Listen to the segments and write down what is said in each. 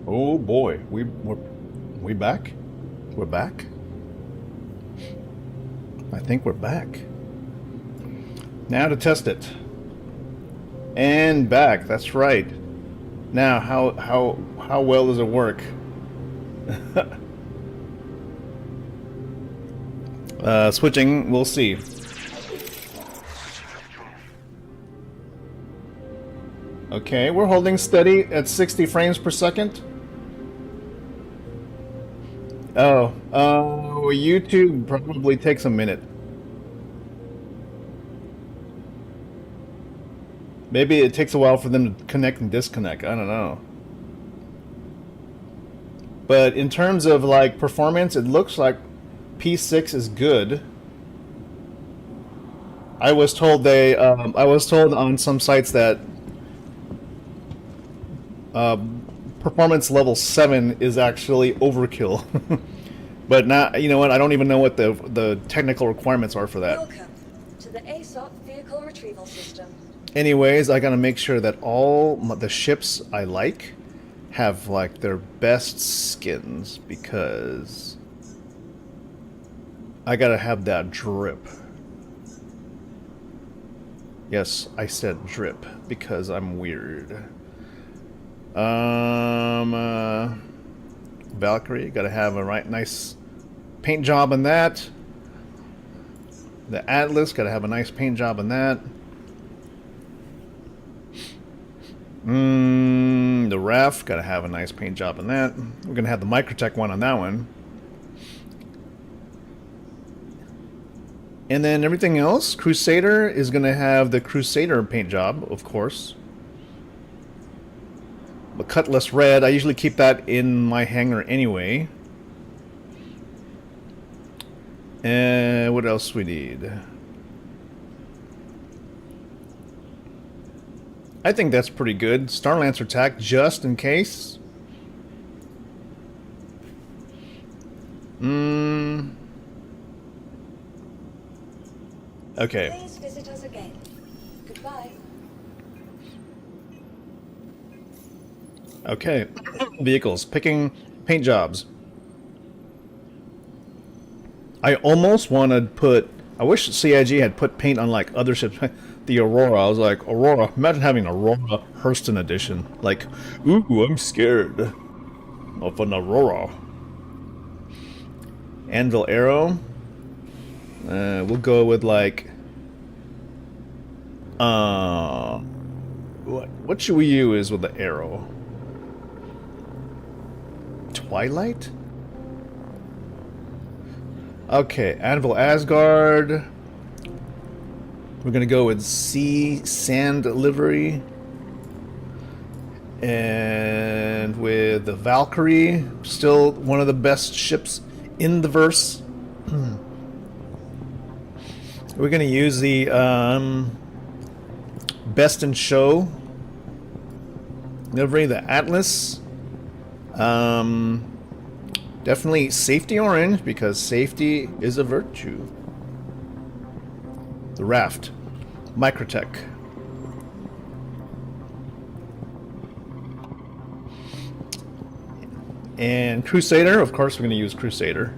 Oh boy, we back? We're back? I think we're back. Now to test it. And back, that's right. Now how well does it work? Switching, we'll see. Okay, we're holding steady at 60 frames per second. YouTube probably takes a minute. Maybe it takes a while for them to connect and disconnect. I don't know. But in terms of like performance, it looks like P6 is good. I was told on some sites that performance level 7 is actually overkill. But now, you know what? I don't even know what the technical requirements are for that. Welcome to the ASOP Vehicle Retrieval System. Anyways, I gotta make sure that all the ships I like have like their best skins because I gotta have that drip. Yes, I said drip because I'm weird. Valkyrie, gotta have a nice paint job on that. The Atlas, gotta have a nice paint job on that. The RAF, gotta have a nice paint job on that. We're gonna have the Microtech one on that one. And then everything else, Crusader is gonna have the Crusader paint job, of course. The Cutlass Red, I usually keep that in my hangar anyway. And what else we need? I think that's pretty good. Starlancer attack just in case. Okay. Please visit us again. Goodbye. Okay. Vehicles. Picking paint jobs. I almost want to put... I wish CIG had put paint on like other ships. The Aurora. I was like, Aurora. Imagine having Aurora Hurston edition. Like, ooh, I'm scared of an Aurora. Anvil Arrow. We'll go with like... What should we use with the arrow? Twilight? Okay, Anvil Asgard. We're gonna go with Sea Sand Livery. And with the Valkyrie, still one of the best ships in the verse. We're gonna use the Best in Show livery, the Atlas. Definitely safety orange because safety is a virtue. The Raft, Microtech. And Crusader, of course we're going to use Crusader.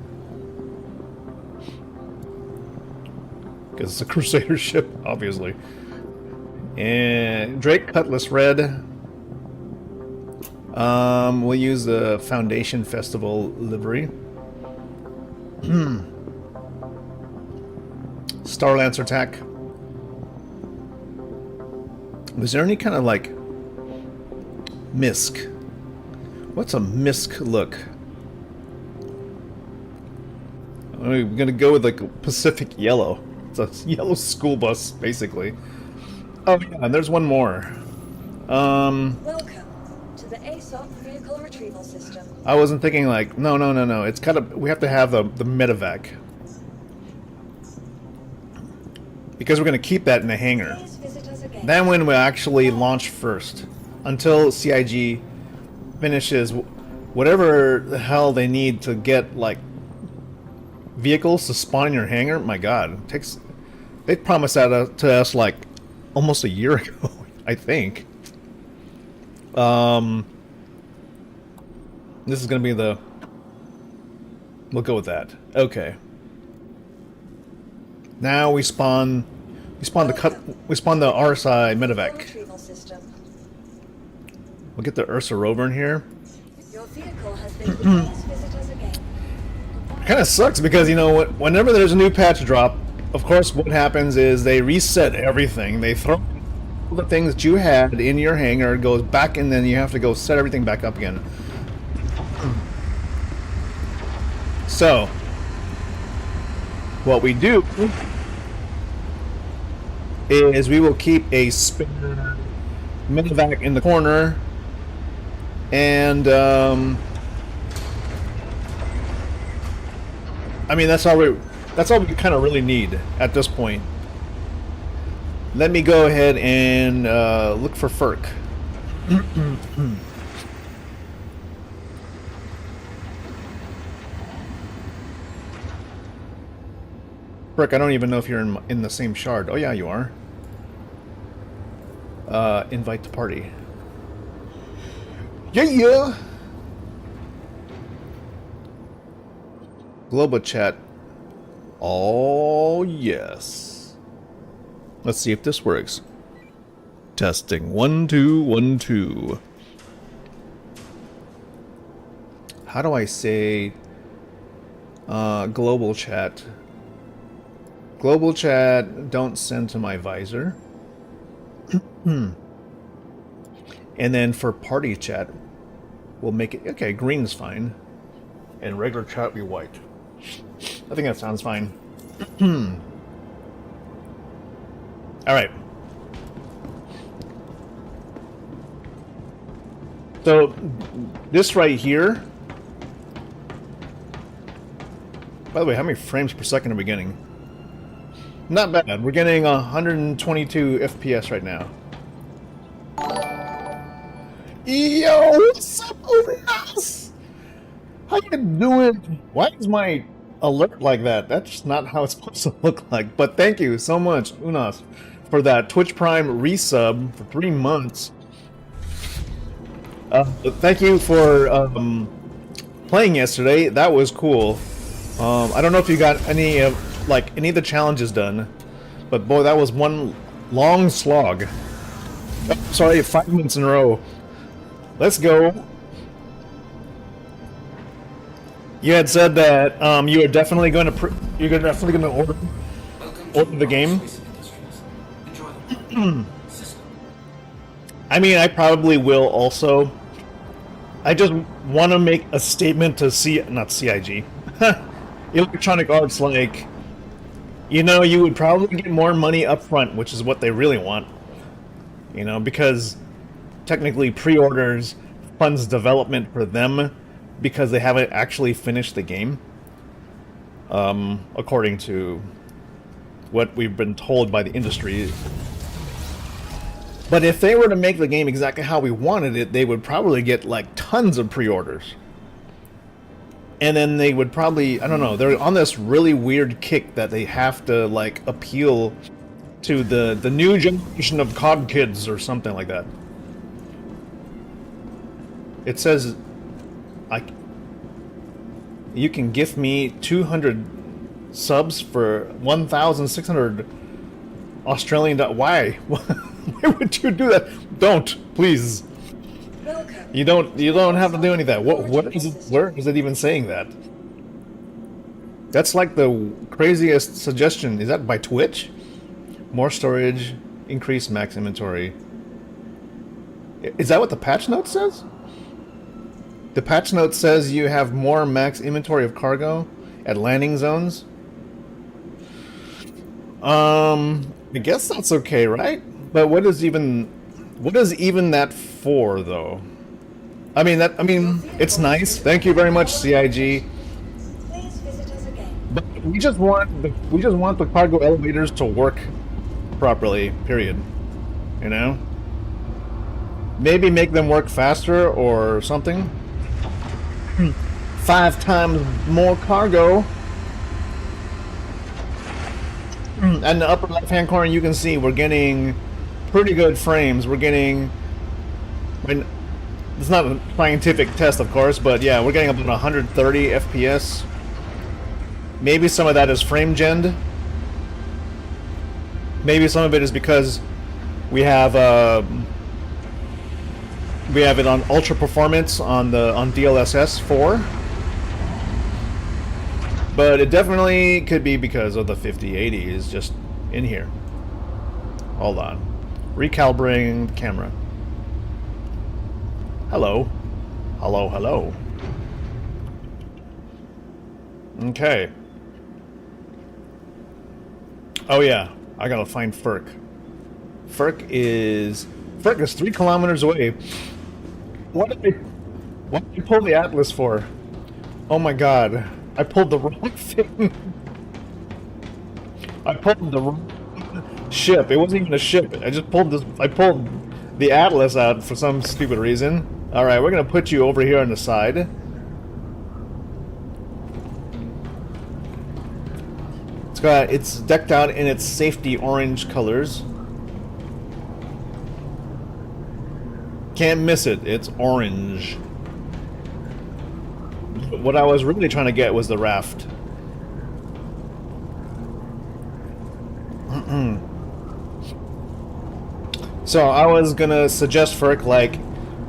Because it's a Crusader ship, obviously. And Drake Cutlass Red. We'll use the Foundation Festival livery. Starlancer attack. Was there any kind of like misc? What's a misc look? We're gonna go with like Pacific Yellow. It's a yellow school bus, basically. Oh yeah, and there's one more. Welcome to the ASOP Vehicle Retrieval System. I wasn't thinking like, no. It's kind of, we have to have the medevac. Because we're going to keep that in the hangar. Please visit us again. Then when we actually launch first. Until CIG finishes whatever the hell they need to get, like, vehicles to spawn in your hangar. My god. It takes... They promised that to us, like, almost a year ago, I think. This is gonna be the... We'll go with that. Okay. Now we spawn... We spawn the RSI medevac. Retrieval system. We'll get the Ursa rover in here. Your vehicle has been please visit us again. It kind of sucks because, you know what, whenever there's a new patch drop, of course what happens is they reset everything. They throw all the things that you had in your hangar, goes back, and then you have to go set everything back up again. So, what we do is we will keep a spare medevac in the corner, and I mean that's all we kind of really need at this point. Let me go ahead and look for FERC. Frick, I don't even know if you're in the same shard. Oh yeah, you are. Invite to party. Yeah! Global chat. Oh, yes. Let's see if this works. Testing. 1, 2, 1, 2. How do I say global chat? Global chat, don't send to my visor. And then for party chat, we'll make it... Okay, green's fine. And regular chat be white. I think that sounds fine. Alright. So, this right here... By the way, how many frames per second are we getting? Not bad. We're getting 122 FPS right now. Yo, what's up, Unas? How you doing? Why is my alert like that? That's not how it's supposed to look like. But thank you so much, Unas, for that Twitch Prime resub for 3 months. Thank you for playing yesterday. That was cool. I don't know if you got any of any of the challenges done, but boy, that was one long slog. Oh, sorry, 5 minutes in a row. Let's go. You had said that you are definitely going to order the game. I mean, I probably will also. I just want to make a statement to not CIG, Electronic Arts, like, you know, you would probably get more money up front, which is what they really want. You know, because technically pre-orders funds development for them because they haven't actually finished the game. According to what we've been told by the industry. But if they were to make the game exactly how we wanted it, they would probably get like tons of pre-orders. And then they would probably, I don't know, they're on this really weird kick that they have to like appeal to the new generation of COD kids or something like that. It says you can gift me 200 subs for 1,600 Australian dollars. Why? Why would you do that? Don't, please. You don't have to do any of that. What is it? Where is it even saying that? That's like the craziest suggestion. Is that by Twitch? More storage, increase max inventory. Is that what the patch note says? The patch note says you have more max inventory of cargo at landing zones. I guess that's okay, right? But what is even that for, though? I mean, it's nice. Thank you very much, CIG. Please visit us again. But we just want the cargo elevators to work properly. Period. You know? Maybe make them work faster or something. 5 times more cargo. And in the upper left-hand corner, you can see we're getting pretty good frames. We're getting It's not a scientific test, of course, but yeah, we're getting about 130 FPS. Maybe some of that is frame gen. Maybe some of it is because we have it on ultra performance on DLSS 4. But it definitely could be because of the 5080 is just in here. Hold on. Recalibrating the camera. Hello. Hello, hello. Okay. Oh yeah, I gotta find Ferk. Ferk is 3 kilometers away. What did I pull the Atlas for? Oh my god. I pulled the wrong thing. I pulled the wrong ship. It wasn't even a ship. I pulled the Atlas out for some stupid reason. Alright, we're gonna put you over here on the side. It's decked out in its safety orange colors. Can't miss it. It's orange. What I was really trying to get was the raft. So I was gonna suggest Ferk, like,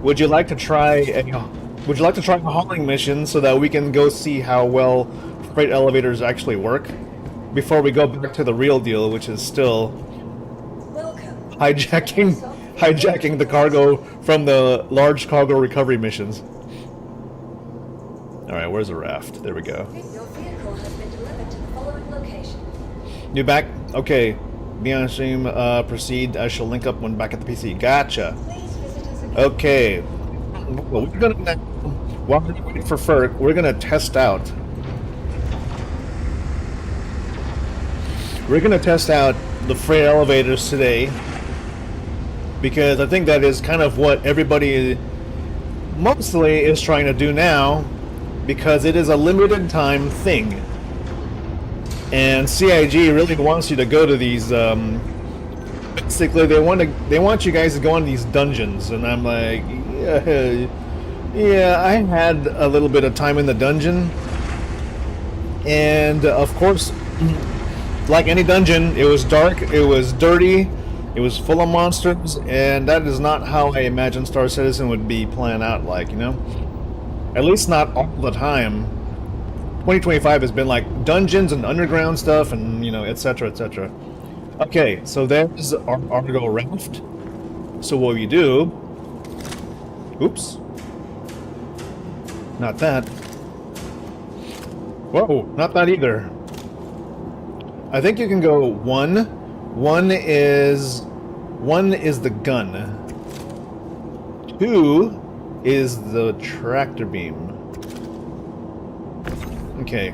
would you like to try a hauling mission so that we can go see how well freight elevators actually work before we go back to the real deal, which is still hijacking the cargo from the large cargo recovery missions. Alright, where's the raft? There we go. Your vehicle has been delivered to the following location. You back? Okay. Be on stream, proceed. I shall link up when back at the PC. Gotcha. Please visit us again. Okay. Well, we're gonna, while we're waiting for Ferk, we're gonna test out. We're gonna test out the freight elevators today, because I think that is kind of what everybody mostly is trying to do now, because it is a limited time thing. And CIG really wants you to go to these, basically they want you guys to go on these dungeons, and I'm like, yeah, I had a little bit of time in the dungeon, and of course, like any dungeon, it was dark, it was dirty, it was full of monsters, and that is not how I imagine Star Citizen would be planned out like, you know? At least not all the time. 2025 has been like dungeons and underground stuff and, you know, etc, etc. Okay, so there's our Argo raft. So what we do... Oops. Not that. Whoa, not that either. I think you can go one. One is the gun. 2 is the tractor beam. Okay.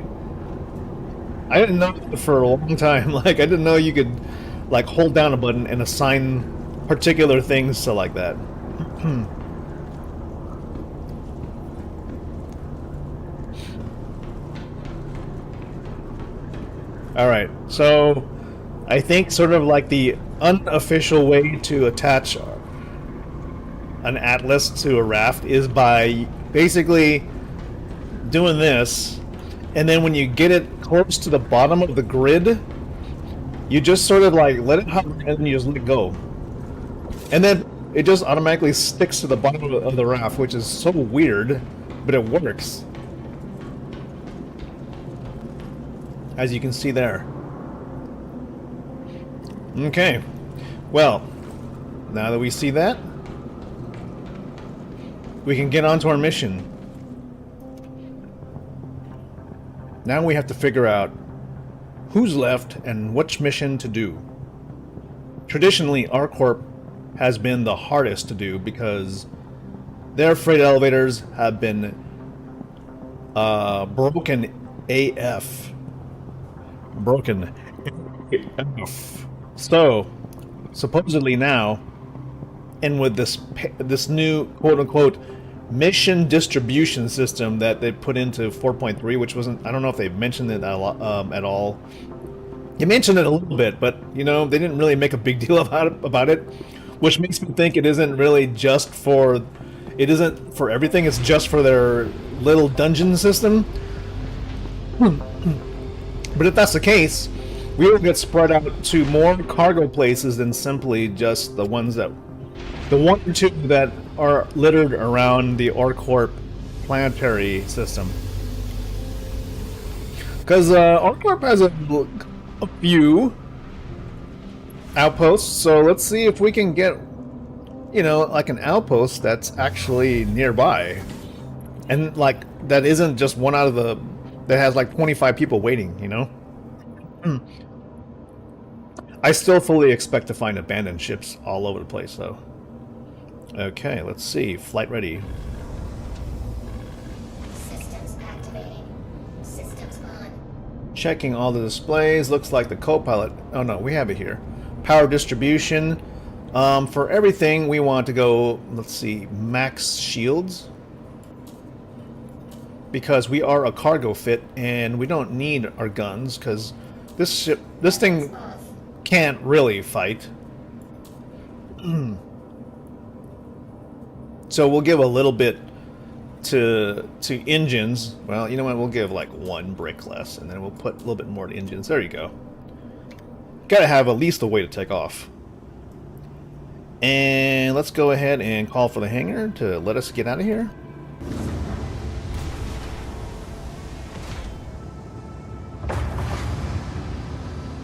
I didn't know for a long time. Like, I didn't know you could, like, hold down a button and assign particular things to like that. Alright, so I think sort of like the unofficial way to attach an Atlas to a raft is by basically doing this, and then when you get it close to the bottom of the grid, you just sort of like let it hover and then you just let go. And then it just automatically sticks to the bottom of the raft, which is so weird, but it works. As you can see there. Okay. Well, now that we see that, we can get on to our mission. Now we have to figure out who's left and which mission to do. Traditionally, R-Corp has been the hardest to do because their freight elevators have been broken AF. Broken AF. So, supposedly now, and with this new quote-unquote mission distribution system that they put into 4.3, which wasn't, I don't know if they've mentioned it at all. They mentioned it a little bit, but, you know, they didn't really make a big deal about it, which makes me think it isn't really just for it isn't for everything, it's just for their little dungeon system. But if that's the case, we will get spread out to more cargo places than simply just the one or two that are littered around the OrCorp planetary system. Because OrCorp has a few outposts, so let's see if we can get, you know, like an outpost that's actually nearby. And like, that isn't just one out of the, that has like 25 people waiting, you know? I still fully expect to find abandoned ships all over the place, though. Okay, let's see. Flight ready. Systems activating. Systems on. Checking all the displays. Looks like the co-pilot... Oh no, we have it here. Power distribution. For everything, we want to go, let's see, max shields. Because we are a cargo fit, and we don't need our guns, because this thing can't really fight. So we'll give a little bit to engines. Well, you know what? We'll give like 1 brick less, and then we'll put a little bit more to engines. There you go. Gotta have at least a way to take off. And let's go ahead and call for the hangar to let us get out of here.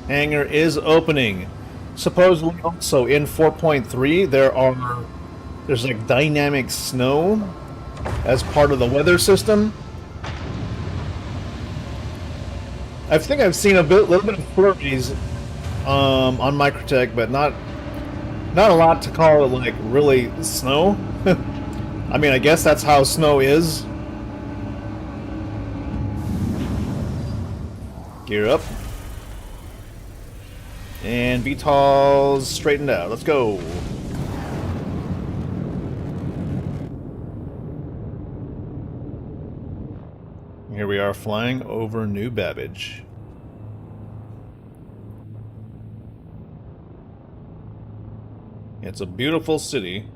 Hangar is opening. Supposedly also in 4.3 there's like dynamic snow as part of the weather system. I think I've seen little bit of flurries on Microtech, but not a lot to call it like really snow. I mean, I guess that's how snow is. Gear up. And VTOL's straightened out. Let's go. Here we are flying over New Babbage. It's a beautiful city.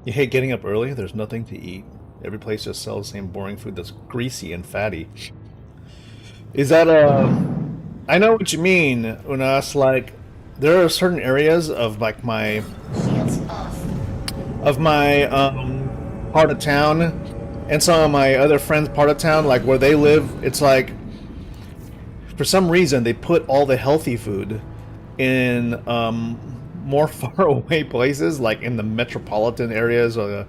You hate getting up early? There's nothing to eat. Every place just sells the same boring food that's greasy and fatty. Is that I know what you mean when I ask, like, there are certain areas of like my part of town and some of my other friends' part of town, like where they live, it's like for some reason they put all the healthy food in more far away places, like in the metropolitan areas, or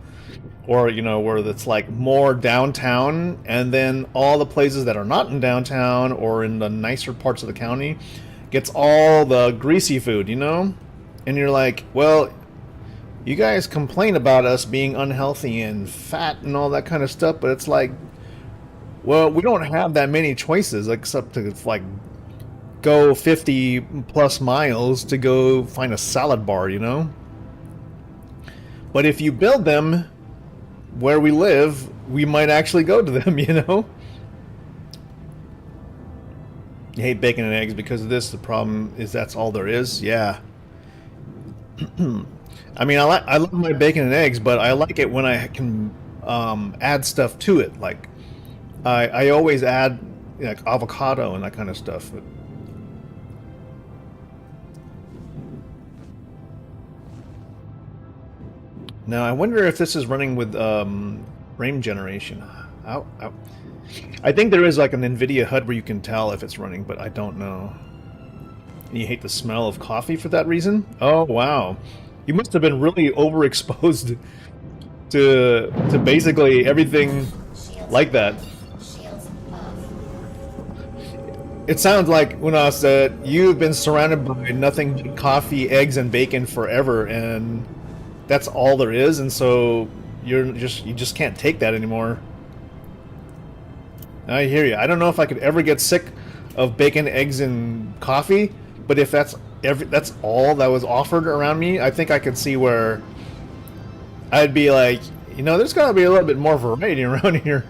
you know, where it's like more downtown, and then all the places that are not in downtown or in the nicer parts of the county gets all the greasy food, you know? And you're like, well, you guys complain about us being unhealthy and fat and all that kind of stuff, but it's like, well, we don't have that many choices except to like go 50 plus miles to go find a salad bar, you know? But if you build them where we live, we might actually go to them, you know? You hate bacon and eggs because of this. The problem is that's all there is. Yeah. I mean, I love my bacon and eggs, but I like it when I can add stuff to it. Like I always add like avocado and that kind of stuff. Now I wonder if this is running with frame generation. Ow, ow. I think there is like an NVIDIA HUD where you can tell if it's running, but I don't know. And you hate the smell of coffee for that reason? Oh, wow. You must have been really overexposed to basically everything like that. It sounds like, Unas, that you've been surrounded by nothing but coffee, eggs, and bacon forever, and that's all there is, and so you just can't take that anymore. I hear you. I don't know if I could ever get sick of bacon, eggs, and coffee, but if that's all that was offered around me, I think I could see where I'd be like, you know, there's gotta be a little bit more variety around here.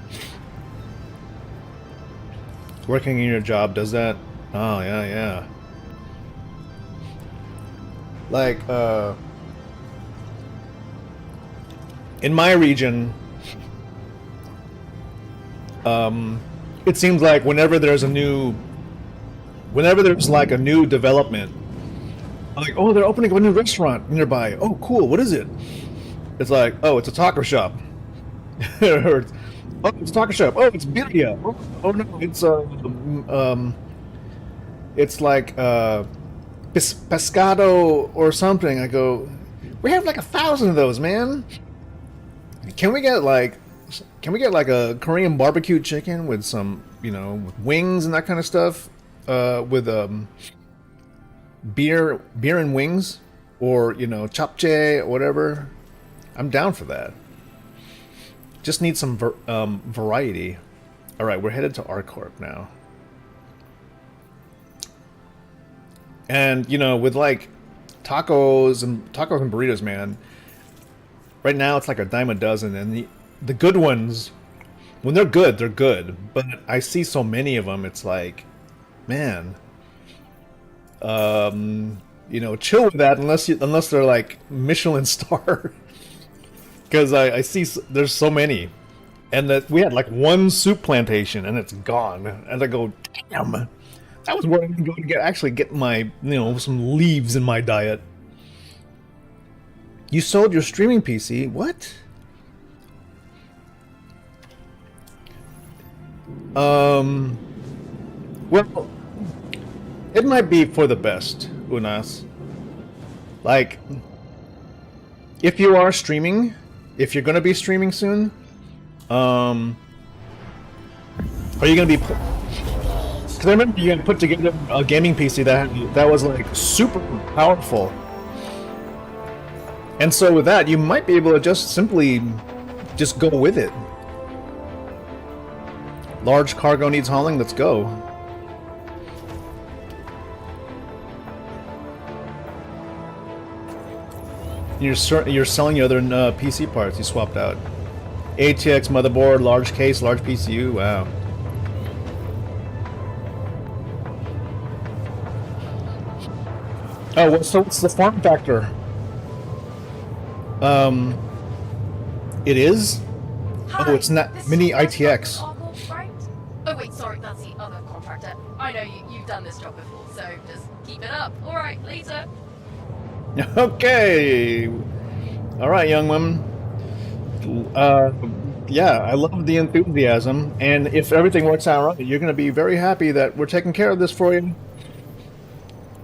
Working in your job does that? Oh, yeah, yeah. Like, in my region, it seems like whenever there's like a new development, like, oh, they're opening a new restaurant nearby. Oh, cool. What is it? It's like, oh, it's a taco shop. Or, oh, it's a taco shop. Oh, it's birria. Oh no, it's like pescado or something. I go, we have like 1,000 of those, man. Can we get like a Korean barbecue chicken with some, with wings and that kind of stuff, with beer and wings, or japchae or whatever? I'm down for that. Just need some variety. All right, we're headed to R-Corp now. And with like tacos and burritos, man. Right now it's like a dime a dozen, and the good ones, when they're good, they're good. But I see so many of them, it's like, man, chill with that unless they're like Michelin star. Because I see there's so many, and that we had like one soup plantation and it's gone, and I go, damn, that was where I can go to get my some leaves in my diet. You sold your streaming PC? What? Well, it might be for the best, Unas. Like, if you are streaming, if you're gonna be streaming soon, are you gonna be? Because I remember you had put together a gaming PC that was like super powerful, and so with that, you might be able to just simply go with it. Large cargo needs hauling. Let's go. You're selling your other PC parts you swapped out. ATX motherboard, large case, large PCU. Wow. Oh, so what's the form factor? It is? Hi, Oh, it's not this mini is ITX. Argos, right? Oh wait, sorry, that's the other contractor. I know you've done this job before, so just keep it up. All right, later. Okay. All right, young woman. Yeah, I love the enthusiasm, and if everything works out right, you're going to be very happy that we're taking care of this for you.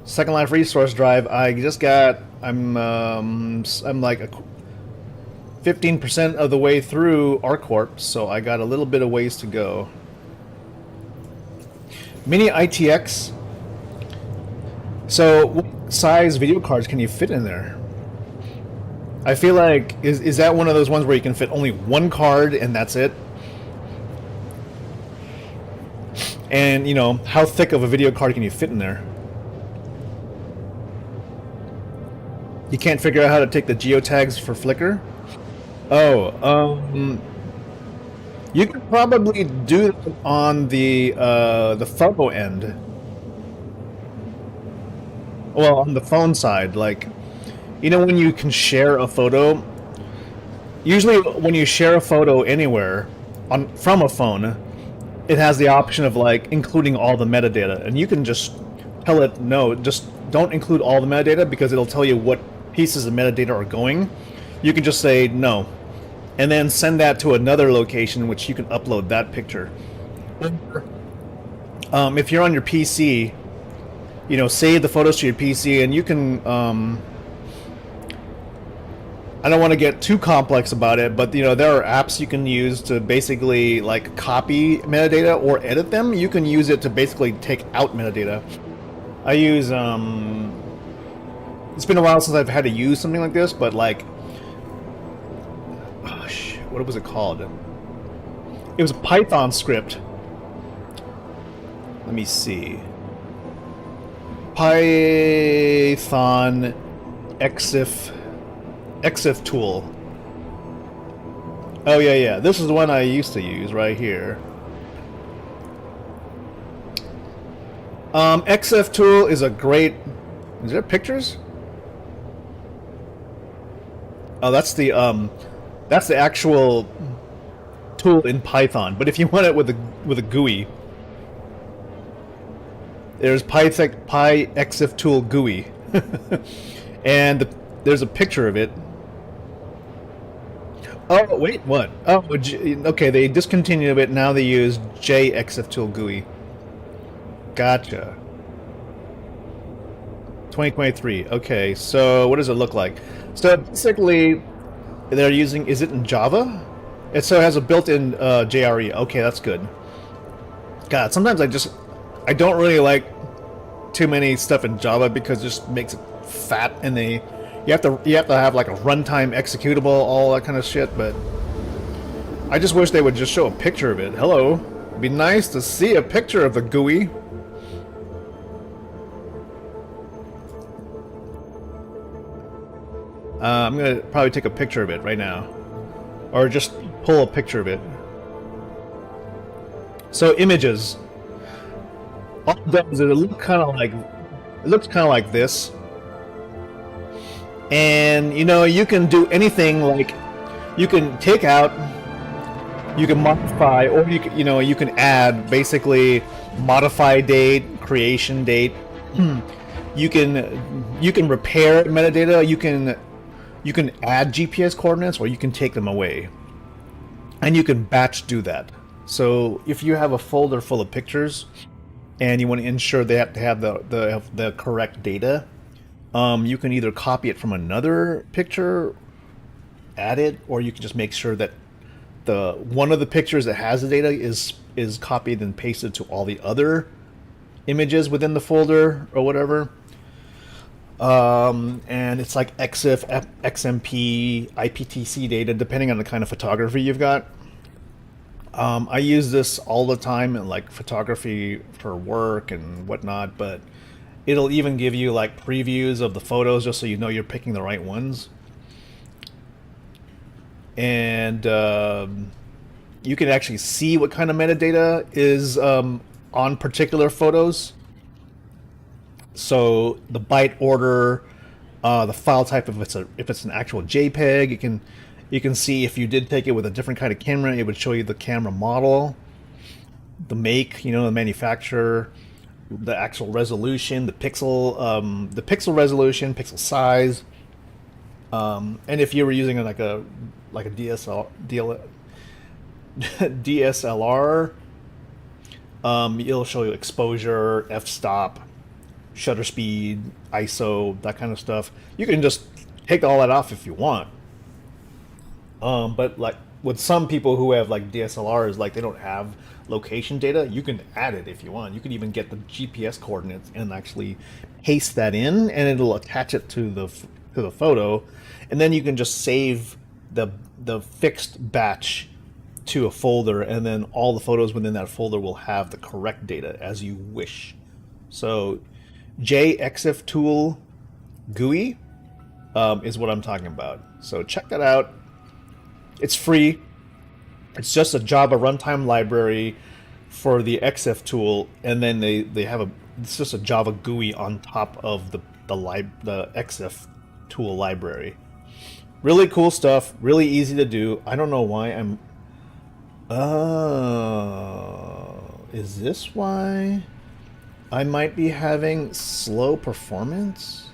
Second Life resource drive. I just got. I'm like 15% of the way through R-Corp, so I got a little bit of ways to go. Mini ITX. So, what size video cards can you fit in there? I feel like, is that one of those ones where you can fit only one card and that's it? And, how thick of a video card can you fit in there? You can't figure out how to take the geotags for Flickr? Oh, you could probably do it on the photo end. Well, on the phone side, like, when you can share a photo. Usually, when you share a photo anywhere from a phone, it has the option of like including all the metadata, and you can just tell it no, just don't include all the metadata because it'll tell you what pieces of metadata are going. You can just say no, and then send that to another location, which you can upload that picture. If you're on your PC, save the photos to your PC, and you can. I don't want to get too complex about it, but there are apps you can use to basically like copy metadata or edit them. You can use it to basically take out metadata. I use it's been a while since I've had to use something like this, but like, oh shit, what was it called? It was a Python script. Let me see. Python EXIF tool. Oh yeah, this is the one I used to use right here. EXIF tool is a great. Is there pictures? Oh, that's the actual tool in Python. But if you want it with a GUI, there's PyExif tool GUI, and there's a picture of it. Oh wait, what? Oh, okay. They discontinued it. Now they use JExif tool GUI. Gotcha. 2023. Okay, so what does it look like? So basically, they're using. Is it in Java? It so it has a built-in JRE. Okay, that's good. God, sometimes I don't really like too many stuff in Java because it just makes it fat, and you have to have like a runtime executable, all that kind of shit. But I just wish they would just show a picture of it. Hello, it'd be nice to see a picture of the GUI. I'm gonna probably take a picture of it right now, or just pull a picture of it. So images. All it does is it looks kind of like this, and you know you can do anything. Like you can take out, you can modify, or you can add. Basically, modify date, creation date. You can repair metadata. You can add GPS coordinates, or you can take them away, and you can batch do that. So if you have a folder full of pictures, and you want to ensure they have to have the correct data, you can either copy it from another picture, add it, or you can just make sure that the one of the pictures that has the data is copied and pasted to all the other images within the folder or whatever. And it's like EXIF, XMP, IPTC data, depending on the kind of photography you've got. I use this all the time in like photography for work and whatnot, but it'll even give you like previews of the photos just so you know you're picking the right ones. And you can actually see what kind of metadata is on particular photos. So the byte order, the file type, if it's an actual JPEG, you can see if you did take it with a different kind of camera, it would show you the camera model, the make, the manufacturer, the actual resolution, the pixel resolution, pixel size, and if you were using like a DSLR, it'll show you exposure, f-stop, shutter speed, ISO, that kind of stuff. You can just take all that off if you want. But like with some people who have like DSLRs, like they don't have location data, you can add it if you want. You could even get the GPS coordinates and actually paste that in, and it'll attach it to the photo, and then you can just save the fixed batch to a folder, and then all the photos within that folder will have the correct data as you wish. So JExif tool GUI is what I'm talking about. So check that out. It's free. It's just a Java runtime library for the EXIF tool, and then they have it's just a Java GUI on top of the EXIF tool library. Really cool stuff. Really easy to do. I don't know why I'm. Is this why I might be having slow performance?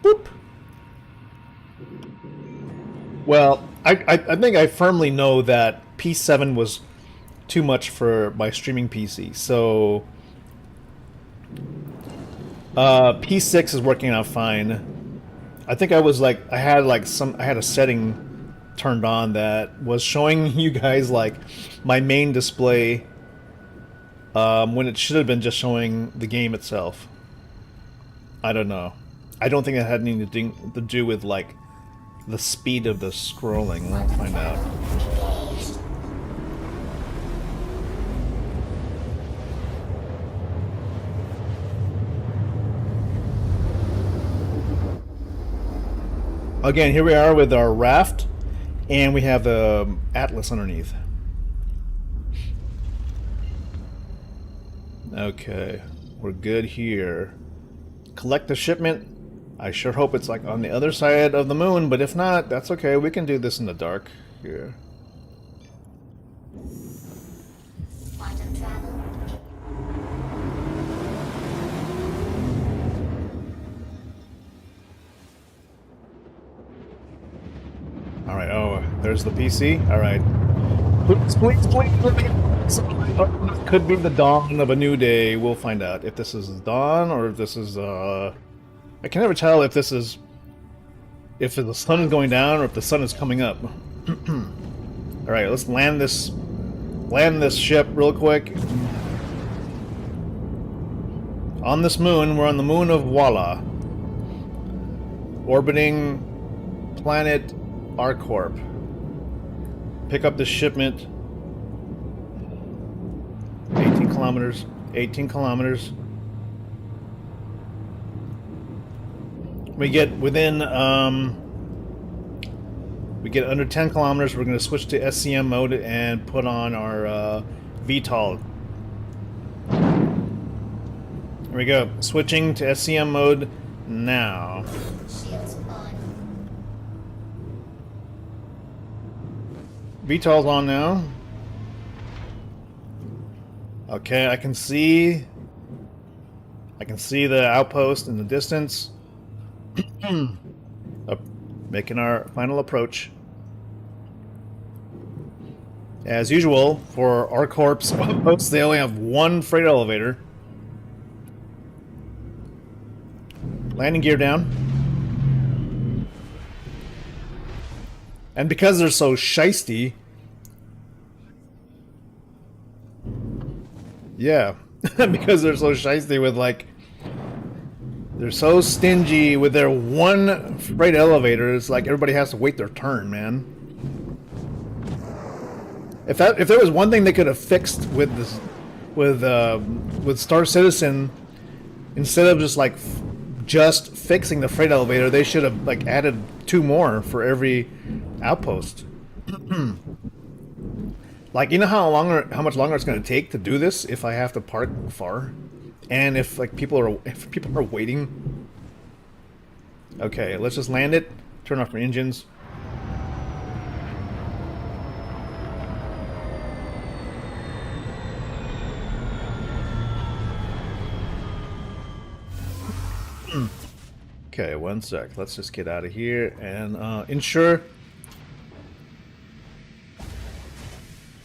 Boop. Well, I think I firmly know that P7 was too much for my streaming PC, so P6 is working out fine. I think I had a setting turned on that was showing you guys like my main display when it should have been just showing the game itself. I don't know. I don't think it had anything to do with like the speed of the scrolling. We'll find out. Again, here we are with our raft, and we have the atlas underneath. Okay, we're good here. Collect the shipment. I sure hope it's like on the other side of the moon, but if not, that's okay. We can do this in the dark here. Quantum travel. All right. Oh, there's the PC. All right. Please. This could be the dawn of a new day. We'll find out if this is dawn or if this is. I can never tell if this is. If the sun is going down or if the sun is coming up. All right. Let's land this ship real quick. On this moon, we're on the moon of Walla, orbiting planet Arcorp. Pick up the shipment. 18 kilometers. 18 kilometers. We get within, we get under 10 kilometers. We're going to switch to SCM mode and put on our VTOL. Here we go. Switching to SCM mode now. Shields on. VTOL's on now. Okay, I can see the outpost in the distance. Making our final approach. As usual, for Arcorp's outposts, they only have one freight elevator. Landing gear down. And because they're so shisty... Yeah, because they're so shisty with, like... They're so stingy with their one freight elevator, it's like everybody has to wait their turn, man. If there was one thing they could have fixed with this... with Star Citizen, instead of just fixing the freight elevator, they should have like added 2 more for every outpost. Like, you know how much longer it's going to take to do this if I have to park far, and if people are waiting. Okay, let's just land it. Turn off our engines. Okay, one sec. Let's just get out of here and ensure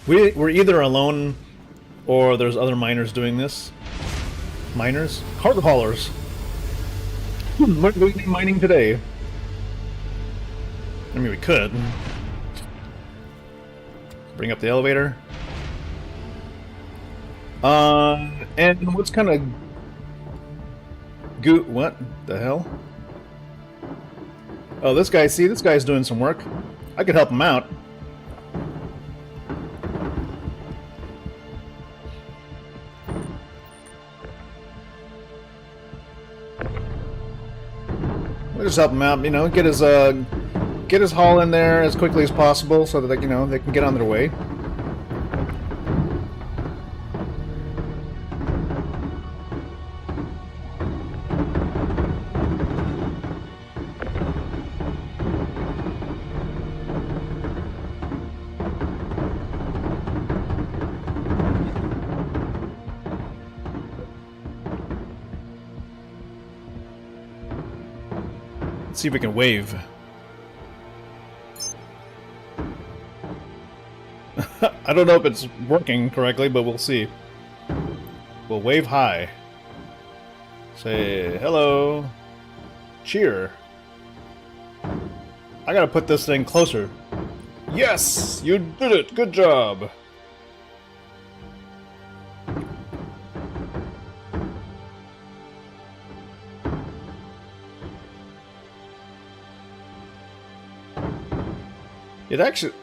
we're either alone or there's other miners doing this. Miners? Cargo haulers. What are we mining today? I mean, we could. Bring up the elevator. And what's kind of what the hell? Oh, this guy, see, this guy's doing some work. I could help him out. We'll just help him out, you know, get his haul in there as quickly as possible so that, you know, they can get on their way. See if we can wave. I don't know if it's working correctly, but we'll see. We'll wave high. Say hello. Cheer. I gotta put this thing closer. Yes! You did it! Good job! It actually...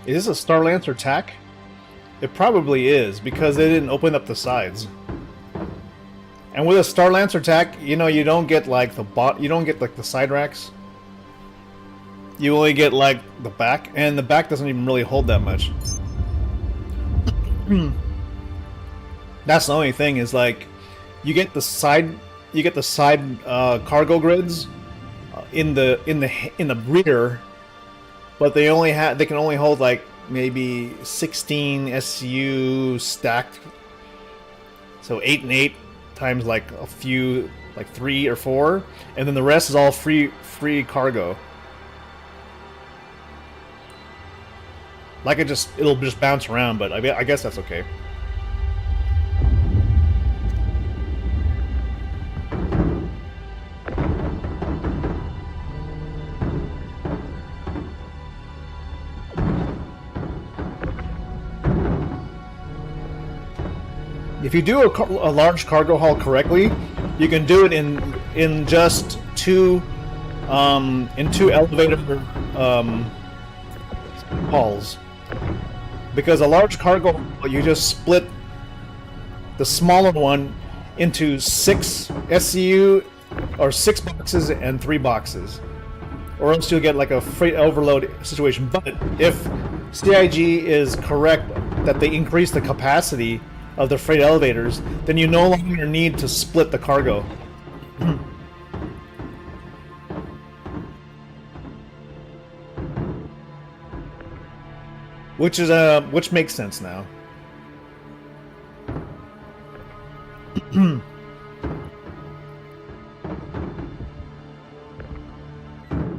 Is this a Star Lancer tack? It probably is, because they didn't open up the sides. And with a Star Lancer tack, you know, you don't get like you don't get like the side racks. You only get like the back, and the back doesn't even really hold that much. That's the only thing, is like you get the side cargo grids, in the rear, but they can only hold like maybe 16 SCU stacked. So 8 and 8 times like a few, like 3 or 4, and then the rest is all free cargo. Like it'll just bounce around, but I guess that's okay. If you do a large cargo haul correctly, you can do it in just two elevator hauls. Because a large cargo haul, you just split the smaller one into 6 SCU or 6 boxes and 3 boxes, or else you'll get like a freight overload situation. But if CIG is correct that they increase the capacity of the freight elevators, then you no longer need to split the cargo. Which makes sense now.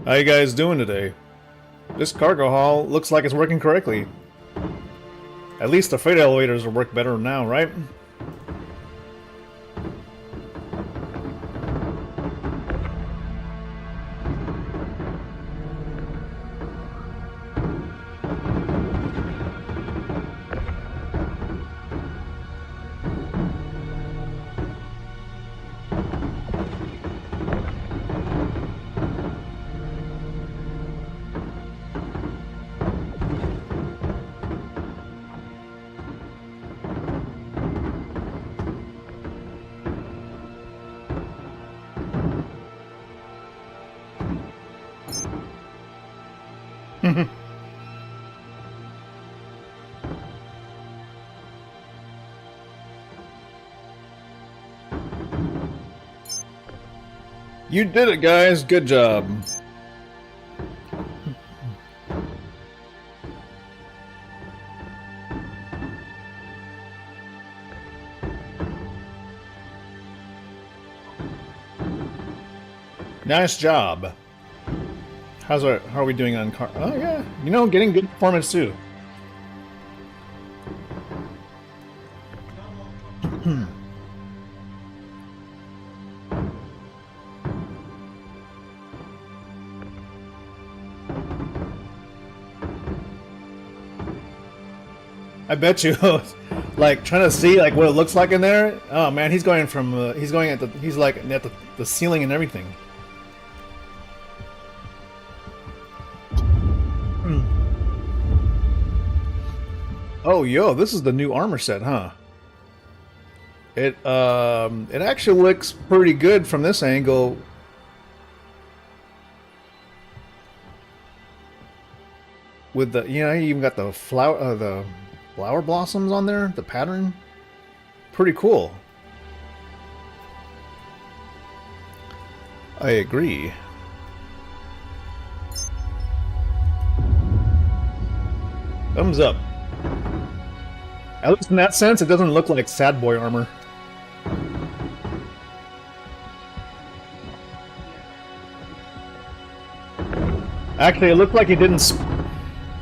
How you guys doing today? This cargo haul looks like it's working correctly. At least the freight elevators will work better now, right? You did it, guys. Good job. Nice job. How are we doing on car? Oh yeah, you know, getting good performance too. I bet you, like trying to see like what it looks like in there. Oh man, he's going from he's like at the ceiling and everything. Oh, yo, this is the new armor set, huh? It actually looks pretty good from this angle. With the, you even got the flower blossoms on there, the pattern. Pretty cool. I agree. Thumbs up. At least in that sense, it doesn't look like sad boy armor. Actually, it looked like he didn't.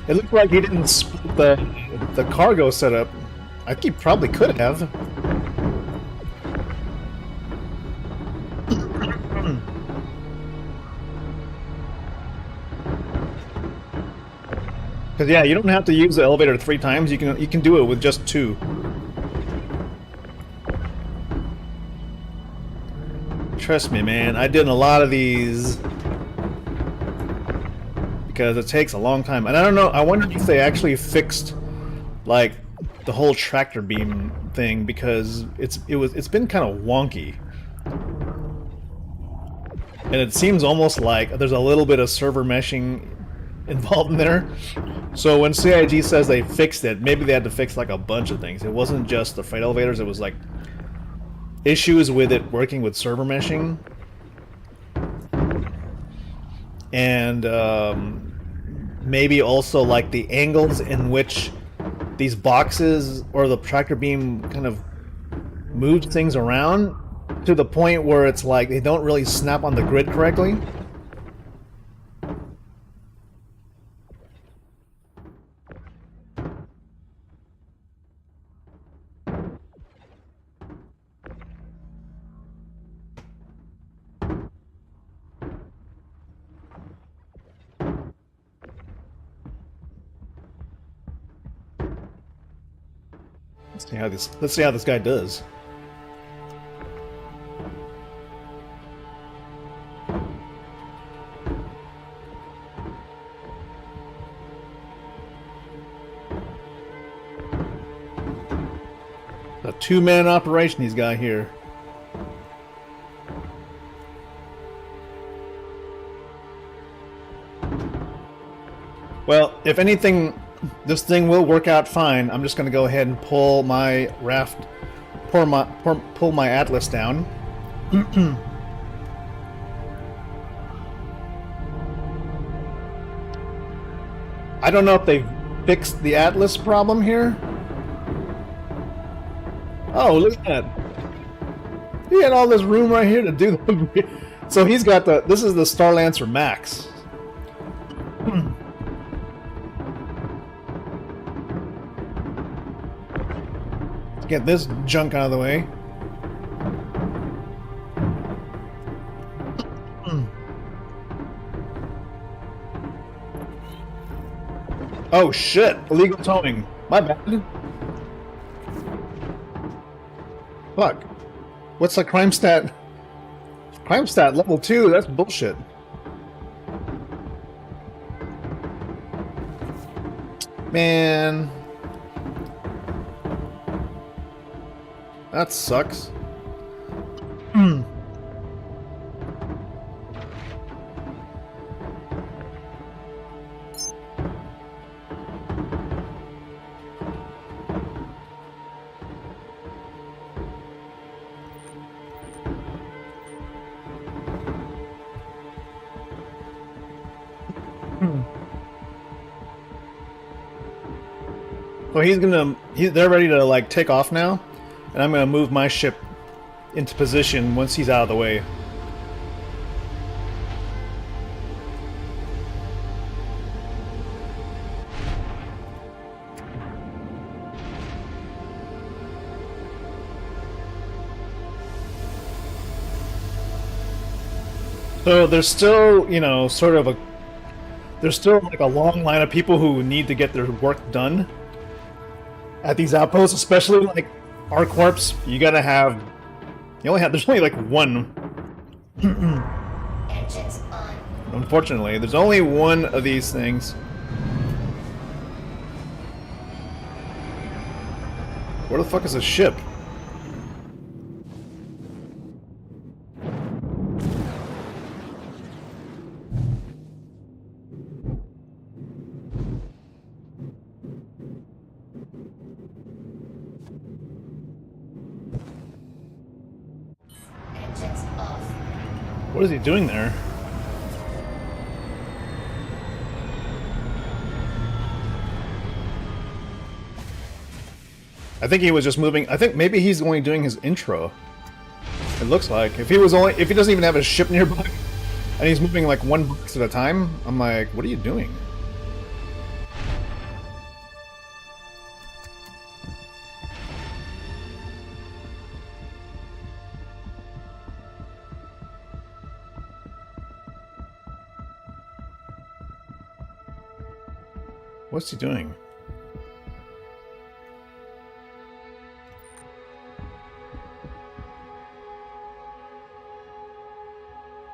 It looked like he didn't split the cargo setup. I think he probably could have. Because yeah, you don't have to use the elevator 3 times. You can do it with just 2. Trust me, man. I did a lot of these because it takes a long time, and I don't know. I wonder if they actually fixed like the whole tractor beam thing, because it's been kind of wonky, and it seems almost like there's a little bit of server meshing involved in there. So when CIG says they fixed it, maybe they had to fix like a bunch of things. It wasn't just the freight elevators, it was like issues with it working with server meshing. and maybe also like the angles in which these boxes or the tractor beam kind of moves things around to the point where it's like they don't really snap on the grid correctly. Let's see how this guy does. A two-man operation he's got here. Well, if anything, this thing will work out fine. I'm just going to go ahead and pull my raft, pull my Atlas down. I don't know if they fixed the Atlas problem here. Oh, look at that. He had all this room right here to do the... So he's got the... This is the Starlancer Max. Let's get this junk out of the way. Oh shit! Illegal towing. My bad. Fuck. What's the crime stat? Crime stat level 2? That's bullshit. Man. That sucks. So they're ready to like take off now, and I'm gonna move my ship into position once he's out of the way. So there's still, you know, there's still like a long line of people who need to get their work done at these outposts, especially like our corps. There's only like one. Engines on. Unfortunately, there's only one of these things. Where the fuck is the ship? Engines off. What is he doing there? I think he was just moving. I think maybe he's only doing his intro. It looks like if he doesn't even have a ship nearby, and he's moving like one box at a time, I'm like, what are you doing? What's he doing?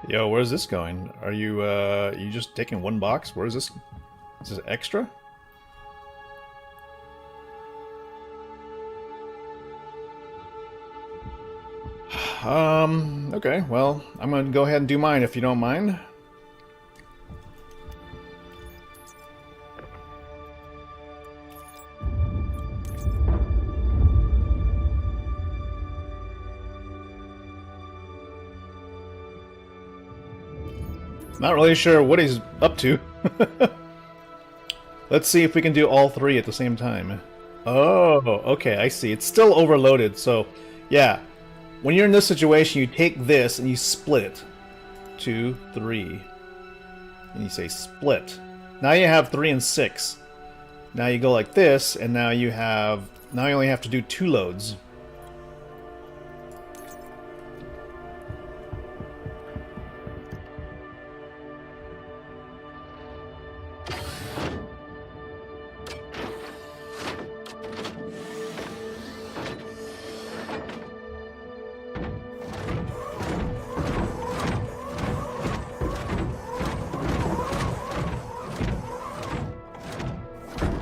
Yo, where's this going? Are you just taking one box? Where is this? Is this extra? Okay, well, I'm gonna go ahead and do mine if you don't mind. Not really sure what he's up to. Let's see if we can do all three at the same time. Oh, okay, I see. It's still overloaded, so yeah. When you're in this situation, you take this and you split it. 2, 3. And you say split. Now you have 3 and 6. Now you go like this, and now you only have to do 2 loads.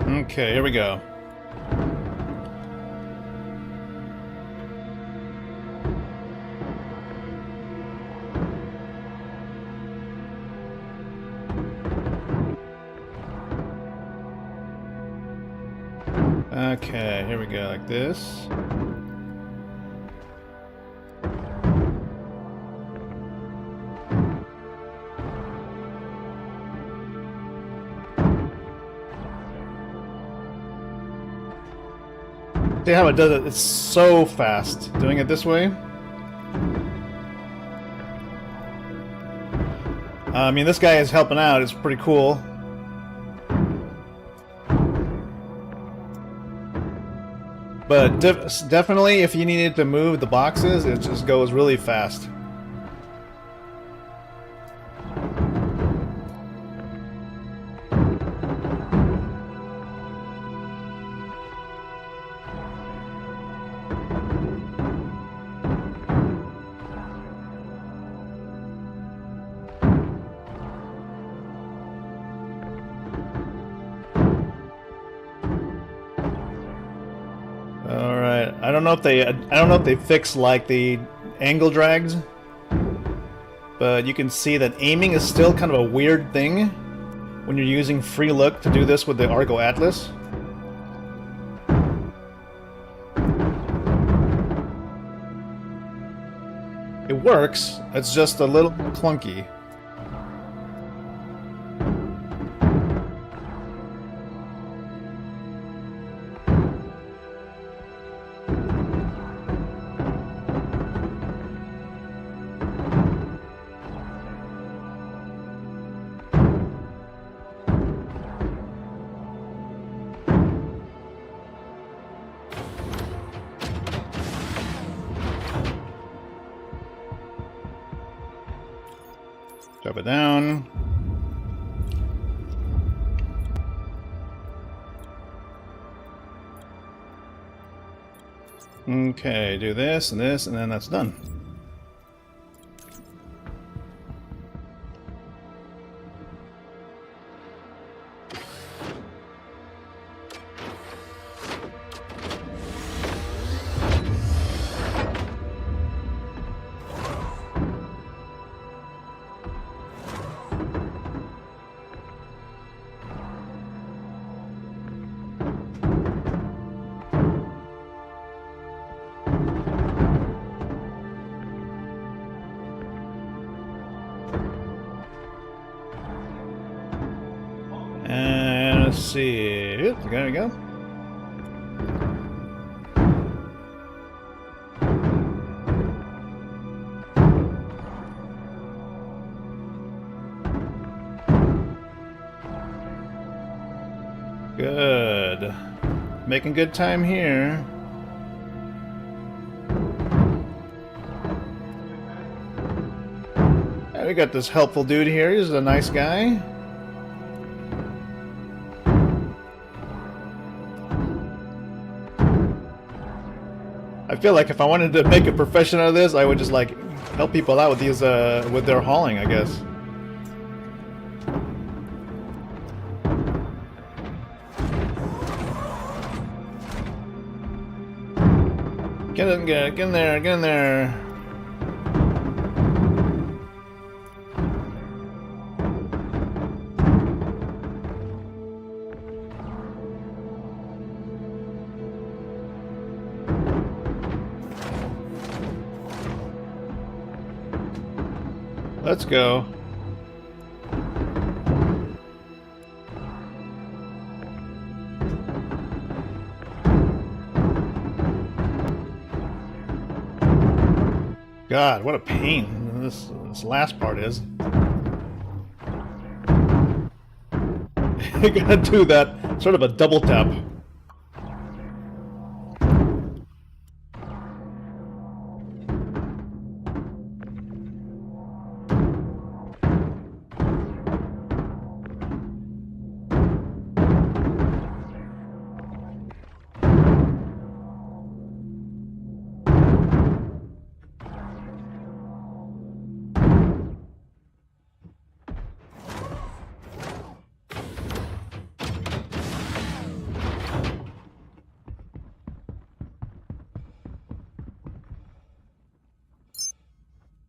Okay, here we go. Okay, here we go, like this. See how it does it? It's so fast doing it this way. I mean, this guy is helping out. It's pretty cool. But definitely, if you needed to move the boxes, it just goes really fast. Alright, I don't know if they fix like the angle drags, but you can see that aiming is still kind of a weird thing when you're using free look to do this with the Argo Atlas. It works, it's just a little clunky. Drop it down. Okay, do this, and then that's done. And let's see. Oop, there we go. Good. Making good time here. Yeah, we got this helpful dude here. He's a nice guy. I feel like if I wanted to make a profession out of this, I would just like help people out with these with their hauling, I guess. Get in there, get in there. Let's go. God, what a pain this last part is. You gotta do that sort of a double tap.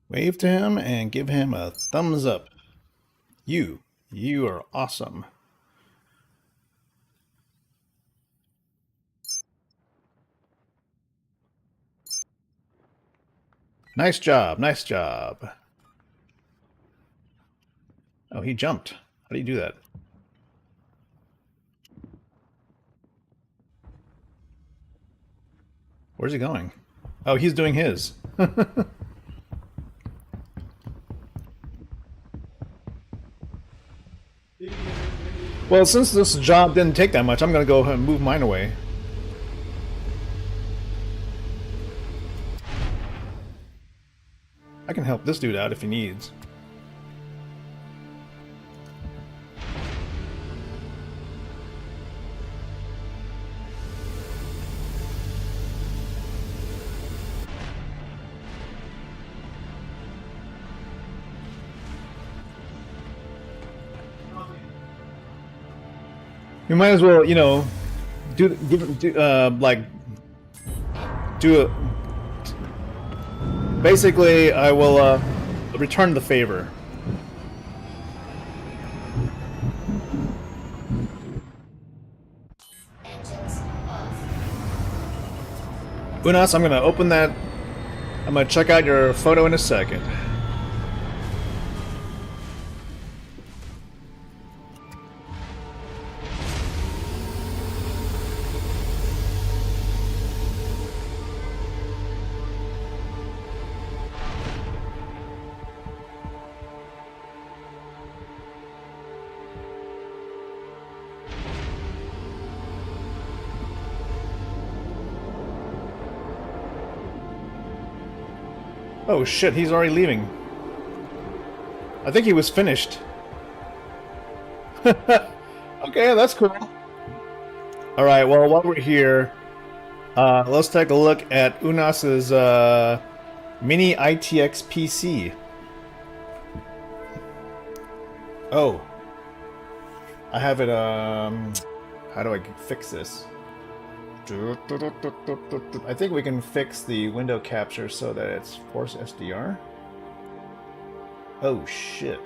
Wave to him and give him a thumbs up. You are awesome. Nice job, nice job. Oh, he jumped. How do you do that? Where's he going? Oh, he's doing his. Well, since this job didn't take that much, I'm gonna go ahead and move mine away. I can help this dude out if he needs. You might as well, you know, do it. Basically, I will return the favor. Engines off. Unas, I'm gonna open that. I'm gonna check out your photo in a second. Oh shit, he's already leaving. I think he was finished. Okay, that's cool. Alright, well, while we're here, let's take a look at Unas's mini ITX PC. Oh. I have it, how do I fix this? I think we can fix the window capture so that it's force SDR. Oh shit.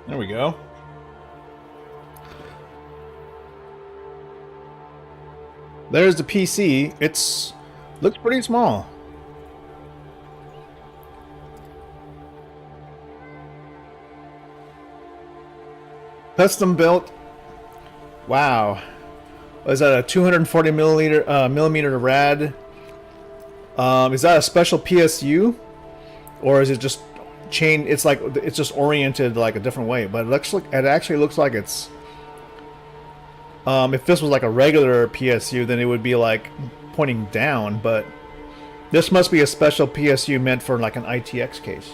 There we go. There's the PC. It's looks pretty small. Custom built. Wow. Is that a 240 millimeter rad? Is that a special PSU, or is it just chain? It's like it's just oriented like a different way, but it actually looks like it's. If this was like a regular PSU, then it would be like pointing down, but this must be a special PSU meant for like an ITX case.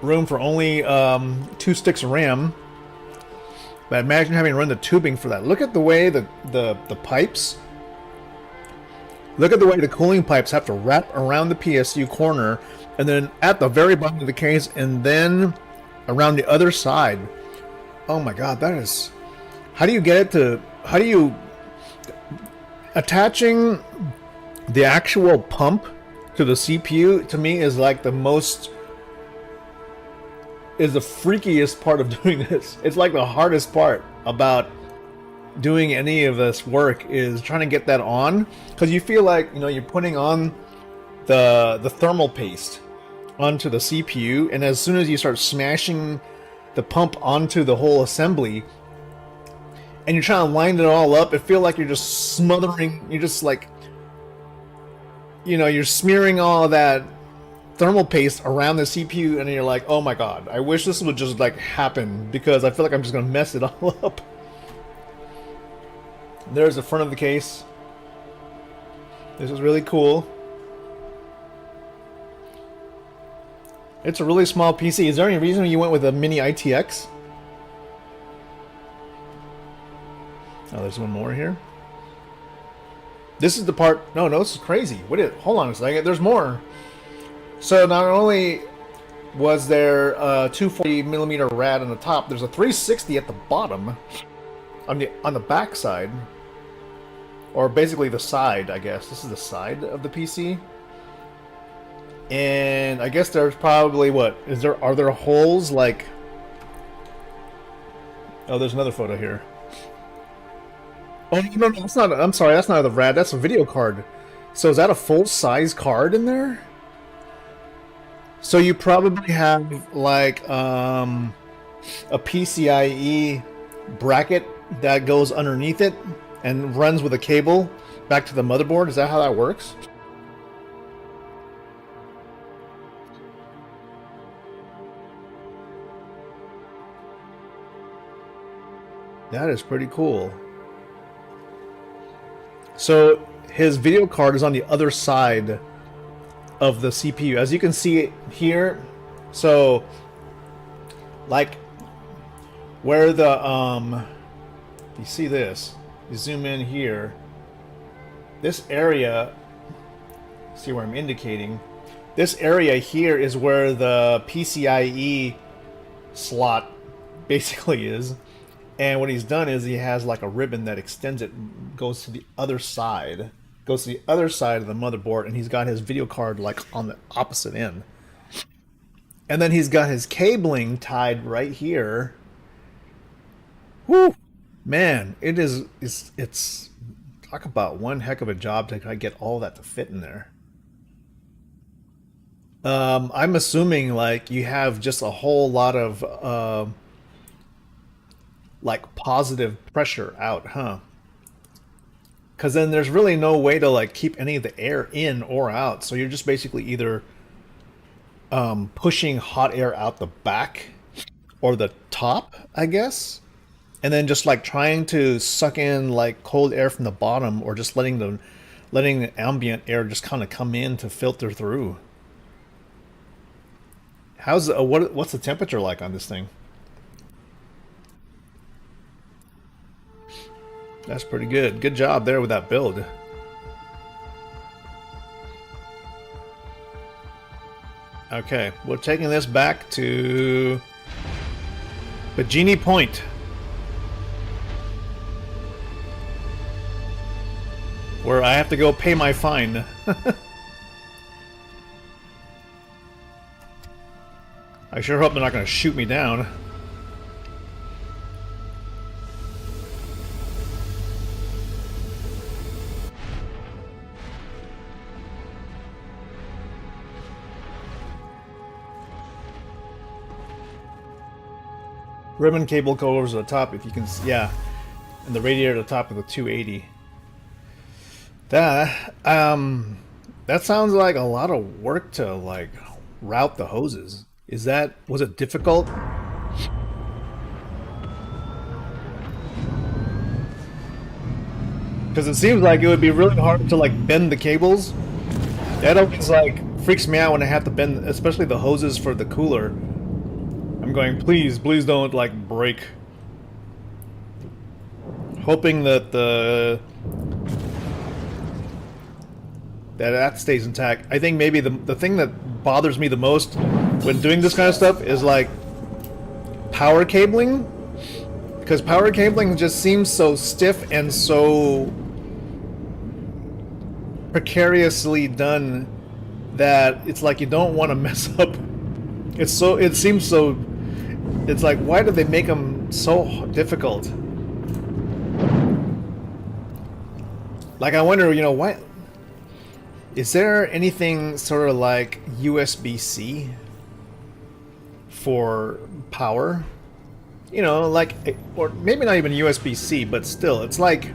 Room for only 2 sticks of RAM. But imagine having to run the tubing for that. Look at the way the pipes. Look at the way the cooling pipes have to wrap around the PSU corner, and then at the very bottom of the case, and then around the other side. Oh my god, that is. How do you get it to? How do you attaching the actual pump to the CPU? To me, is like the most. Is the freakiest part of doing this. It's like the hardest part about doing any of this work is trying to get that on, because you feel like, you know, you're putting on the thermal paste onto the CPU, and as soon as you start smashing the pump onto the whole assembly, and you're trying to line it all up, it feels like you're just smothering, you're just like, you know, you're smearing all of that thermal paste around the CPU, and you're like, oh my god, I wish this would just like happen, because I feel like I'm just gonna mess it all up. There's the front of the case. This is really cool. It's a really small PC. Is there any reason you went with a mini ITX? Oh, there's one more here. This is the part. No, this is crazy. What is? Hold on a second. There's more. So not only was there a 240mm rad on the top, there's a 360 at the bottom, on the back side, or basically the side. I guess this is the side of the PC. And I guess there's probably are there holes like? Oh, there's another photo here. Oh no, that's not. I'm sorry, that's not the rad. That's a video card. So is that a full-size card in there? So you probably have like a PCIe bracket that goes underneath it and runs with a cable back to the motherboard. Is that how that works? That is pretty cool. So his video card is on the other side of the CPU, as you can see here. So like where the you see this, you zoom in here, this area, see where I'm indicating, this area here is where the PCIe slot basically is. And what he's done is he has like a ribbon that extends it, goes to the other side, of the motherboard, and he's got his video card like on the opposite end. And then he's got his cabling tied right here. Woo! Man, it's talk about one heck of a job to get all that to fit in there. I'm assuming like you have just a whole lot of like positive pressure out, huh? Because then there's really no way to like keep any of the air in or out, so you're just basically either pushing hot air out the back or the top, I guess, and then just like trying to suck in like cold air from the bottom, or just letting the ambient air just kind of come in to filter through. What's the temperature like on this thing? That's pretty good. Good job there with that build. Okay, we're taking this back to Bajini Point, where I have to go pay my fine. I sure hope they're not going to shoot me down. Ribbon cable goes to the top, if you can see, yeah, and the radiator at the top of the 280. That sounds like a lot of work to like route the hoses. Was it difficult? Because it seems like it would be really hard to like bend the cables. That always like freaks me out when I have to bend, especially the hoses for the cooler. I'm going, please don't like break. Hoping that that stays intact. I think maybe the thing that bothers me the most when doing this kind of stuff is like power cabling, because power cabling just seems so stiff and so precariously done that it's like you don't want to mess up. It seems so. It's like, why did they make them so difficult? Like, I wonder, you know, why? Is there anything sort of like USB-C for power? you know, like, or maybe not even USB-C, but still, it's like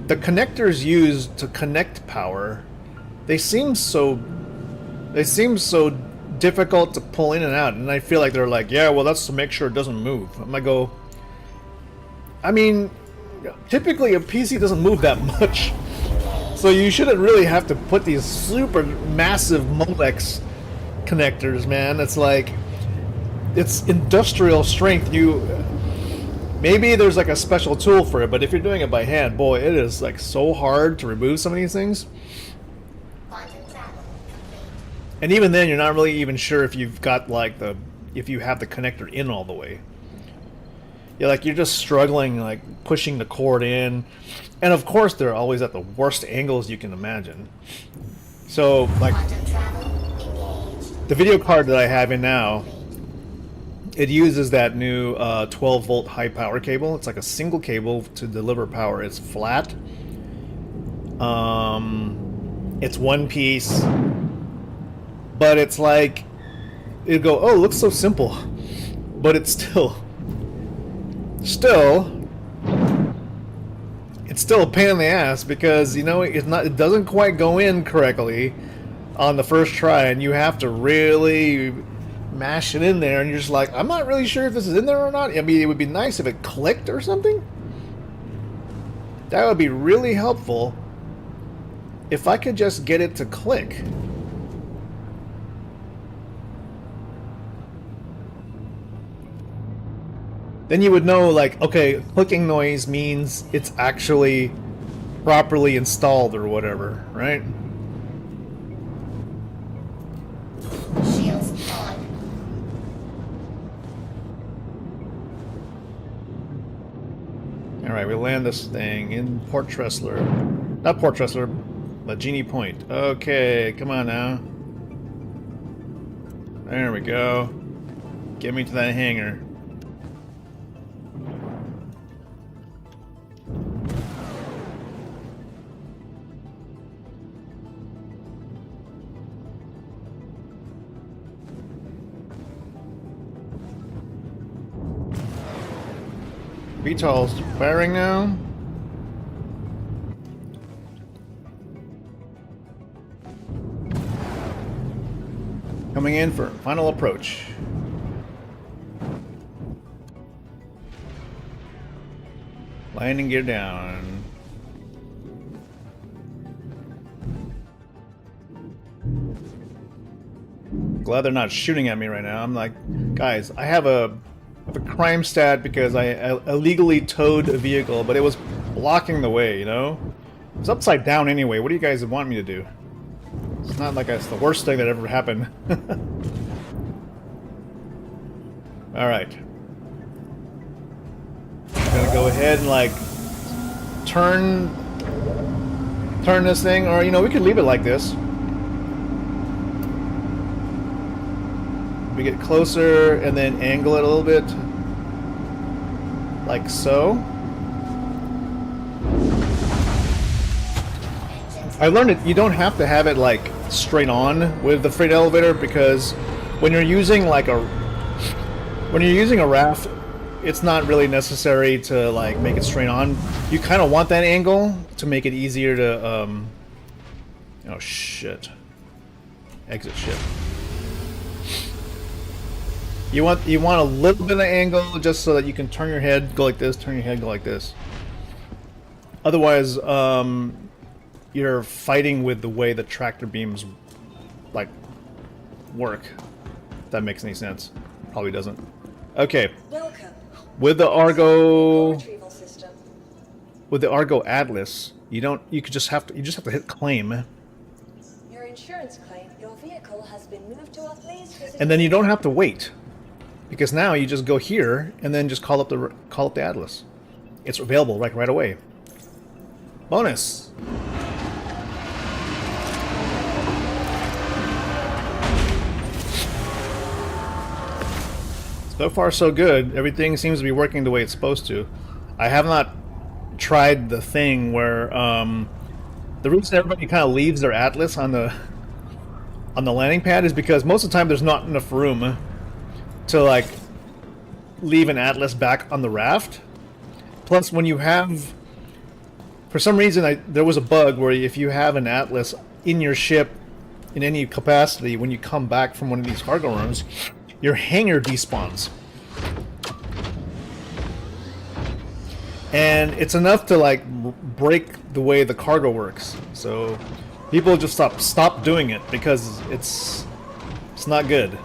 the connectors used to connect power, they seem so difficult to pull in and out, and I feel like they're like, yeah, well, that's to make sure it doesn't move. I'm gonna go, I mean, typically a PC doesn't move that much, so you shouldn't really have to put these super massive Molex connectors, man. It's like, it's industrial strength. Maybe there's like a special tool for it, but if you're doing it by hand, boy, it is like so hard to remove some of these things. Quantum travel complete. And even then, you're not really even sure if you've got like if you have the connector in all the way. Yeah, like you're just struggling, like pushing the cord in, and of course they're always at the worst angles you can imagine. So, like, Quantum travel engaged. the video card that I have in now, it uses that new 12-volt high power cable. It's like a single cable to deliver power. It's flat. It's one piece, but it's like, it'd go, oh, it looks so simple, but it's still it's still a pain in the ass, because, you know, it doesn't quite go in correctly on the first try, and you have to really mash it in there, and you're just like, I'm not really sure if this is in there or not. I mean, it would be nice if it clicked or something. That would be really helpful if I could just get it to click. Then you would know, like, okay, clicking noise means it's actually properly installed or whatever, right? Shields on. Alright, we land this thing in Port Tressler. Not Port Tressler, but Genie Point. Okay, come on now. There we go. Get me to that hangar. VTOL's firing now. Coming in for final approach. Landing gear down. Glad they're not shooting at me right now. I'm like, guys, I have a crime stat because I illegally towed a vehicle, but it was blocking the way, you know? It was upside down anyway. What do you guys want me to do? It's not like it's the worst thing that ever happened. Alright. I'm gonna go ahead and, like, turn this thing, or, you know, we could leave it like this. We get closer and then angle it a little bit, like so. I learned it, you don't have to have it like straight on with the freight elevator, because when you're using like a raft, it's not really necessary to like make it straight on. You kind of want that angle to make it easier to oh shit. Exit ship. You want a little bit of angle just so that you can turn your head, go like this, turn your head, go like this. Otherwise, you're fighting with the way the tractor beams, like, work. If that makes any sense. Probably doesn't. Okay. Welcome. With the Argo, Retrieval system. with the Argo Atlas, you just have to hit claim, Your insurance claim. Your vehicle has been moved to a please visit. and then you don't have to wait, because now you just go here and then just call up the Atlas. It's available right away. Bonus. So far, so good. Everything seems to be working the way it's supposed to. I have not tried the thing where the reason everybody kind of leaves their Atlas on the landing pad is because most of the time there's not enough room to like leave an atlas back on the raft. Plus, when you have, for some reason, there was a bug where if you have an atlas in your ship in any capacity, when you come back from one of these cargo rooms, your hangar despawns. And it's enough to like break the way the cargo works. So people just stop doing it because it's not good.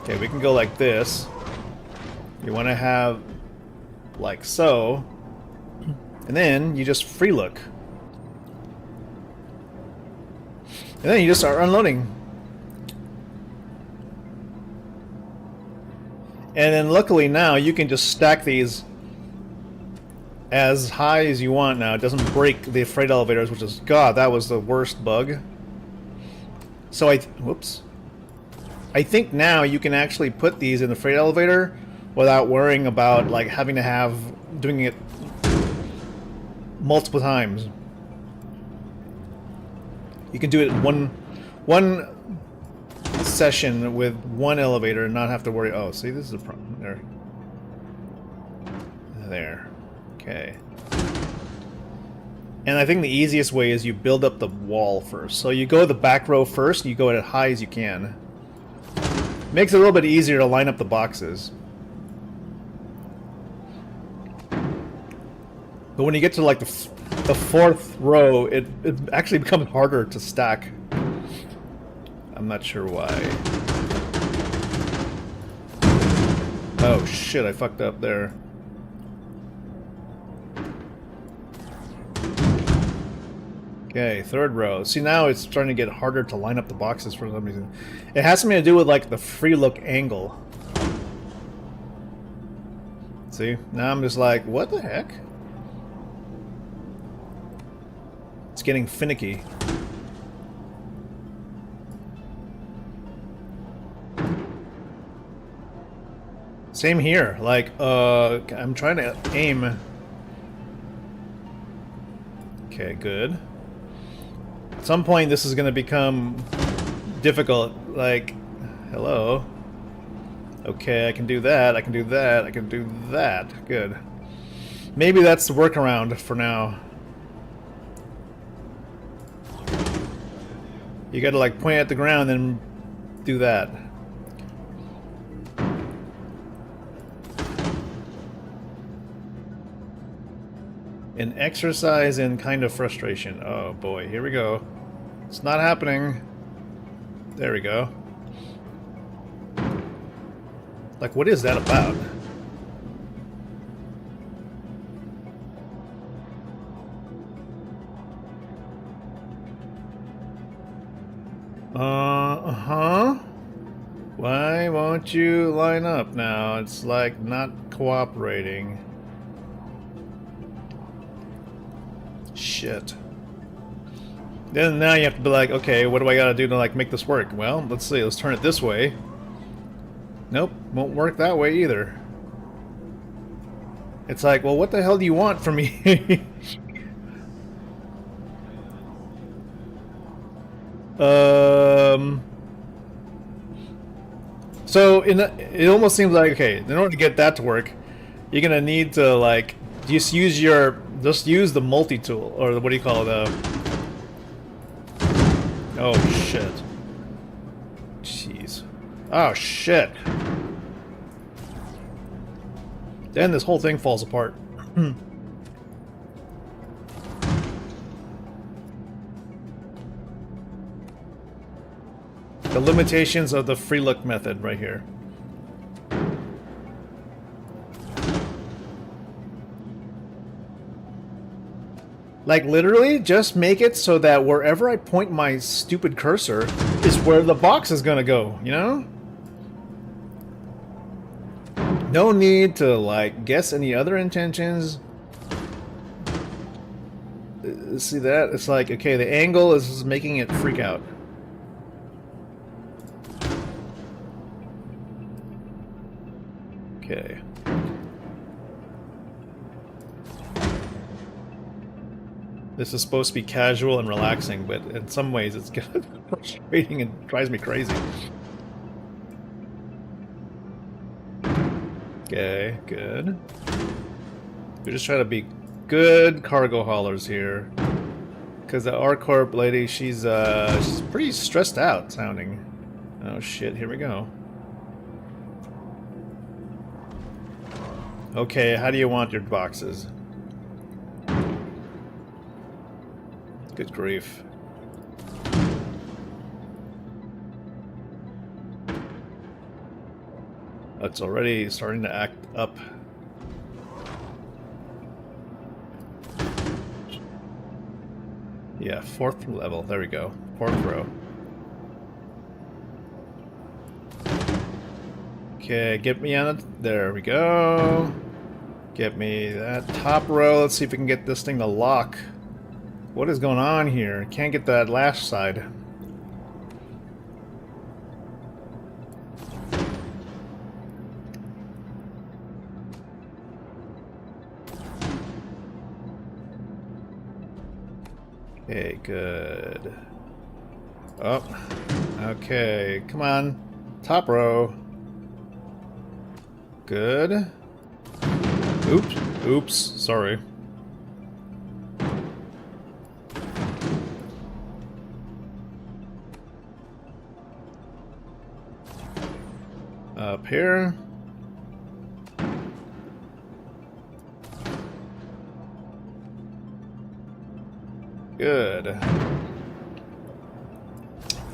Okay, we can go like this. You want to have like so, and then you just free look, and then you just start unloading. And then luckily now you can just stack these as high as you want now. It doesn't break the freight elevators, which is, God, that was the worst bug. So whoops. I think now you can actually put these in the freight elevator without worrying about like having to doing it multiple times. You can do it in one session with one elevator and not have to worry. Oh, see, this is a problem. There. Okay. And I think the easiest way is you build up the wall first. So you go the back row first, you go as high as you can. Makes it a little bit easier to line up the boxes. But when you get to like the fourth row, it actually becomes harder to stack. I'm not sure why. Oh shit, I fucked up there. Okay, third row. See, now it's starting to get harder to line up the boxes for some reason. It has something to do with like the free look angle. See, now I'm just like, what the heck? It's getting finicky. Same here. Like, I'm trying to aim. Okay, good. At some point, this is going to become difficult. Like, hello. Okay, I can do that. I can do that. I can do that. Good. Maybe that's the workaround for now. You got to like point at the ground and do that. An exercise in kind of frustration. Oh boy, here we go. It's not happening. There we go. Like, what is that about? Uh-huh. Why won't you line up now? It's like not cooperating. Shit. Then now you have to be like, okay, what do I gotta do to like make this work? Well, let's see, let's turn it this way. Nope, won't work that way either. It's like, well, what the hell do you want from me? So it almost seems like, okay, in order to get that to work, you're gonna need to like just use the multi-tool, or what do you call it? Oh shit. Jeez. Oh shit. Then this whole thing falls apart. The limitations of the free look method right here. Like, literally, just make it so that wherever I point my stupid cursor is where the box is gonna go, you know? No need to, like, guess any other intentions. See that? It's like, okay, the angle is making it freak out. Okay. This is supposed to be casual and relaxing, but in some ways it's frustrating and drives me crazy. Okay, good. We're just trying to be good cargo haulers here. Because the R-Corp lady, she's pretty stressed out sounding. Oh shit, here we go. Okay, how do you want your boxes? Good grief. It's already starting to act up. Yeah, 4th level. There we go. 4th row. Okay, get me on it. There we go. Get me that top row. Let's see if we can get this thing to lock. What is going on here? Can't get that last side. Okay, good. Oh, okay. Come on. Top row. Good. Oops. Oops. Sorry. Up here. Good.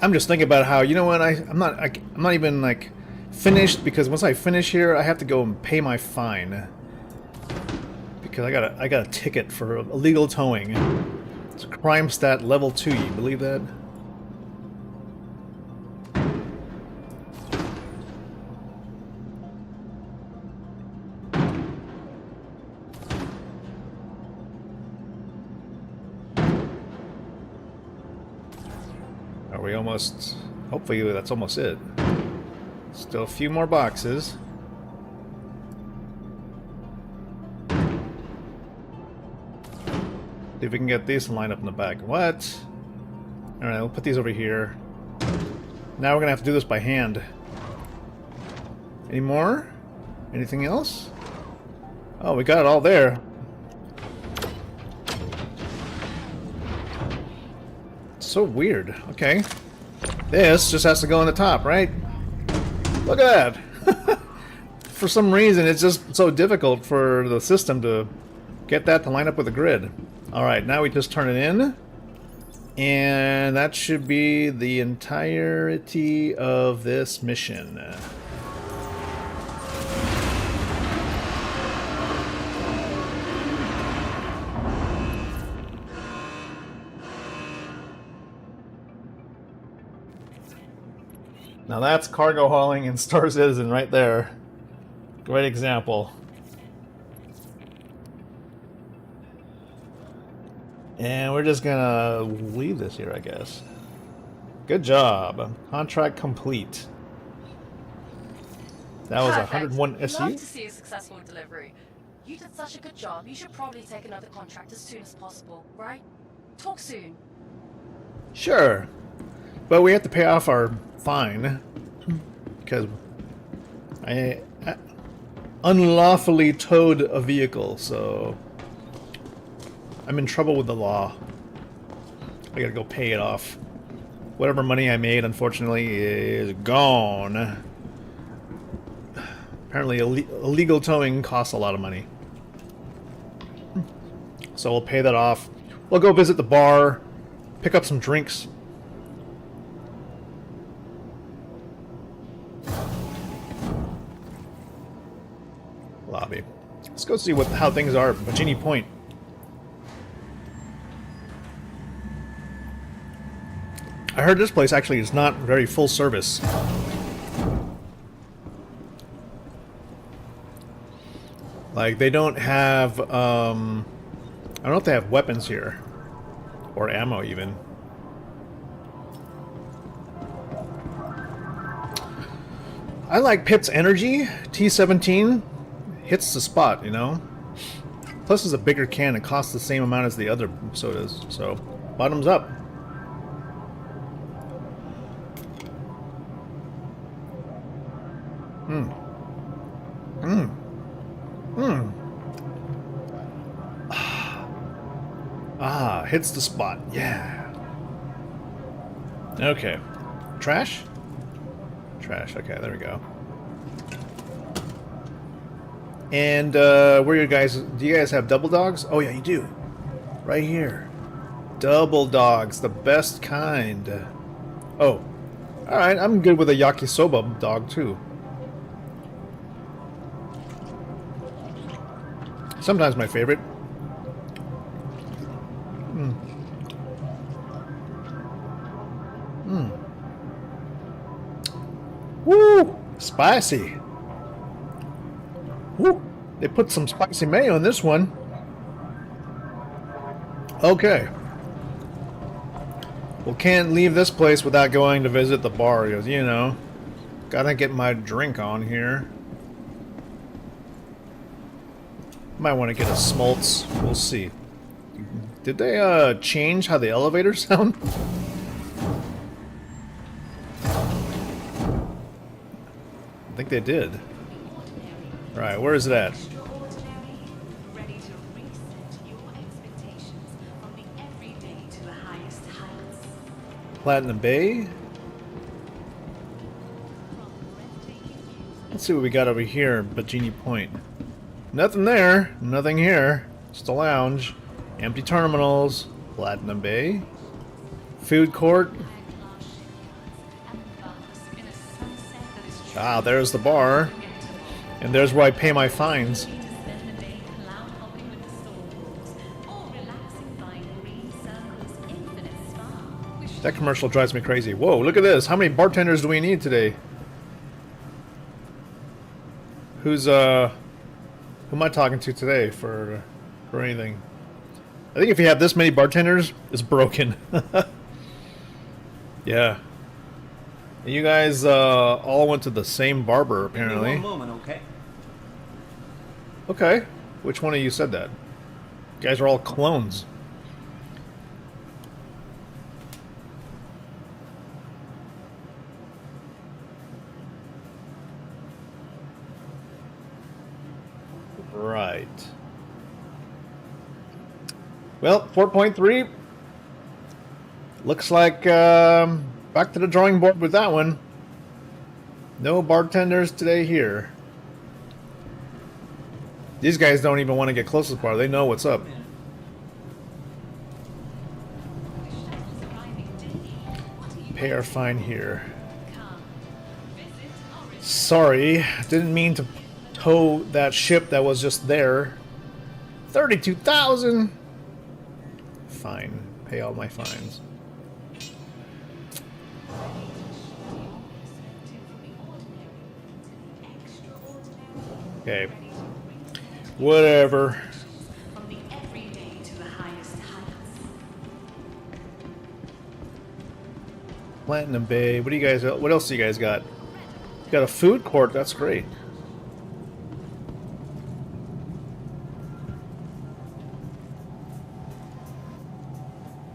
I'm just thinking about how, you know what, I'm not even like finished, because once I finish here I have to go and pay my fine. Because I got a ticket for illegal towing. It's crime stat level 2, you believe that? Are we almost... Hopefully that's almost it. Still a few more boxes. See if we can get these to line up in the back. What? Alright, we'll put these over here. Now we're gonna have to do this by hand. Any more? Anything else? Oh, we got it all there. So weird. Okay. This just has to go on the top, right? Look at that! For some reason, it's just so difficult for the system to get that to line up with the grid. Alright, now we just turn it in. And that should be the entirety of this mission. Now that's cargo hauling in Star Citizen right there. Great example. And we're just gonna leave this here, I guess. Good job. Contract complete. That was Perfect. 101 Love SU? to see a successful delivery. You did such a good job. You should probably take another contract as soon as possible, right? Talk soon. Sure. But we have to pay off our fine. Because I unlawfully towed a vehicle, so I'm in trouble with the law. I gotta go pay it off. Whatever money I made, unfortunately, is gone. Apparently, illegal towing costs a lot of money. So we'll pay that off. We'll go visit the bar, pick up some drinks. Lobby. Let's go see how things are at Virginia Point. I heard this place actually is not very full service. Like, they don't have, I don't know if they have weapons here. Or ammo, even. I like Pip's energy. T-17 hits the spot, you know? Plus, it's a bigger can. It costs the same amount as the other sodas. So, bottoms up. hits the spot. Yeah. Okay. Trash? Trash. Okay, there we go. And where you guys? Do you guys have double dogs? Oh yeah, you do. Right here. Double dogs, the best kind. Oh, all right. I'm good with a yakisoba dog too. Sometimes my favorite. Woo! Spicy. Woo! They put some spicy mayo in this one. Okay. Well, can't leave this place without going to visit the bar. Because, you know, gotta get my drink on here. Might want to get a smoltz. We'll see. Did they change how the elevators sound? I think they did. Alright, where is it at? Ready to reset your expectations from the everyday to the highest heights. Platinum Bay? Let's see what we got over here, Bajini Point. Nothing there. Nothing here. Just a lounge. Empty terminals. Platinum Bay. Food court. Ah, there's the bar. And there's where I pay my fines. That commercial drives me crazy. Whoa, look at this. How many bartenders do we need today? Who am I talking to today for anything? I think if you have this many bartenders, it's broken. Yeah. And you guys all went to the same barber, apparently. Give me one moment, okay? Okay. Which one of you said that? You guys are all clones. Right. Well, 4.3. Looks like back to the drawing board with that one. No bartenders today here. These guys don't even want to get close to the bar. They know what's up. Pay our fine here. Sorry, didn't mean to tow that ship that was just there. 32,000. Fine. Pay all my fines. Okay. Whatever. From the everyday to the highest heights. Platinum Bay. What do you guys? What else do you guys got? You got a food court. That's great.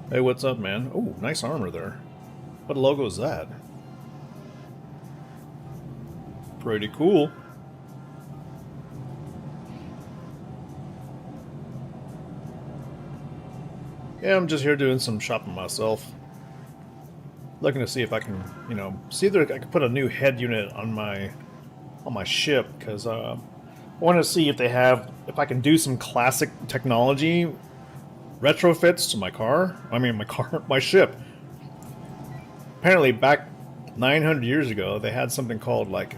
Hey, what's up, man? Oh, nice armor there. What logo is that? Pretty cool. Yeah, I'm just here doing some shopping myself. Looking to see if I can, you know, see if I can put a new head unit on my ship, because I want to see if if I can do some classic technology retrofits to my car. I mean, my ship. Apparently, back 900 years ago, they had something called like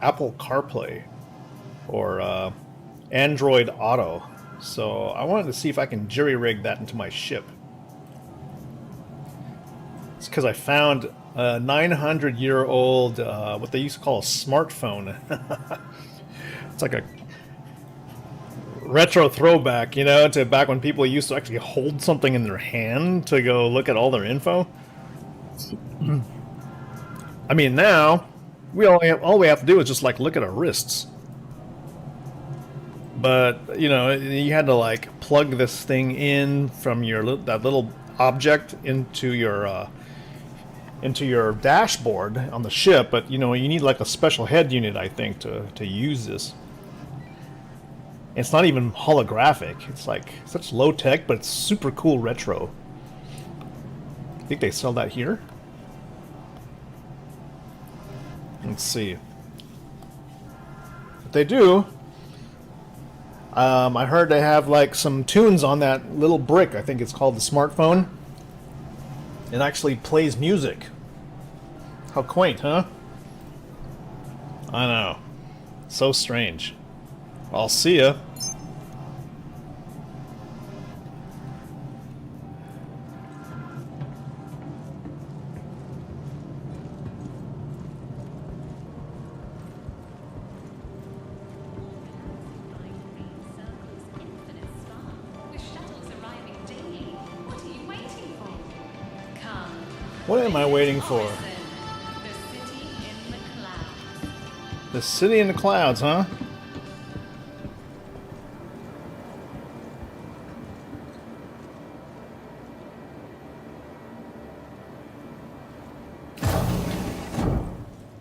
Apple CarPlay or Android Auto. So I wanted to see if I can jury-rig that into my ship. It's because I found a 900-year-old, what they used to call a smartphone. It's like a retro throwback, you know, to back when people used to actually hold something in their hand to go look at all their info. I mean, now all we have to do is just like look at our wrists. But you know, you had to like plug this thing in from that little object into your dashboard on the ship. But you know, you need like a special head unit, I think, to use this. It's not even holographic. It's like such low tech, but it's super cool retro. I think they sell that here. Let's see. If they do, I heard they have like some tunes on that little brick. I think it's called the smartphone. It actually plays music. How quaint, huh? I know. So strange. I'll see ya. The shuttle's arriving daily. What are you waiting for? Come. What am I waiting for? The city in the clouds. The city in the clouds, huh?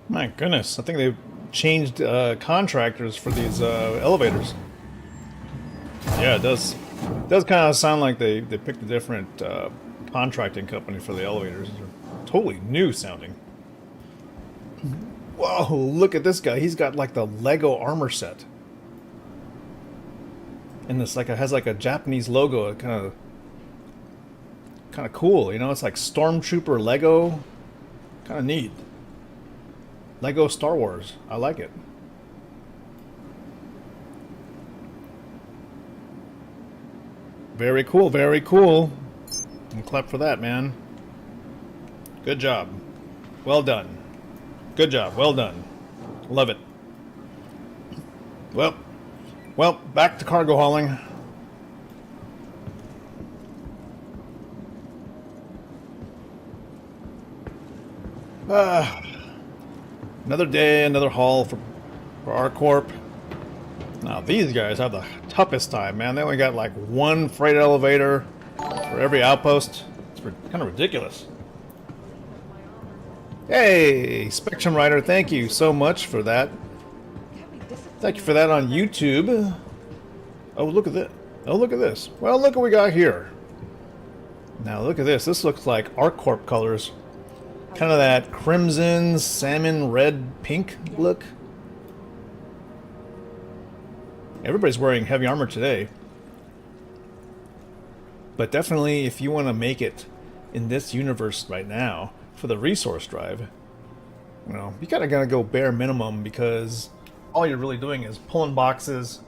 My goodness, I think they've changed contractors for these elevators. Yeah, it does. It does kind of sound like they picked a different contracting company for the elevators. They're totally new sounding. Whoa, look at this guy. He's got like the Lego armor set. And this like it has like a Japanese logo, kind of cool, you know, it's like Stormtrooper Lego. Kind of neat. Lego Star Wars. I like it. Very cool, very cool. And clap for that, man. Good job. Well done. Good job. Well done. Love it. Well, back to cargo hauling. Another day, another haul for our corp. Now these guys have the toughest time, man. They only got like one freight elevator for every outpost. It's kind of ridiculous. Hey, Spectrum Rider, thank you so much for that. Thank you for that on YouTube. Oh, look at that. Oh, look at this. Well, look what we got here. Now look at this. This looks like ArcCorp colors. Kind of that crimson, salmon, red, pink look. Everybody's wearing heavy armor today. But definitely, if you want to make it in this universe right now for the resource drive, you know, you gotta go bare minimum, because all you're really doing is pulling boxes,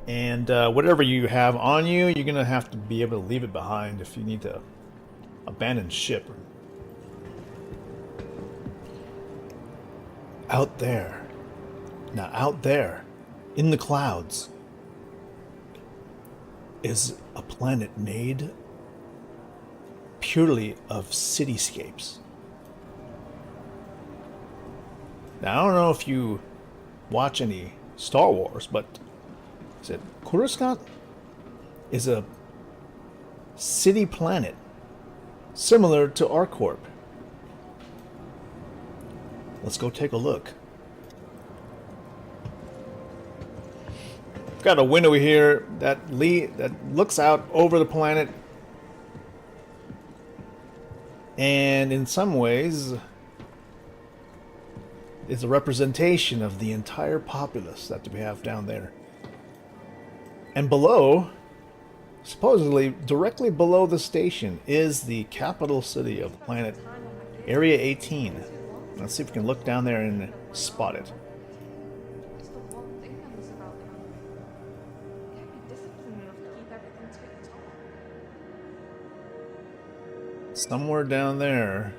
and whatever you have on you, you're gonna have to be able to leave it behind if you need to abandon ship. Out there. Now out there, in the clouds, is a planet made purely of cityscapes. Now, I don't know if you watch any Star Wars, but is it Coruscant? Is a city planet similar to ArcCorp. Let's go take a look. Got a window here that looks out over the planet, and in some ways is a representation of the entire populace that we have down there. And below, supposedly directly below the station, is the capital city of the planet, Area 18. Let's see if we can look down there and spot it. Somewhere down there.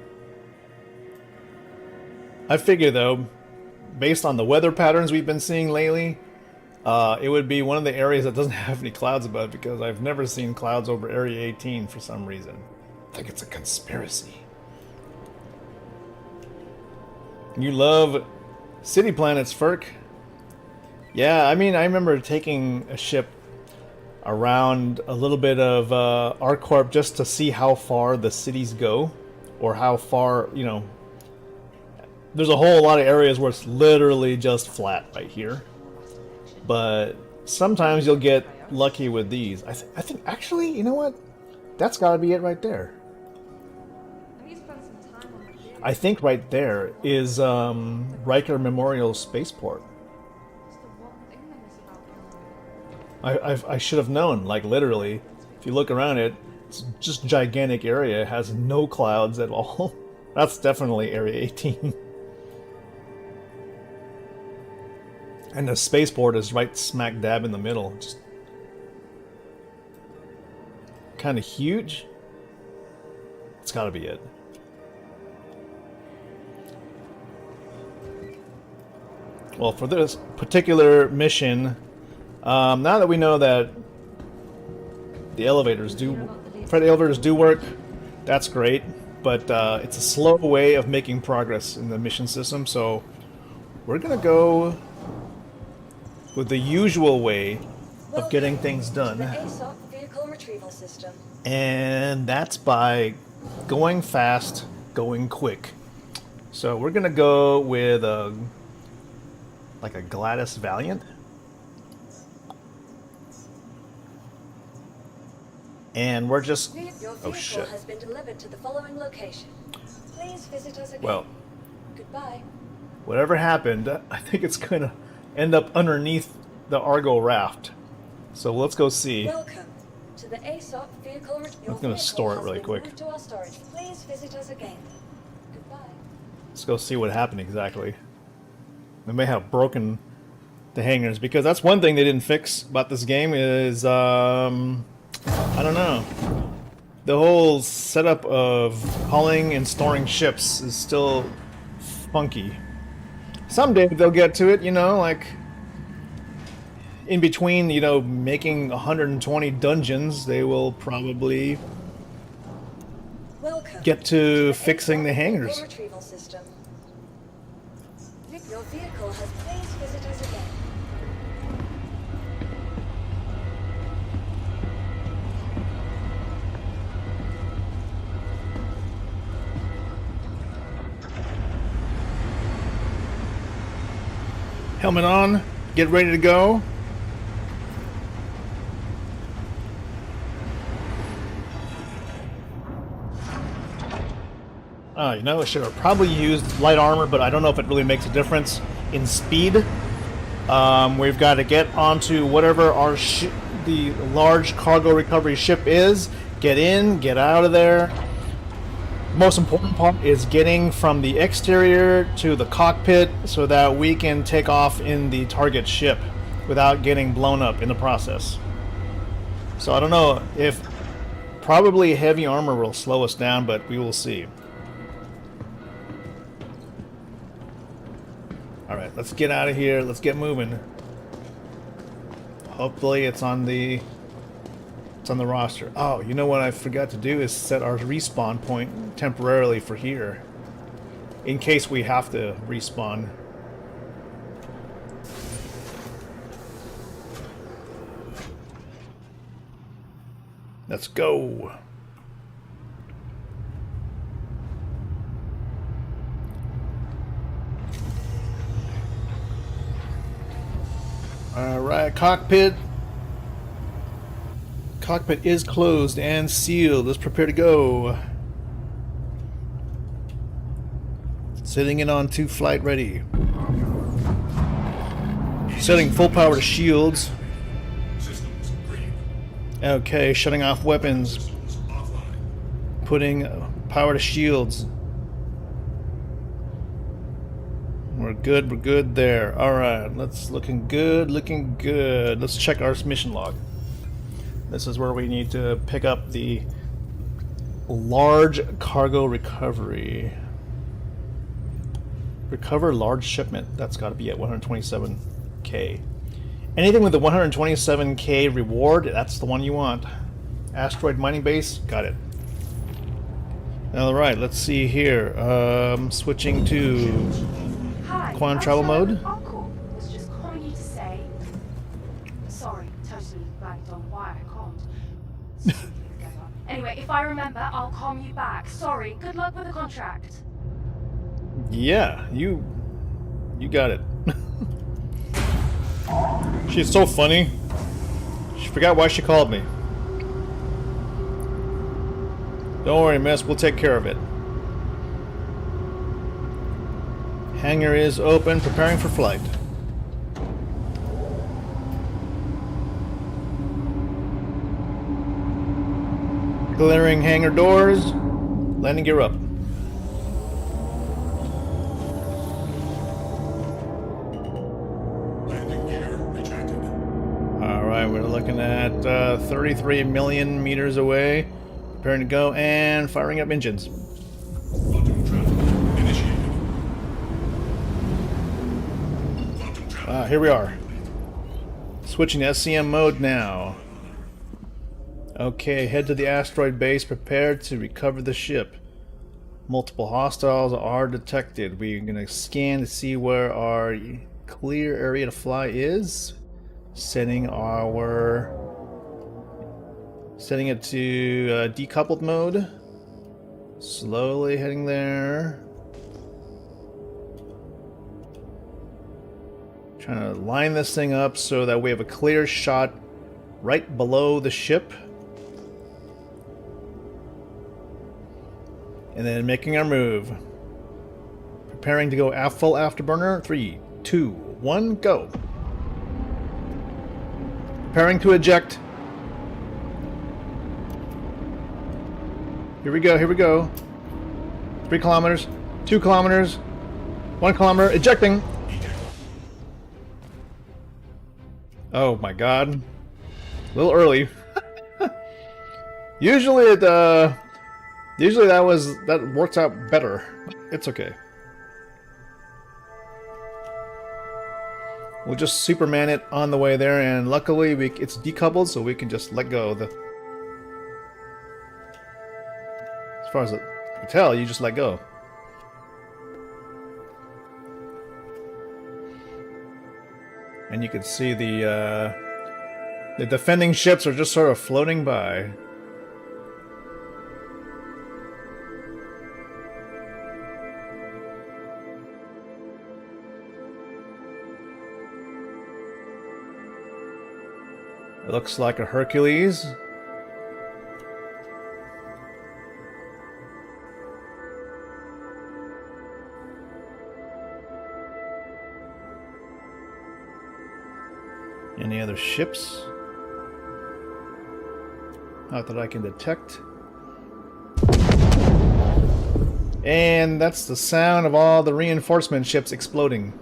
I figure, though, based on the weather patterns we've been seeing lately, it would be one of the areas that doesn't have any clouds above, because I've never seen clouds over Area 18 for some reason. I think it's a conspiracy. You love city planets, Ferk. Yeah, I mean, I remember taking a ship around a little bit of ArcCorp just to see how far the cities go, or how far, you know, there's a whole lot of areas where it's literally just flat right here. But sometimes you'll get lucky with these. I think actually, you know what? That's got to be it right there. I think right there is Riker Memorial Spaceport. I should have known. Like literally, if you look around it, it's just a gigantic area. It has no clouds at all. That's definitely Area 18. And the spaceport is right smack dab in the middle. Just kind of huge. It's got to be it. Well, for this particular mission, now that we know that the elevators do, freight elevators do work, that's great. But it's a slow way of making progress in the mission system, so we're gonna go with the usual way of getting things done. The ASOP vehicle retrieval system. And that's by going fast, going quick. So we're gonna go with like a Gladys Valiant. And we're just... Your Oh vehicle shit. has been delivered to the following location. Please visit us again. Well, Goodbye. whatever happened, I think it's gonna end up underneath the Argo raft. So let's go see. Welcome to the ASOP vehicle retrieval. I'm gonna store it really quick. To our storage. Please visit us again. Goodbye. Let's go see what happened exactly. They may have broken the hangars, because that's one thing they didn't fix about this game is, I don't know. The whole setup of hauling and storing ships is still funky. Someday they'll get to it, you know, like in between, you know, making 120 dungeons, they will probably Welcome get to the fixing the ASOP hangars. vehicle retrieval system. Your vehicle has please visit us again. Helmet on, get ready to go. You know, I should have probably used light armor, but I don't know if it really makes a difference in speed. We've got to get onto whatever our the large cargo recovery ship is. Get in, get out of there. Most important part is getting from the exterior to the cockpit so that we can take off in the target ship without getting blown up in the process. So I don't know if probably heavy armor will slow us down, but we will see. Alright, let's get out of here. Let's get moving. Hopefully it's on the roster. Oh, you know what I forgot to do is set our respawn point temporarily for here. In case we have to respawn. Let's go. Alright, cockpit. Cockpit is closed and sealed. Let's prepare to go. Sitting in on 2 flight ready. Setting full power to shields. Okay, shutting off weapons. Putting power to shields. We're good there. Alright, looking good. Let's check our mission log. This is where we need to pick up the large cargo recovery. Recover large shipment. That's got to be at 127k. Anything with the 127k reward, that's the one you want. Asteroid mining base, got it. Alright, let's see here. Switching to Hi, quantum travel mode. Uncle was just calling you to say. Sorry, totally blanked on why I can't. Anyway, if I remember, I'll calm you back. Sorry, good luck with the contract. Yeah, you got it. She's so funny. She forgot why she called me. Don't worry, miss. We'll take care of it. Hangar is open, preparing for flight. Clearing hangar doors. Landing gear up. Landing gear rejected. Alright, we're looking at 33 million meters away. Preparing to go and firing up engines. Quantum travel initiated. Quantum travel. Here we are. Switching to SCM mode now. Okay, head to the asteroid base, prepared to recover the ship. Multiple hostiles are detected. We're gonna scan to see where our clear area to fly is. Setting it to decoupled mode. Slowly heading there. Trying to line this thing up so that we have a clear shot right below the ship. And then making our move. Preparing to go full afterburner. 3, 2, 1, go. Preparing to eject. Here we go, here we go. 3 kilometers, 2 kilometers, 1 kilometer, ejecting. Oh my god. A little early. Usually that works out better. It's okay. We'll just Superman it on the way there, and luckily it's decoupled, so we can just let go of the... As far as I can tell, you just let go. And you can see the defending ships are just sort of floating by. It looks like a Hercules. Any other ships? Not that I can detect. And that's the sound of all the reinforcement ships exploding.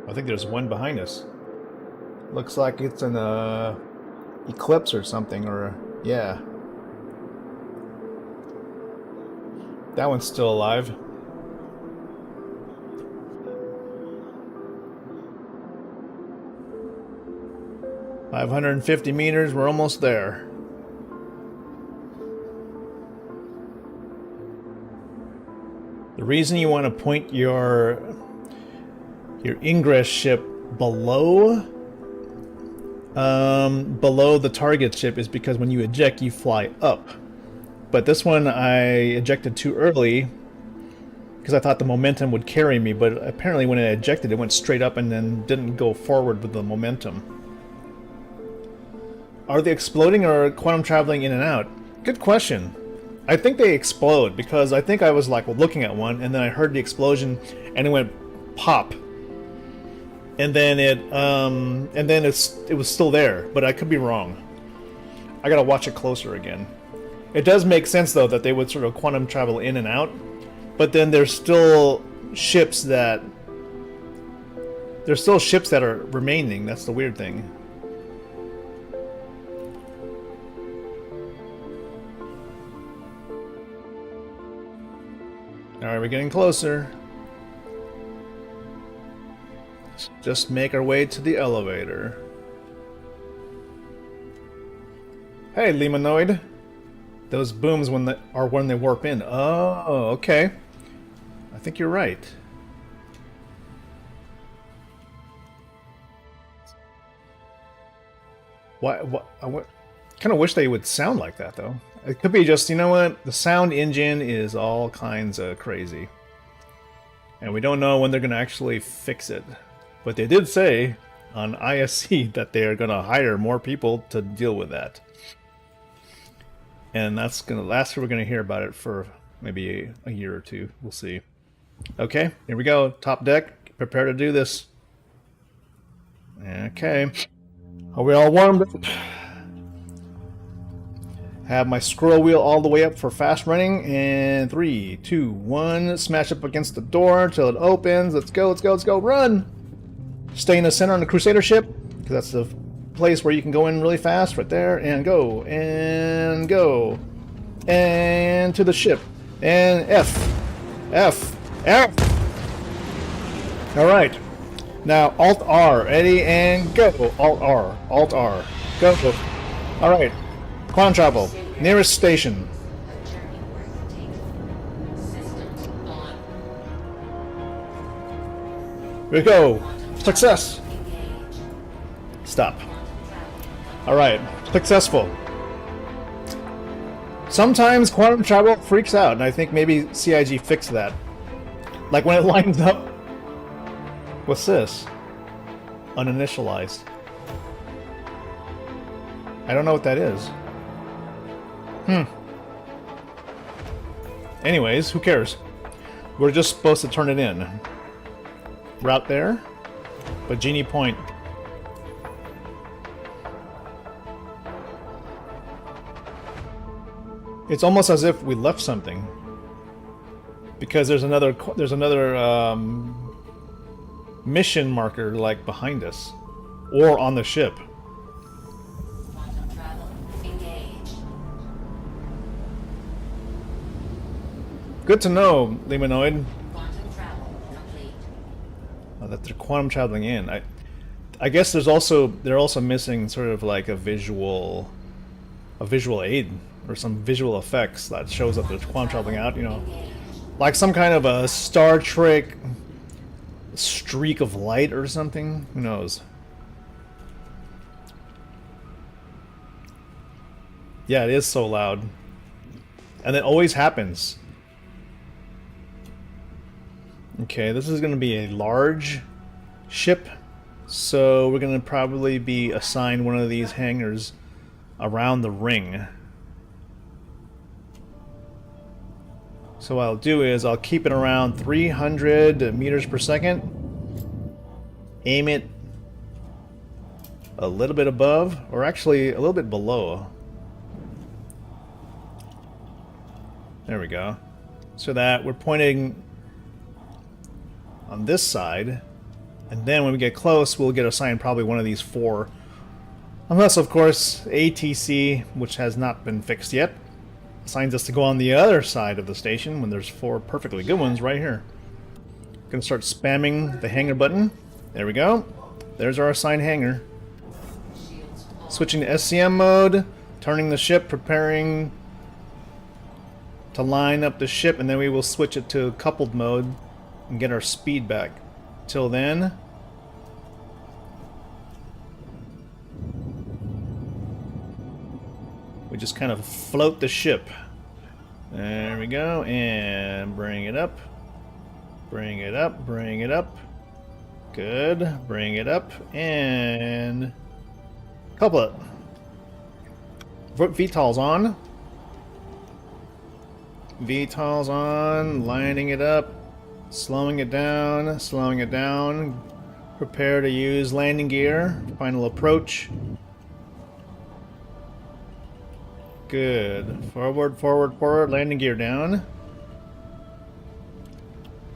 I think there's one behind us. Looks like it's an eclipse or something, or yeah. That one's still alive. $550 meters, we're almost there. The reason you want to point your ingress ship below the target ship is because when you eject, you fly up. But this one I ejected too early because I thought the momentum would carry me, but apparently when it ejected, it went straight up and then didn't go forward with the momentum. Are they exploding or quantum traveling in and out? Good question. I think they explode because I think I was like looking at one and then I heard the explosion and it went pop. And then it was still there, but I could be wrong. I gotta watch it closer again. It does make sense though that they would sort of quantum travel in and out, but then there's still ships that are remaining. That's the weird thing. Alright, we're getting closer. Let's just make our way to the elevator. Hey, Lemanoid. Those booms are when they warp in. Oh, okay. I think you're right. Why? I kind of wish they would sound like that, though. It could be just, you know what? The sound engine is all kinds of crazy. And we don't know when they're going to actually fix it. But they did say on ISC that they are going to hire more people to deal with that. And that's going to last. We're going to hear about it for maybe a year or two. We'll see. Okay, here we go. Top deck. Prepare to do this. Okay. Are we all warmed up? Have my scroll wheel all the way up for fast running. And 3, 2, 1. Smash up against the door until it opens. Let's go, let's go, let's go. Run! Stay in the center on the Crusader ship, because that's the place where you can go in really fast. Right there. And go. And go. And to the ship. And F. F. F. Alright. Now, Alt-R. Ready and go. Alt-R. Alt-R. Go. Alright. Quantum travel. Nearest station. Here we go. Success. Stop. Alright. Successful. Sometimes quantum travel freaks out, and I think maybe CIG fixed that. Like when it lines up. What's this? Uninitialized. I don't know what that is. Anyways, who cares? We're just supposed to turn it in. Route there. But Genie Point. It's almost as if we left something. Because there's another mission marker like behind us. Or on the ship. Quantum travel engaged. Good to know, Liminoid. Quantum travel complete. That they're quantum traveling in. I guess they're also missing sort of like a visual aid or some visual effects that shows that they're quantum traveling out, you know. Like some kind of a Star Trek streak of light or something. Who knows? Yeah, it is so loud. And it always happens. Okay, this is going to be a large ship. So we're going to probably be assigned one of these hangars around the ring. So what I'll do is I'll keep it around 300 meters per second. Aim it a little bit above, or actually a little bit below. There we go. So that we're pointing on this side, and then when we get close, we'll get assigned probably one of these 4. Unless, of course, ATC, which has not been fixed yet, assigns us to go on the other side of the station when there's 4 perfectly good ones right here. Gonna start spamming the hangar button. There we go. There's our assigned hangar. Switching to SCM mode, turning the ship, preparing to line up the ship, and then we will switch it to coupled mode and get our speed back. Till then, we just kind of float the ship. There we go, and bring it up. Bring it up, bring it up. Good, bring it up, and couple it. VTOL's on. VTOL's on, lining it up, slowing it down, slowing it down. Prepare to use landing gear, final approach. Good. Forward, forward, forward, landing gear down.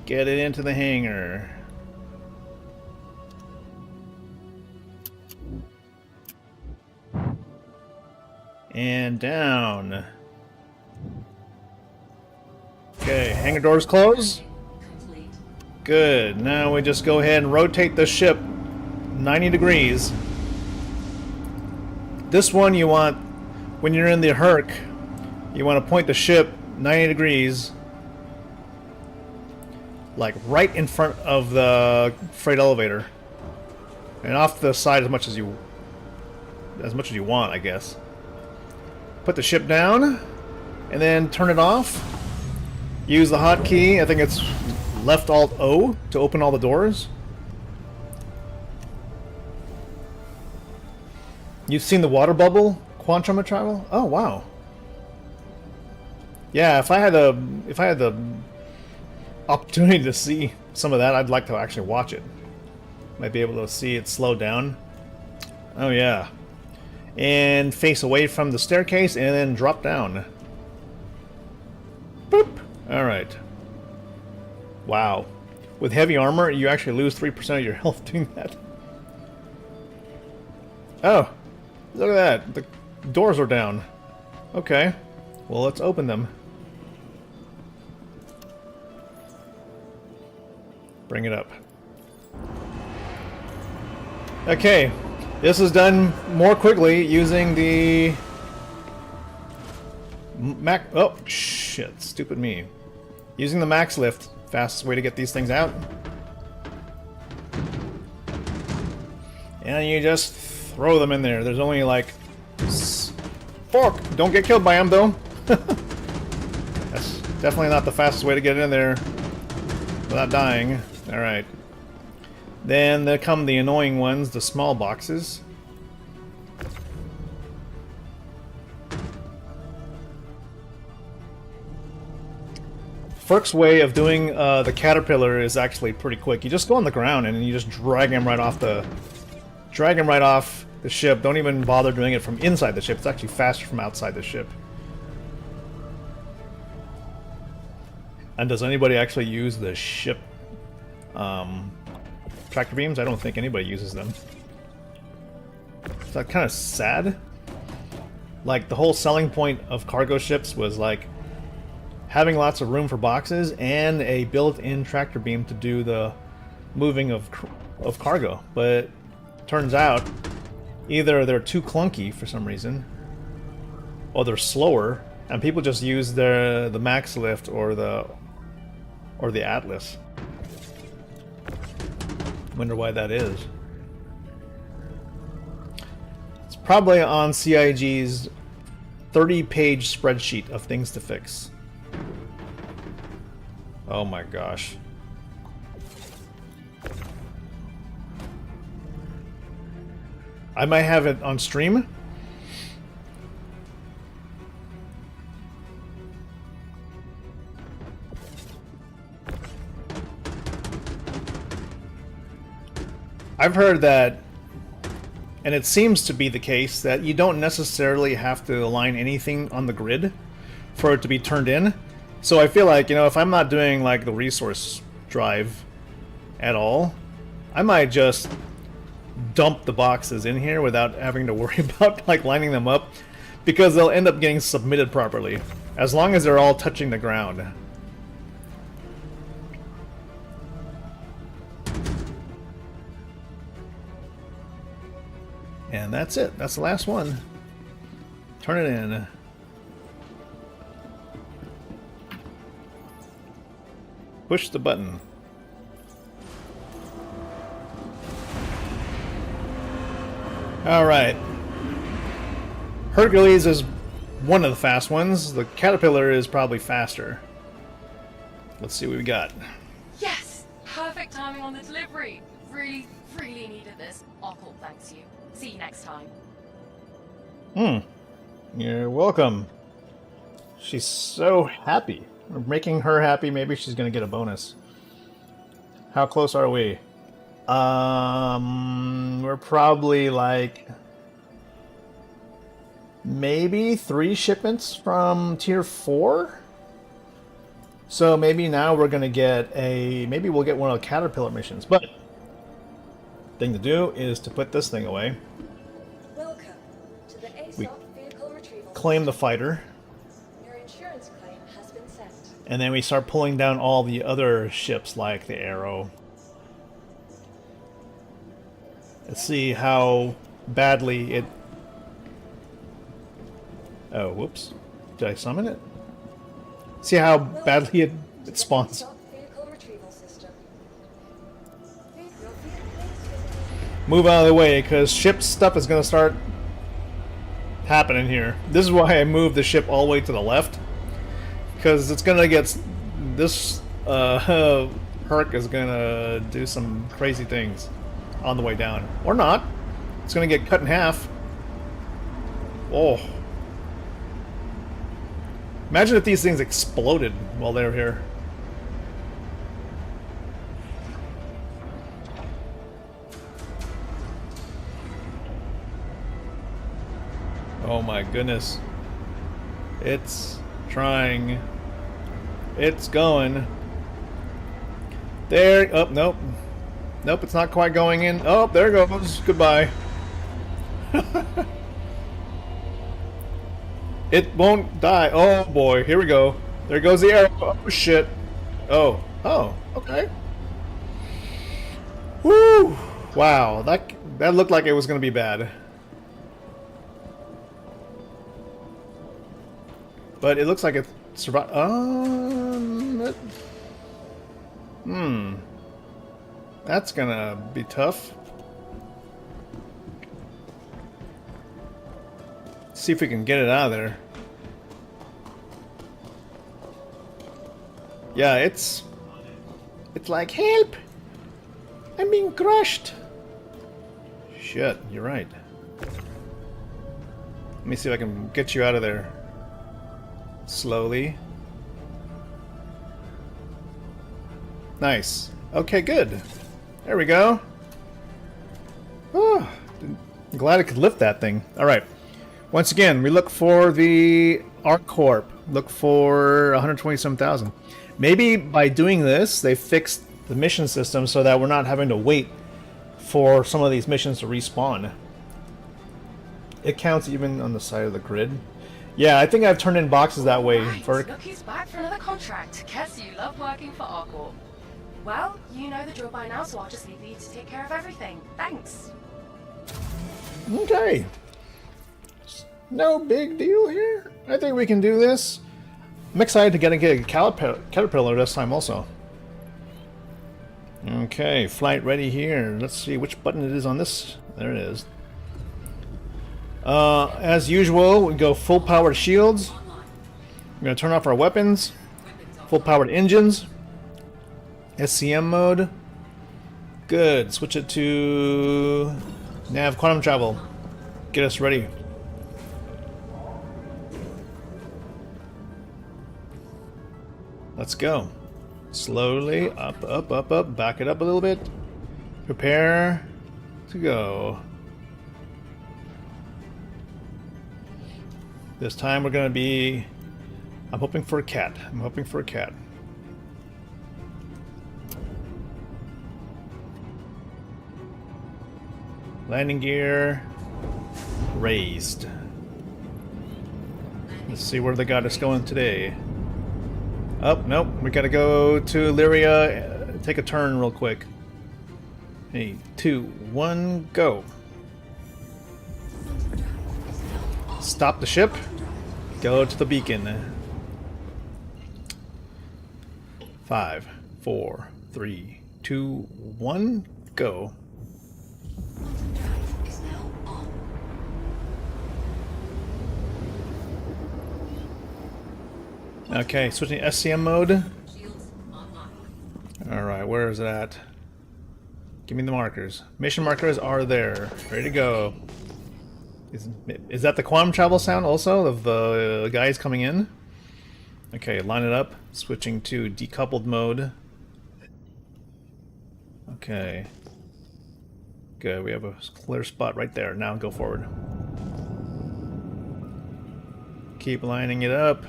Get it into the hangar. And down. Okay, hangar doors close. Good. Now we just go ahead and rotate the ship 90 degrees. This one you want, when you're in the Herc, you want to point the ship 90 degrees, like right in front of the freight elevator, and off the side as much as you as much as you want, I guess. Put the ship down, and then turn it off. Use the hotkey. I think it's left Alt O to open all the doors. You've seen the water bubble quantum travel? Oh wow. Yeah, if I had the opportunity to see some of that, I'd like to actually watch it. Might be able to see it slow down. Oh yeah. And face away from the staircase and then drop down. Boop. Alright. Wow. With heavy armor, you actually lose 3% of your health doing that. Oh. Look at that. The doors are down. Okay. Well, let's open them. Bring it up. Okay. This is done more quickly using the Mac. Oh, shit. Stupid me. Using the max lift. Fastest way to get these things out. And you just throw them in there. There's only like... Fuck! Don't get killed by them, though. That's definitely not the fastest way to get in there without dying. Alright. Then there come the annoying ones, the small boxes. Ferk's way of doing the caterpillar is actually pretty quick. You just go on the ground and you just drag him right off the ship. Don't even bother doing it from inside the ship. It's actually faster from outside the ship. And does anybody actually use the ship tractor beams? I don't think anybody uses them. Is that kind of sad? Like, the whole selling point of cargo ships was like having lots of room for boxes and a built-in tractor beam to do the moving of cargo. But turns out either they're too clunky for some reason, or they're slower, and people just use the max lift or the Atlas. Wonder why that is. It's probably on CIG's 30-page spreadsheet of things to fix. Oh my gosh. I might have it on stream. I've heard that, and it seems to be the case, that you don't necessarily have to align anything on the grid for it to be turned in. So I feel like, you know, if I'm not doing like the resource drive at all, I might just dump the boxes in here without having to worry about like lining them up, because they'll end up getting submitted properly as long as they're all touching the ground. And that's it. That's the last one. Turn it in. Push the button. Alright. Hercules is one of the fast ones. The Caterpillar is probably faster. Let's see what we got. Yes! Perfect timing on the delivery. Really, really needed this. Awful, thanks you. See you next time. You're welcome. She's so happy. We're making her happy. Maybe she's gonna get a bonus. How close are we? We're probably like maybe 3 shipments from tier 4. So maybe now we're gonna get maybe we'll get one of the Caterpillar missions. But thing to do is to put this thing away. Welcome to the We ASOP vehicle retrieval. claim the fighter, Your insurance claim has been sent. and then we start pulling down all the other ships like the Arrow. Let's see how badly it... Oh, whoops. Did I summon it? See how badly it spawns. ASOP vehicle retrieval system. Move out of the way, because ship stuff is going to start happening here. This is why I moved the ship all the way to the left. Because it's gonna get... This Herc is gonna do some crazy things on the way down. Or not. It's gonna get cut in half. Oh. Imagine if these things exploded while they were here. Oh my goodness. It's trying. It's going. There. Oh, nope. Nope, it's not quite going in. Oh, there it goes. Goodbye. It won't die. Oh boy, here we go. There goes the arrow. Oh shit. Oh. Oh, okay. Woo! Wow, that looked like it was gonna be bad. But it looks like it survived. That's gonna be tough. See if we can get it out of there. Yeah, it's like, help! I'm being crushed! Shit, you're right. Let me see if I can get you out of there. Slowly. Nice. Okay, good. There we go. Oh, I'm glad I could lift that thing. Alright. Once again, we look for the Arc Corp. Look for 127,000. Maybe by doing this, they fixed the mission system so that we're not having to wait for some of these missions to respawn. It counts even on the side of the grid. Yeah, I think I've turned in boxes that way. Right, For look who's back for another contract. Guess you love working for Arcorp. Well, you know the drill by now, so I'll just leave you to take care of everything. Thanks. Okay. No big deal here. I think we can do this. I'm excited to get a caterpillar this time also. Okay, flight ready here. Let's see which button it is on this. There it is. As usual, we go full powered shields. We're going to turn off our weapons. Full powered engines. SCM mode. Good. Switch it to nav quantum travel. Get us ready. Let's go. Slowly up, up, up, up. Back it up a little bit. Prepare to go. This time we're going to be... I'm hoping for a cat. I'm hoping for a cat. Landing gear raised. Let's see where they got us going today. Oh, nope. We gotta go to Lyria. Take a turn real quick. 3, 2, 1, go. Stop the ship. Go to the beacon. 5, 4, 3, 2, 1, go. Okay, switching to SCM mode. Alright, where is it at? Give me the markers. Mission markers are there. Ready to go. Is that the quantum travel sound also of the guys coming in? Okay, line it up. Switching to decoupled mode. Okay. Good, we have a clear spot right there. Now go forward. Keep lining it up.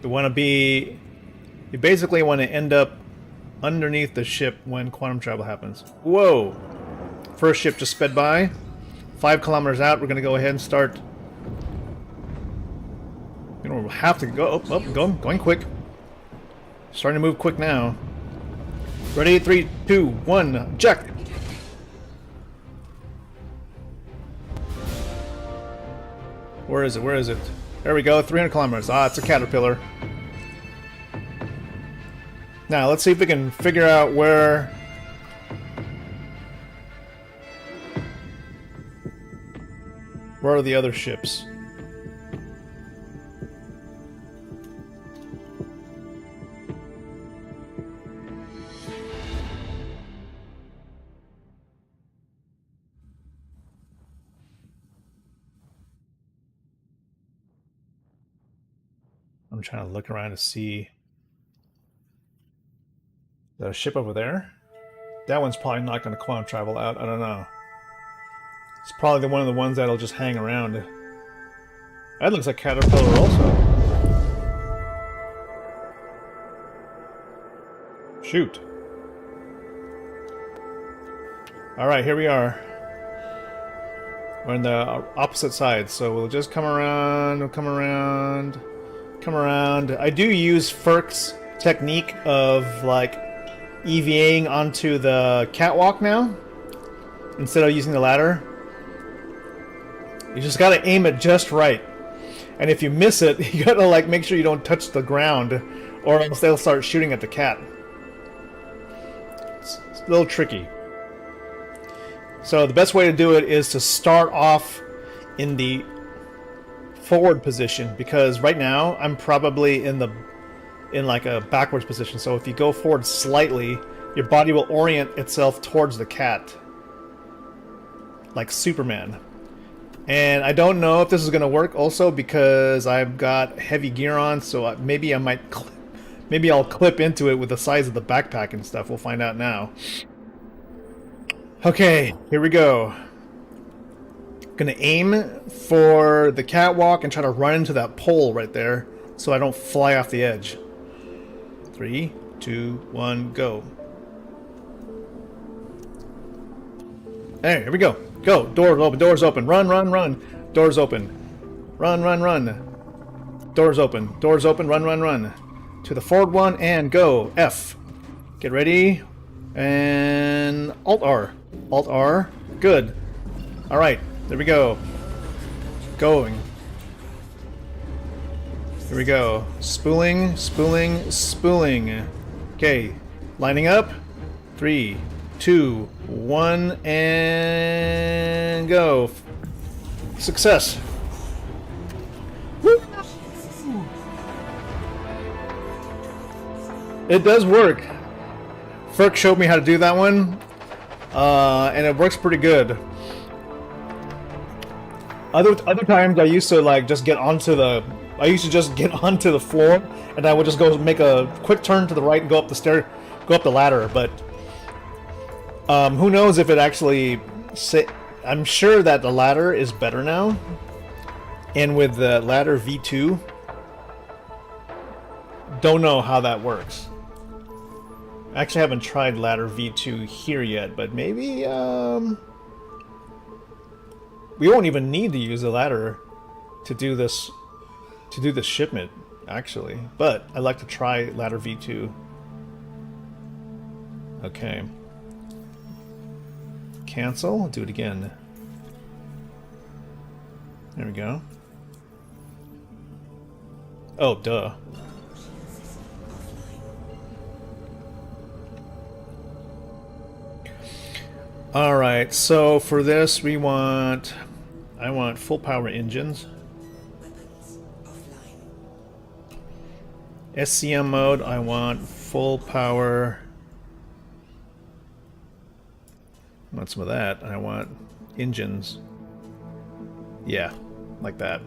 You want to be... You basically want to end up underneath the ship when quantum travel happens. Whoa! First ship just sped by. 5 kilometers out, we're going to go ahead and start... You don't have to go... Oh, going quick. Starting to move quick now. Ready? 3, 2, 1, check! Where is it? Where is it? There we go, 300 kilometers. Ah, it's a caterpillar. Now, let's see if we can figure out where... Where are the other ships? I'm trying to look around to see the ship over there. That one's probably not going to quantum travel out. I don't know. It's probably one of the ones that'll just hang around. That looks like Caterpillar also. Shoot. Alright, here we are. We're on the opposite side, so we'll just come around, we'll come around, come around. I do use Ferk's technique of, like, EVAing onto the catwalk now, instead of using the ladder. You just gotta aim it just right. And if you miss it, you gotta, like, make sure you don't touch the ground, or else they'll start shooting at the cat. It's a little tricky. So the best way to do it is to start off in the forward position, because right now I'm probably in like a backwards position. So if you go forward slightly, your body will orient itself towards the cat, like Superman. And I don't know if this is going to work also because I've got heavy gear on, so maybe I might maybe I'll clip into it with the size of the backpack and stuff. We'll find out now. Okay, here we go. Gonna aim for the catwalk and try to run into that pole right there so I don't fly off the edge. 3, 2, 1, go. Hey, here we go. Go. Doors open. Doors open. Run, run, run. Doors open. Run, run, run. Doors open. Doors open. Run, run, run. To the forward one and go. F. Get ready. And Alt R. Alt R. Good. Alright. There we go. Going. Here we go. Spooling, spooling, spooling. Okay. Lining up. 3, 2, 1, and go. Success. Woo. It does work. Ferk showed me how to do that one, and it works pretty good. Other times I used to like just get onto the floor, and I would just go make a quick turn to the right and go up the ladder. But who knows if it actually? I'm sure that the ladder is better now, and with the ladder V2, don't know how that works. I actually haven't tried ladder V2 here yet, but maybe we won't even need to use a ladder to do this shipment, actually. But I'd like to try ladder V2. Okay. Cancel. Do it again. There we go. Oh, duh. Alright, so for this I want full power engines. SCM mode, I want full power. I want some of that. I want engines. Yeah, like that.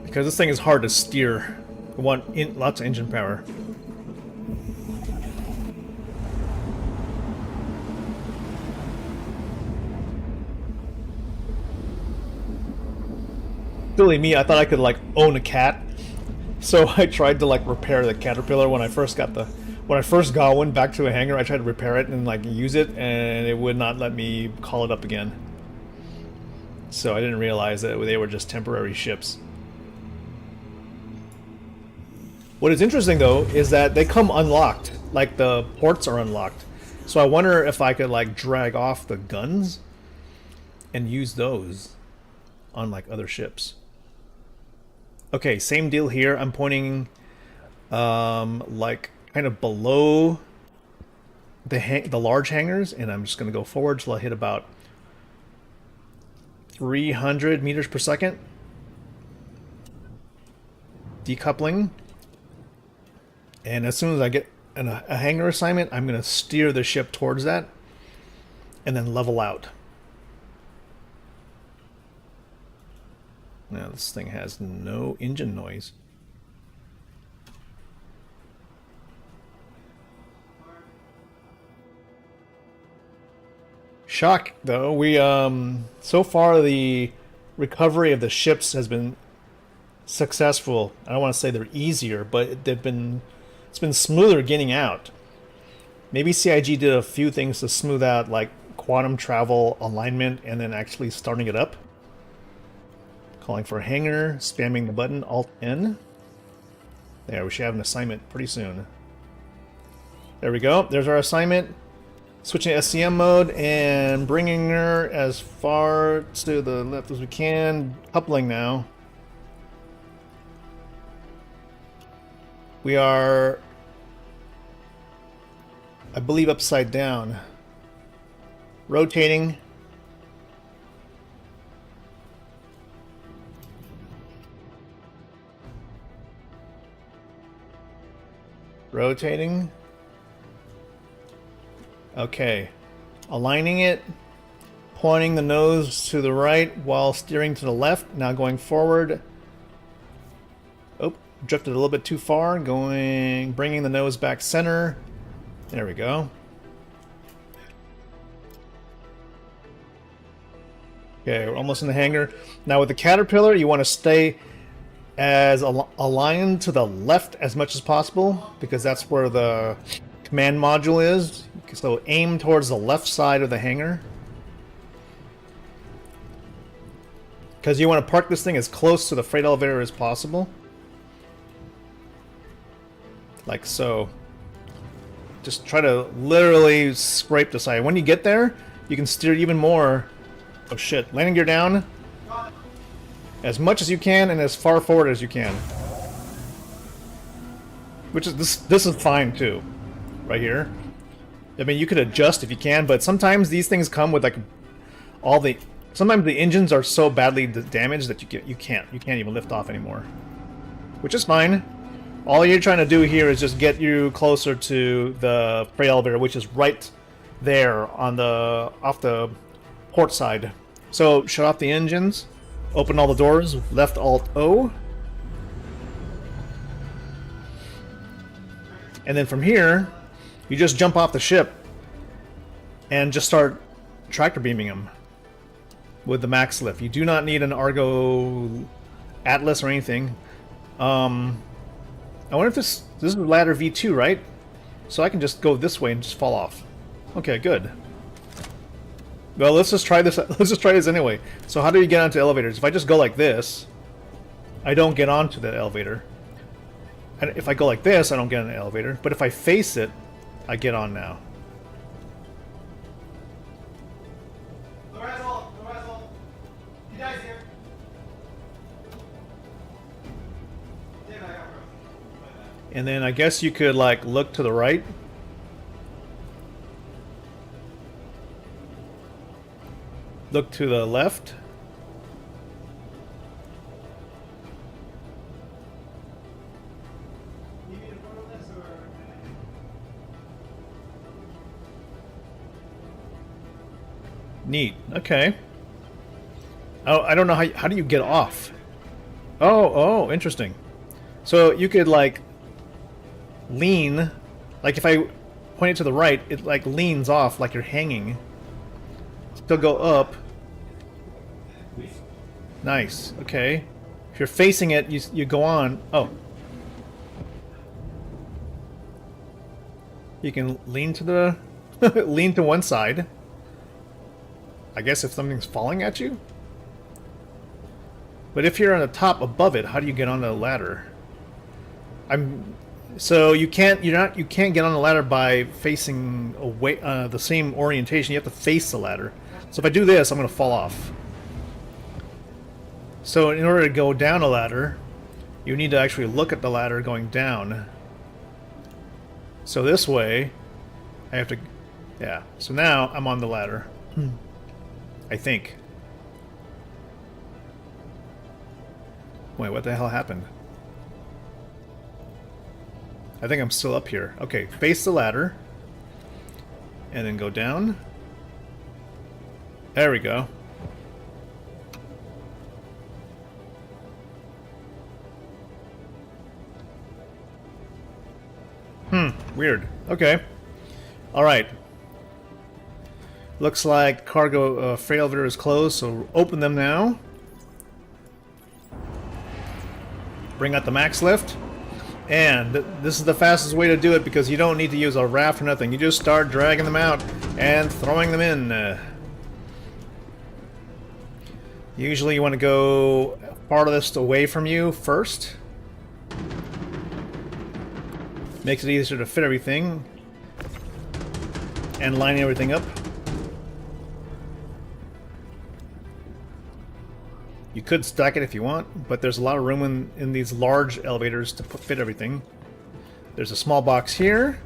Because this thing is hard to steer. I want lots of engine power. Silly me, I thought I could like own a cat, so I tried to like repair the caterpillar when I first got one back to a hangar. I tried to repair it and like use it, and it would not let me call it up again. So I didn't realize that they were just temporary ships. What is interesting though is that they come unlocked, like the ports are unlocked. So I wonder if I could like drag off the guns and use those on like other ships. Okay, same deal here. I'm pointing like kind of below the large hangars, and I'm just going to go forward till I hit about 300 meters per second. Decoupling. And as soon as I get a hangar assignment, I'm going to steer the ship towards that and then level out. Now this thing has no engine noise. Shock, though. We so far the recovery of the ships has been successful. I don't want to say they're easier, but it's been smoother getting out. Maybe CIG did a few things to smooth out, like quantum travel alignment, and then actually starting it up. Calling for a hangar, spamming the button Alt N. There, we should have an assignment pretty soon. There we go. There's our assignment. Switching to SCM mode and bringing her as far to the left as we can. Coupling now. We are, I believe, upside down. Rotating. Rotating. Okay. Aligning it. Pointing the nose to the right while steering to the left. Now going forward. Oh, drifted a little bit too far. Bringing the nose back center. There we go. Okay, we're almost in the hangar. Now with the Caterpillar, you want to stay as aligned to the left as much as possible, because that's where the command module is. So aim towards the left side of the hangar, because you want to park this thing as close to the freight elevator as possible. Like so. Just try to literally scrape the side. When you get there, you can steer even more. Oh shit. Landing gear down. As much as you can and as far forward as you can. Which is this is fine too. Right here. I mean, you could adjust if you can, but sometimes these things come with like sometimes the engines are so badly damaged that you can't even lift off anymore. Which is fine. All you're trying to do here is just get you closer to the freight elevator, which is right there on off the port side. So shut off the engines, open all the doors, left Alt O. And then from here, you just jump off the ship and just start tractor beaming them with the max lift. You do not need an Argo Atlas or anything. I wonder if this is ladder V2, right? So I can just go this way and just fall off. Okay, good. Well, let's just try this. Let's just try this anyway. So how do you get onto elevators? If I just go like this, I don't get onto that elevator. And if I go like this, I don't get on the elevator. But if I face it, I get on now. And then I guess you could like look to the right. Look to the left. Neat. Okay. Oh, I don't know how do you get off? Oh, interesting. So you could like lean, like if I point it to the right, it like leans off like you're hanging. Still go up. Nice. Okay. If you're facing it, you go on. Oh. You can lean to the lean to one side. I guess if something's falling at you. But if you're on the top above it, how do you get on the ladder? So you can't get on the ladder by facing away the same orientation. You have to face the ladder. So if I do this, I'm going to fall off. So in order to go down a ladder, you need to actually look at the ladder going down. So this way, I have to Yeah, so now I'm on the ladder. I think. Wait, what the hell happened? I think I'm still up here. Okay, face the ladder. And then go down. There we go. Weird. Okay. Alright. Looks like cargo freight elevator is closed, so open them now. Bring out the max lift. And this is the fastest way to do it because you don't need to use a raft or nothing. You just start dragging them out and throwing them in. Usually you want to go farthest away from you first. Makes it easier to fit everything and line everything up. You could stack it if you want, but there's a lot of room in these large elevators to fit everything. There's a small box here.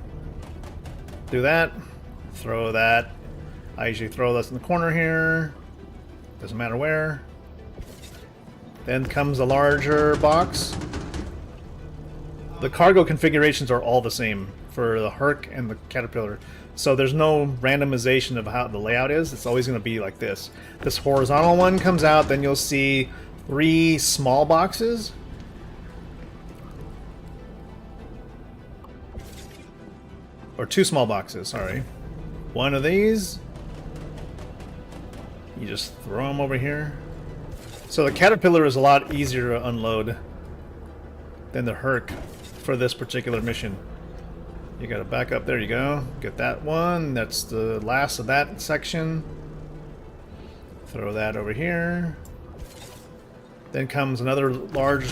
Do that. Throw that. I usually throw this in the corner here. Doesn't matter where. Then comes a larger box. The cargo configurations are all the same for the Herc and the Caterpillar. So there's no randomization of how the layout is. It's always going to be like this. This horizontal one comes out, then you'll see 3 small boxes. Or 2 small boxes, sorry. One of these. You just throw them over here. So the Caterpillar is a lot easier to unload than the Herc for this particular mission. You gotta back up, there you go. Get that one, that's the last of that section. Throw that over here. Then comes another large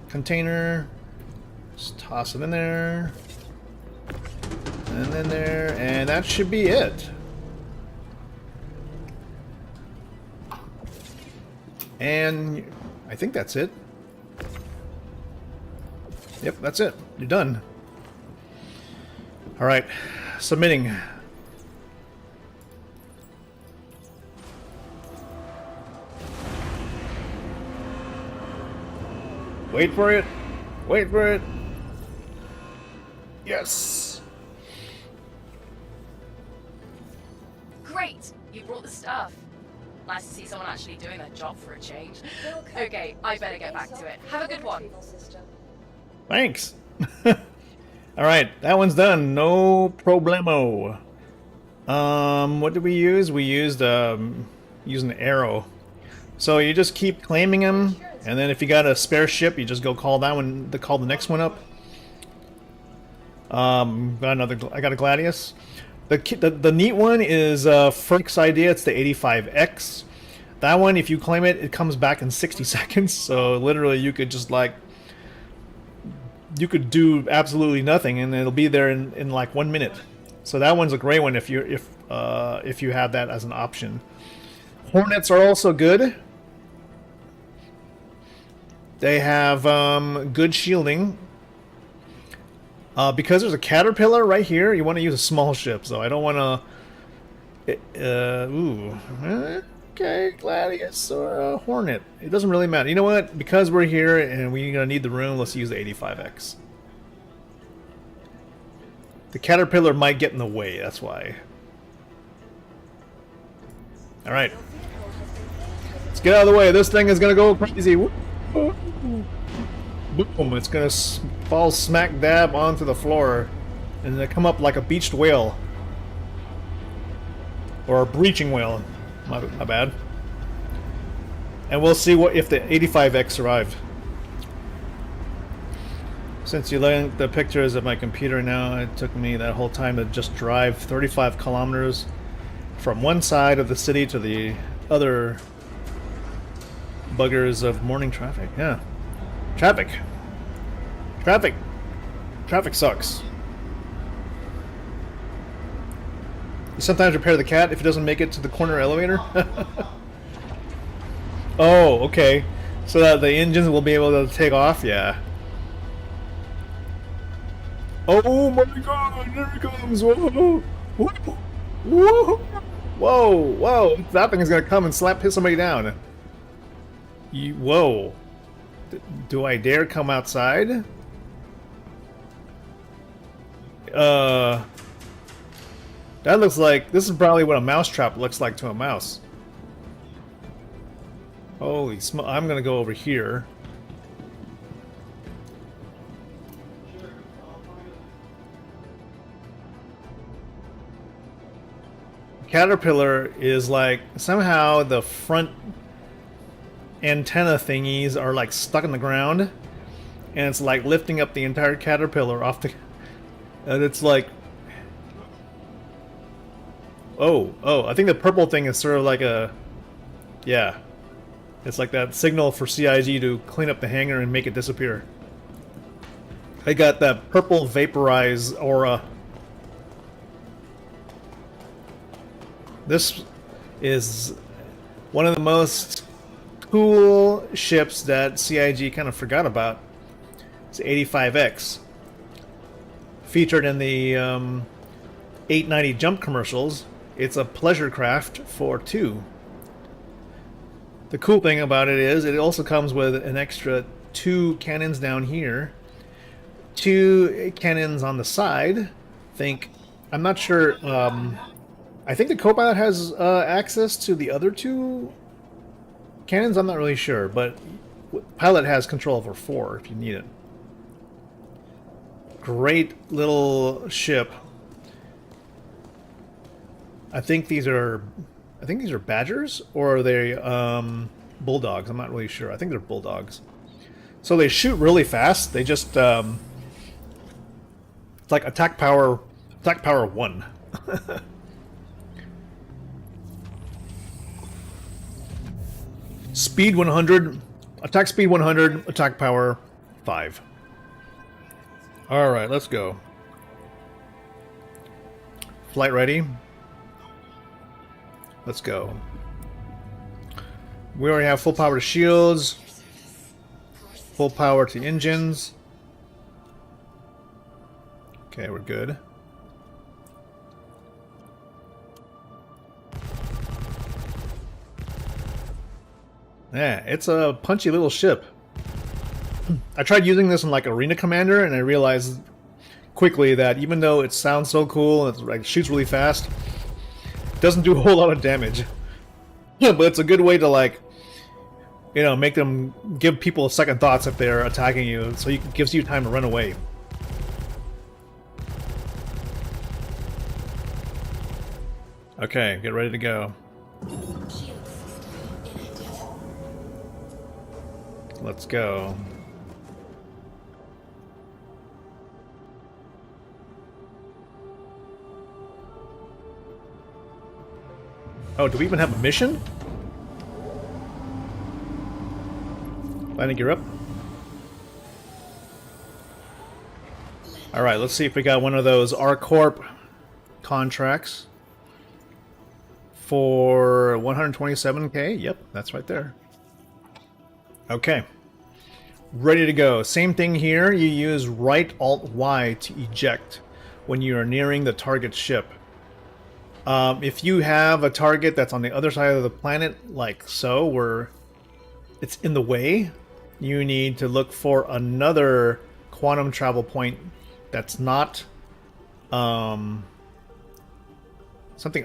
container. Just toss it in there. And in there, and that should be it. And I think that's it. Yep, that's it. You're done. Alright, submitting. Wait for it. Wait for it. Yes. Great! You brought the stuff. Nice to see someone actually doing their job for a change. Welcome Okay, I better get back ASOP to it. Have a good one. retrieval system. Thanks. Alright, that one's done. No problemo. What did we use? We used using an arrow. So you just keep claiming them, and then if you got a spare ship, you just go call that one, call the next one up. I got a Gladius. The neat one is Frick's idea. It's the 85X. That one, if you claim it, it comes back in 60 seconds. So literally, you could just like, you could do absolutely nothing, and it'll be there in like 1 minute. So that one's a great one if you have that as an option. Hornets are also good. They have good shielding. Because there's a Caterpillar right here, you want to use a small ship. So I don't want to. Okay, Gladius or a Hornet. It doesn't really matter. You know what? Because we're here and we're gonna need the room, let's use the 85X. The Caterpillar might get in the way. That's why. All right. Let's get out of the way. This thing is gonna go crazy. Boom! It's gonna fall smack dab onto the floor, and then come up like a beached whale, or a breaching whale. My bad. And we'll see what if the 85X survived. Since you learned the pictures of my computer now, it took me that whole time to just drive 35 kilometers from one side of the city to the other. Buggers of morning traffic. Yeah. Traffic sucks. You sometimes repair the cat if it doesn't make it to the corner elevator. Oh, okay. So that the engines will be able to take off? Yeah. Oh my god, here it comes! Whoa! Whoa! Whoa! Whoa! Whoa! That thing is gonna come and hit somebody down. Whoa! Do I dare come outside? That looks like this is probably what a mousetrap looks like to a mouse. Holy smoke! I'm gonna go over here. Caterpillar is like somehow the front antenna thingies are like stuck in the ground, and it's like lifting up the entire caterpillar off the. And it's like, oh, I think the purple thing is sort of like a, yeah, it's like that signal for CIG to clean up the hangar and make it disappear. I got that purple vaporize aura. This is one of the most cool ships that CIG kind of forgot about. It's 85X. Featured in the 890 Jump commercials. It's a pleasure craft for 2. The cool thing about it is it also comes with an extra 2 cannons down here. 2 cannons on the side. I'm not sure... I think the co-pilot has access to the other 2 cannons. I'm not really sure, but pilot has control over 4 if you need it. Great little ship. I think these are Badgers, or are they Bulldogs? I'm not really sure. I think they're Bulldogs. So they shoot really fast. They just it's like attack power 1. Speed 100, attack speed 100, attack power 5. Alright, let's go. Flight ready. Let's go. We already have full power to shields, full power to engines. Okay, we're good. Yeah, it's a punchy little ship. I tried using this in like Arena Commander, and I realized quickly that even though it sounds so cool and it like shoots really fast, it doesn't do a whole lot of damage. Yeah, but it's a good way to like, you know, make them give people second thoughts if they're attacking you, so it gives you time to run away. Okay, get ready to go. Let's go. Oh, do we even have a mission? Landing gear up. Alright, let's see if we got one of those R-Corp contracts for 127k. Yep, that's right there. Okay. Ready to go. Same thing here. You use right Alt Y to eject when you are nearing the target ship. If you have a target that's on the other side of the planet, like so, where it's in the way, you need to look for another quantum travel point that's not something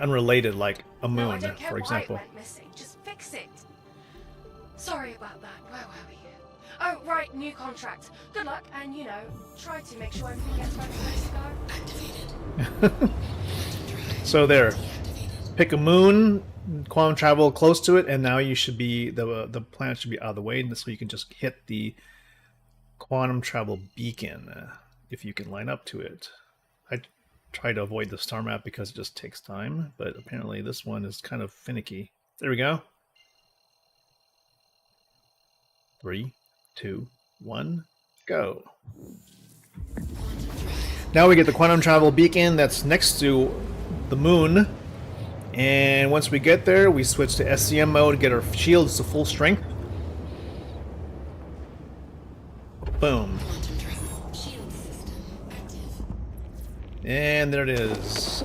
unrelated, like a moon, No, I don't care for example. why it went missing. Just fix it. Sorry about that. Where were we? Oh, right, new contract. Good luck, and you know, try to make sure everything gets back to Mexico. So there, pick a moon, quantum travel close to it, and now you should be the planet should be out of the way, and so you can just hit the quantum travel beacon if you can line up to it. I try to avoid the star map because it just takes time, but apparently this one is kind of finicky. There we go. 3, 2, 1, go. Now we get the quantum travel beacon that's next to the moon, and once we get there, we switch to SCM mode, get our shields to full strength. Boom. And there it is.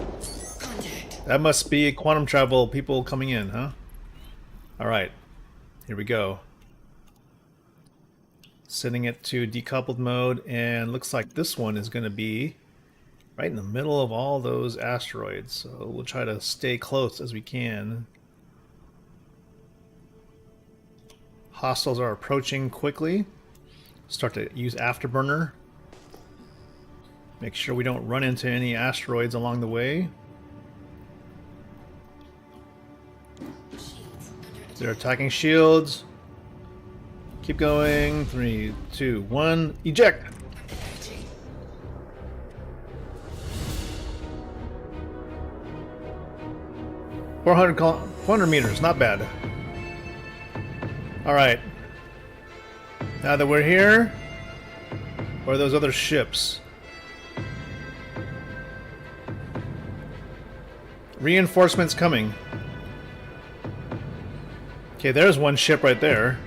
That must be quantum travel people coming in, huh? Alright. Here we go. Setting it to decoupled mode, and looks like this one is going to be right in the middle of all those asteroids. So we'll try to stay close as we can. Hostiles are approaching quickly. Start to use afterburner. Make sure we don't run into any asteroids along the way. They're attacking shields. Keep going. 3, 2, 1. Eject! $400 meters, not bad. Alright. Now that we're here, where are those other ships? Reinforcements coming. Okay, there's one ship right there.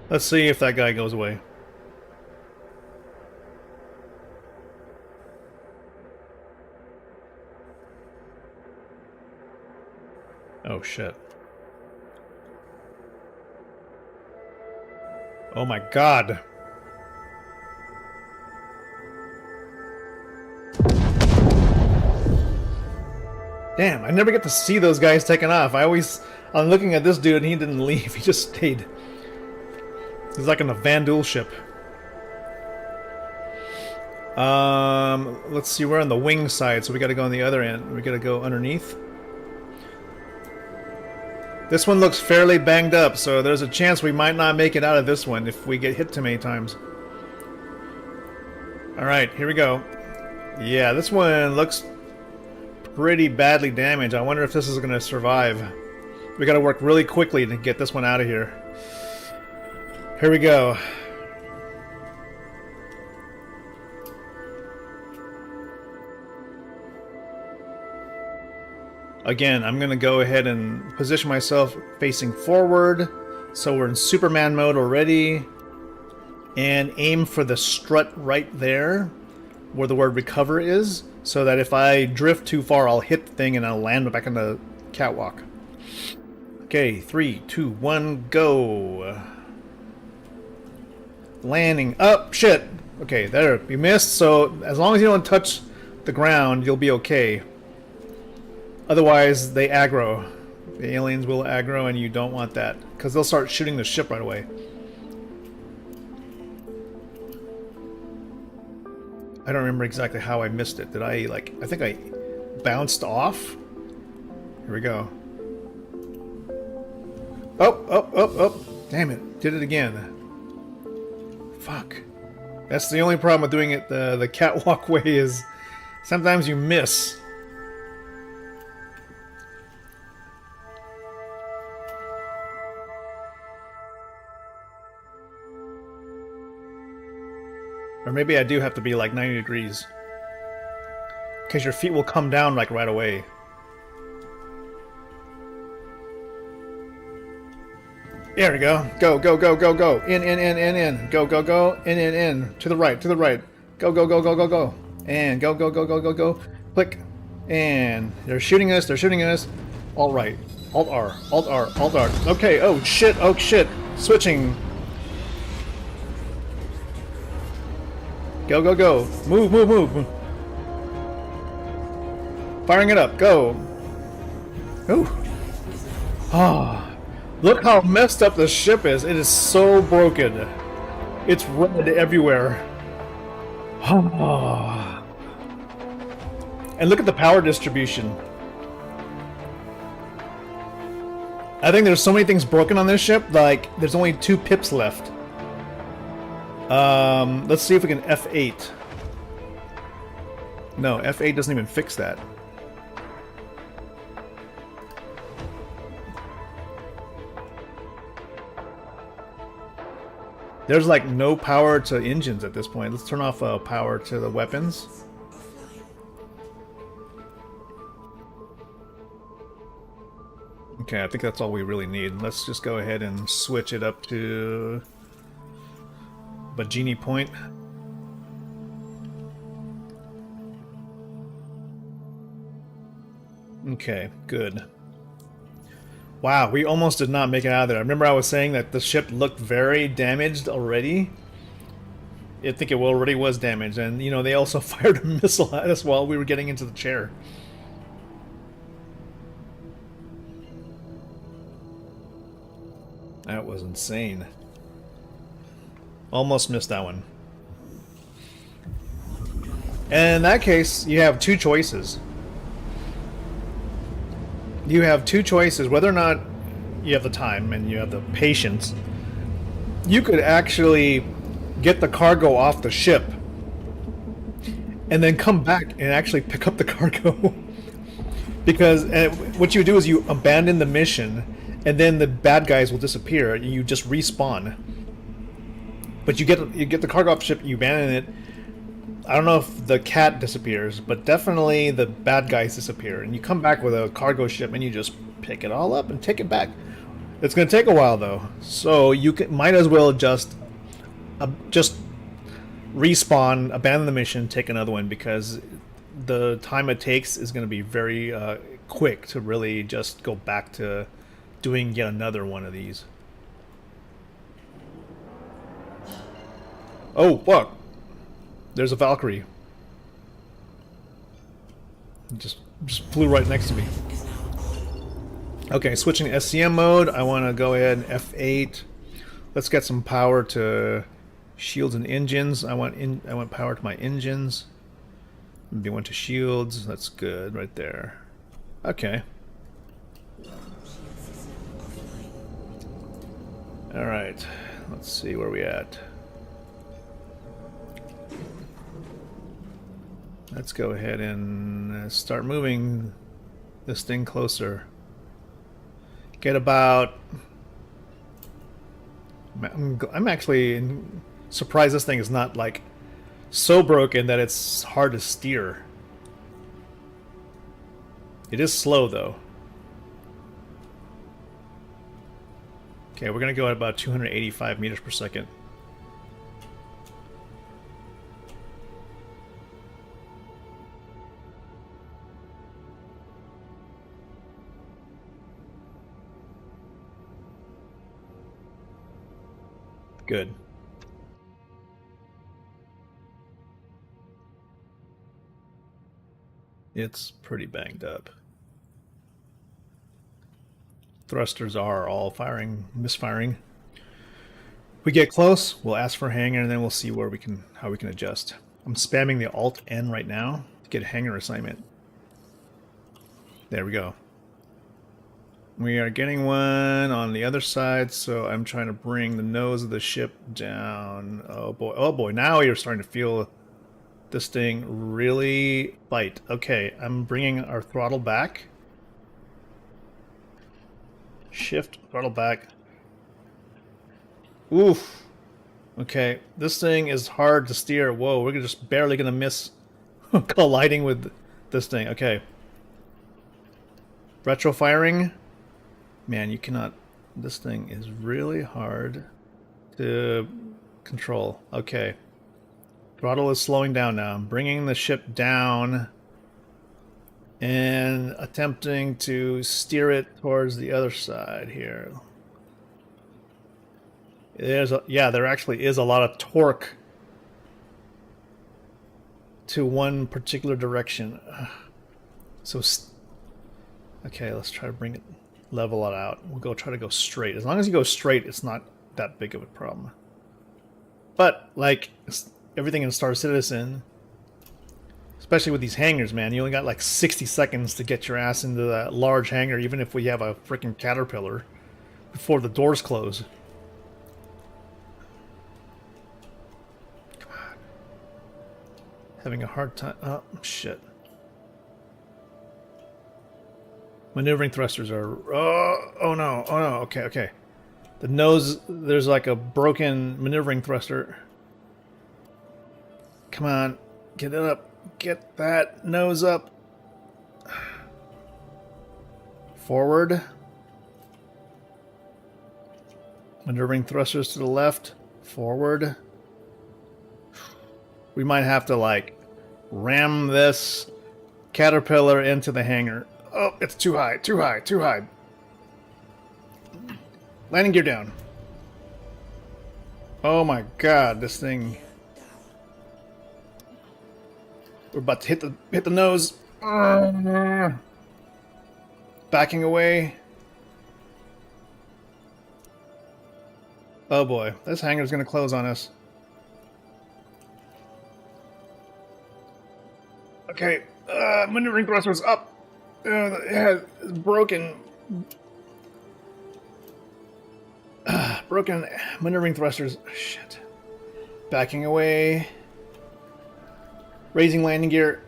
Let's see if that guy goes away. Oh shit. Oh my god. Damn, I never get to see those guys taking off. I'm looking at this dude and he didn't leave, he just stayed. He's like on a Van Duel ship. Let's see, we're on the wing side, so we gotta go on the other end. We gotta go underneath. This one looks fairly banged up, so there's a chance we might not make it out of this one if we get hit too many times. Alright, here we go. Yeah, this one looks pretty badly damaged. I wonder if this is going to survive. We gotta work really quickly to get this one out of here. Here we go. Again, I'm going to go ahead and position myself facing forward, so we're in Superman mode already, and aim for the strut right there, where the word recover is, so that if I drift too far, I'll hit the thing and I'll land back on the catwalk. Okay, 3, 2, 1, go. Landing. Oh, shit. Okay, there. We missed, so as long as you don't touch the ground, you'll be okay. Otherwise, they aggro. The aliens will aggro, and you don't want that, because they'll start shooting the ship right away. I don't remember exactly how I missed it. Did I, like, I think I bounced off? Here we go. Oh. Damn it. Did it again. Fuck. That's the only problem with doing it the catwalk way is sometimes you miss. Or maybe I do have to be like 90 degrees. Because your feet will come down like right away. There we go. Go. In. Go. In. To the right. Go. And go. Click. And they're shooting us. All right. Alt R. Okay, oh shit. Switching. Go. Move. Firing it up. Go. Ooh. Ah. Look how messed up the ship is. It is so broken. It's red everywhere. Ah. And look at the power distribution. I think there's so many things broken on this ship, like there's only 2 pips left. Let's see if we can F8. No, F8 doesn't even fix that. There's like no power to engines at this point. Let's turn off power to the weapons. Okay, I think that's all we really need. Let's just go ahead and switch it up to Bajini Point. Okay, good. Wow, we almost did not make it out of there. I remember I was saying that the ship looked very damaged already. I think it already was damaged, and you know, they also fired a missile at us while we were getting into the chair. That was insane. Almost missed that one. And in that case, you have two choices. You have two choices, whether or not you have the time and you have the patience. You could actually get the cargo off the ship and then come back and actually pick up the cargo. Because what you do is you abandon the mission and then the bad guys will disappear and you just respawn. But you get the cargo off the ship, you abandon it. I don't know if the cat disappears, but definitely the bad guys disappear. And you come back with a cargo ship and you just pick it all up and take it back. It's going to take a while though. So you might as well just respawn, abandon the mission, take another one, because the time it takes is going to be very quick to really just go back to doing yet another one of these. Oh, fuck. There's a Valkyrie. Just flew right next to me. Okay, switching to SCM mode. I want to go ahead and F8. Let's get some power to shields and engines. I want power to my engines. Maybe one to shields. That's good right there. Okay. All right. Let's see where we at. Let's go ahead and start moving this thing closer. Get about... I'm actually surprised this thing is not like so broken that it's hard to steer. It is slow though. Okay, we're gonna go at about 285 meters per second. Good. It's pretty banged up. Thrusters are all misfiring. We get close, we'll ask for a hangar, and then we'll see where how we can adjust. I'm spamming the Alt N right now to get a hangar assignment. There we go. We are getting one on the other side, so I'm trying to bring the nose of the ship down. Oh boy, now you're starting to feel this thing really bite. Okay, I'm bringing our throttle back. Shift, throttle back. Oof. Okay, this thing is hard to steer. Whoa, we're just barely gonna miss colliding with this thing. Okay. Retro firing. Man, you cannot... This thing is really hard to control. Okay. Throttle is slowing down now. I'm bringing the ship down and attempting to steer it towards the other side here. There actually is a lot of torque to one particular direction. So, okay, let's try to bring it... level it out. We'll try to go straight. As long as you go straight, it's not that big of a problem. But like everything in Star Citizen, especially with these hangars, man, you only got like 60 seconds to get your ass into that large hangar, even if we have a freaking Caterpillar, before the doors close. Come on. Having a hard time. Oh, shit. Maneuvering thrusters are... Oh no, okay. The nose, there's like a broken maneuvering thruster. Come on, get it up. Get that nose up. Forward. Maneuvering thrusters to the left, forward. We might have to, like, ram this caterpillar into the hangar. Oh, it's too high, too high, too high. Landing gear down. Oh my god, this thing. We're about to hit the nose. Backing away. Oh boy, this hangar's gonna close on us. Okay, maneuvering thrusters up. Yeah, it's broken. Broken maneuvering thrusters. Shit. Backing away. Raising landing gear.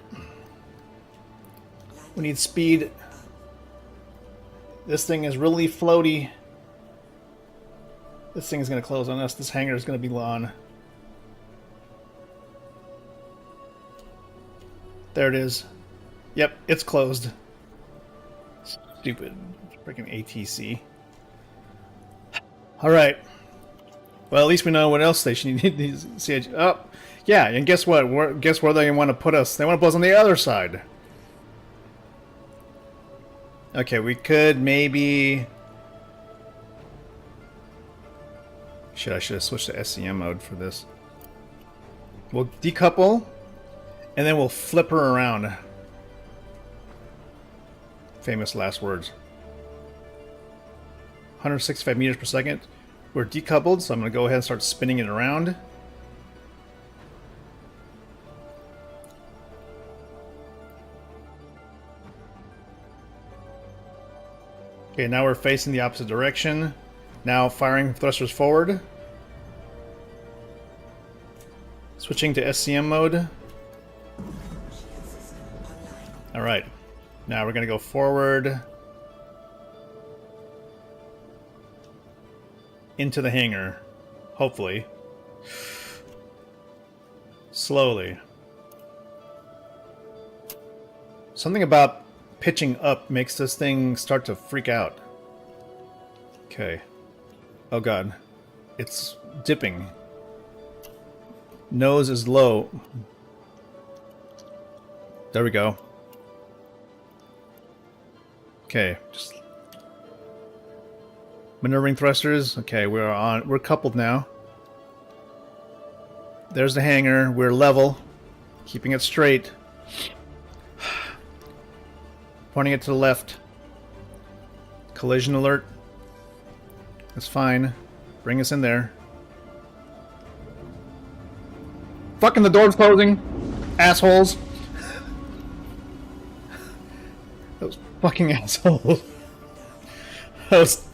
We need speed. This thing is really floaty. This thing is going to close on us. This hangar is going to be on. There it is. Yep, it's closed. Stupid freaking ATC. Alright. Well, at least we know what else station you need these CH. Oh, yeah, and guess what? Guess where they want to put us? They want to put us on the other side. Okay, we could maybe... I should have switched to SCM mode for this. We'll decouple, and then we'll flip her around. Famous last words. 165 meters per second. We're decoupled, so I'm going to go ahead and start spinning it around. Okay, now we're facing the opposite direction. Now firing thrusters forward. Switching to SCM mode. Alright. Now we're going to go forward. Into the hangar. Hopefully. Slowly. Something about pitching up makes this thing start to freak out. Okay. Oh god. It's dipping. Nose is low. There we go. Okay, just maneuvering thrusters. Okay, we're coupled now. There's the hangar. We're level. Keeping it straight. Pointing it to the left. Collision alert. That's fine. Bring us in there. Fucking the door's closing. Assholes. Those fucking assholes. Those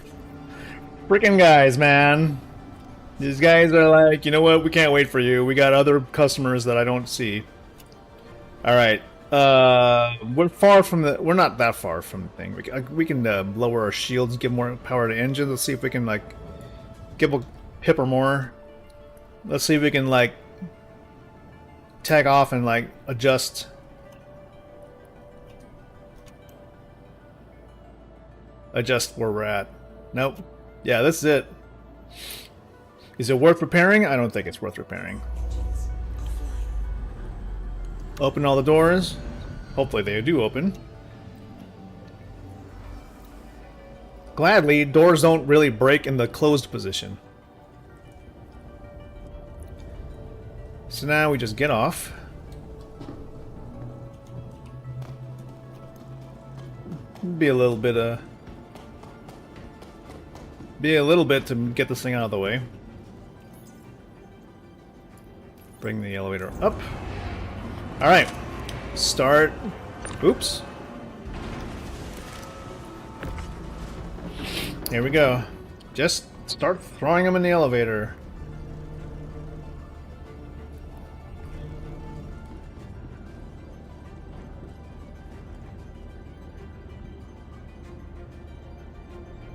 freaking guys, man. These guys are like, you know what? We can't wait for you. We got other customers that I don't see. Alright. We're far from the... We're not that far from the thing. We can lower our shields, give more power to engines. Let's see if we can, like, give a hip or more. Let's see if we can, like, tag off and, like, adjust. Adjust where we're at. Nope. Yeah, this is it. Is it worth repairing? I don't think it's worth repairing. Open all the doors. Hopefully they do open. Gladly, doors don't really break in the closed position. So now we just get off. Be a little bit to get this thing out of the way. Bring the elevator up. Alright. Start. Oops. Here we go. Just start throwing them in the elevator.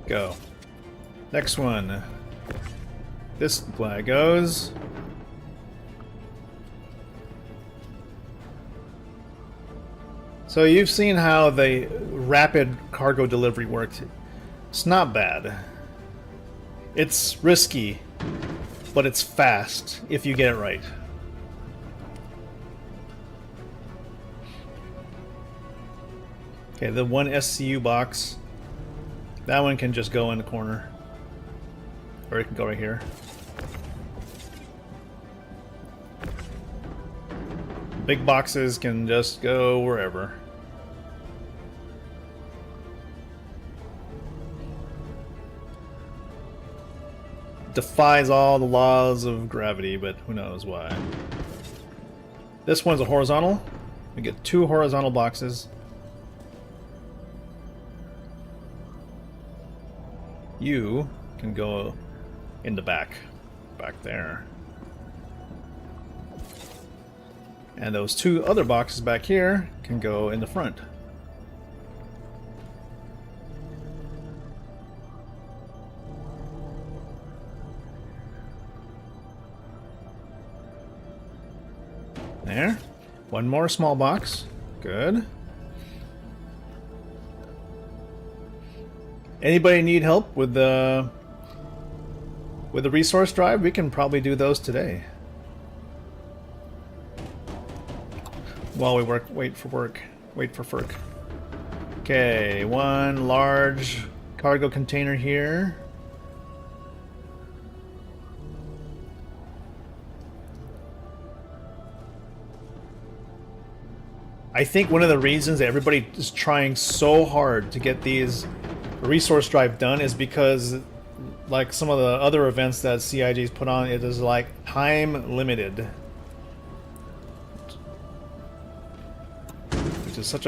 Go. Next one. This flag goes. So you've seen how the rapid cargo delivery worked. It's not bad. It's risky, but it's fast if you get it right. Okay, the one SCU box, that one can just go in the corner. Or it can go right here. Big boxes can just go wherever. Defies all the laws of gravity, but who knows why. This one's a horizontal. We get 2 horizontal boxes. You can go in the back there. And those 2 other boxes back here can go in the front. There. One more small box. Good. Anybody need help with the resource drive? We can probably do those today. While we wait for FERC. Okay, 1 large cargo container here. I think one of the reasons that everybody is trying so hard to get these resource drive done is because, like some of the other events that CIG's put on, it is like time limited, which is such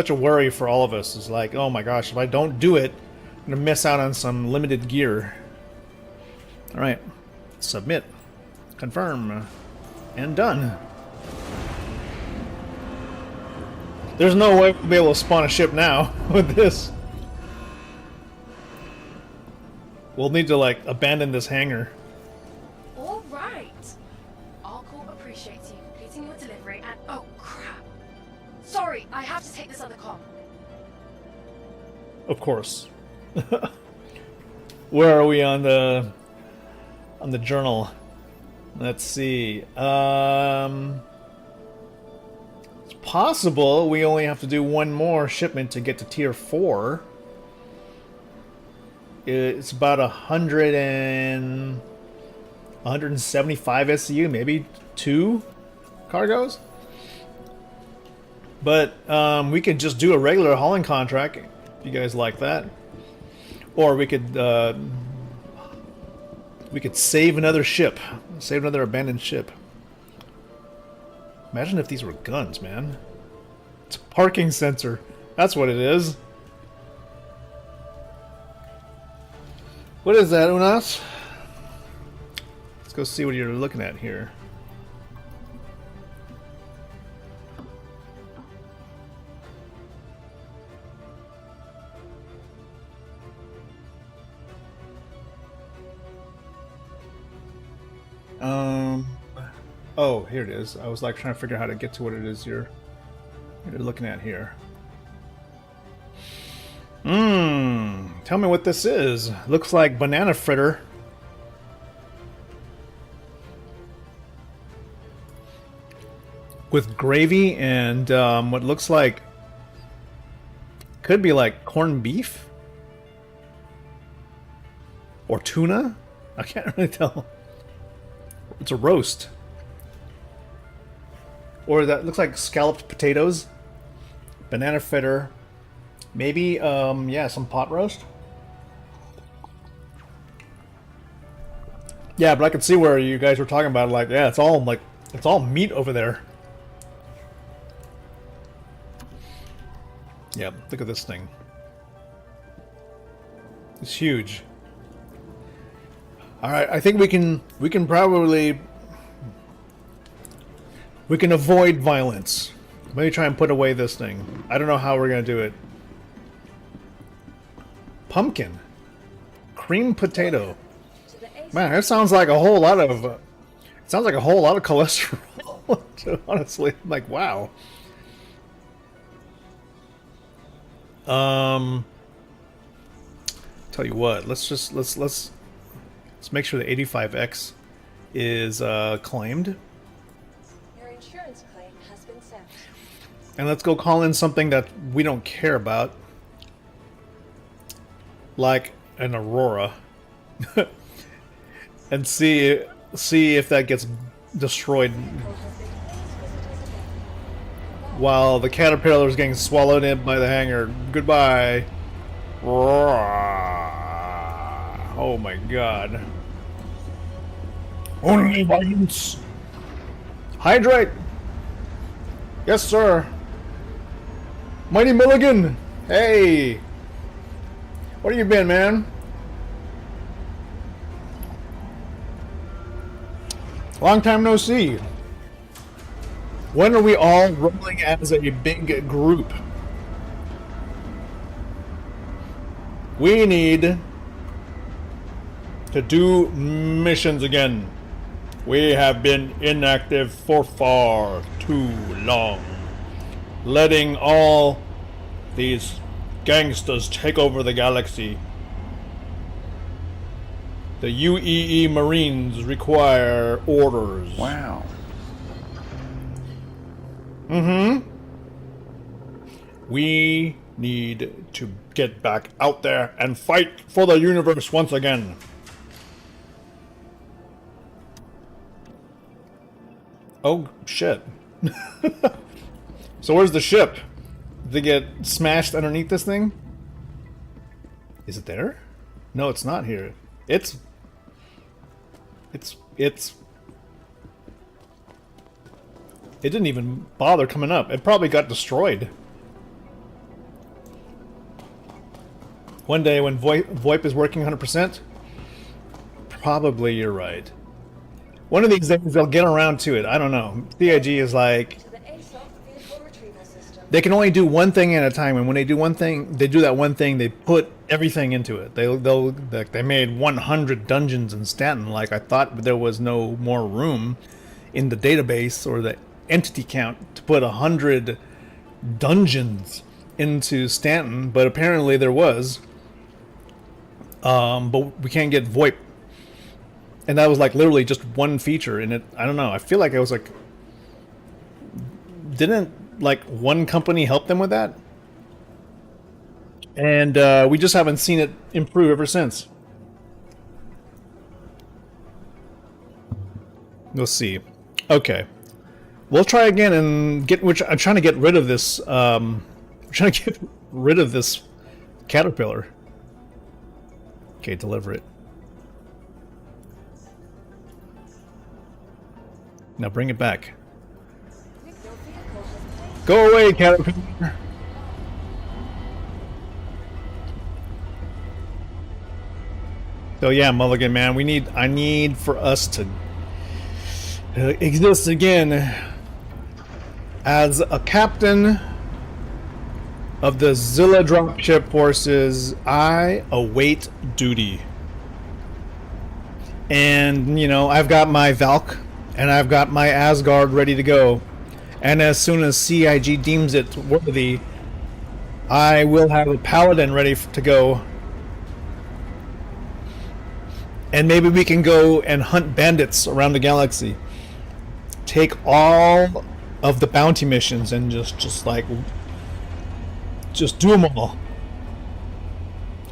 a worry for all of us. It's like, oh my gosh, if I don't do it, I'm gonna miss out on some limited gear. All right, submit, confirm, and done. There's no way we'll be able to spawn a ship now with this. We'll need to, like, abandon this hangar. All right. Our corp appreciates you completing your delivery and oh crap. Sorry, I have to take this other comm. Of course. Where are we on the journal? Let's see. It's possible we only have to do 1 more shipment to get to tier 4. It's about 175 SCU, maybe 2 cargoes. But we could just do a regular hauling contract if you guys like that, or we could save another ship, save another abandoned ship. Imagine if these were guns, man. It's a parking sensor. That's what it is. What is that, Unas? Let's go see what you're looking at here. Oh, here it is. I was like trying to figure out how to get to what it is you're looking at here. Tell me what this is. Looks like banana fritter. With gravy and what looks like, could be like corned beef? Or tuna? I can't really tell. It's a roast. Or that looks like scalloped potatoes. Banana fritter. Maybe, yeah, some pot roast. Yeah, but I could see where you guys were talking about, like, yeah, it's all meat over there. Yeah, look at this thing. It's huge. All right, I think we can probably avoid violence. Maybe try and put away this thing. I don't know how we're gonna do it. Pumpkin, cream potato. Man, that sounds like a whole lot of. It sounds like a whole lot of cholesterol. Honestly, I'm like, wow. Tell you what, let's Let's make sure the 85X is claimed. Your insurance claim has been sent. And let's go call in something that we don't care about. Like an Aurora. And see if that gets destroyed while the caterpillar is getting swallowed in by the hangar. Goodbye. Oh my god. Only violence. Hydrate. Yes, sir. Mighty Milligan. Hey. Where you been, man? Long time no see. When are we all rolling as a big group? We need to do missions again. We have been inactive for far too long. Letting all these gangsters take over the galaxy. The UEE Marines require orders. Wow. We need to get back out there and fight for the universe once again. Oh, shit. So where's the ship? Did they get smashed underneath this thing? Is it there? No, it's not here. It didn't even bother coming up. It probably got destroyed. One day when VoIP is working 100%, probably you're right. One of these days they'll get around to it. I don't know. CIG is like, To the ASOP vehicle retrieval system. they can only do one thing at a time, and when they do one thing, they do that one thing, they put everything into it. They made 100 dungeons in Stanton. Like, I thought there was no more room in the database or the entity count to put 100 dungeons into Stanton, but apparently there was. But we can't get VoIP. And that was like literally just one feature in it. I don't know. I feel like it was like, didn't like one company help them with that? And we just haven't seen it improve ever since. We'll see. Okay, we'll try again and get. I'm trying to get rid of this. I'm trying to get rid of this caterpillar. Okay, deliver it. Now bring it back. Your vehicle has placed. Go away, caterpillar. So yeah, Mulligan, man, I need for us to exist again as a captain of the Zilla dropship forces. I await duty. And, you know, I've got my Valk and I've got my Asgard ready to go. And as soon as CIG deems it worthy, I will have a Paladin ready to go. And maybe we can go and hunt bandits around the galaxy. Take all of the bounty missions and just do them all.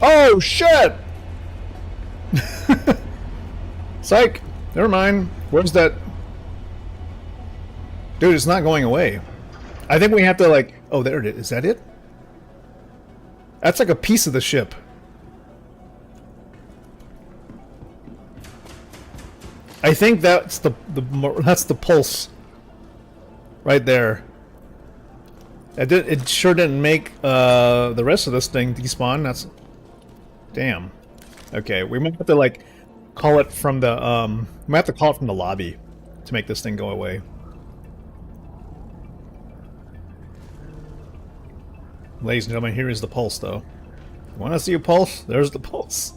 Oh shit! Psych! Never mind. Where's that? Dude, it's not going away. I think we have to like... Oh, there it is. Is that it? That's like a piece of the ship. I think that's the pulse right there. It sure didn't make the rest of this thing despawn. That's damn. Okay, we might have to like call it from the we might have to call it from the lobby to make this thing go away. Ladies and gentlemen, here is the pulse, though. You want to see a pulse? There's the pulse.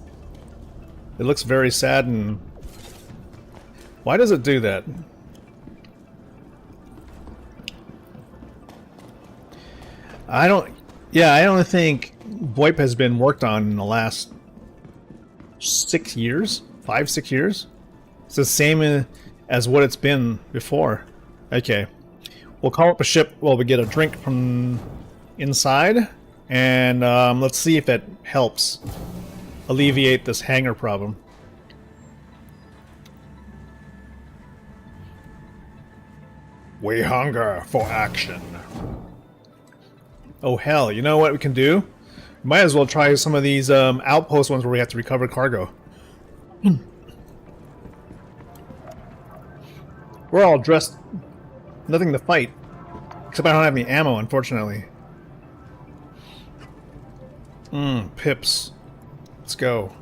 It looks very sad and... Why does it do that? I don't think VoIP has been worked on in the last 6 years. 5, 6 years? It's the same as what it's been before. Okay. We'll call up a ship while we get a drink from inside. And let's see if it helps alleviate this hangar problem. We hunger for action. Oh hell, you know what we can do? Might as well try some of these outpost ones where we have to recover cargo. We're all dressed. Nothing to fight. Except I don't have any ammo, unfortunately. Pips. Let's go.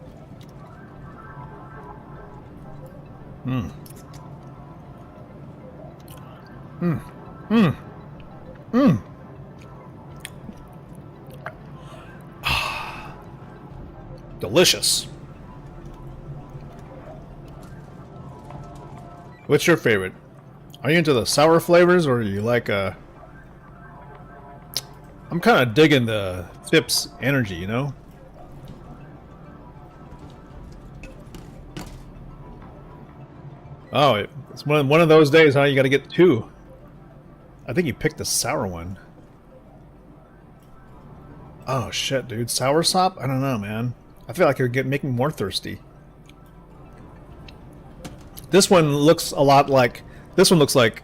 Delicious. What's your favorite? Are you into the sour flavors, or are you like I'm kind of digging the Fips energy, you know? Oh, it's one of those days, huh? You gotta get 2. I think you picked the sour one. Oh shit, dude. Sour sop? I don't know, man. I feel like you're making me more thirsty. This one looks a lot like... This one looks like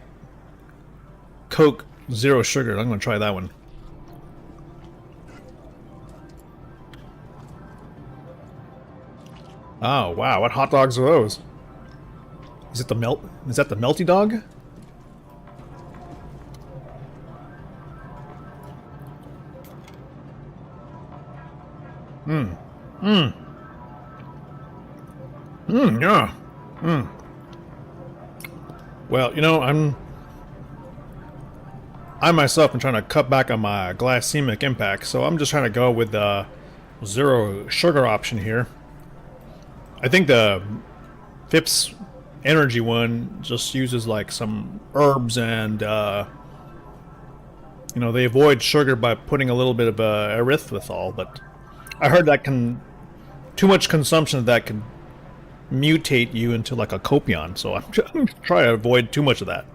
Coke Zero Sugar. I'm gonna try that one. Oh, wow. What hot dogs are those? Is it the melt? Is that the melty dog? Yeah. Well, you know, I myself am trying to cut back on my glycemic impact, so I'm just trying to go with the zero sugar option here. I think the Fips energy one just uses like some herbs and you know, they avoid sugar by putting a little bit of erythritol, but I heard that too much consumption of that can mutate you into like a copion, so I'm trying to avoid too much of that.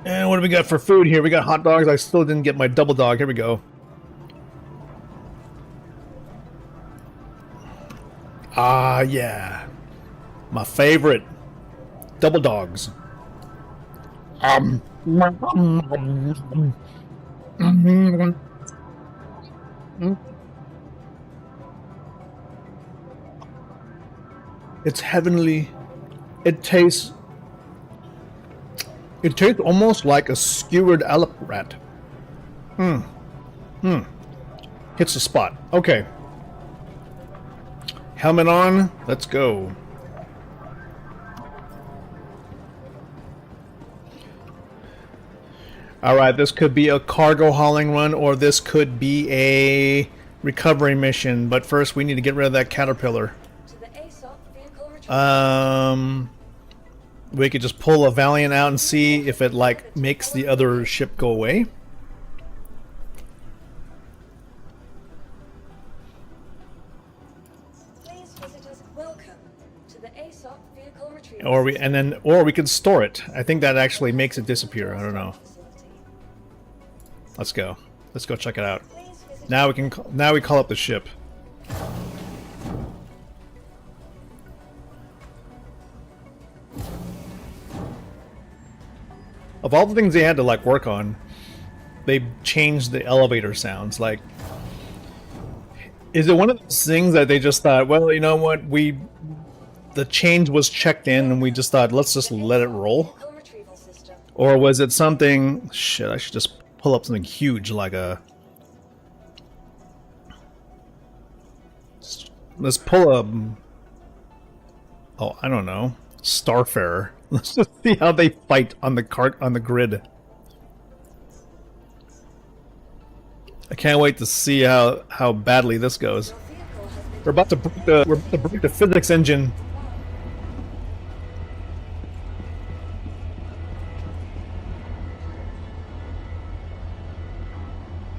And what do we got for food here? We got hot dogs. I still didn't get my double dog. Here we go. Ah, yeah. My favorite. Double dogs. It's heavenly. It tastes almost like a skewered elephant rat. Hits the spot. Okay. Helmet on. Let's go. Alright, this could be a cargo hauling run, or this could be a recovery mission, but first we need to get rid of that caterpillar. To the ASOP vehicle retrieval. We could just pull a Valiant out and see if it like makes the other ship go away. Please, visitors, welcome to the ASOP vehicle retrieval. Or we could store it. I think that actually makes it disappear. I don't know. Let's go. Let's go check it out. Now we can. Now we call up the ship. Of all the things they had to like work on, they changed the elevator sounds. Like, is it one of those things that they just thought, well, you know what, the change was checked in and we just thought, let's just let it roll? Or was it something? Shit, I should just pull up something huge like a. Let's pull a. Oh, I don't know. Starfarer. Let's just see how they fight on the grid. I can't wait to see how badly this goes. We're about to break the physics engine.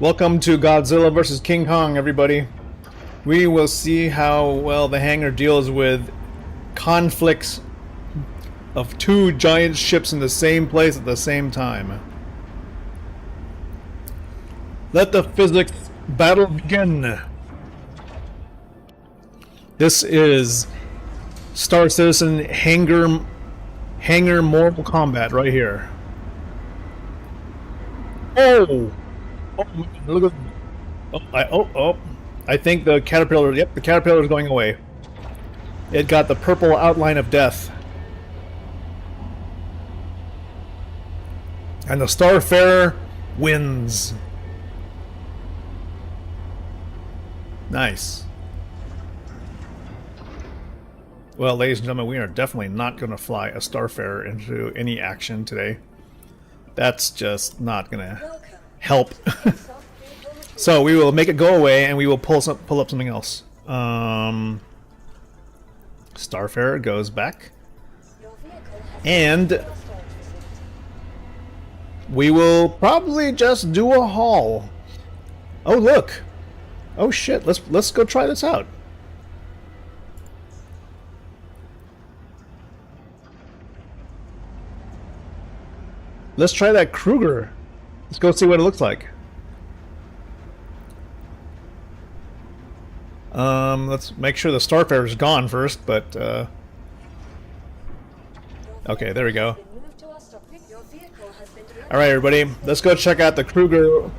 Welcome to Godzilla vs. King Kong, everybody. We will see how well the hangar deals with conflicts of two giant ships in the same place at the same time. Let the physics battle begin. This is Star Citizen hangar Mortal Kombat right here. Oh! Oh, look at... I think the caterpillar... Yep, the caterpillar is going away. It got the purple outline of death. And the Starfarer wins. Nice. Well, ladies and gentlemen, we are definitely not going to fly a Starfarer into any action today. That's just not going to help. So we will make it go away, and we will pull up something else. Starfarer goes back, and we will probably just do a haul. Oh look! Oh shit! Let's go try this out. Let's try that Kruger. Let's go see what it looks like. Let's make sure the Starfarer is gone first, but okay, there we go. Alright everybody, let's go check out the Kruger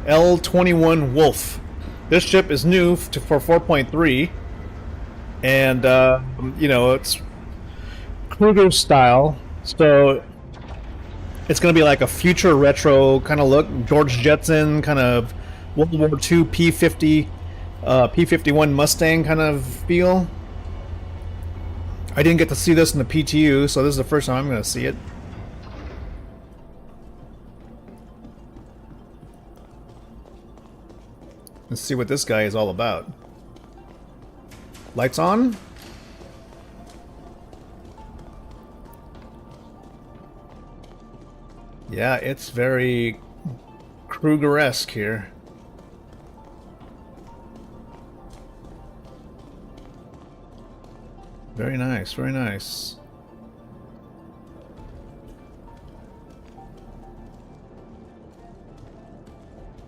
L-21 Wolf. This ship is new for 4.3, and you know, it's Kruger style, so it's going to be like a future retro kind of look, George Jetson kind of World War II P-50, P-51 Mustang kind of feel. I didn't get to see this in the PTU, so this is the first time I'm going to see it. Let's see what this guy is all about. Lights on? Yeah, it's very Kruger-esque here. Very nice, very nice.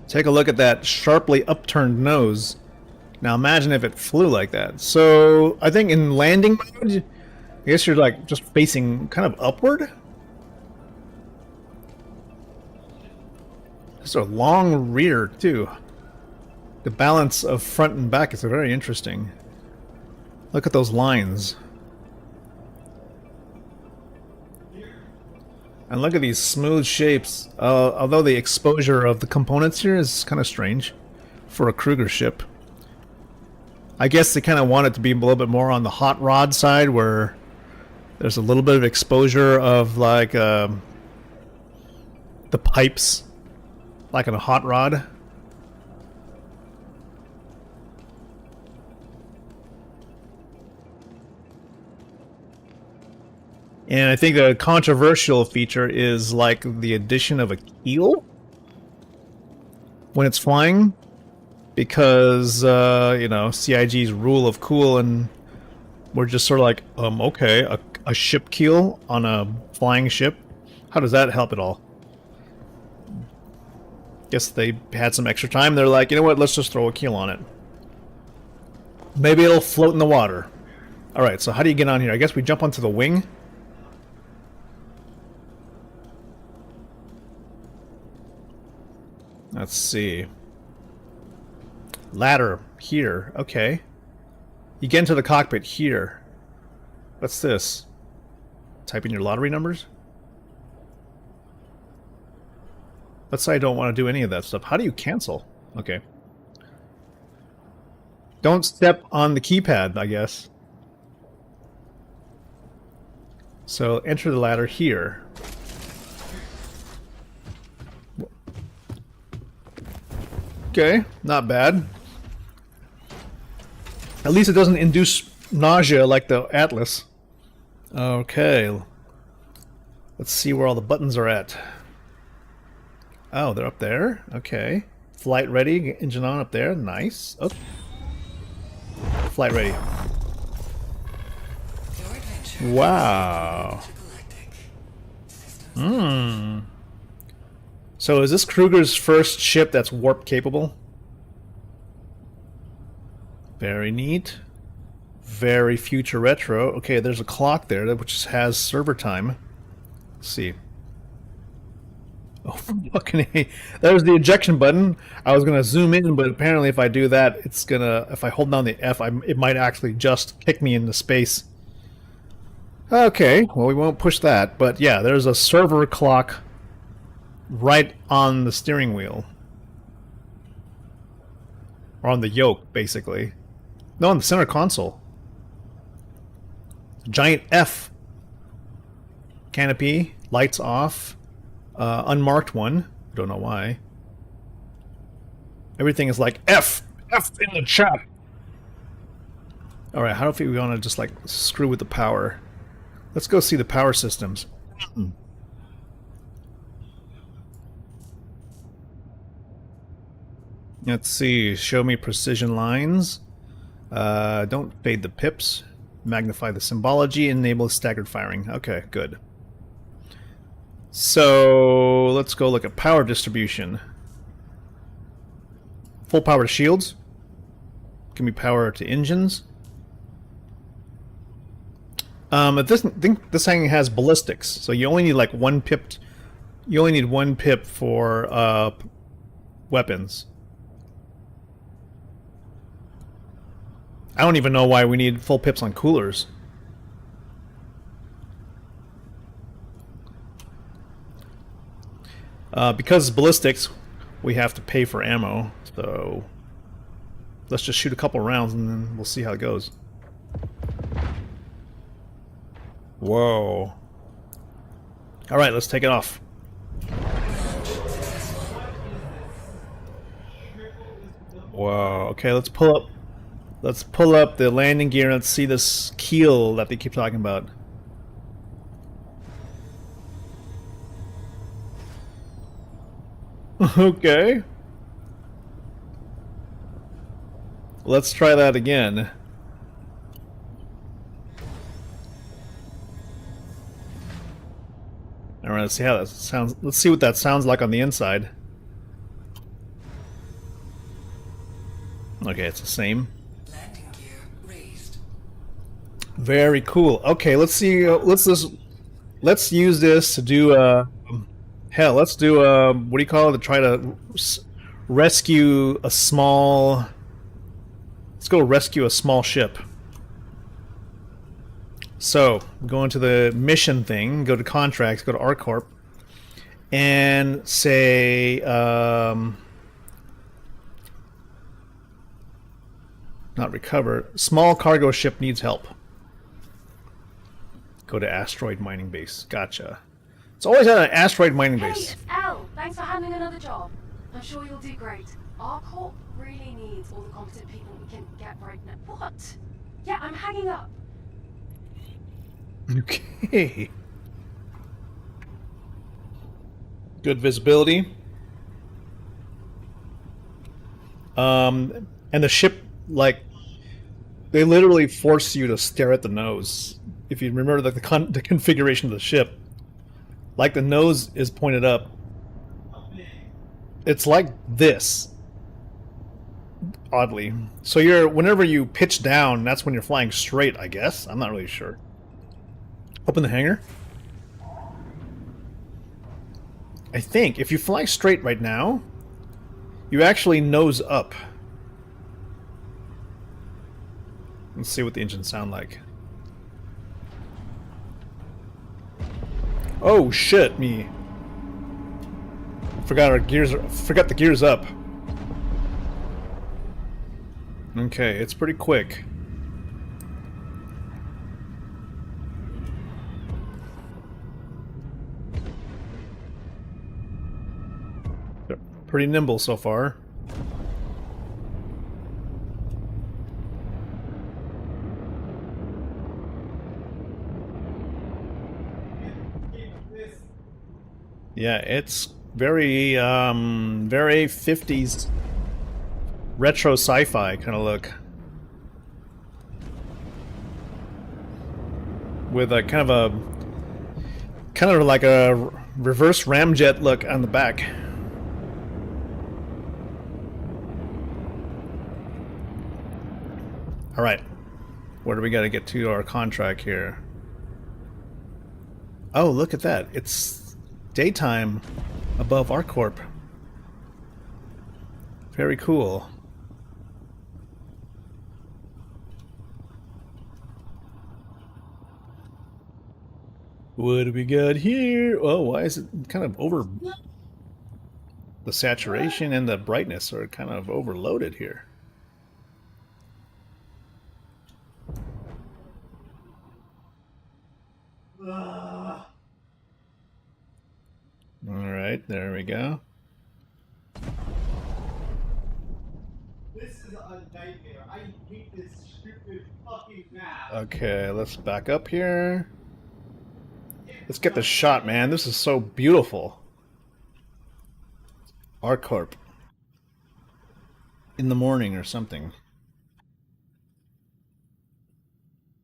Take a look at that sharply upturned nose. Now imagine if it flew like that. So I think in landing mode, I guess you're like just facing kind of upward. It's a long rear too. The balance of front and back is very interesting. Look at those lines. And look at these smooth shapes. Although the exposure of the components here is kind of strange for a Kruger ship. I guess they kind of want it to be a little bit more on the hot rod side, where there's a little bit of exposure of like the pipes, like in a hot rod. And I think the controversial feature is like the addition of a keel when it's flying, because you know, CIG's rule of cool, and we're just sort of like, okay, a ship keel on a flying ship. How does that help at all? Guess they had some extra time. They're like, you know what? Let's just throw a keel on it. Maybe it'll float in the water. All right. So how do you get on here? I guess we jump onto the wing. Let's see. Ladder here. Okay. You get into the cockpit here. What's this? Type in your lottery numbers? Let's say I don't want to do any of that stuff. How do you cancel? Okay. Don't step on the keypad, I guess. So enter the ladder here. Okay, not bad. At least it doesn't induce nausea like the Atlas. Okay. Let's see where all the buttons are at. Oh, they're up there? Okay. Flight ready, engine on up there. Nice. Oh. Flight ready. Your adventure Wow. intergalactic systems. Hmm. So is this Kruger's first ship that's warp capable? Very neat. Very future retro. Okay, there's a clock there which has server time. Let's see. Oh, fucking A. There's the ejection button. I was gonna zoom in, but apparently if I do that, it's gonna... If I hold down the F, it might actually just kick me into space. Okay, well we won't push that. But yeah, there's a server clock right on the steering wheel. Or on the yoke, basically. No, on the center console. Giant F. Canopy, lights off. Unmarked one. Don't know why. Everything is like F! F in the chat! Alright, how do we want to just like screw with the power? Let's go see the power systems. Let's see. Show me precision lines. Don't fade the pips. Magnify the symbology. Enable staggered firing. Okay, good. So let's go look at power distribution. Full power to shields. Give me power to engines. I think this thing has ballistics, so you only need like one pip. You only need one pip for weapons. I don't even know why we need full pips on coolers. Because ballistics, we have to pay for ammo, so let's just shoot a couple rounds and then we'll see how it goes. Whoa. Alright, let's take it off. Whoa, okay, let's pull up. Let's pull up the landing gear and let's see this keel that they keep talking about. Okay. Let's try that again. Alright, let's see how that sounds. Let's see what that sounds like on the inside. Okay, it's the same. Landing gear raised. Very cool. Okay, let's see. Let's use this to do hell. Let's do what do you call it? To try to rescue a small. Let's go rescue a small ship. So go into the mission thing. Go to contracts. Go to ArcCorp, and say not recover. Small cargo ship needs help. Go to asteroid mining base. Gotcha. It's always at an asteroid mining Hey, base. it's Elle. Thanks for handling another job. I'm sure you'll do great. Our corp really needs all the competent people we can get right now. What? Yeah, I'm hanging up. Okay. Good visibility. And the ship, like, they literally force you to stare at the nose. If you remember the configuration of the ship, like the nose is pointed up. It's like this. Oddly. So whenever you pitch down, that's when you're flying straight, I guess. I'm not really sure. Open the hangar. I think if you fly straight right now, you actually nose up. Let's see what the engines sound like. Oh shit, me. Forgot the gears up. Okay, it's pretty quick. They're pretty nimble so far. Yeah, it's Very, very 50s retro sci-fi kind of look. With a kind of like a reverse ramjet look on the back. All right, where do we got to get to our contract here? Oh, look at that! It's daytime above ArcCorp. Very cool. What do we got here? Oh, why is it kind of over? The saturation and the brightness are kind of overloaded here. All right, there we go. This is a nightmare. I hate this stupid fucking map. Okay, let's back up here. Let's get the shot, man. This is so beautiful. ArcCorp. In the morning or something.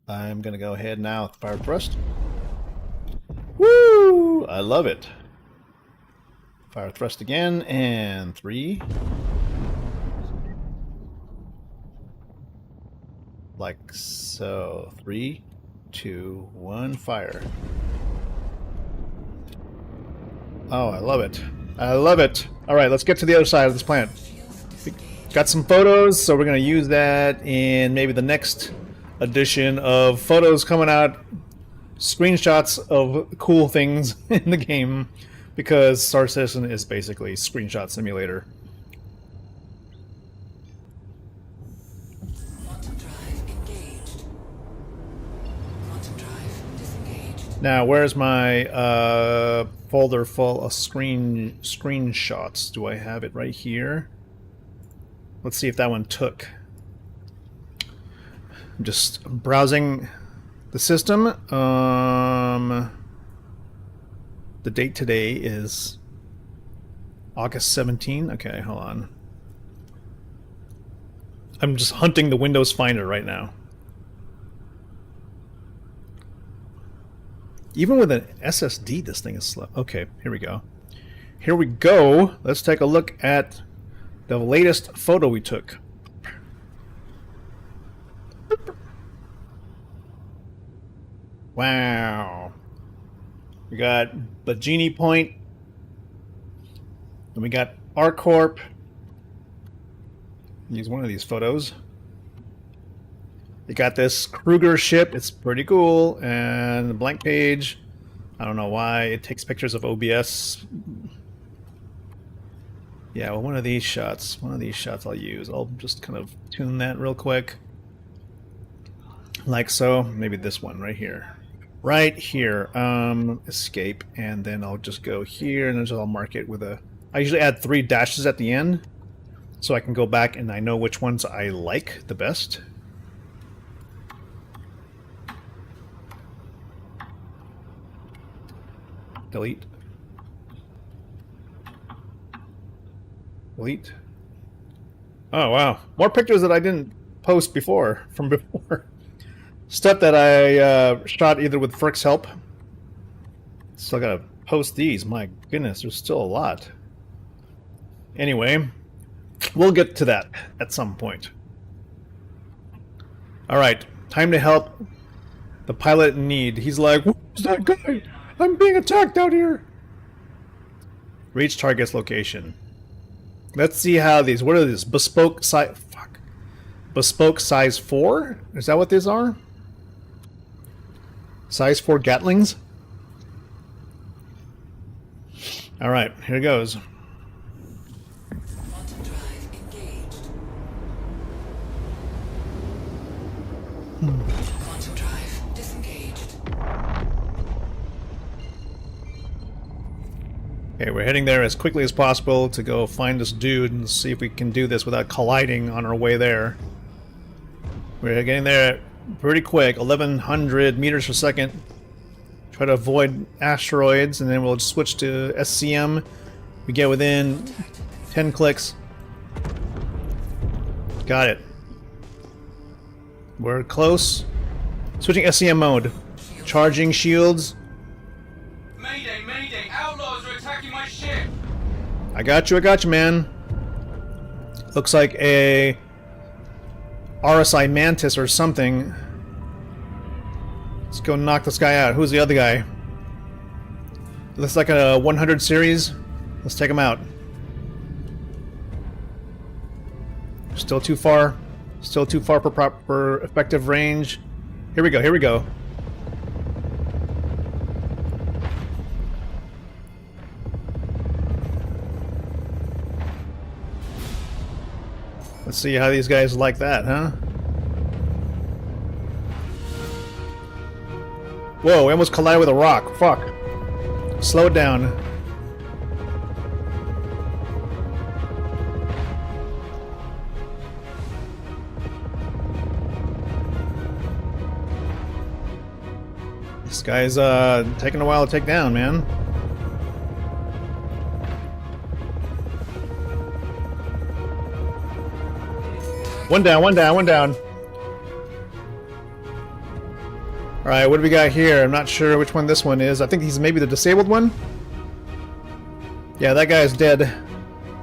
I'm gonna go ahead now with fire thrust. Woo! I love it. Fire thrust again, and 3. Like so. 3, 2, 1, fire. Oh, I love it. I love it. Alright, let's get to the other side of this planet. We got some photos, so we're going to use that in maybe the next edition of photos coming out. Screenshots of cool things in the game. Because Star Citizen is basically a screenshot simulator. Quantum drive engaged. Quantum drive disengaged. Now, where's my folder full of screenshots? Do I have it right here? Let's see if that one took. I'm just browsing the system. The date today is August 17. Okay, hold on. I'm just hunting the Windows Finder right now. Even with an SSD, this thing is slow. Okay, here we go. Here we go. Let's take a look at the latest photo we took. Wow. We got Bajini Point. Then we got ArcCorp. Use one of these photos. You got this Kruger ship. It's pretty cool. And the blank page. I don't know why it takes pictures of OBS. Yeah, well, one of these shots I'll use. I'll just kind of tune that real quick. Like so. Maybe this one right here. Right here. Escape. And then I'll just go here and I'll mark it with a... I usually add 3 dashes at the end. So I can go back and I know which ones I like the best. Delete. Delete. Oh, wow. More pictures that I didn't post before, from before. Stuff that I shot either with Frick's help. Still gotta post these. My goodness, there's still a lot. Anyway, we'll get to that at some point. Alright, time to help the pilot in need. He's like, who's that guy? I'm being attacked out here. Reach target's location. Let's see how these... What are these? Bespoke size... Fuck. Bespoke size 4? Is that what these are? Size 4 Gatlings? Alright, here goes. Quantum drive engaged. Quantum drive disengaged. Okay, we're heading there as quickly as possible to go find this dude and see if we can do this without colliding on our way there. We're getting there pretty quick, 1100 meters per second. Try to avoid asteroids, and then we'll switch to SCM We get within 10 clicks. Got it. We're close. Switching SCM mode. Charging shields. Mayday, mayday! Outlaws are attacking my ship! I got you, man. Looks like a RSI Mantis or something. Let's go knock this guy out. Who's the other guy? Looks like a 100 series. Let's take him out. Still too far. Still too far for proper effective range. Here we go, here we go. Let's see how these guys like that, huh? Whoa, we almost collided with a rock. Fuck. Slow it down. This guy's taking a while to take down, man. One down, one down, one down. Alright, what do we got here? I'm not sure which one this one is. I think he's maybe the disabled one. Yeah, that guy's dead.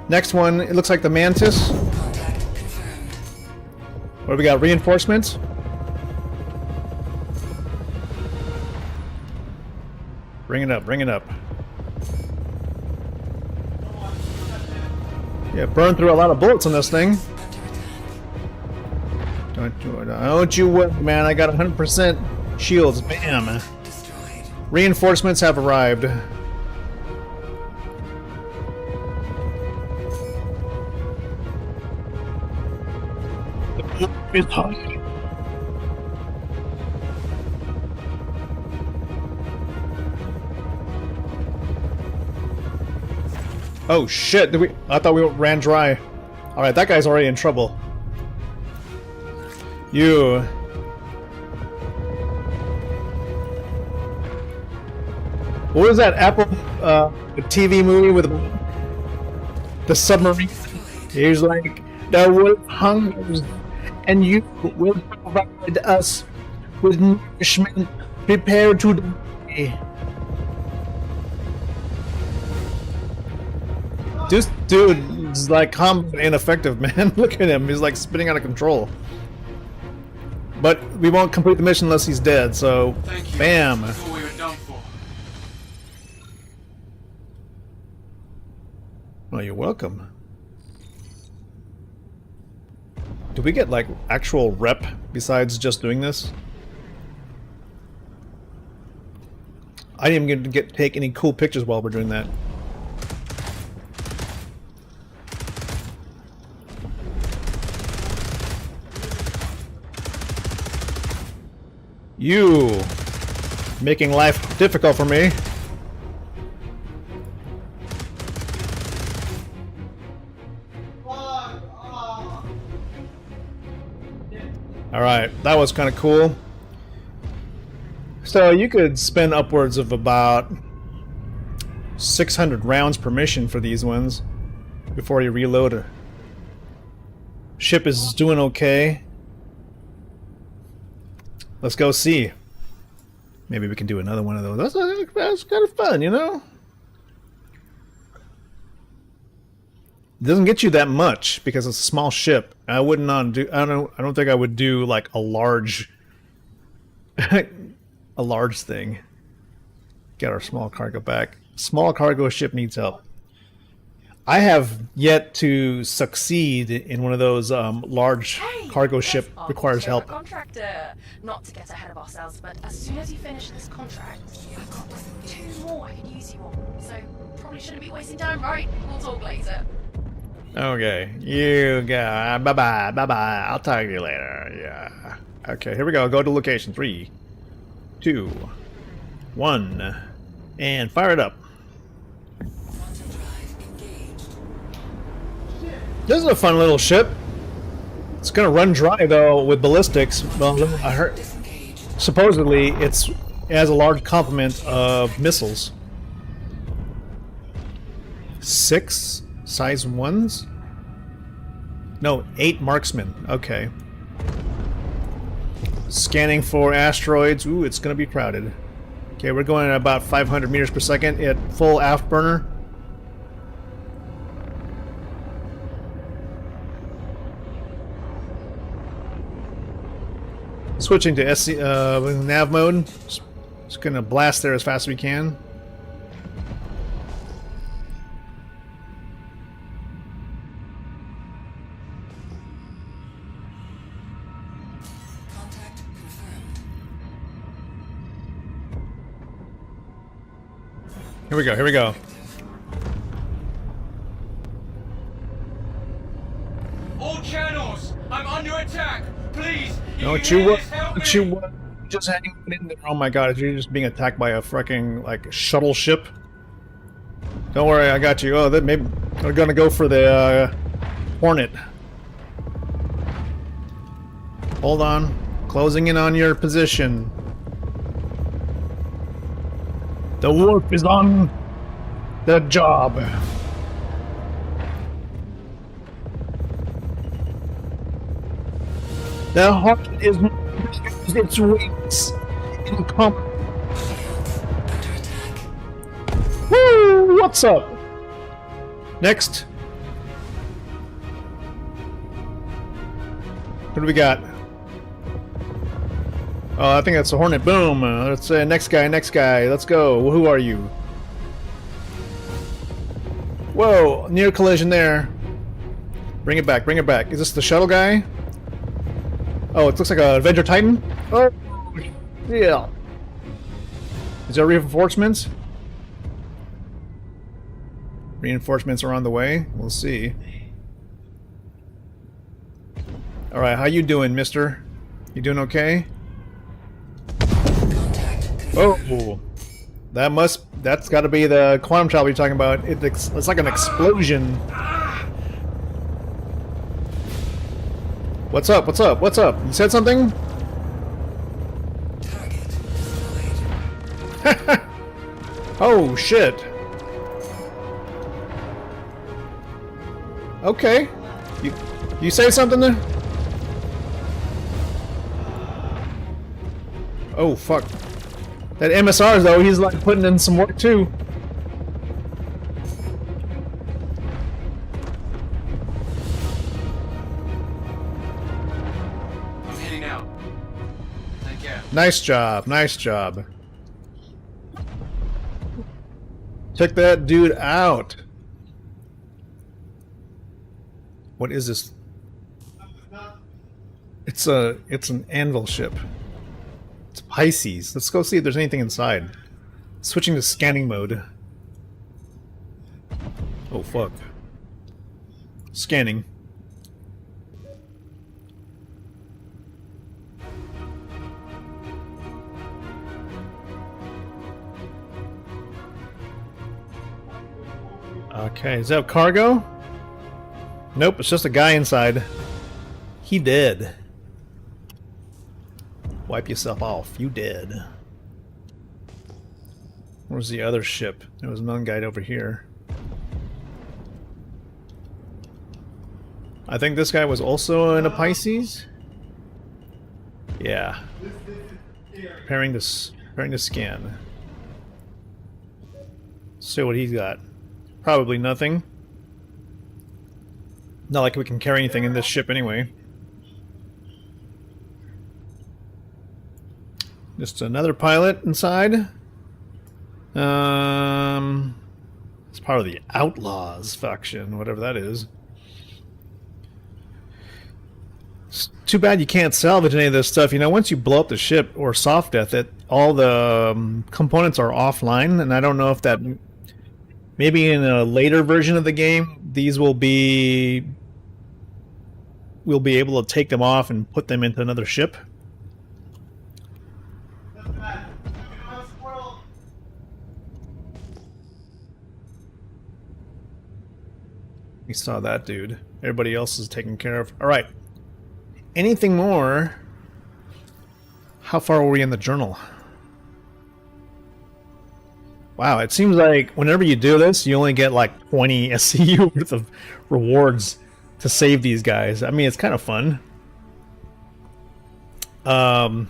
Next one, it looks like the Mantis. What do we got? Reinforcements? Bring it up, bring it up. Yeah, burned through a lot of bullets on this thing. Don't you worry, man. I got 100% shields. Bam. Reinforcements have arrived. It's hot. Oh shit! I thought we ran dry. All right, that guy's already in trouble. You. What was that Apple TV movie with the submarine? He's like, the wolf hungers, and you will provide us with nourishment. Prepare to die. This dude is like combat ineffective, man. Look at him. He's like spinning out of control. But we won't complete the mission unless he's dead, so Thank you. bam. Before we were done for. Well, you're welcome. Do we get like actual rep besides just doing this? I didn't even get to take any cool pictures while we're doing that. You making life difficult for me. Alright, that was kind of cool. So you could spend upwards of about 600 rounds per mission for these ones before you reload. Ship is doing okay. Let's go see. Maybe we can do another one of those. That's kind of fun, you know? It doesn't get you that much because it's a small ship. I would not do. I don't think I would do like a large, a large thing. Get our small cargo back. Small cargo ship needs help. I have yet to succeed in one of those large cargo ship requires help. Contractor. Not to get ahead of ourselves, but as soon as you finish this contract, I've got 2 more I could use you on. So probably shouldn't be wasting time, right? We'll talk later. Okay, you go. Bye bye, bye bye. I'll talk to you later. Yeah. Okay, here we go. Go to location 3, 2, 1, and fire it up. This is a fun little ship. It's gonna run dry though with ballistics. Well, I heard supposedly it has a large complement of missiles. 6 size 1s? No, 8 marksmen. Okay. Scanning for asteroids. Ooh, it's gonna be crowded. Okay, we're going at about 500 meters per second at full afterburner. Switching to SC, nav mode. Just gonna blast there as fast as we can. Contact confirmed. Here we go, here we go. All channels! I'm under attack! Please! Don't hear you this? Help don't me! you just hanging in there? Oh my god, you're just being attacked by a freaking like shuttle ship. Don't worry, I got you. Oh, that maybe we're gonna go for the Hornet. Hold on, closing in on your position. The warp is on the job. The Hornet is its wings in combat. Under attack. Woo! What's up? Next. What do we got? Oh, I think that's a Hornet. Boom! Let's say next guy, next guy. Let's go. Who are you? Whoa! Near collision there. Bring it back, bring it back. Is this the shuttle guy? Oh, it looks like a Avenger Titan? Oh, yeah. Is there reinforcements? Reinforcements are on the way. We'll see. Alright, how you doing, mister? You doing okay? Contact confirmed. Oh! That's gotta be the quantum travel you're talking about. It's like an explosion. What's up? What's up? What's up? You said something? Target destroyed. Oh, shit. Okay. You say something there? Oh, fuck. That MSR, though, he's like putting in some work, too. I'm heading out. Take care. Nice job. Nice job. Check that dude out. What is this? It's an anvil ship. It's Pisces. Let's go see if there's anything inside. Switching to scanning mode. Oh fuck. Scanning. Okay, is that cargo? Nope, it's just a guy inside. He dead. Wipe yourself off. You dead. Where's the other ship? There was another guy over here. I think this guy was also in a Pisces. Yeah. Preparing to scan. See what he's got. Probably nothing. Not like we can carry anything in this ship anyway. Just another pilot inside. It's part of the Outlaws faction, whatever that is. It's too bad you can't salvage any of this stuff. You know, once you blow up the ship or soft death it, all the components are offline, and I don't know if that... Maybe in a later version of the game, these will be... We'll be able to take them off and put them into another ship. We saw that dude. Everybody else is taken care of. Alright. Anything more? How far were we in the journal? Wow, it seems like whenever you do this, you only get like 20 SCU worth of rewards to save these guys. I mean, it's kind of fun. How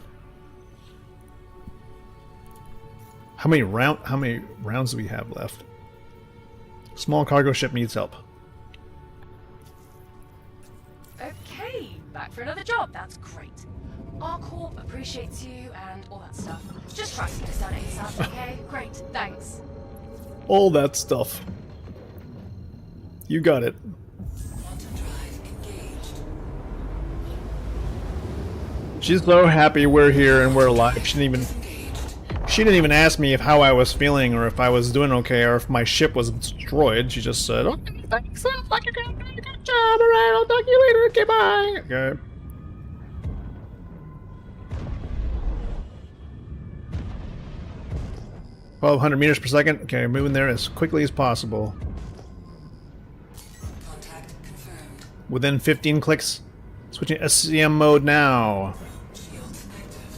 many rounds do we have left? Small cargo ship needs help. Okay, back for another job. That's great. Our corp appreciates you and all that stuff. Just try to get this done ASAP, okay? Great, thanks. All that stuff. You got it. Quantum drive engaged. She's so happy we're here and we're alive. She didn't even ask me if how I was feeling or if I was doing okay or if my ship was destroyed. She just said, "Okay, thanks. Sounds like you're doing a good job. All right, I'll talk to you later. Okay, bye." Okay. $1,200 per second. Okay, moving there as quickly as possible. Contact confirmed. Within 15 clicks. Switching SCM mode now. Shields active.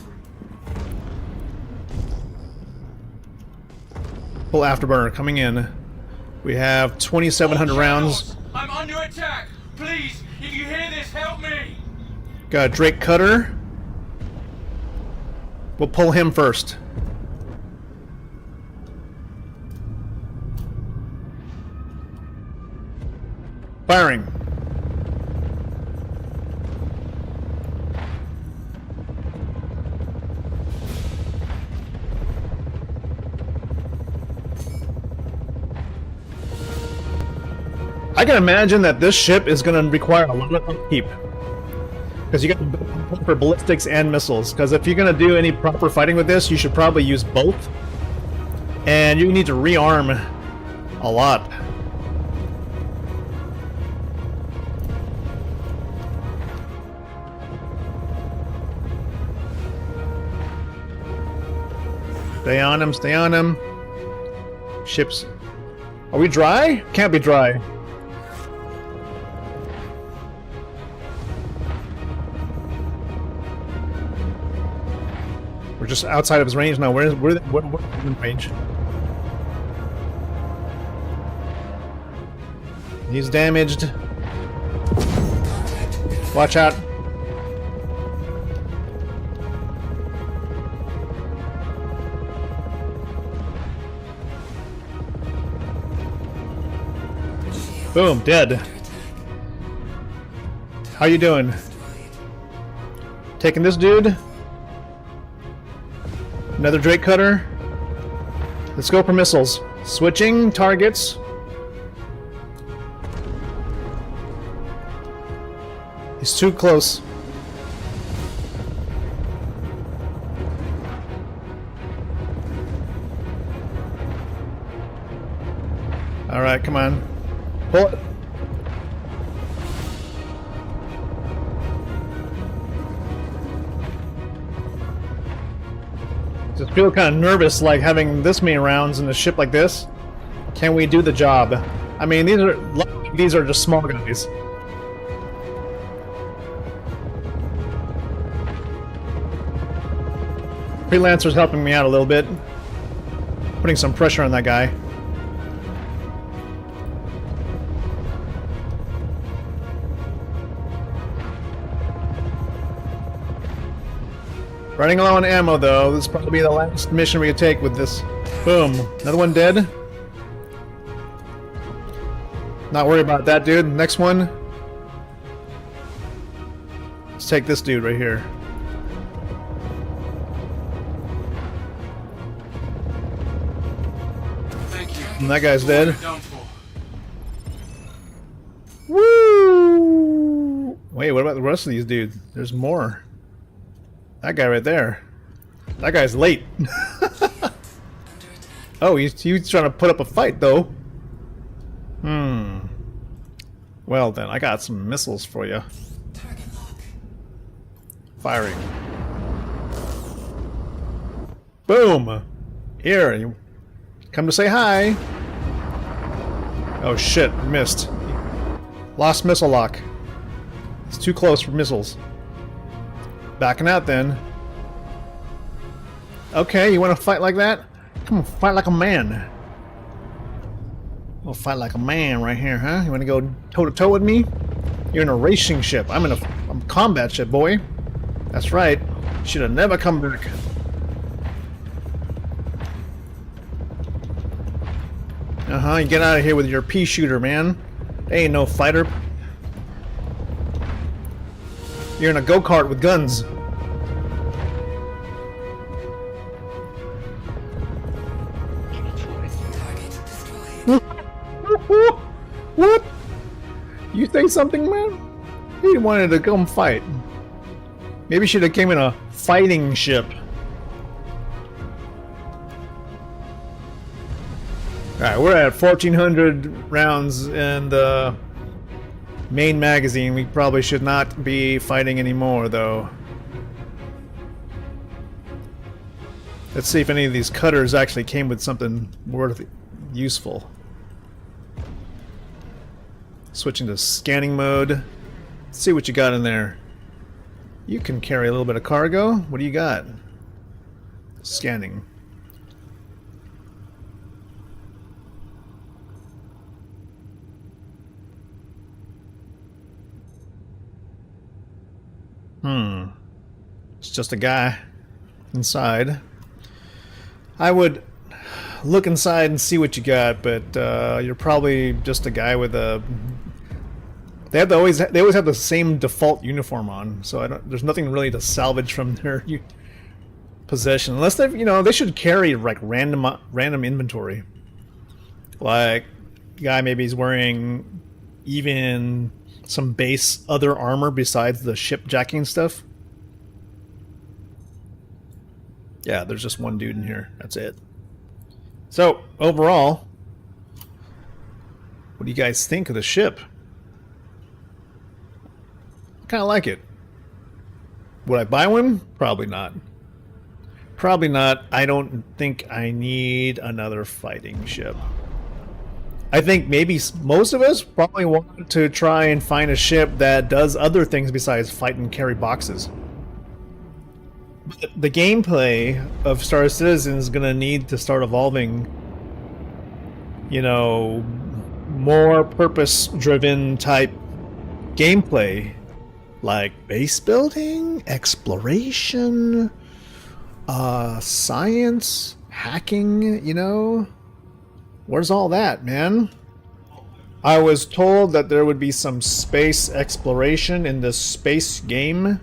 Full afterburner coming in. We have 2,700 rounds. I'm under attack. Please, if you hear this, help me. Got a Drake Cutter. We'll pull him first. Firing. I can imagine that this ship is going to require a lot of upkeep. Because you got to build for ballistics and missiles. Because if you're going to do any proper fighting with this, you should probably use both. And you need to rearm a lot. Stay on him, stay on him. Ships. Are we dry? Can't be dry. We're just outside of his range now. Where's what in range? He's damaged. Watch out. Boom, dead. How you doing? Taking this dude. Another Drake Cutter. Let's go for missiles. Switching targets. He's too close. Alright, come on. Pull it. Just feel kind of nervous, like having this many rounds in a ship like this. Can we do the job? I mean, these are just small guys. Freelancer's helping me out a little bit, putting some pressure on that guy. Running low on ammo, though. This will probably be the last mission we could take with this. Boom. Another one dead. Not worried about that dude. Next one. Let's take this dude right here. Thank you. And that guy's dead. Done for. Woo! Wait, what about the rest of these dudes? There's more. That guy right there. That guy's late. Oh, he's trying to put up a fight, though. Well then, I got some missiles for you. Target lock. Firing. Boom! Here, you come to say hi. Oh shit, missed. Lost missile lock. It's too close for missiles. Backing out then. Okay, you want to fight like that? Come Come on, fight like a man. We'll fight like a man right here, huh? You want to go toe to toe with me? You're in a racing ship. I'm in a combat ship, boy. That's right. Should have never come back. You get out of here with your pea shooter, man. They ain't no fighter. You're in a go-kart with guns. What? You think something, man? He wanted to come fight. Maybe should have came in a fighting ship. Alright, we're at 1,400 rounds in the main magazine. We probably should not be fighting anymore, though. Let's see if any of these cutters actually came with something worth useful. Switching to scanning mode. Let's see what you got in there. You can carry a little bit of cargo. What do you got? Scanning. It's just a guy inside. I would look inside and see what you got, but you're probably just a guy with a... They always have the same default uniform on, so there's nothing really to salvage from their possession, unless they, they should carry like random inventory. Like, guy maybe he's wearing even some base other armor besides the ship jacking stuff. Yeah, there's just one dude in here. That's it. So, overall, what do you guys think of the ship? I kind of like it. Would I buy one? Probably not. Probably not. I don't think I need another fighting ship. I think maybe most of us probably want to try and find a ship that does other things besides fight and carry boxes. But the gameplay of Star Citizen is going to need to start evolving, more purpose-driven type gameplay. Like base building, exploration, science, hacking, Where's all that, man? I was told that there would be some space exploration in this space game.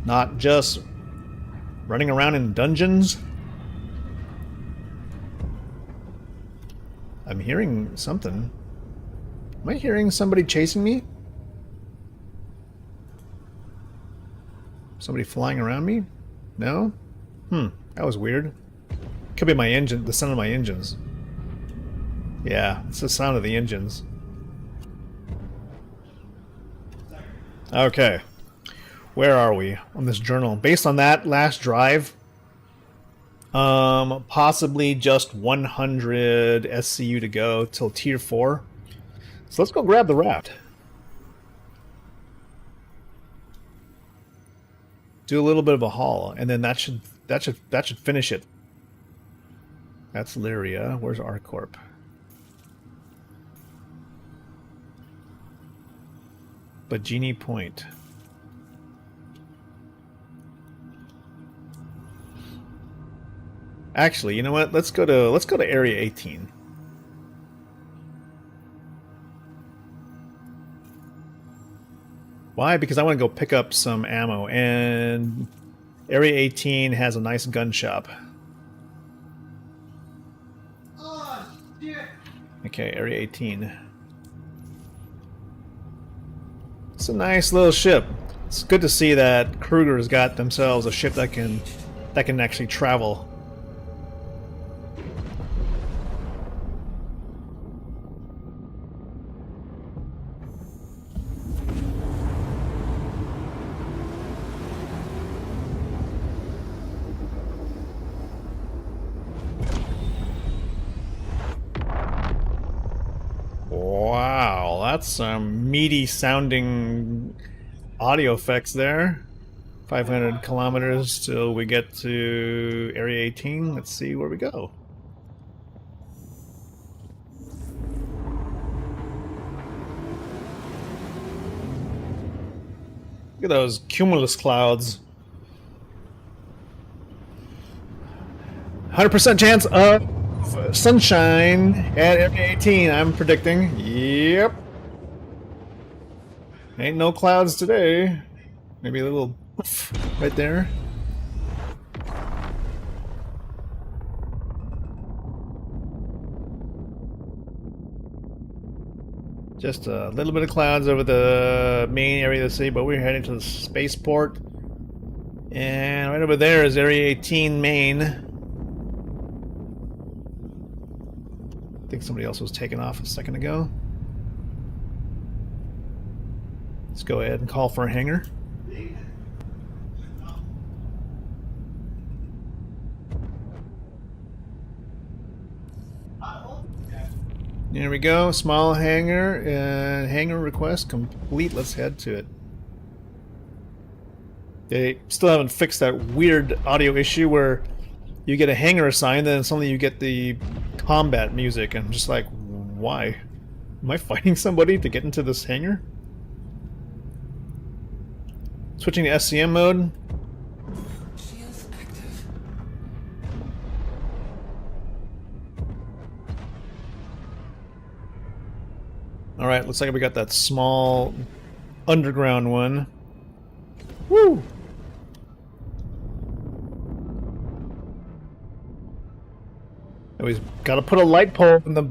Not just running around in dungeons. I'm hearing something. Am I hearing somebody chasing me? Somebody flying around me? No? That was weird. Could be my engine, the sound of my engines. Yeah, it's the sound of the engines. Okay. Where are we on this journal? Based on that last drive, possibly just 100 SCU to go till tier 4. So let's go grab the raft. Do a little bit of a haul, and then that should finish it. That's Lyria. Where's ArcCorp? Bajini Point. Actually, you know what? Let's go to Area 18. Why? Because I want to go pick up some ammo, and Area 18 has a nice gun shop. Oh, shit. Okay, Area 18. It's a nice little ship. It's good to see that Kruger's got themselves a ship that can actually travel. Wow, that's some meaty sounding audio effects there. 500 kilometers till we get to Area 18. Let's see where we go. Look at those cumulus clouds. 100% chance of sunshine at Area 18, I'm predicting. Yep. Ain't no clouds today. Maybe a little poof right there. Just a little bit of clouds over the main area of the city, but we're heading to the spaceport. And right over there is Area 18 main. I think somebody else was taken off a second ago. Let's go ahead and call for a hangar. There we go, small hangar, and hangar request complete. Let's head to it. They still haven't fixed that weird audio issue where you get a hangar assigned, then suddenly you get the combat music, and I'm just like, why? Am I fighting somebody to get into this hangar? Switching to SCM mode. Shields active. Alright, looks like we got that small underground one. Woo! Always gotta put a light pole in the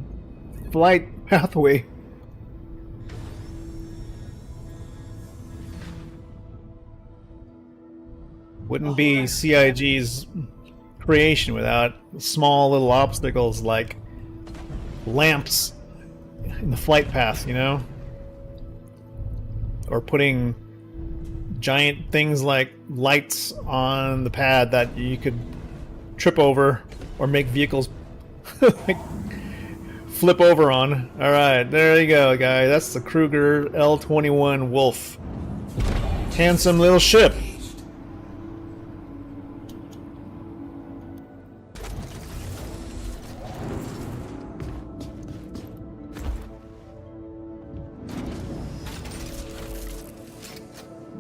flight pathway. Wouldn't be CIG's creation without small little obstacles like lamps in the flight path, you know? Or putting giant things like lights on the pad that you could trip over or make vehicles like flip over on. Alright, there you go, guys. That's the Kruger L-21 Wolf. Handsome little ship.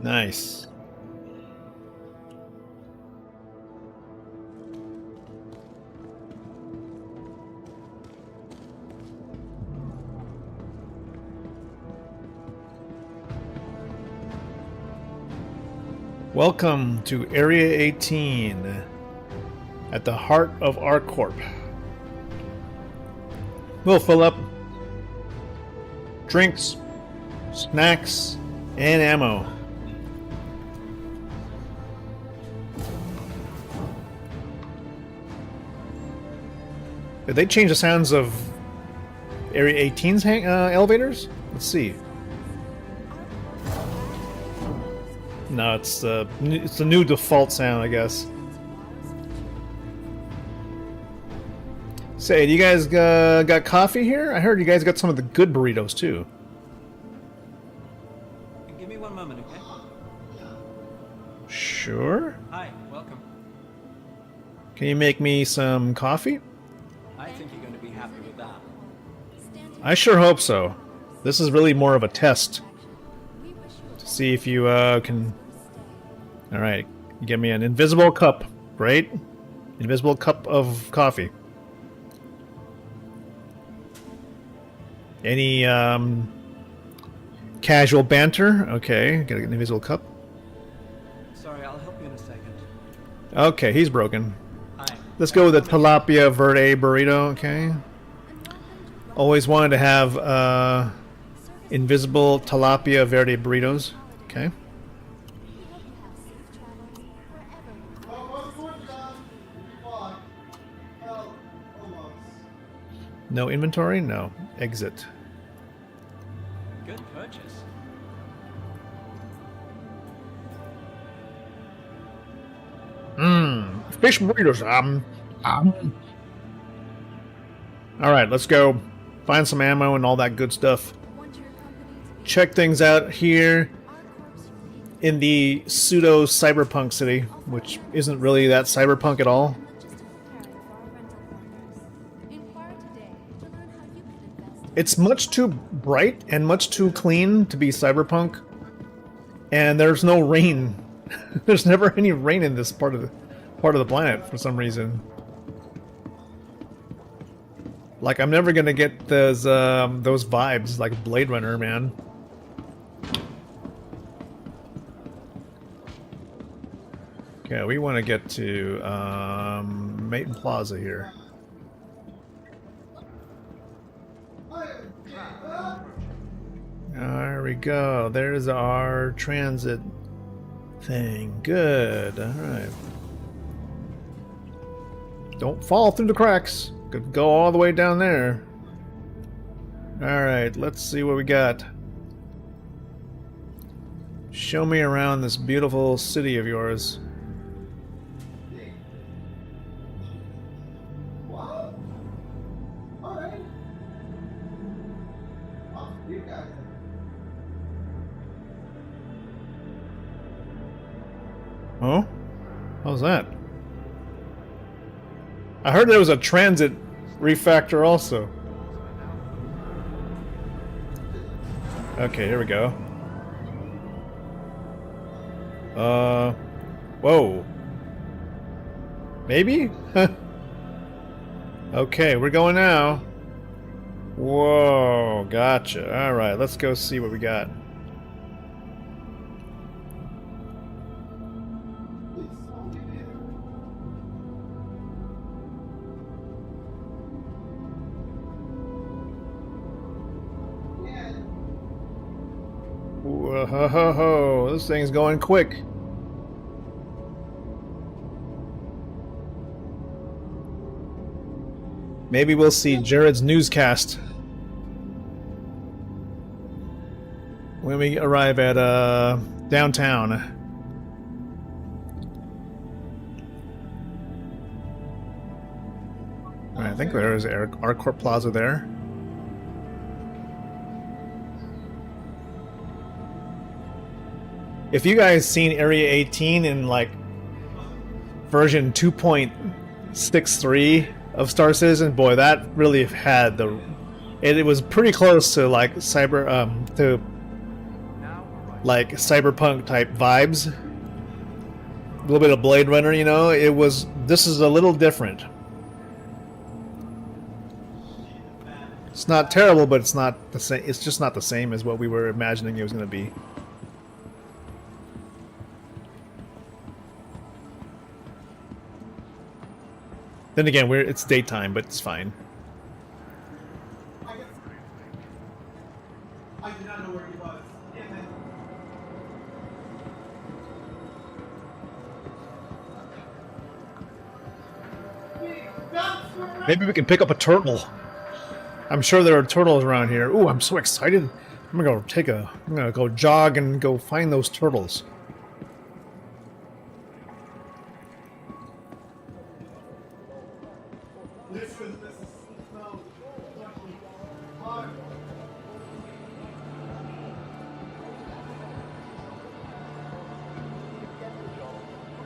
Nice. Welcome to Area 18 at the heart of ArcCorp. We'll fill up drinks, snacks, and ammo. Did they change the sounds of Area 18's elevators? Let's see. No, it's the new default sound, I guess. Say, do you guys got coffee here? I heard you guys got some of the good burritos too. Give me one moment, okay? Sure. Hi, welcome. Can you make me some coffee? I think you're going to be happy with that. I sure hope so. This is really more of a test to see if you can. All right, you get me an invisible cup, right? Invisible cup of coffee. Any casual banter? Okay, get an invisible cup. Sorry, I'll help you in a second. Okay, he's broken. Hi. Let's go with the tilapia verde burrito, okay? Always wanted to have invisible tilapia verde burritos, okay? No inventory? No. Exit. Good purchase. Fish burritos. Alright, let's go find some ammo and all that good stuff. Check things out here in the pseudo cyberpunk city, which isn't really that cyberpunk at all. It's much too bright and much too clean to be cyberpunk. and there's no rain. There's never any rain in this part of the planet for some reason. Like, I'm never gonna get those vibes like Blade Runner, man. Okay, we want to get to Maiden Plaza here. There we go. There's our transit thing. Good. All right. Don't fall through the cracks. Could go all the way down there. All right. Let's see what we got. Show me around this beautiful city of yours. What? Alright. You got it. Oh? How's that? I heard there was a transit refactor also. Okay, here we go. Whoa. Maybe? Okay, we're going now. Whoa, gotcha. Alright, let's go see what we got. Whoa, this thing's going quick. Maybe we'll see Jared's newscast when we arrive at downtown. I think there's Arcourt Plaza there. If you guys seen Area 18 in like version 2.63 of Star Citizen, boy, that really had the. It was pretty close to like cyberpunk type vibes. A little bit of Blade Runner, you know. It was. This is a little different. It's not terrible, but it's not the same. It's just not the same as what we were imagining it was going to be. Then again, it's daytime, but it's fine. I did not know where he was. Maybe we can pick up a turtle. I'm sure there are turtles around here. Ooh, I'm so excited. I'm gonna go jog and go find those turtles.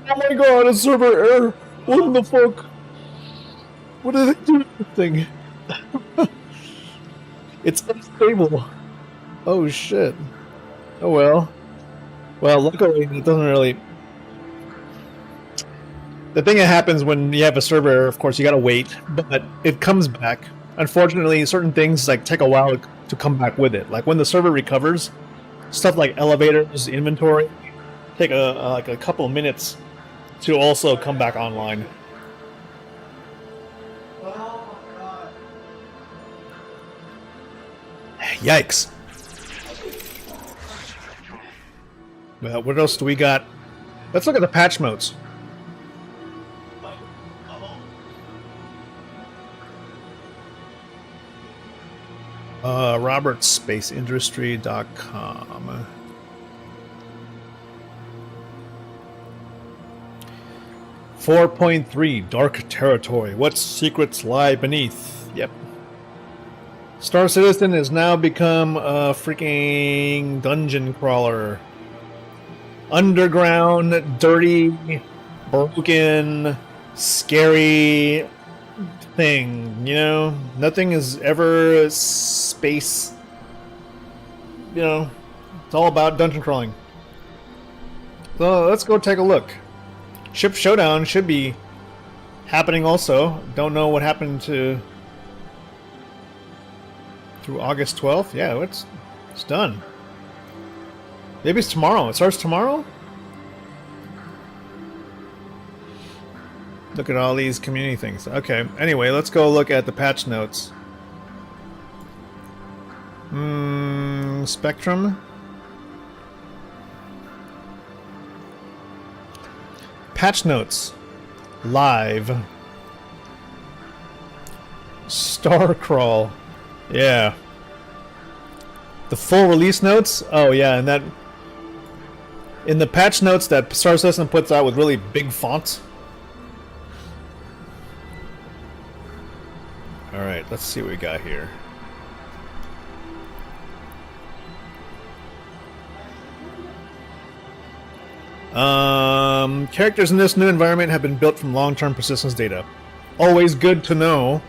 Oh my god, a server error! What the fuck? What did they do to this thing? It's unstable. Oh shit. Oh well. Well, luckily it doesn't really... The thing that happens when you have a server error, of course, you gotta wait, but it comes back. Unfortunately, certain things like take a while to come back with it. Like when the server recovers, stuff like elevators, inventory, take like a couple of minutes to also come back online. Oh my god. Yikes. Well, what else do we got? Let's look at the patch notes. robertspaceindustry.com. .3 Dark Territory. What secrets lie beneath? Yep. Star Citizen has now become a freaking dungeon crawler. Underground, dirty, broken, scary thing, you know? Nothing is ever space. You know, it's all about dungeon crawling. So let's go take a look. Ship Showdown should be happening also. Don't know what happened to through August 12th. Yeah, it's done. Maybe it's tomorrow. It starts tomorrow? Look at all these community things. Okay, anyway, let's go look at the patch notes. Spectrum. Patch notes. Live. Starcrawl. Yeah. The full release notes? Oh yeah, and that in the patch notes that Star Citizen puts out with really big fonts. Alright, let's see what we got here. Characters in this new environment have been built from long-term persistence data. Always good to know.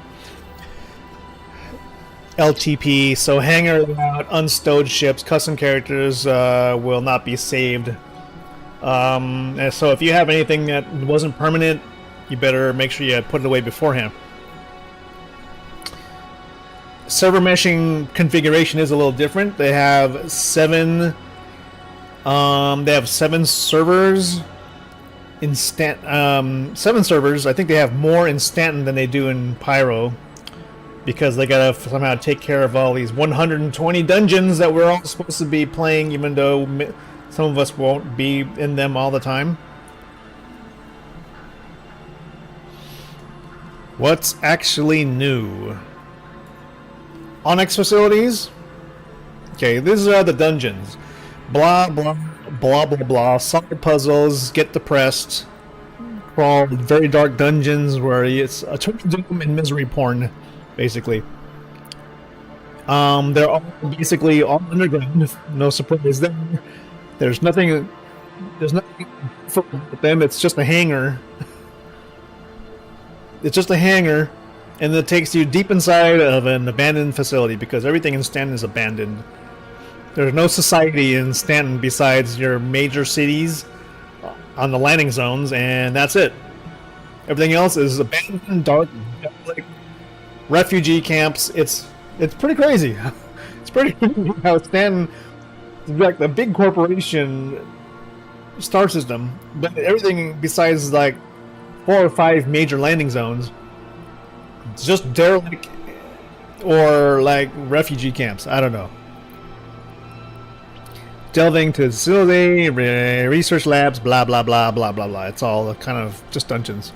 LTP, so hangar layout, unstowed ships, custom characters will not be saved. And so if you have anything that wasn't permanent, you better make sure you put it away beforehand. Server meshing configuration is a little different. They have seven servers in seven servers. I think they have more in Stanton than they do in Pyro, because they gotta somehow take care of all these 120 dungeons that we're all supposed to be playing, even though some of us won't be in them all the time. What's actually new? Onyx facilities? Okay, these are the dungeons. Blah, blah, blah, blah, blah. Solve puzzles, get depressed, crawl very dark dungeons where it's a total doom and misery porn, basically. They're all basically all underground. No surprise there. There's nothing for them. It's just a hangar. It's just a hangar, and it takes you deep inside of an abandoned facility because everything in Stanton is abandoned. There's no society in Stanton besides your major cities on the landing zones, and that's it. Everything else is abandoned, dark, like refugee camps. It's pretty crazy. It's pretty crazy how Stanton is like the big corporation star system, but everything besides like 4 or 5 major landing zones, it's just derelict or like refugee camps. I don't know. Delving to facility, research labs, blah blah blah blah blah blah. It's all kind of just dungeons.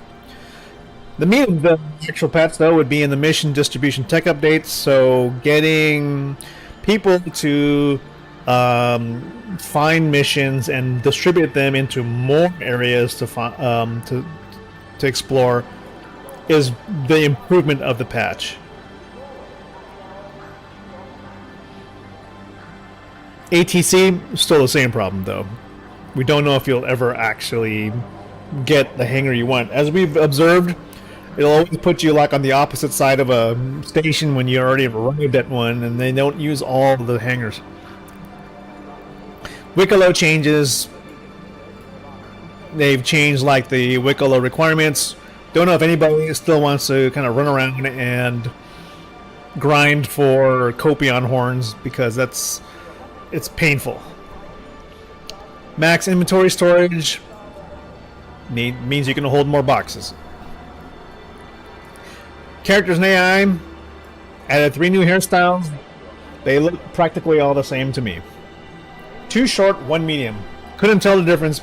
The meat of the actual patch, though, would be in the mission distribution tech updates. So getting people to find missions and distribute them into more areas to explore is the improvement of the patch. ATC, still the same problem, though. We don't know if you'll ever actually get the hangar you want. As we've observed, it'll always put you like on the opposite side of a station when you already have arrived at one, and they don't use all the hangars. Wicklow changes. They've changed like the Wicklow requirements. Don't know if anybody still wants to kind of run around and grind for Copion horns, because it's painful. Max inventory storage means you can hold more boxes. Characters and AI added 3 new hairstyles. They look practically all the same to me. 2 short, 1 medium. Couldn't tell the difference.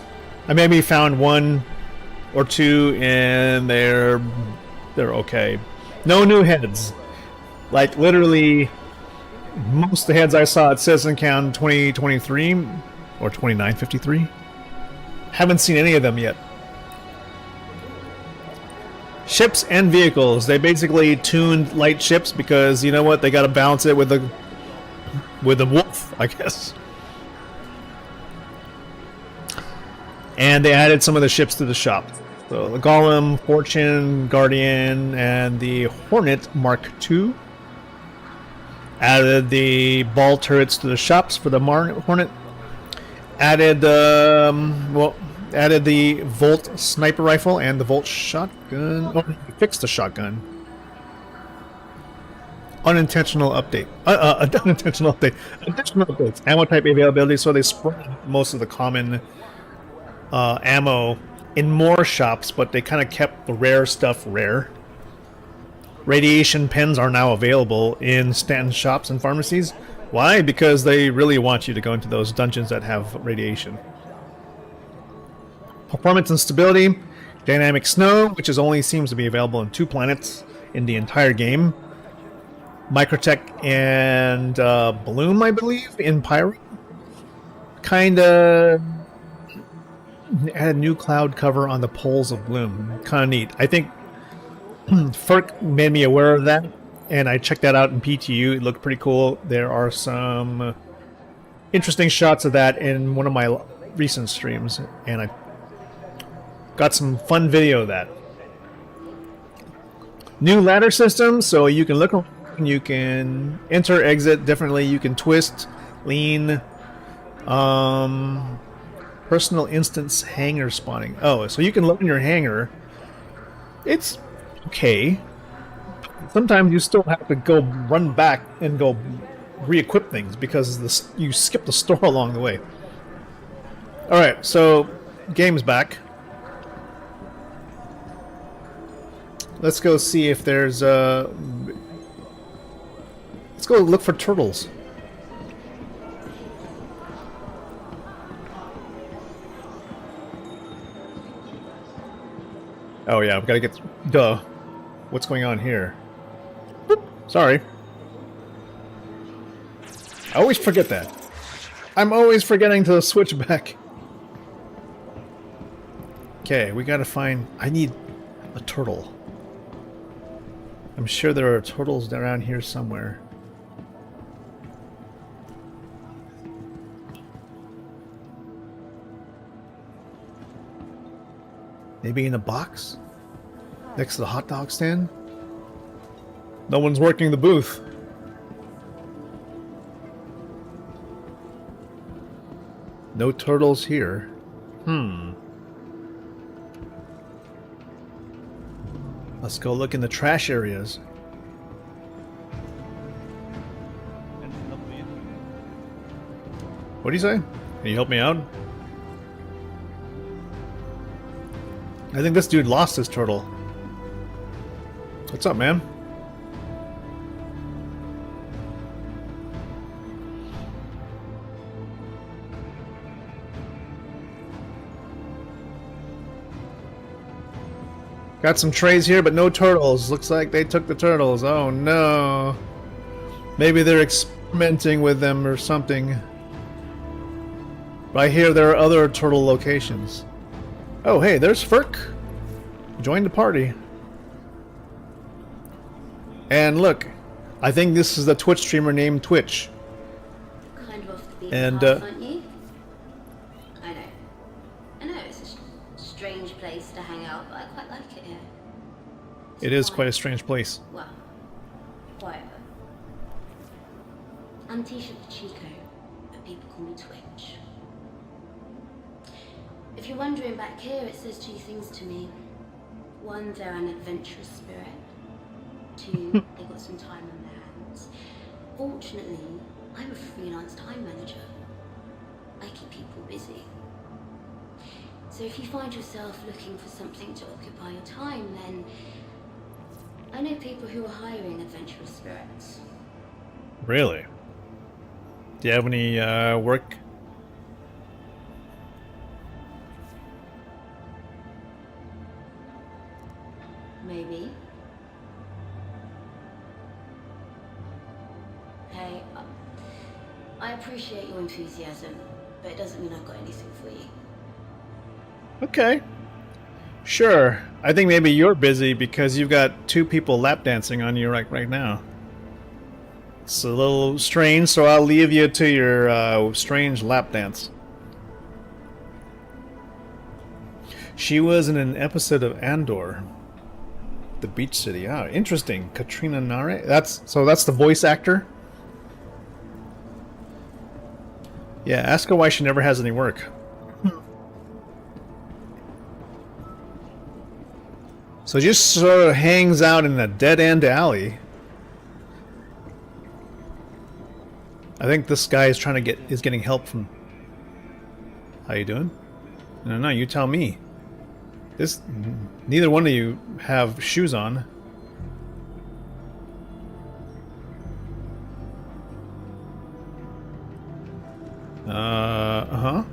I maybe found 1 or 2 and they're okay. No new heads. Like literally most of the heads I saw at Citizen Count 2023 or 2953. Haven't seen any of them yet. Ships and vehicles. They basically tuned light ships because you know what? They got to balance it with the wolf, I guess. And they added some of the ships to the shop. So the Golem, Fortune, Guardian, and the Hornet Mark II. Added the ball turrets to the shops for the Hornet. Added well, added the Volt sniper rifle and the Volt shotgun. Oh, fixed the shotgun. Unintentional update. Unintentional update. Additional updates. Ammo type availability. So they spread most of the common ammo in more shops, but they kind of kept the rare stuff rare. Radiation pens are now available in Stanton shops and pharmacies. Why? Because they really want you to go into those dungeons that have radiation. Performance and stability. Dynamic snow, which is only seems to be available in 2 planets in the entire game. Microtech and Bloom, I believe, in Pyro. Kinda add a new cloud cover on the poles of Bloom. Kinda neat. I think FERC made me aware of that, and I checked that out in PTU. It looked pretty cool. There are some interesting shots of that in one of my recent streams, and I got some fun video of that. New ladder system, so you can look, you can enter, exit differently, you can twist, lean, personal instance hangar spawning. Oh, so you can look in your hangar. It's okay. Sometimes you still have to go run back and go re-equip things because you skip the store along the way. Alright, so game's back. Let's go see if there's let's go look for turtles. Oh yeah, I've got to get... Duh. What's going on here? Boop. Sorry. I always forget that. I'm always forgetting to switch back. Okay, we gotta find... I need a turtle. I'm sure there are turtles around here somewhere. Maybe in a box? Next to the hot dog stand? No one's working the booth. No turtles here. Let's go look in the trash areas. What do you say? Can you help me out? I think this dude lost his turtle. What's up, man? Got some trays here, but no turtles. Looks like they took the turtles. Oh no. Maybe they're experimenting with them or something. But I hear there are other turtle locations. Oh, hey, there's FERC. Join the party. And look, I think this is the Twitch streamer named Twitch. Kind of off the beaten And path, aren't you? I know it's a strange place to hang out, but I quite like it here. It is quite a strange place. Well, quieter. I'm Tisha the Chico, but people call me Twitch. If you're wondering, back here it says 2 things to me. 1, they're an adventurous spirit. 2, they got some time on their hands. Fortunately, I'm a freelance time manager. I keep people busy. So if you find yourself looking for something to occupy your time, then I know people who are hiring adventurous spirits. Really? Do you have any work? Maybe. Hey, I appreciate your enthusiasm, but it doesn't mean I've got anything for you. Okay. Sure. I think maybe you're busy because you've got 2 people lap dancing on you right now. It's a little strange, so I'll leave you to your strange lap dance. She was in an episode of Andor. The beach city. Ah, interesting. Katrina Nare. That's the voice actor. Yeah, ask her why she never has any work. So just sort of hangs out in a dead-end alley. I think this guy is trying to is getting help from... How you doing? No, you tell me. Neither one of you have shoes on. Uh-huh.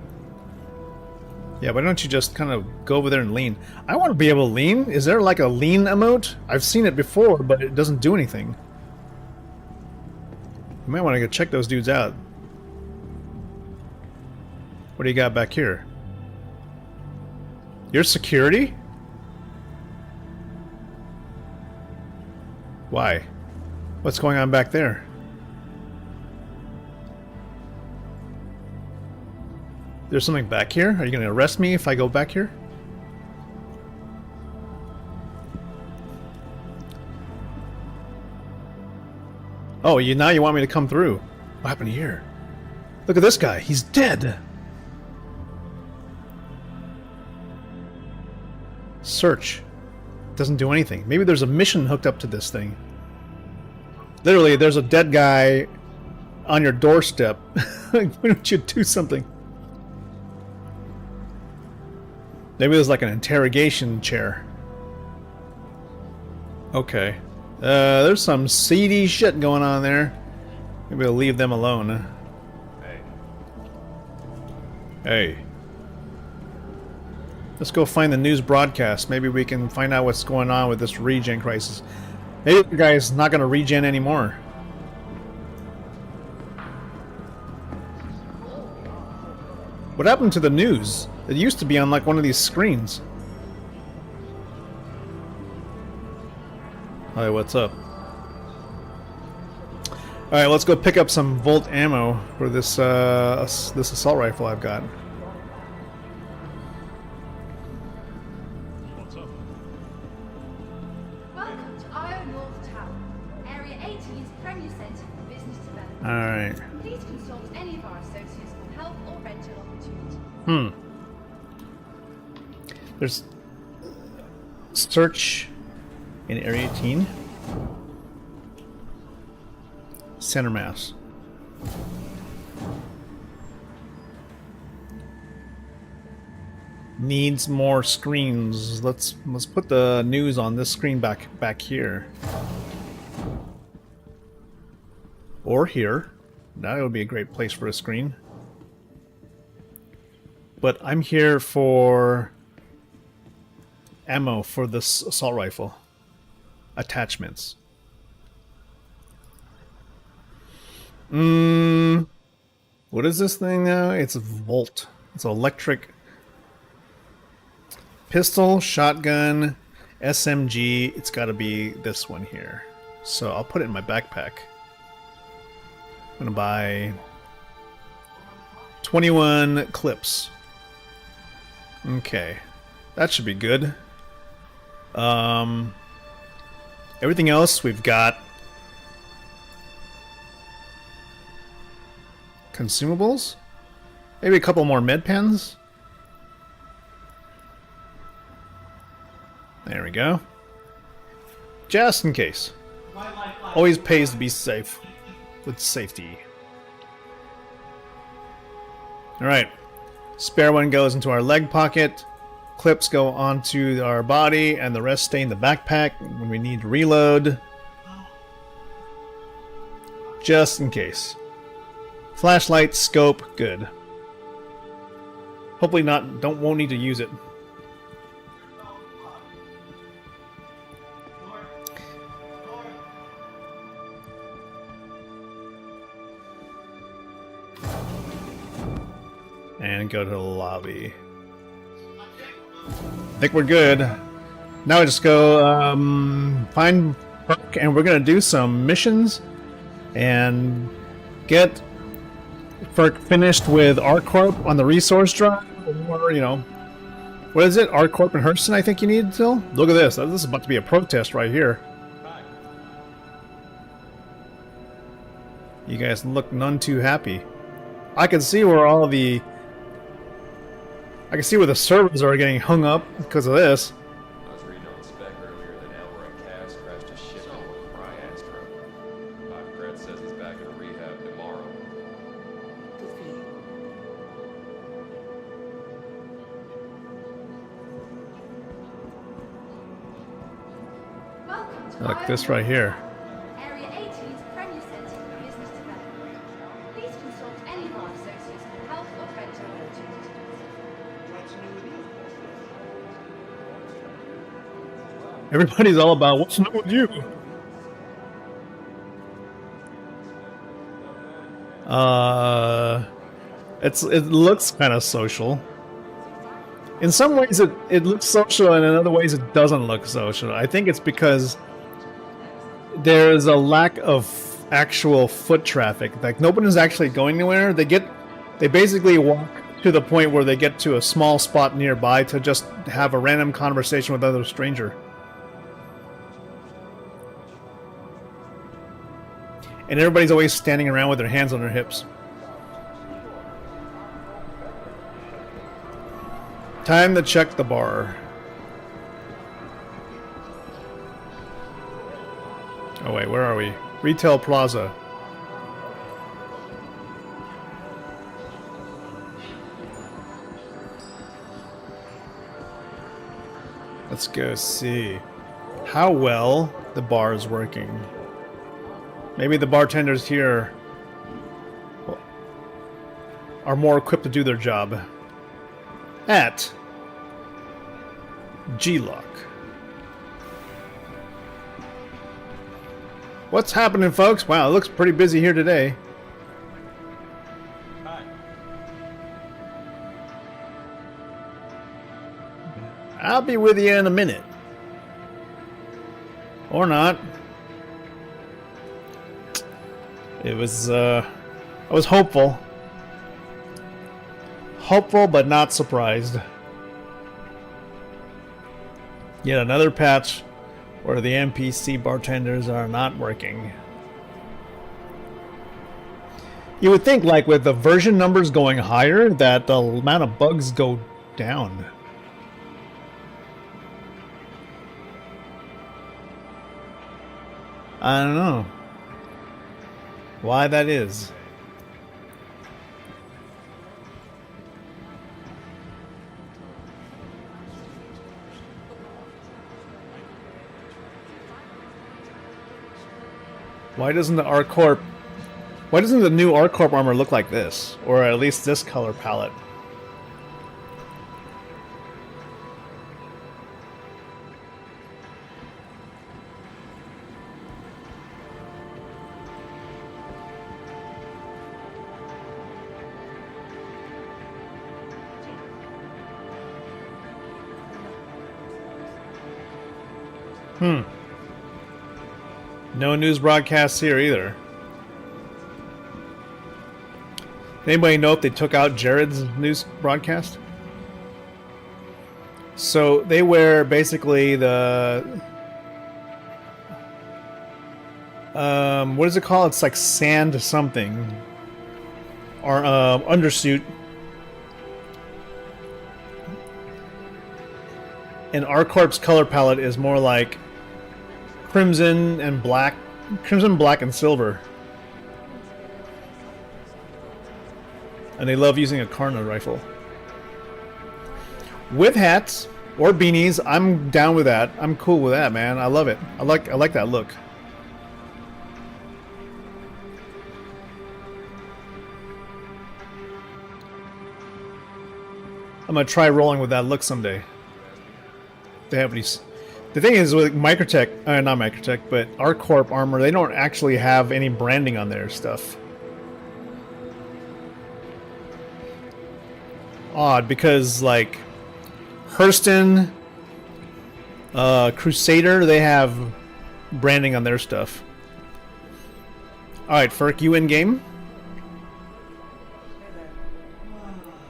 Yeah, why don't you just kind of go over there and lean? I want to be able to lean. Is there like a lean emote? I've seen it before, but it doesn't do anything. You might want to go check those dudes out. What do you got back here? Your security? Why? What's going on back there? There's something back here? Are you going to arrest me if I go back here? Oh, now you want me to come through. What happened here? Look at this guy. He's dead. Search. Doesn't do anything. Maybe there's a mission hooked up to this thing. Literally, there's a dead guy on your doorstep. Why don't you do something? Maybe there's like an interrogation chair. Okay. There's some seedy shit going on there. Maybe we'll leave them alone. Hey. Let's go find the news broadcast. Maybe we can find out what's going on with this regen crisis. Maybe the guy's not going to regen anymore. What happened to the news? It used to be on like one of these screens. Hi, what's up? Alright, let's go pick up some Volt ammo for this this assault rifle I've got. Welcome to Iron North Tower, Area 18's Premier Centre for Business Development. Alright. Please consult any of our associates for help or rental opportunity. There's search in Area 18. Center mass. Needs more screens. Let's put the news on this screen back here. Or here. That would be a great place for a screen. But I'm here for ammo for this assault rifle. Attachments. What is this thing now? It's a Volt. It's an electric pistol, shotgun, SMG. It's got to be this one here. So I'll put it in my backpack. I'm gonna buy 21 clips. Okay, that should be good. Everything else we've got. Consumables? Maybe a couple more med pens? There we go. Just in case. Always pays to be safe. With safety. Alright. Spare one goes into our leg pocket. Clips go onto our body, and the rest stay in the backpack when we need to reload. Just in case. Flashlight, scope, good. Hopefully won't need to use it. And go to the lobby. I think we're good. Now I just go find Perk, and we're gonna do some missions and get Perk finished with R-Corp on the resource drive, or what is it? R-Corp and Hurston, I think you need still. Look at this. This is about to be a protest right here. You guys look none too happy. I can see where all the... I can see where the servers are getting hung up because of this. I was reading on the spec earlier that Elroy Cass crashed a ship into a Cryastro. Brett says he's back in rehab tomorrow. Good for you. Welcome to Like this right here. Area 18's Premier Centre for Business Development. Please consult any of our associates for help or rental opportunities. Everybody's all about what's new with you. It looks kind of social. In some ways it looks social, and in other ways it doesn't look social. I think it's because there's a lack of actual foot traffic. Like nobody's actually going anywhere. They basically walk to the point where they get to a small spot nearby to just have a random conversation with another stranger. And everybody's always standing around with their hands on their hips. Time to check the bar. Oh wait, where are we? Retail Plaza. Let's go see how well the bar is working. Maybe the bartenders here are more equipped to do their job. At G-Lock. What's happening, folks? Wow, it looks pretty busy here today. Hi. I'll be with you in a minute. Or not. It was, I was hopeful. Hopeful, but not surprised. Yet another patch where the NPC bartenders are not working. You would think, like, with the version numbers going higher, that the amount of bugs go down. I don't know why that is. Why doesn't the ArcCorp... Why doesn't the new ArcCorp armor look like this? Or at least this color palette? No news broadcasts here either. Anybody know if they took out Jared's news broadcast? So they wear basically the what is it called? It's like sand something, or undersuit. And ArcCorp's color palette is more like crimson, black, and silver. And they love using a Karna rifle. With hats or beanies, I'm down with that. I'm cool with that, man. I love it. I like that look. I'm gonna try rolling with that look someday. They have these. The thing is with Microtech, not Microtech, but ArcCorp armor, they don't actually have any branding on their stuff. Odd, because like Hurston, Crusader, they have branding on their stuff. Alright, Ferk, you in game?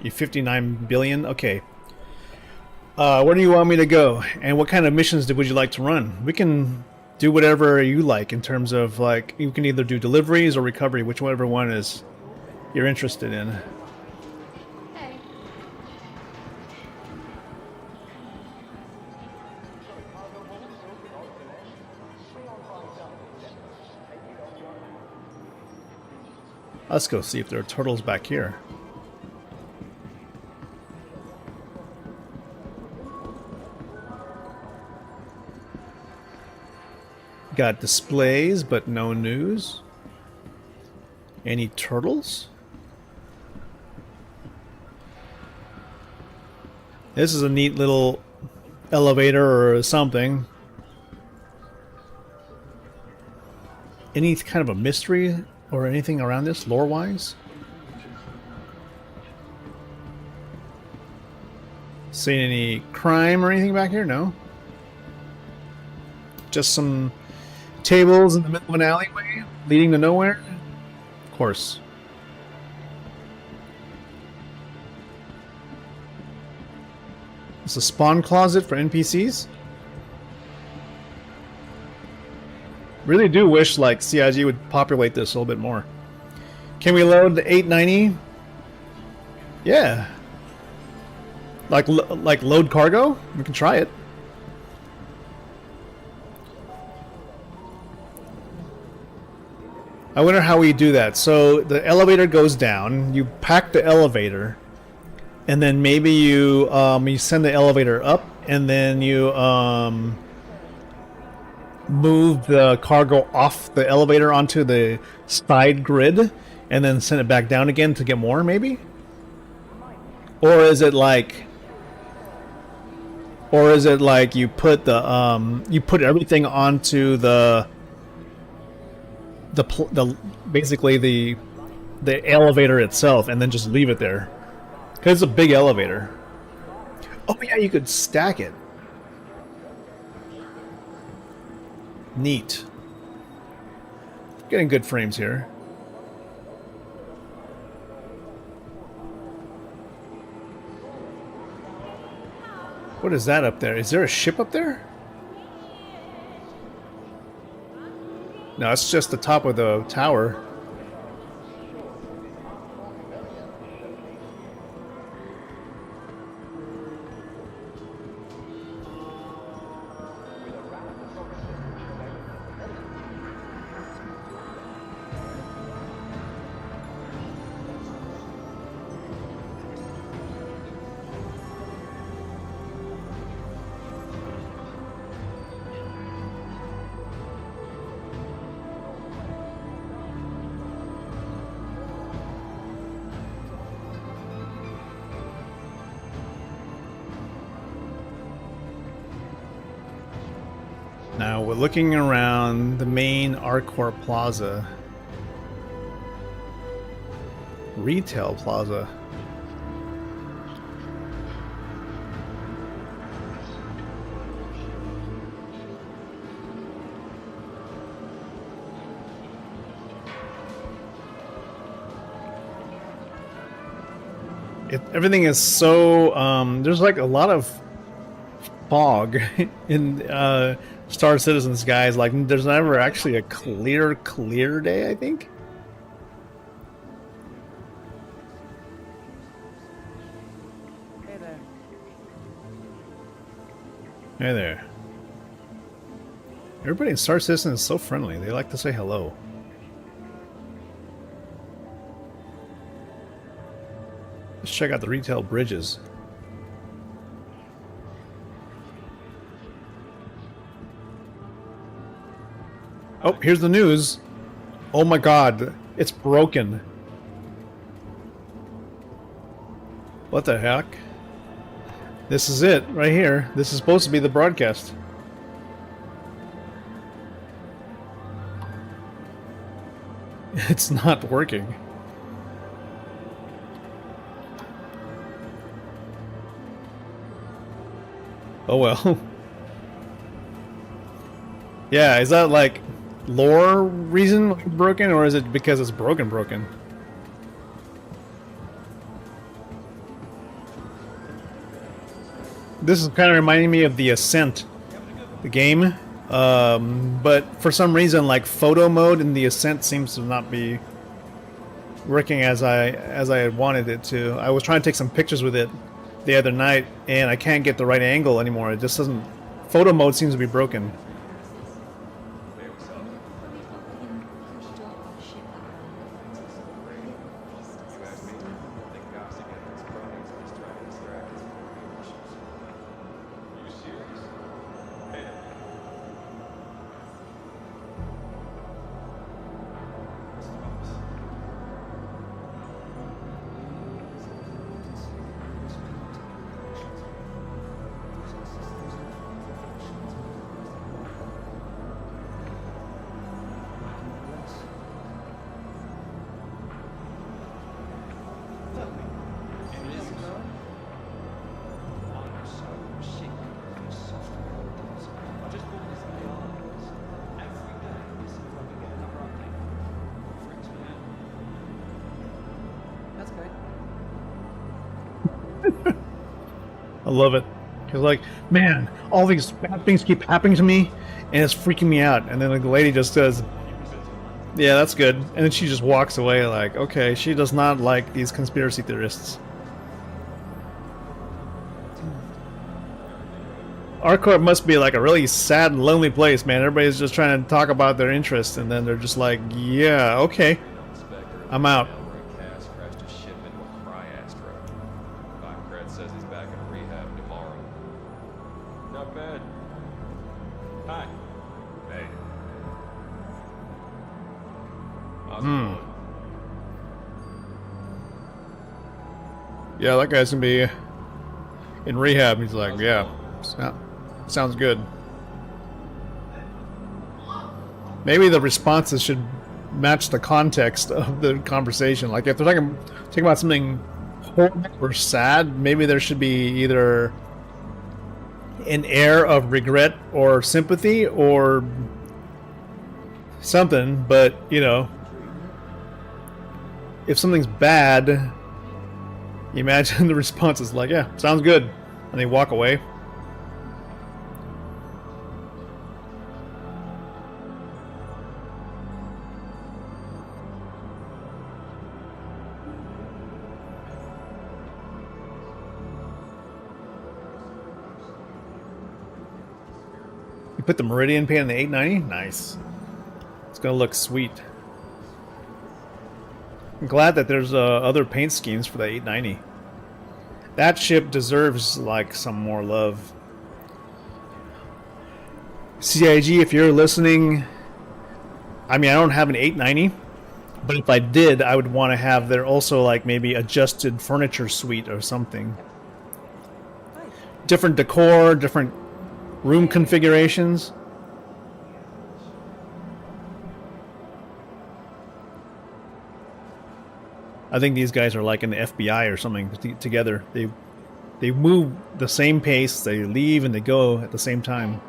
You 59 billion? Okay. Where do you want me to go? And what kind of missions would you like to run? We can do whatever you like in terms of, like, you can either do deliveries or recovery, whichever one is you're interested in. Hey. Let's go see if there are turtles back here. Got displays, but no news. Any turtles? This is a neat little elevator or something. Any kind of a mystery or anything around this, lore-wise? Seeing any crime or anything back here? No. Just some tables in the middle of an alleyway leading to nowhere? Of course. It's a spawn closet for NPCs? Really do wish like CIG would populate this a little bit more. Can we load the 890? Yeah. Like load cargo? We can try it. I wonder how we do that. So the elevator goes down, you pack the elevator, and then maybe you send the elevator up, and then you move the cargo off the elevator onto the side grid, and then send it back down again to get more, maybe? Or is it like you put the you put everything onto the basically the elevator itself and then just leave it there? Because it's a big elevator. Oh yeah, you could stack it. Neat. Getting good frames here. What is that up there? Is there a ship up there? No, it's just the top of the tower. Now we're looking around the main Arcor Plaza. Retail Plaza. Everything is so there's like a lot of fog in Star Citizen skies. Like there's never actually a clear day, I think. Hey there. Hey there. Everybody in Star Citizen is so friendly. They like to say hello. Let's check out the retail bridges. Oh, here's the news. Oh my god, it's broken. What the heck? This is it, right here. This is supposed to be the broadcast. It's not working. Oh well. Yeah, is that like lore reason broken, or is it because it's broken? This is kind of reminding me of the Ascent, the game, but for some reason like photo mode in the Ascent seems to not be working as I had wanted it to. I was trying to take some pictures with it the other night, and I can't get the right angle anymore. It just doesn't. Photo mode seems to be broken. I love it. Cause like, man, all these bad things keep happening to me, and it's freaking me out. And then the lady just says, "Yeah, that's good," and then she just walks away. Like, okay, she does not like these conspiracy theorists. ArcCorp must be like a really sad and lonely place, man. Everybody's just trying to talk about their interests, and then they're just like, "Yeah, okay, I'm out." Says he's back in rehab tomorrow. Not bad. Hi. Hey. Yeah, that guy's gonna be in rehab. He's like, yeah, sounds good. Maybe the responses should match the context of the conversation. Like if they're talking about something horrible or sad, maybe there should be either an air of regret or sympathy or something. But you know, if something's bad, you imagine the response is like, yeah, sounds good, and they walk away. You put the Meridian paint in the 890? Nice. It's gonna look sweet. I'm glad that there's other paint schemes for the 890. That ship deserves like some more love. CIG, if you're listening, I mean, I don't have an 890, but if I did, I would want to have there also like maybe adjusted furniture suite or something. Different decor, different room configurations. I think these guys are like in the FBI or something together. They move the same pace, they leave and they go at the same time.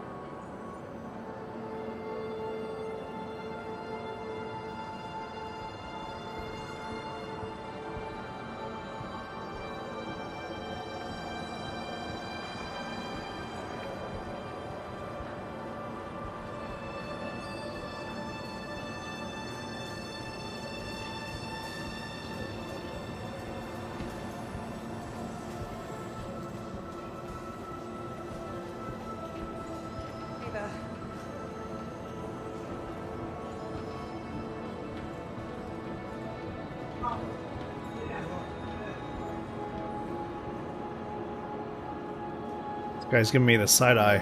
This guy's giving me the side eye.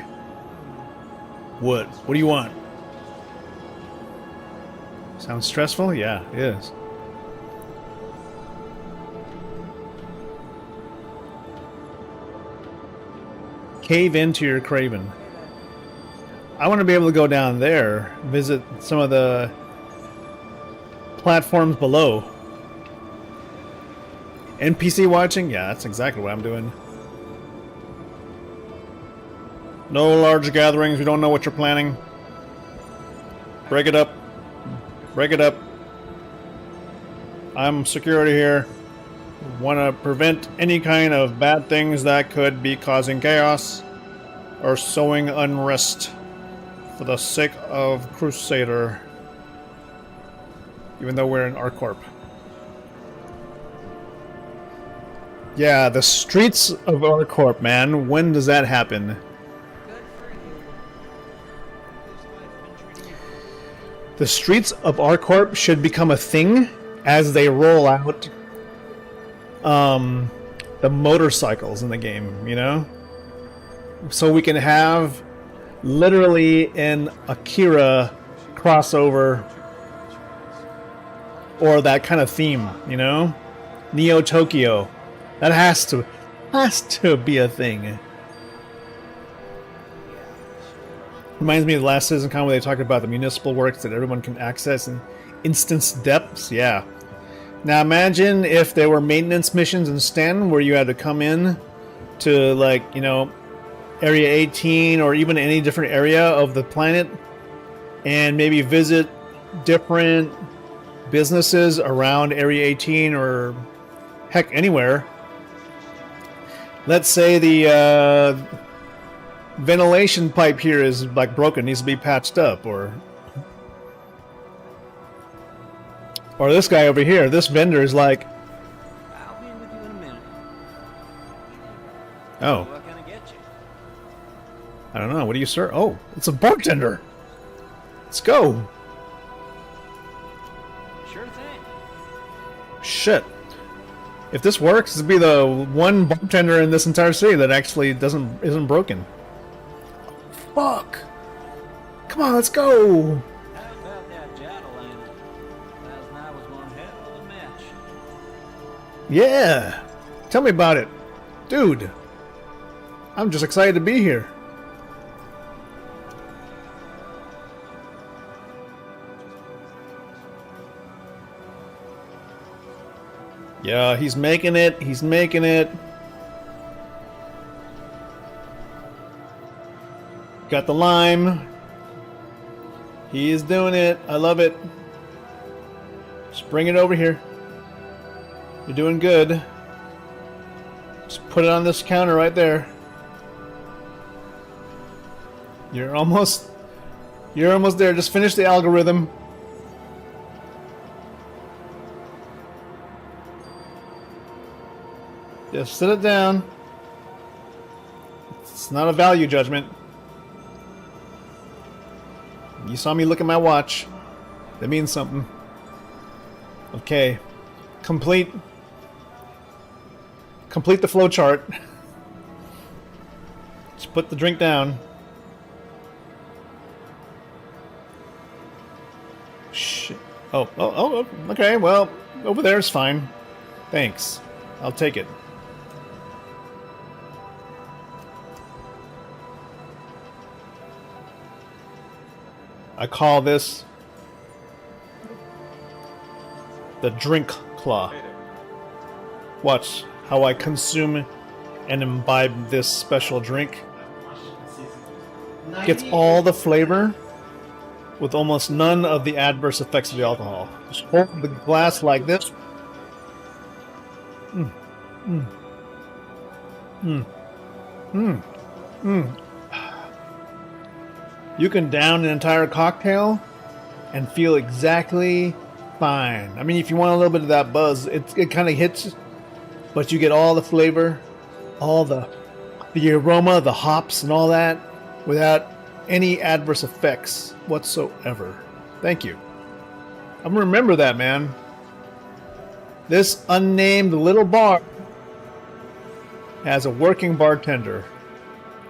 What? What do you want? Sounds stressful? Yeah, it is. Cave into your craven. I want to be able to go down there, visit some of the platforms below. NPC watching? Yeah, that's exactly what I'm doing. No large gatherings, we don't know what you're planning. Break it up. Break it up. I'm security here. Want to prevent any kind of bad things that could be causing chaos or sowing unrest for the sake of Crusader. Even though we're in ArcCorp. Yeah, the streets of Orcorp, man. When does that happen? The streets of Orcorp should become a thing as they roll out the motorcycles in the game, you know? So we can have literally an Akira crossover or that kind of theme, you know? Neo Tokyo. That has to be a thing. Reminds me of the last CitizenCon where they talked about the municipal works that everyone can access in instance depths. Yeah. Now imagine if there were maintenance missions in Sten where you had to come in to, like, you know, Area 18 or even any different area of the planet and maybe visit different businesses around Area 18 or heck anywhere. Let's say the ventilation pipe here is like broken, needs to be patched up, or this guy over here, this vendor is like, I'll be with you in a minute. oh, What can I get you? I don't know, what do you serve? Oh, it's a bartender. Let's go. Sure thing. Shit. If this works, this will be the one bartender in this entire city that actually isn't broken. Fuck. Come on, let's go. How about that Jataland? Last night was one hell of a match. Yeah. Tell me about it. Dude. I'm just excited to be here. Yeah, he's making it. He's making it. Got the lime. He is doing it. I love it. Just bring it over here. You're doing good. Just put it on this counter right there. You're almost there. Just finish the algorithm. Just sit it down. It's not a value judgment. You saw me look at my watch. That means something. Okay. Complete the flow chart. Just put the drink down. Shit. Oh, okay. Well, over there is fine. Thanks. I'll take it. I call this the drink claw. Watch how I consume and imbibe this special drink. Gets all the flavor with almost none of the adverse effects of the alcohol. Just hold the glass like this. You can down an entire cocktail and feel exactly fine. I mean, if you want a little bit of that buzz, it kind of hits, but you get all the flavor, all the aroma, the hops and all that without any adverse effects whatsoever. Thank you. I'm gonna remember that, man. This unnamed little bar has a working bartender.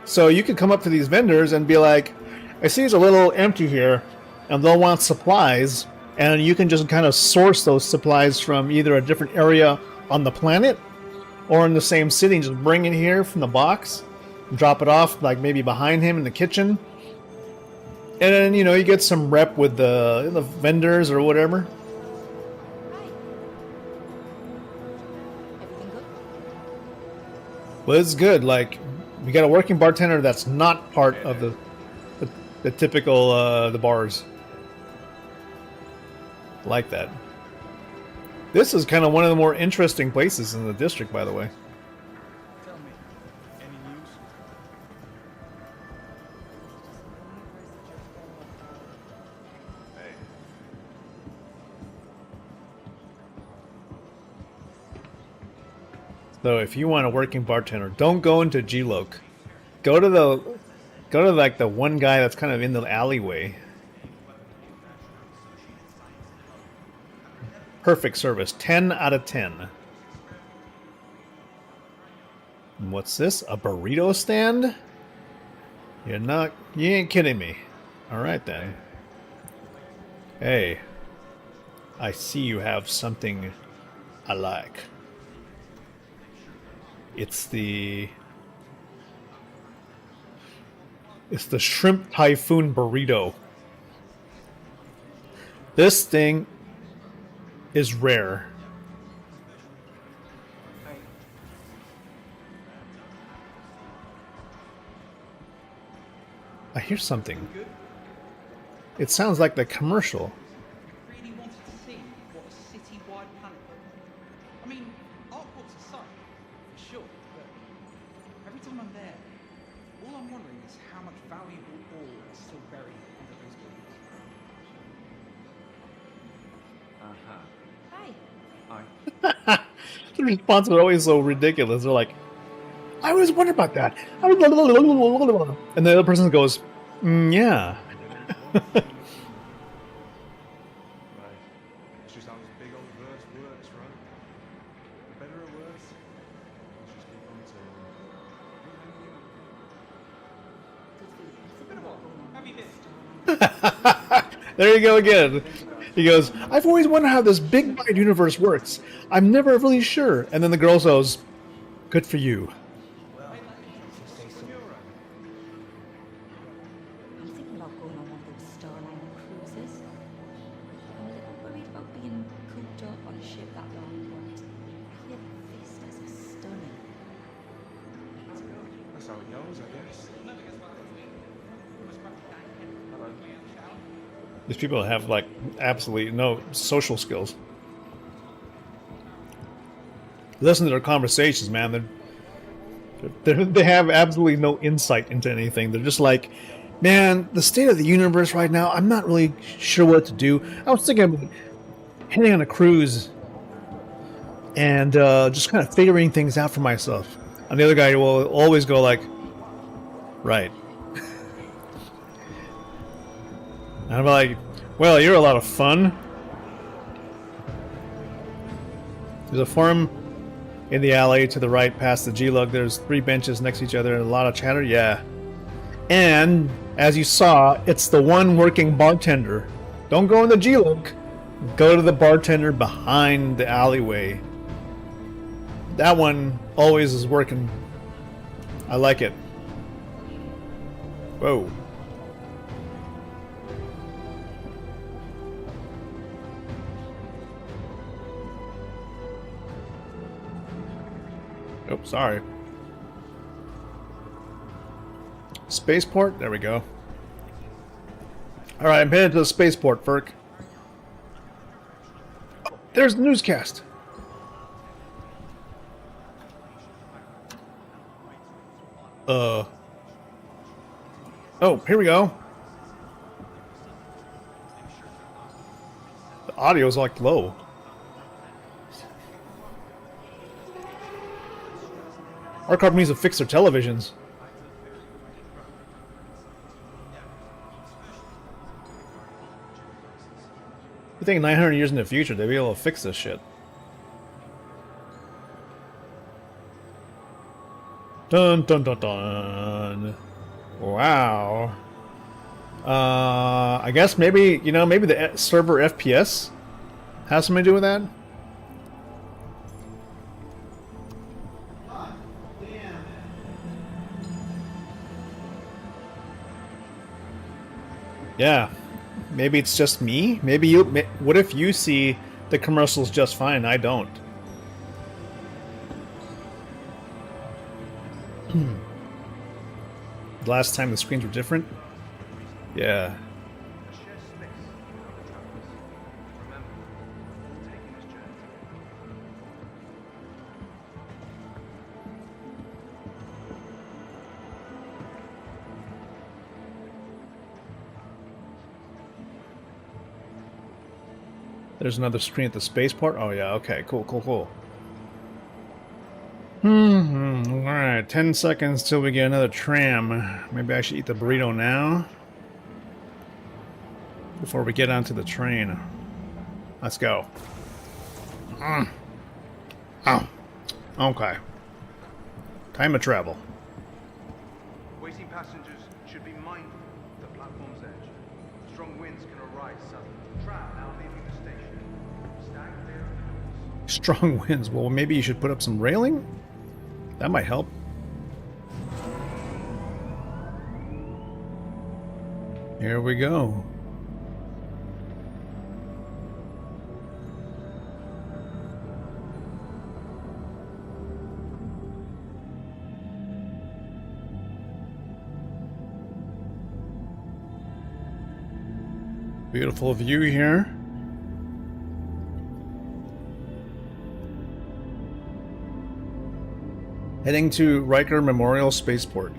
So you could come up to these vendors and be like, I see it's a little empty here, and they'll want supplies, and you can just kind of source those supplies from either a different area on the planet or in the same city, and just bring it here from the box and drop it off, like maybe behind him in the kitchen. And then, you know, you get some rep with the vendors or whatever. Everything good? Well, it's good. Like, we got a working bartender that's not part of the typical the bars. Like that. This is kind of one of the more interesting places in the district, by the way. Tell me, any news? Hey. Though, if you want a working bartender, don't go into G-Loc. Go to like the one guy that's kind of in the alleyway. Perfect service. 10 out of 10. And what's this? A burrito stand? You ain't kidding me. Alright then. Hey. I see you have something I like. It's the shrimp typhoon burrito. This thing is rare. I hear something. It sounds like the commercial. Really wanted to see what a city-wide panic was. I mean, artworks aside, for sure, but every time I'm there, all I'm wondering is how much valuable ore is still buried under those buildings. Hi. The responses are always so ridiculous. They're like, I always wonder about that. And the other person goes, yeah. Right. It's just how this big old verse works, right? Better or worse? Let's just keep on turning. There you go again. He goes, I've always wondered how this big wide universe works. I'm never really sure. And then the girl goes, good for you. I'm thinking about going on one of those Starliner cruises. I'm a little worried about being cooped up on a ship that long, but I hear the vistas are stunning. That's how it goes, I guess. Hello. These people have like absolutely no social skills. Listen to their conversations, man. They have absolutely no insight into anything. They're just like, man, the state of the universe right now, I'm not really sure what to do. I was thinking about heading on a cruise and just kind of figuring things out for myself. And the other guy will always go like, right. And I'm like, well, you're a lot of fun. There's a forum in the alley to the right past the G-Lug. There's 3 benches next to each other and a lot of chatter. Yeah. And, as you saw, it's the one working bartender. Don't go in the G-Lug. Go to the bartender behind the alleyway. That one always is working. I like it. Whoa. Oh, sorry. Spaceport? There we go. Alright, I'm headed to the spaceport, Ferk. Oh, there's the newscast. Oh, here we go. The audio's like low. Our company needs to fix their televisions. You think 900 years in the future they'll be able to fix this shit? Dun dun dun dun. Wow. I guess maybe, you know, maybe the server FPS has something to do with that. Yeah, maybe it's just me. Maybe you. What if you see the commercials just fine? I don't. Last time the screens were different. Yeah. There's another screen at the spaceport. Oh yeah, okay, cool. Alright, 10 seconds till we get another tram. Maybe I should eat the burrito now before we get onto the train. Let's go. Oh. Okay. Time to travel. Waiting passengers should be mindful of the platform's edge. Strong winds can arise suddenly. Tram now leaving the station. Stand clear of the doors. Strong winds. Well, maybe you should put up some railing? That might help. Here we go. Beautiful view here. Heading to Riker Memorial Spaceport.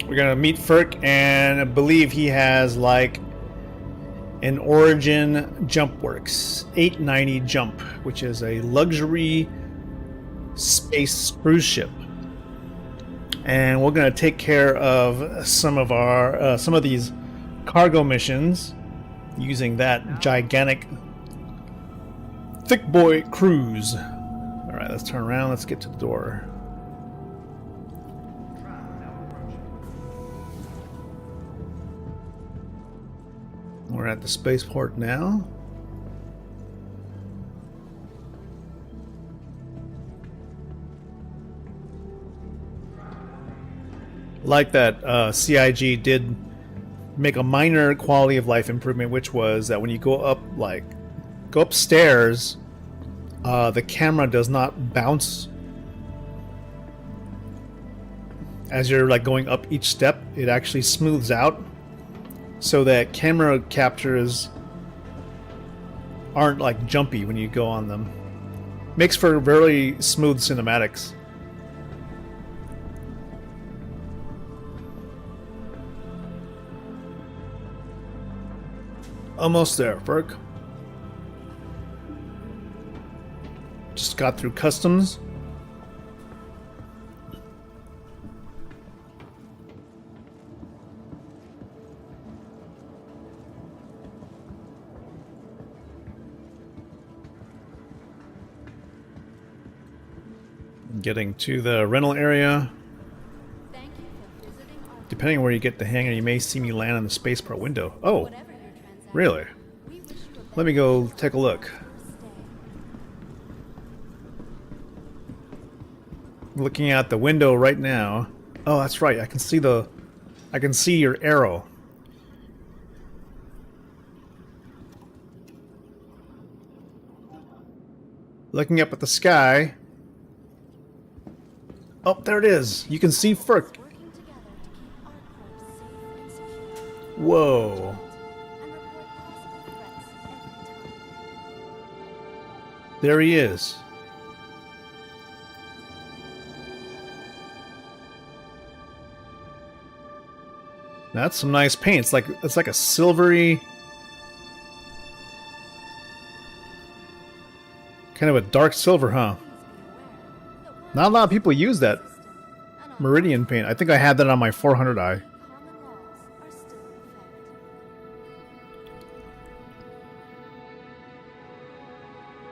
We're gonna meet Ferk, and I believe he has like an Origin JumpWorks 890 Jump, which is a luxury space cruise ship. And we're gonna take care of some of these cargo missions using that gigantic thick boy cruise. All right, let's turn around. Let's get to the door. We're at the spaceport now. Like that, CIG did make a minor quality of life improvement, which was that when you go upstairs, the camera does not bounce as you're like going up each step. It actually smooths out so that camera captures aren't like jumpy when you go on them. Makes for very smooth cinematics. Almost there, Ferk. Just got through customs. Getting to the rental area. Depending on where you get the hangar, you may see me land on the spaceport window. Oh, really? Let me go take a look. Looking out the window right now. Oh, that's right. I can see your arrow. Looking up at the sky. Oh, there it is. You can see Ferk. Whoa. There he is. That's some nice paint. It's like a silvery, kind of a dark silver, huh? Not a lot of people use that Meridian paint. I think I had that on my 400i.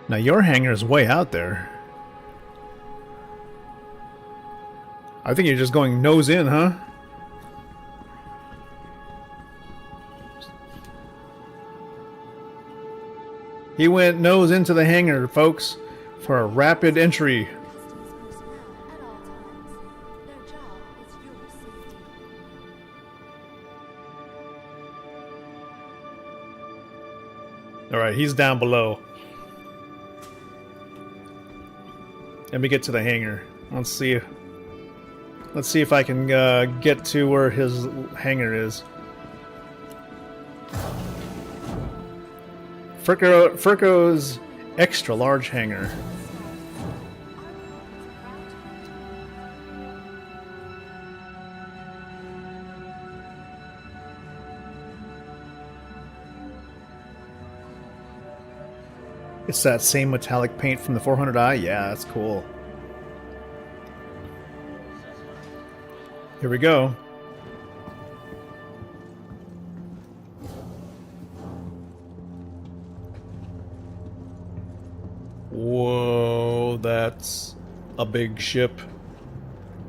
Now your hangar is way out there. I think you're just going nose in, huh? He went nose into the hangar, folks, for a rapid entry. Alright, he's down below. Let me get to the hangar. Let's see if I can get to where his hangar is. Furco's extra large hangar. It's that same metallic paint from the 400i. Yeah, that's cool. Here we go. Whoa, that's a big ship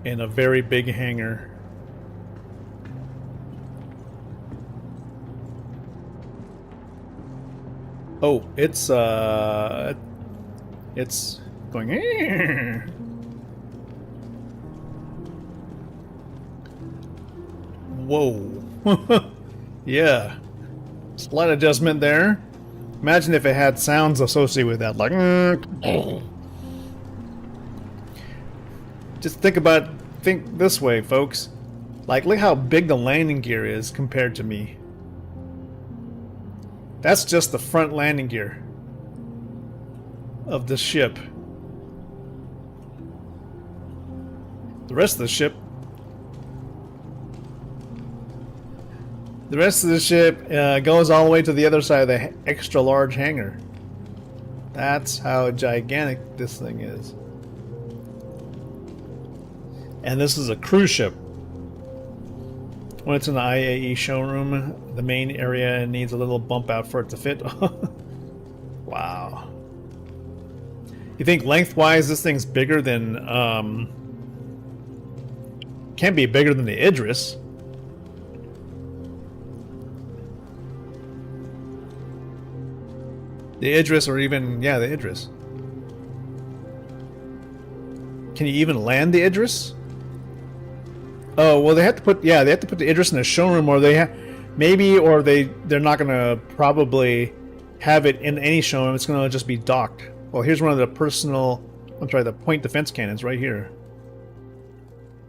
in a very big hangar. Oh, it's going. Whoa. Yeah. Slight adjustment there. Imagine if it had sounds associated with that, like. Just think this way, folks. Like, look how big the landing gear is compared to me. That's just the front landing gear of the ship. The rest of the ship goes all the way to the other side of the extra large hangar. That's how gigantic this thing is. And this is a cruise ship. When it's in the IAE showroom, the main area needs a little bump out for it to fit. Wow. You think lengthwise this thing's bigger than... can't be bigger than the Idris. The Idris, or even... yeah, the Idris. Can you even land the Idris? Oh, well, they have to put... yeah, they have to put the Idris in the showroom, or they have... maybe, or they're not going to probably have it in any showroom. It's going to just be docked. Well, here's one of the the point defense cannons right here.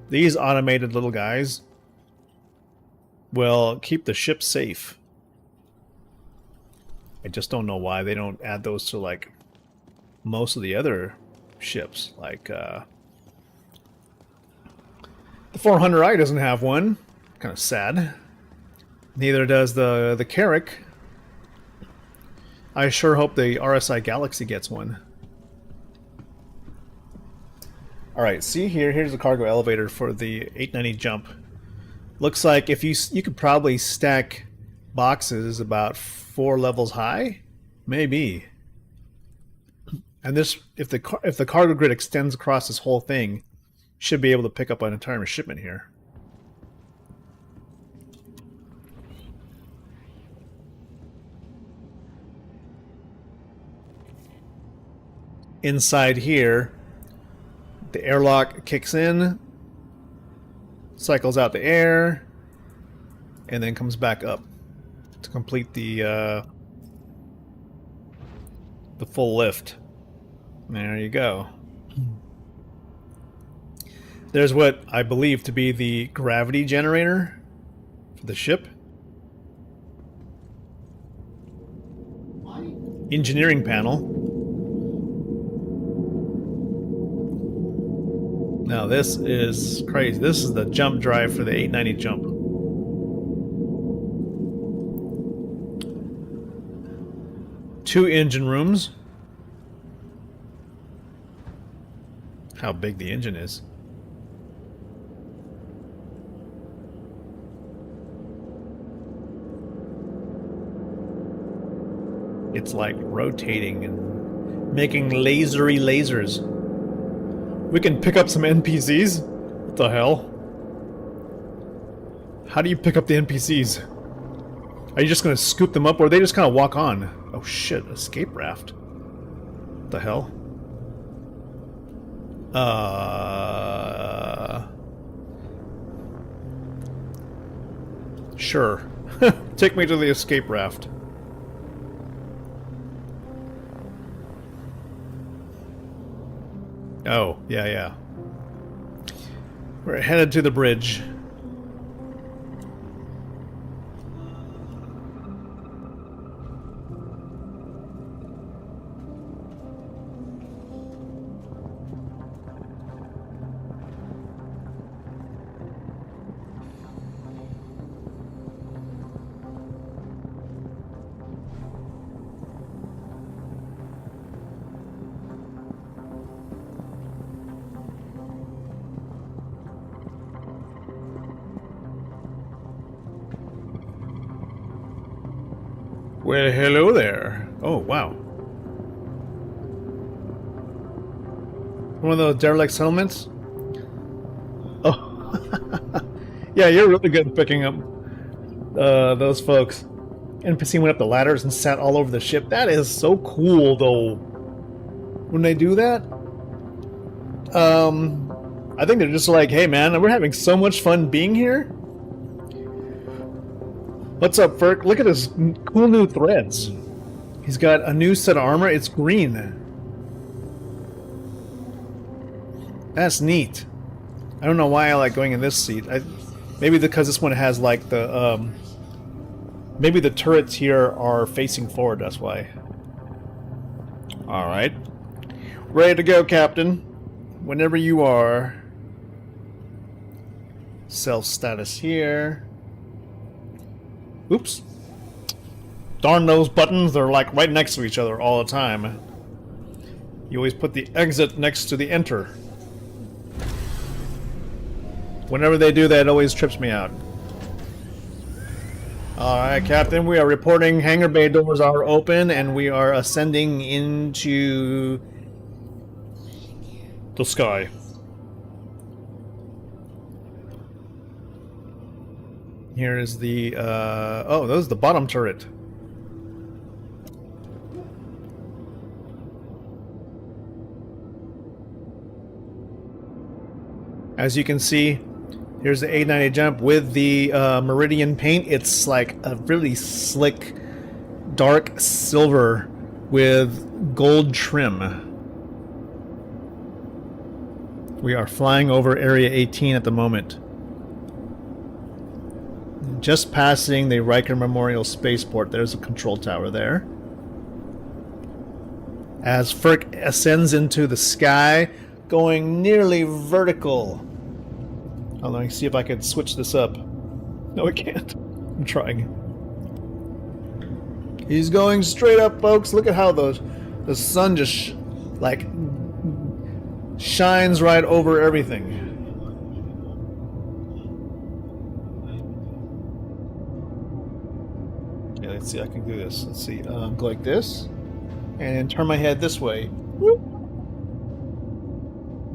These automated little guys will keep the ship safe. I just don't know why they don't add those to, like, most of the other ships. Like, the 400i doesn't have one. Kind of sad. Neither does the Carrack. I sure hope the RSI Galaxy gets one. Alright, see here, here's the cargo elevator for the 890 jump. Looks like if you could probably stack boxes about 4 levels high, maybe. And this, if the cargo grid extends across this whole thing, should be able to pick up an entire shipment here. Inside here, the airlock kicks in, cycles out the air, and then comes back up to complete the full lift. There you go. There's what I believe to be the gravity generator for the ship. Engineering panel. Now this is crazy. This is the jump drive for the 890 jump. Two engine rooms. How big the engine is. It's like rotating and making lasery lasers. We can pick up some NPCs? What the hell? How do you pick up the NPCs? Are you just gonna scoop them up, or are they just kind of walk on? Oh shit, escape raft. What the hell? Sure. Take me to the escape raft. Oh, yeah. We're headed to the bridge. Well, hello there. Oh, wow. One of those derelict settlements? Oh. Yeah, you're really good at picking up those folks. NPC went up the ladders and sat all over the ship. That is so cool, though. When they do that, I think they're just like, hey man, we're having so much fun being here. What's up, Ferk? Look at his cool new threads. He's got a new set of armor. It's green. That's neat. I don't know why I like going in this seat. Maybe because this one has like the maybe the turrets here are facing forward. That's why. All right, ready to go, Captain. Whenever you are. Self status here. Oops. Darn those buttons, they're like right next to each other all the time. You always put the exit next to the enter. Whenever they do that, it always trips me out. Alright, Captain, we are reporting hangar bay doors are open and we are ascending into the sky. Here is the, oh, that was the bottom turret. As you can see, here's the 890 jump with the Meridian paint. It's like a really slick, dark silver with gold trim. We are flying over Area 18 at the moment. Just passing the Riker Memorial Spaceport. There's a control tower there. As Ferk ascends into the sky, going nearly vertical. Oh, let me see if I can switch this up. No, I can't. I'm trying. He's going straight up, folks. Look at how the sun just like shines right over everything. Okay, let's see. I can do this. Let's see. Go like this, and then turn my head this way. Whoop.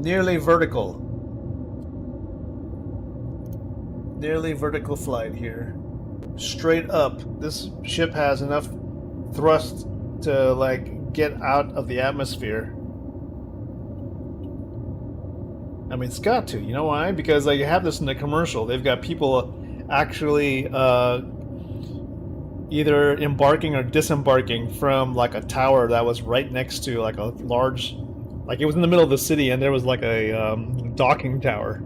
Nearly vertical. Nearly vertical flight here. Straight up. This ship has enough thrust to like get out of the atmosphere. I mean, it's got to. You know why? Because like you have this in the commercial. They've got people actually either embarking or disembarking from like a tower that was right next to like a large, like it was in the middle of the city, and there was like a docking tower.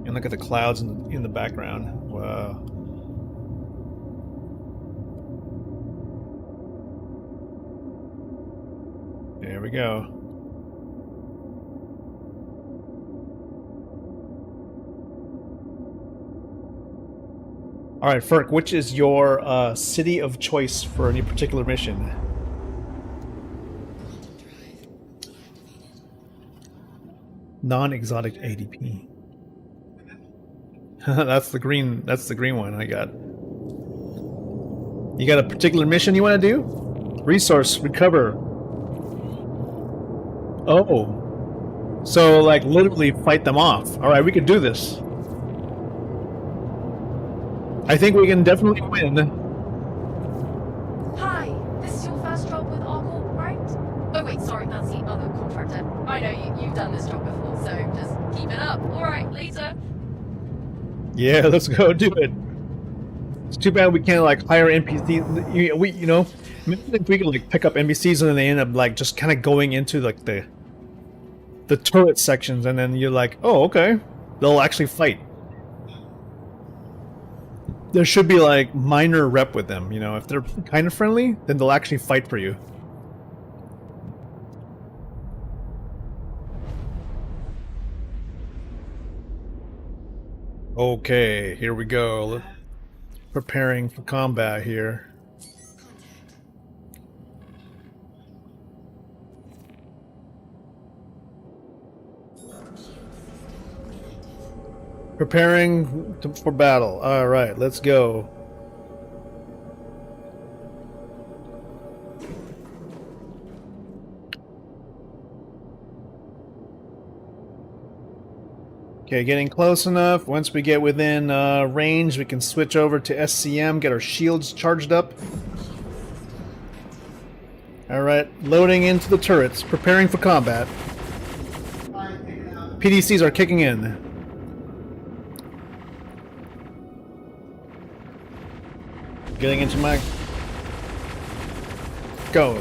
And look at the clouds in the background. Wow. There we go. Alright, Ferk, which is your city of choice for any particular mission? Non-exotic ADP. That's the green one I got. You got a particular mission you want to do? Resource recover. Oh. So like literally fight them off. Alright, we could do this. I think we can definitely win. Hi, this is your first job with our corp, right? Oh wait, sorry, that's the other contractor. I know you've done this job before, so just keep it up. Alright, later. Yeah, let's go do it. It's too bad we can't like hire NPCs. You know, imagine if we could like pick up NPCs and then they end up like just kind of going into like the turret sections, and then you're like, oh, okay, they'll actually fight. There should be like minor rep with them, you know. If they're kind of friendly, then they'll actually fight for you. Okay, here we go. Preparing for combat here. Preparing for battle. Alright, let's go. Okay, getting close enough. Once we get within range, we can switch over to SCM, get our shields charged up. Alright, loading into the turrets, preparing for combat. PDCs are kicking in. Getting into my... Go.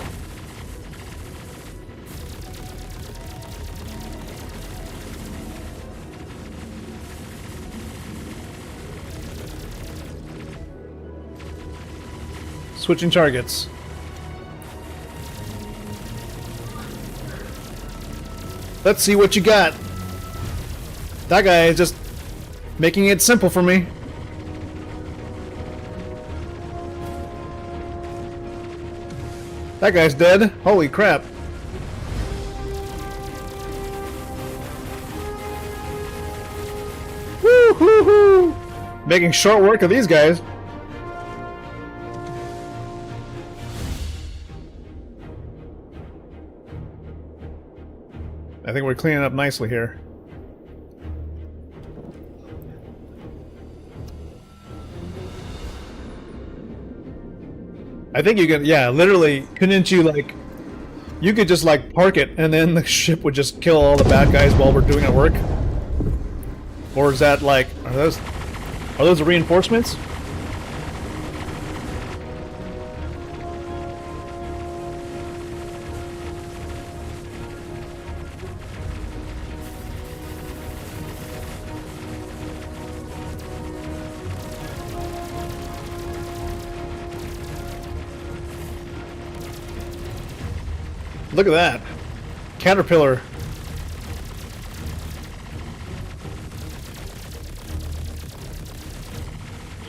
Switching targets. Let's see what you got. That guy is just making it simple for me. That guy's dead. Holy crap. Woo hoo hoo! Making short work of these guys. I think we're cleaning up nicely here. I think you can, yeah, literally, couldn't you, like, you could just, like, park it, and then the ship would just kill all the bad guys while we're doing our work? Or is that, like, are those reinforcements? Look at that. Caterpillar.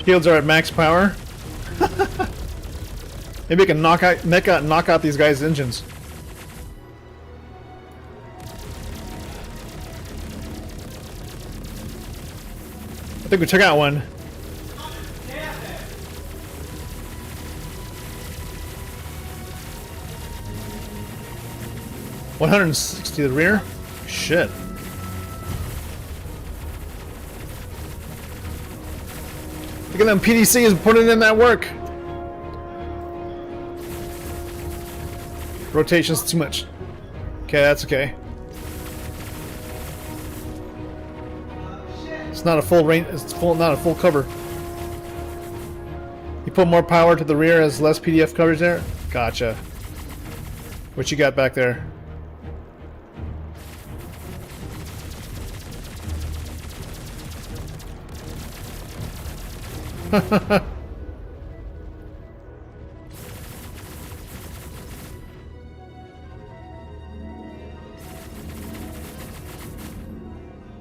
Shields are at max power. Maybe I can knock out these guys' engines. I think we took out one. $160 to the rear? Shit. Look at them PDCs putting in that work. Rotation's too much. Okay, that's okay. It's not a full range. It's not a full cover. You put more power to the rear as less PDF coverage there. Gotcha. What you got back there?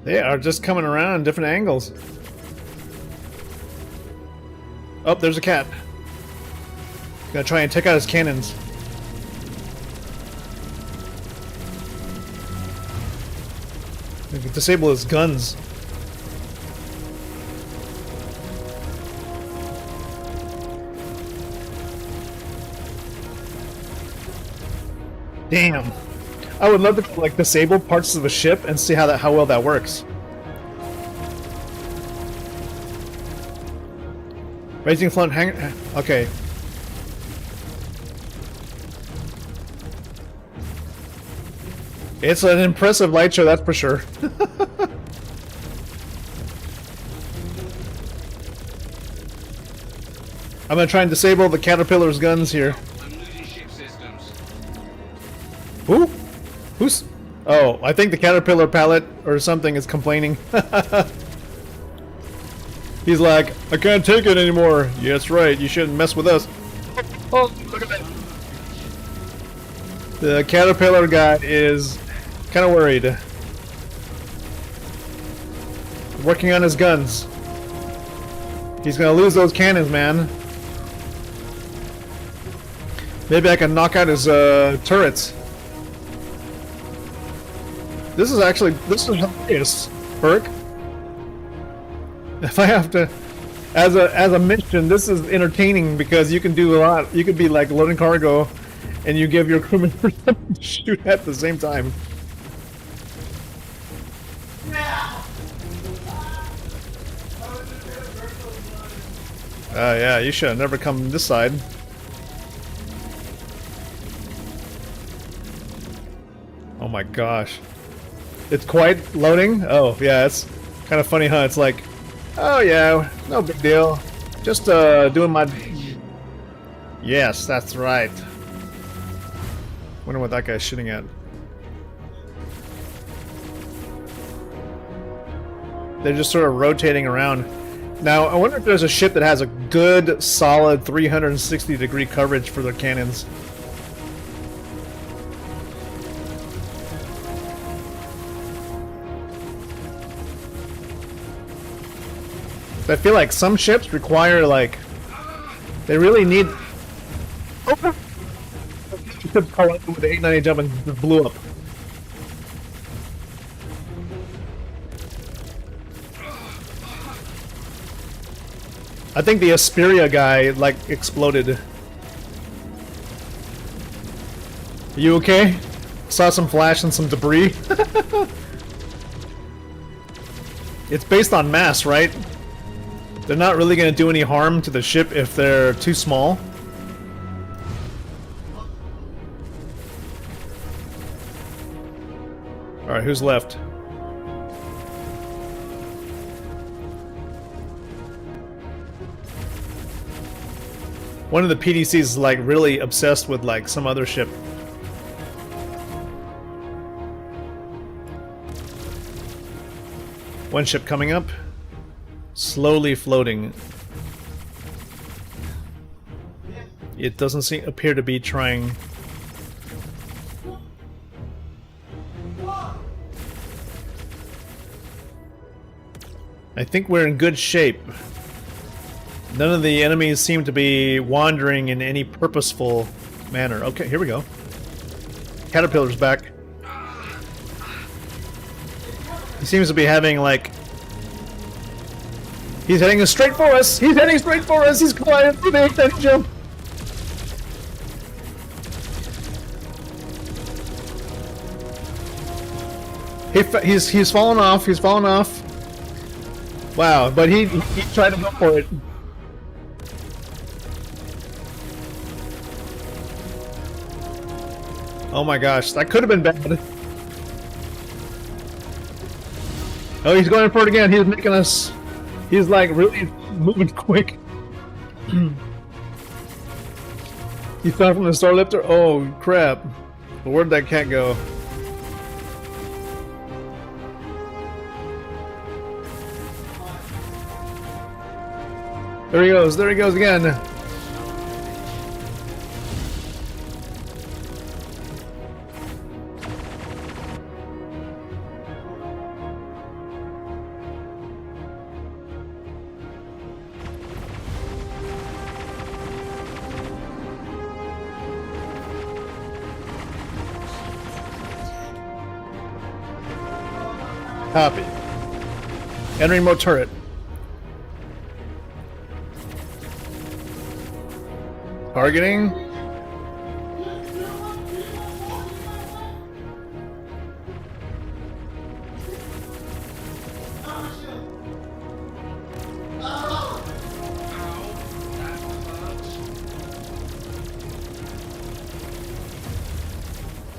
They are just coming around different angles. Oh, there's a cat. Gonna try and take out his cannons. We can disable his guns. Damn. I would love to like disable parts of a ship and see how well that works. Raising front hangar. Okay. It's an impressive light show, that's for sure. I'm gonna try and disable the Caterpillar's guns here. Who? Who's... Oh, I think the Caterpillar pallet or something is complaining. He's like, I can't take it anymore. Yeah, that's right, you shouldn't mess with us. Oh, look at that. The Caterpillar guy is kind of worried. Working on his guns. He's gonna lose those cannons, man. Maybe I can knock out his turrets. This is hilarious, Burke. If I have to, as a mission, this is entertaining because you can do a lot. You could be like loading cargo, and you give your crewmen something to shoot at the same time. Yeah, you should have never come this side. Oh my gosh. It's quite loading? Oh, yeah, it's kind of funny, huh? It's like, oh yeah, no big deal. Just doing my... Yes, that's right. Wonder what that guy's shooting at. They're just sort of rotating around. Now, I wonder if there's a ship that has a good, solid 360-degree coverage for their cannons. I feel like some ships require, like, they really need... Oh! Ship collided with the 890 jump and just blew up. I think the Asperia guy, like, exploded. Are you okay? Saw some flash and some debris. It's based on mass, right? They're not really going to do any harm to the ship if they're too small. Alright, who's left? One of the PDCs is like really obsessed with like some other ship. One ship coming up. Slowly floating. It doesn't appear to be trying. I think we're in good shape. None of the enemies seem to be wandering in any purposeful manner. Okay, here we go. Caterpillar's back. He seems to be having like... He's heading straight for us! He's heading straight for us! He's colliding with the 890 jump! He's fallen off, he's fallen off. Wow, but he tried to go for it. Oh my gosh, that could have been bad. Oh, he's going for it again. He's making us... He's like really moving quick. He fell from the star lifter? Oh crap. But where'd that cat go? There he goes again. Copy. Entering more turret. Targeting.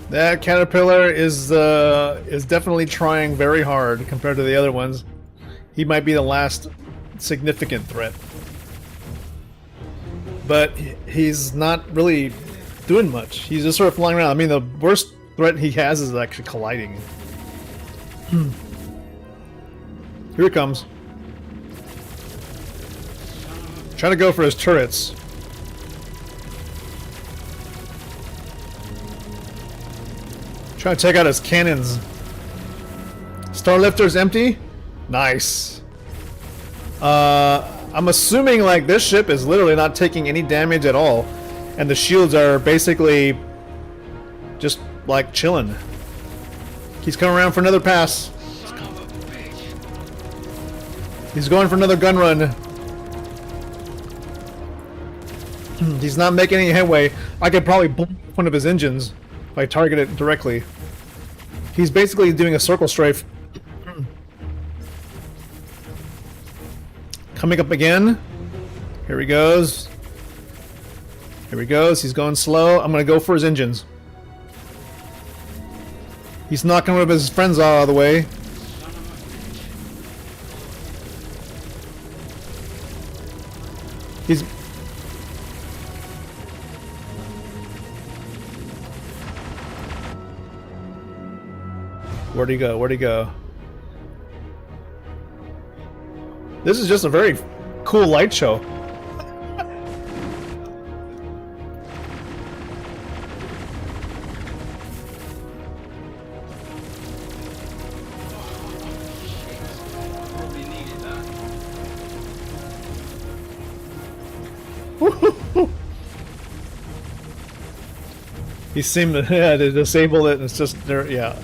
That caterpillar is definitely trying very hard compared to the other ones. He might be the last significant threat. But he's not really doing much. He's just sort of flying around. I mean, the worst threat he has is actually colliding. Here it comes. Trying to go for his turrets. Trying to take out his cannons. Starlifter's empty? Nice. I'm assuming like this ship is literally not taking any damage at all. And the shields are basically just like chilling. He's coming around for another pass. He's going for another gun run. He's not making any headway. I could probably blow up one of his engines if I target it directly. He's basically doing a circle strafe. Coming up again. Here he goes. Here he goes. He's going slow. I'm gonna go for his engines. He's knocking one of his friends out of the way. He's... Where'd he go? Where'd he go? This is just a very cool light show. He seemed to, yeah, to disable it, and it's just there. Yeah.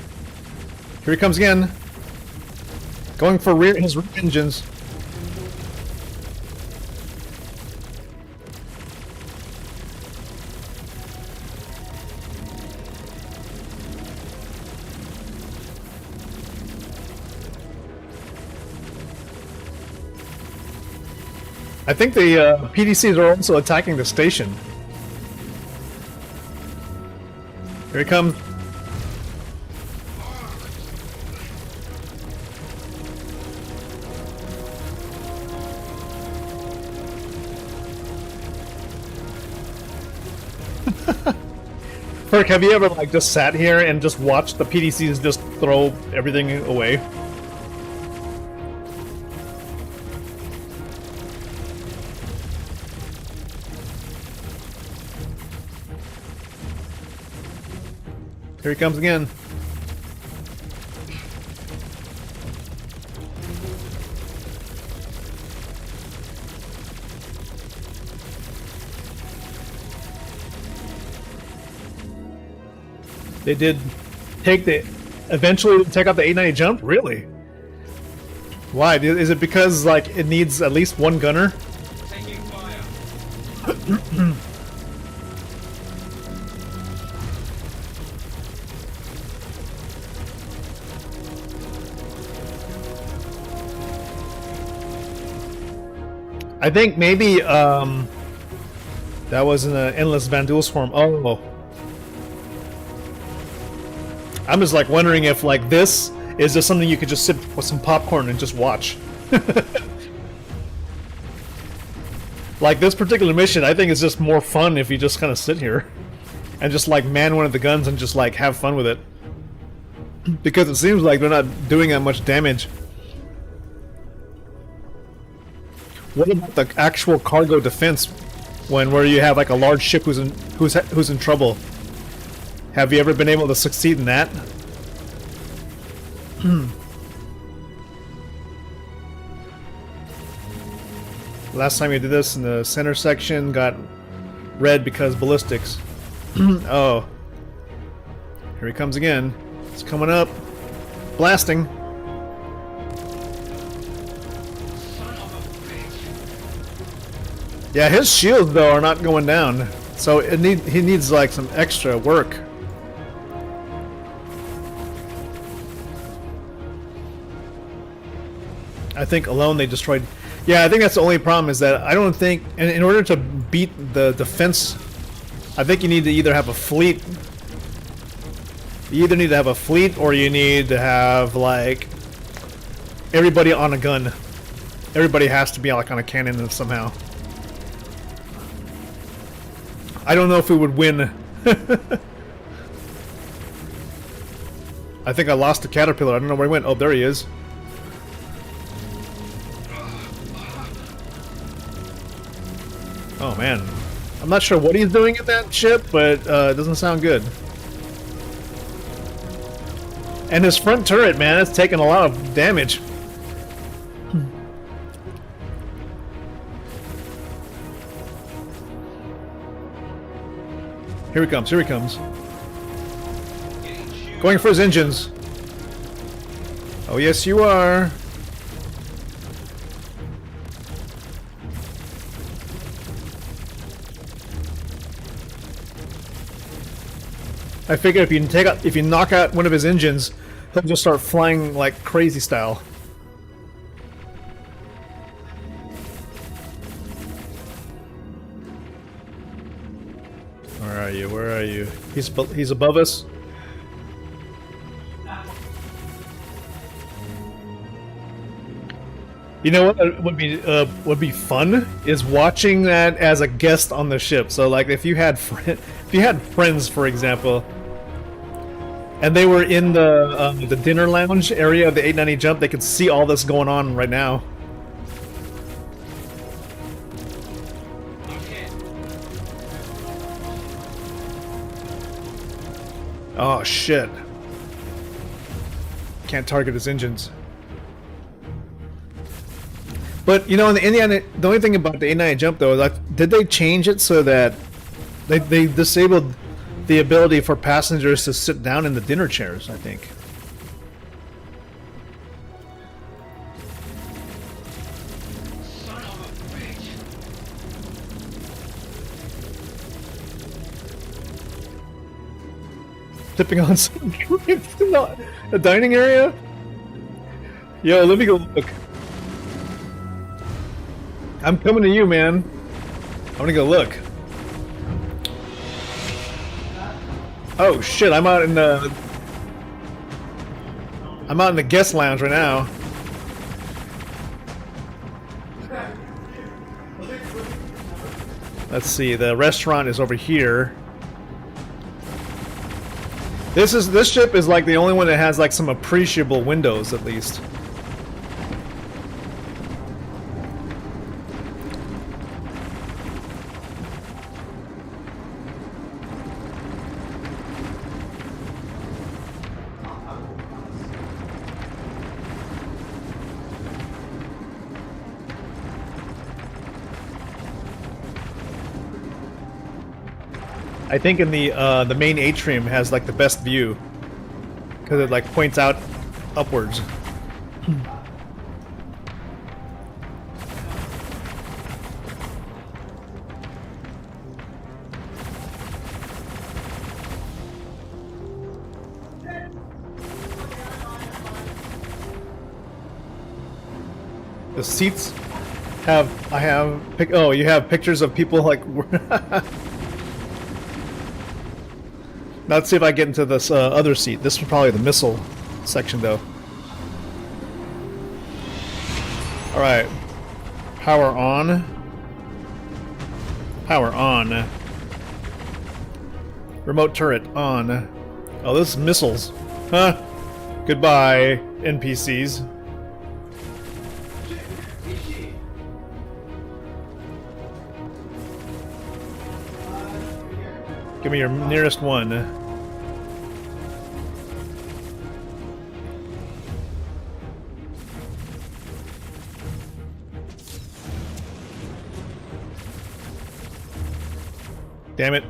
Here he comes again. Going for his rear engines. I think the PDCs are also attacking the station. Here he comes. Perk, have you ever like just sat here and just watched the PDCs just throw everything away? Here he comes again. They did eventually take out the 890 jump? Really? Why? Is it because like it needs at least one gunner? Taking fire. I think maybe that was an endless Vandal swarm. Oh. I'm just like wondering if like this is just something you could just sit with some popcorn and just watch. Like this particular mission, I think is just more fun if you just kind of sit here and just like man one of the guns and just like have fun with it. Because it seems like they're not doing that much damage. What about the actual cargo defense where you have like a large ship who's in trouble? Have you ever been able to succeed in that? Last time you did this in the center section got red because ballistics. Oh. Here he comes again. It's coming up. Blasting. Yeah, his shields though are not going down. So he needs like some extra work. I think alone they destroyed. Yeah, I think that's the only problem is that I don't think in order to beat the defense, I think you need to either have a fleet. You either need to have a fleet or you need to have like everybody on a gun. Everybody has to be like on a cannon somehow. I don't know if we would win. I think I lost the caterpillar. I don't know where he went. Oh, there he is. Oh man, I'm not sure what he's doing in that ship, but it doesn't sound good. And his front turret, man, it's taking a lot of damage. Here he comes, here he comes. Going for his engines. Oh yes you are. I figure if you knock out one of his engines, he'll just start flying like crazy style. Where are you? Where are you? He's above us. You know what would be fun is watching that as a guest on the ship. So like if you had friends, for example, and they were in the dinner lounge area of the 890 jump, they could see all this going on right now. Oh shit! Can't target his engines. But you know, in the Indiana, the only thing about the 890 jump though, like, did they change it so that they disabled the ability for passengers to sit down in the dinner chairs? I think. Son of a bitch. Tipping on some drinks in the dining area. Yo, let me go look. I'm coming to you, man. I'm gonna go look. Oh shit! I'm out in the guest lounge right now. Let's see. The restaurant is over here. This ship is like the only one that has like some appreciable windows, at least. I think in the main atrium has like the best view because it like points out upwards. The seats have oh, you have pictures of people like. Now let's see if I get into this other seat. This is probably the missile section, though. Alright. Power on. Power on. Remote turret on. Oh, this is missiles. Huh? Goodbye, NPCs. Give me your nearest one. Damn it.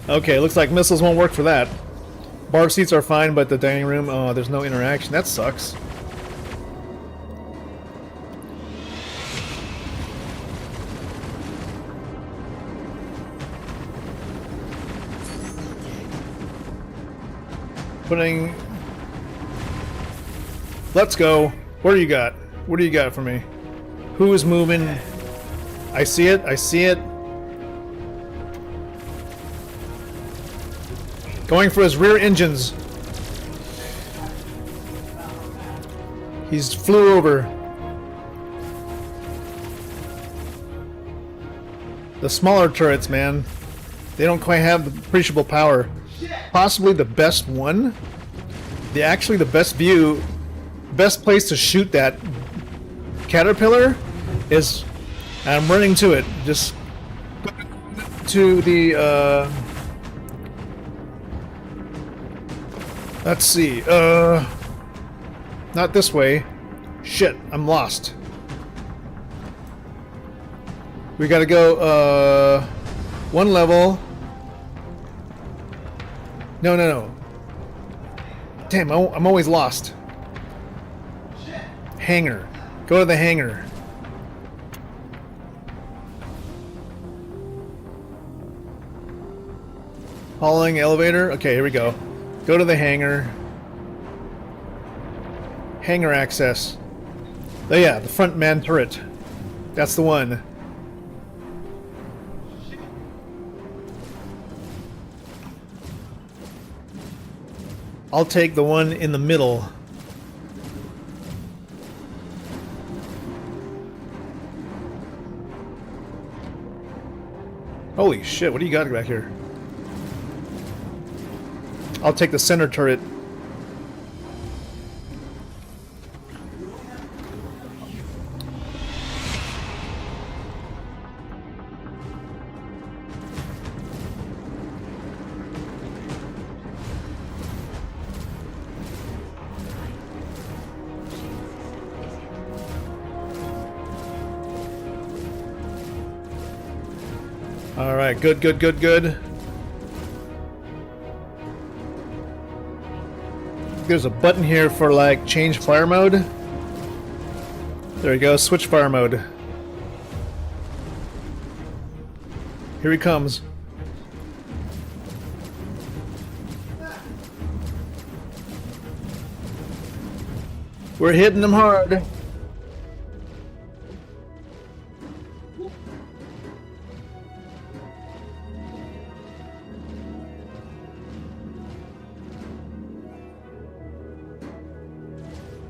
Okay, looks like missiles won't work for that. Bar seats are fine, but the dining room, oh, there's no interaction. That sucks. Putting... Let's go. What do you got? What do you got for me? Who is moving? I see it. I see it. Going for his rear engines. He's flew over. The smaller turrets, man. They don't quite have the appreciable power. Possibly the best one. Actually the best view, best place to shoot that caterpillar is, I'm running to it, just to the, let's see, not this way. Shit, I'm lost. We gotta go, one level. No. Damn, I'm always lost. Hangar. Go to the hangar. Hauling elevator. Okay, here we go. Go to the hangar. Hangar access. Oh yeah, the front man turret. That's the one. I'll take the one in the middle. Holy shit, what do you got back here? I'll take the center turret. Alright, good, good, good, good. There's a button here for like change fire mode. There we go, switch fire mode. Here he comes. We're hitting him hard.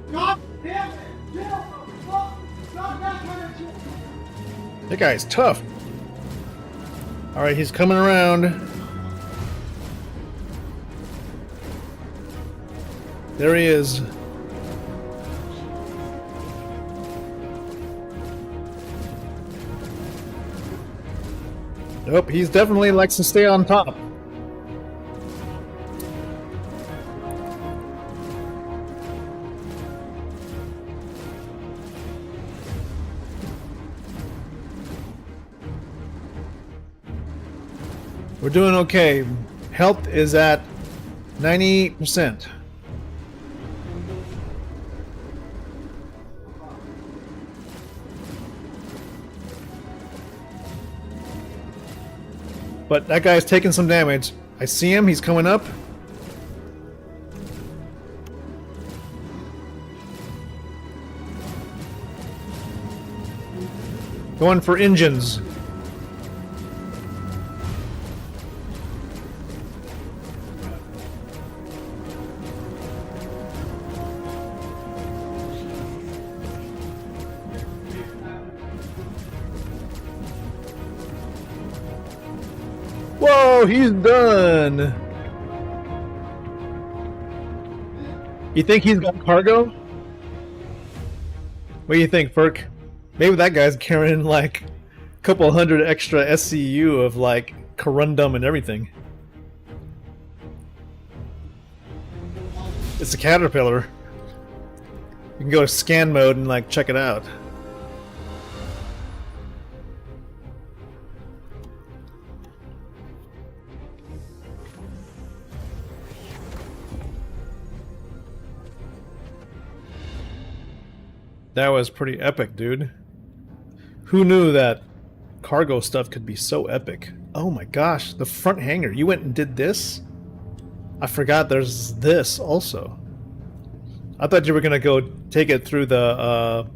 God damn it! Get the fuck! Not that kind of shit! That guy's tough. Alright, he's coming around. There he is. Nope, he's definitely likes to stay on top. We're doing okay. Health is at 90%. But that guy's taking some damage. I see him, he's coming up. Going for engines. Whoa, he's done. You think he's got cargo? What do you think, Ferk? Maybe that guy's carrying like a couple hundred extra SCU of like corundum and everything. It's a caterpillar. You can go to scan mode and like check it out. That was pretty epic, dude. Who knew that cargo stuff could be so epic? Oh my gosh, the front hangar. You went and did this? I forgot there's this also. I thought you were gonna go take it through the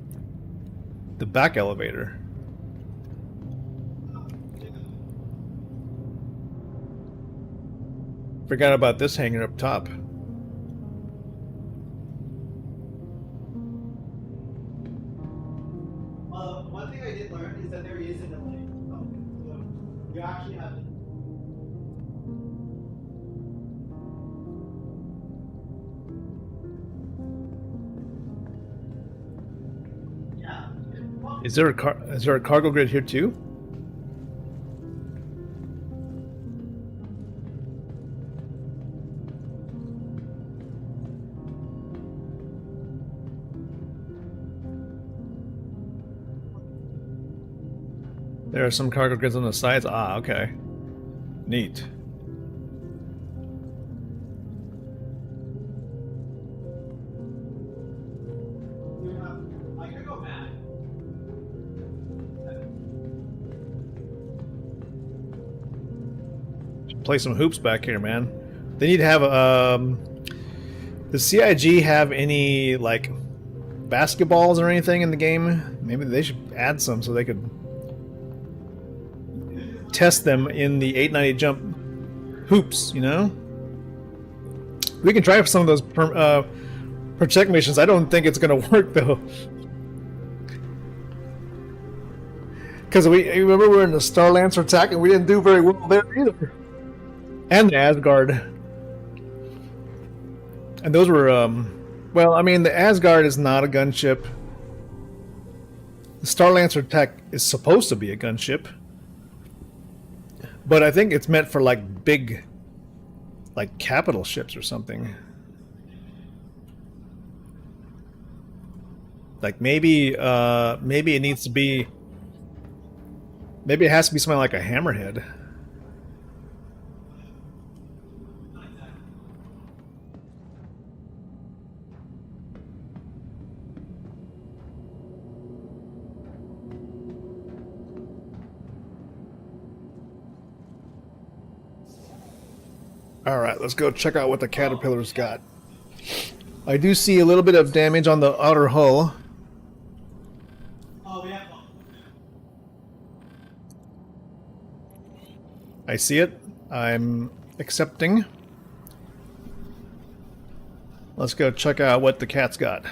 back elevator. Forgot about this hangar up top. One thing I did learn is that there is a delay. So you actually have to. Yeah. Is there a cargo grid here too? There are some cargo grids on the sides. Ah, okay. Neat. I could go mad. play some hoops back here, man. They need to have does CIG have any like basketballs or anything in the game? Maybe they should add some so they could test them in the 890 jump hoops, you know? We can try for some of those protect missions. I don't think it's gonna work though. Because we remember we were in the Star Lancer attack and we didn't do very well there either. And the Asgard. And those were, well, I mean, the Asgard is not a gunship. The Star Lancer attack is supposed to be a gunship. But I think it's meant for like big, like capital ships or something. Like maybe it needs to be, maybe it has to be something like a hammerhead. Alright, let's go check out what the caterpillar's got. I do see a little bit of damage on the outer hull. I see it. I'm accepting. Let's go check out what the cat's got.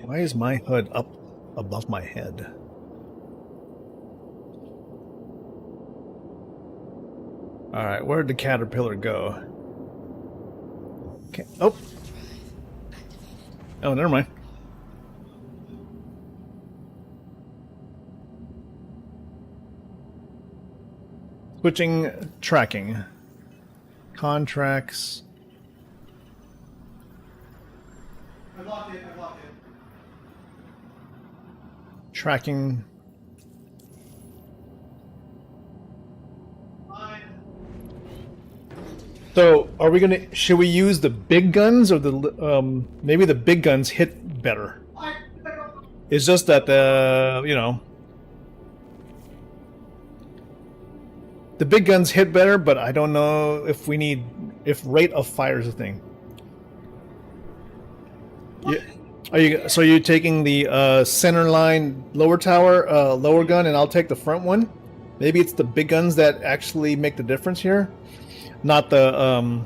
Why is my hood up above my head? Alright, where'd the caterpillar go? Okay. Oh! Oh, never mind. Switching tracking. Contracts. I locked it, I locked it. Tracking. So, are we gonna? Should we use the big guns or the maybe the big guns hit better? It's just that the the big guns hit better, but I don't know if we need if rate of fire is a thing. Yeah. So you're taking the center line lower tower lower gun, and I'll take the front one. Maybe it's the big guns that actually make the difference here, not the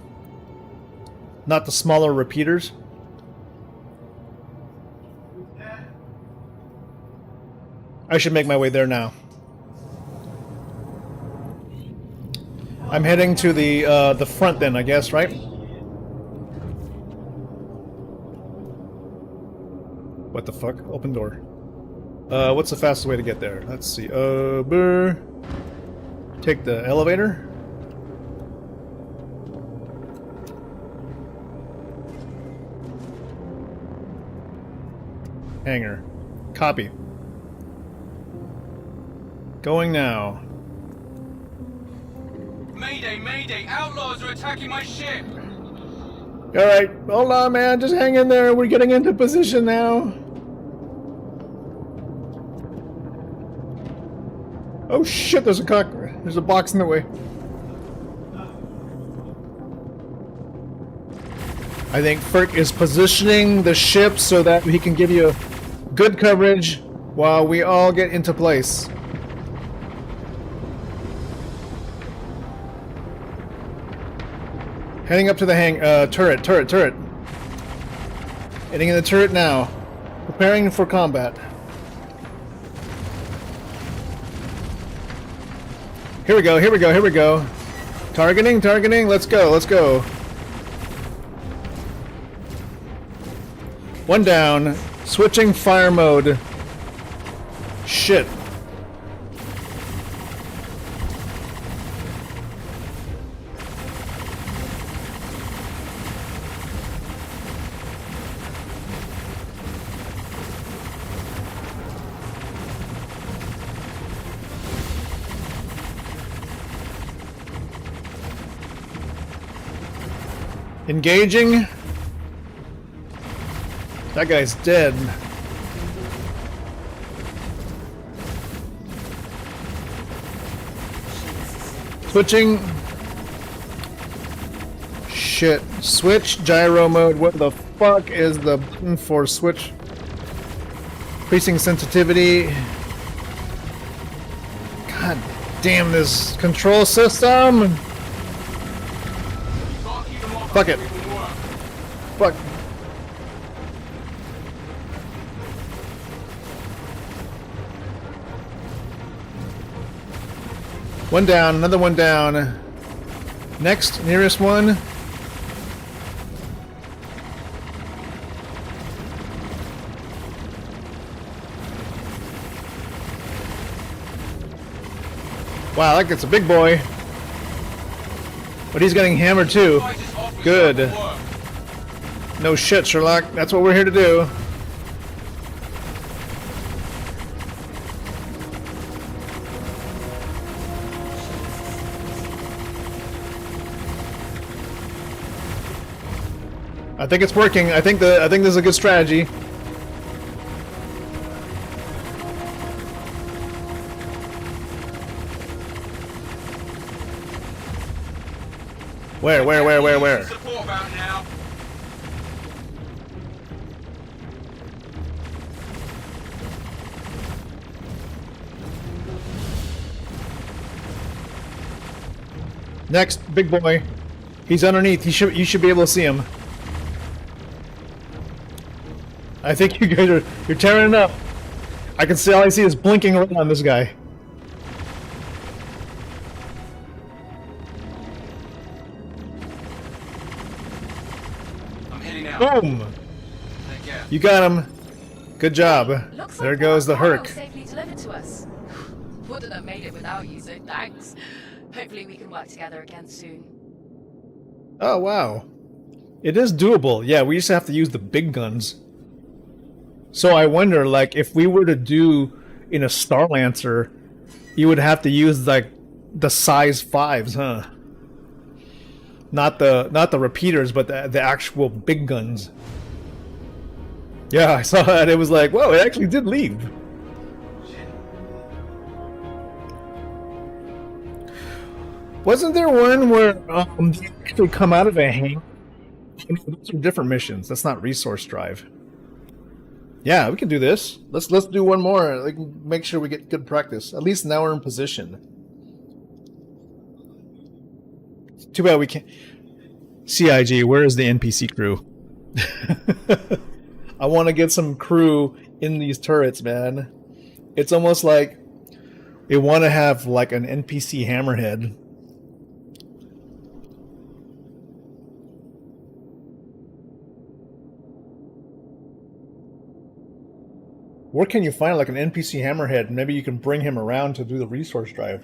smaller repeaters. I should make my way there now. I'm heading to the front then, I guess, right? What the fuck? Open door. What's the fastest way to get there? Let's see. Take the elevator. Hangar. Copy. Going now. Mayday, mayday! Outlaws are attacking my ship! Alright, hold on, man. Just hang in there. We're getting into position now. Oh shit, there's a box in the way. I think Frick is positioning the ship so that he can give you good coverage while we all get into place. Heading up to the turret. Heading in the turret now. Preparing for combat. Here we go. Targeting, let's go. One down. Switching fire mode. Shit. Engaging. That guy's dead. Switching. Shit. Switch gyro mode. What the fuck is the button for switch? Increasing sensitivity. God damn this control system. Fuck it. Fuck. One down, another one down. Next, nearest one. Wow, that gets a big boy. But he's getting hammered too. Good. No shit, Sherlock. That's what we're here to do. I think it's working. I think this is a good strategy. Where? Support about now. Next, big boy. He's underneath. You should be able to see him. I think you guys you're tearing it up. I can see all I see is blinking around on this guy. I'm heading out. Boom! You got him. Good job. Looks There like goes the cargo Herc. safely delivered to us. Wouldn't have made it without you, so thanks. Hopefully we can work together again soon. Oh wow. It is doable. Yeah, we used to have to use the big guns. So I wonder, like, if we were to do in a Star Lancer, you would have to use like the size 5s, huh? Not the repeaters, but the actual big guns. Yeah, I saw that. It was like, whoa, it actually did leave. Wasn't there one where they actually come out of a hangar? Those are different missions. That's not resource drive. Yeah, we can do this. Let's do one more. Like, make sure we get good practice. At least now we're in position. Too bad we can't. CIG, where is the NPC crew? I want to get some crew in these turrets, man. It's almost like we want to have like an NPC hammerhead. Where can you find like an NPC hammerhead? Maybe you can bring him around to do the resource drive.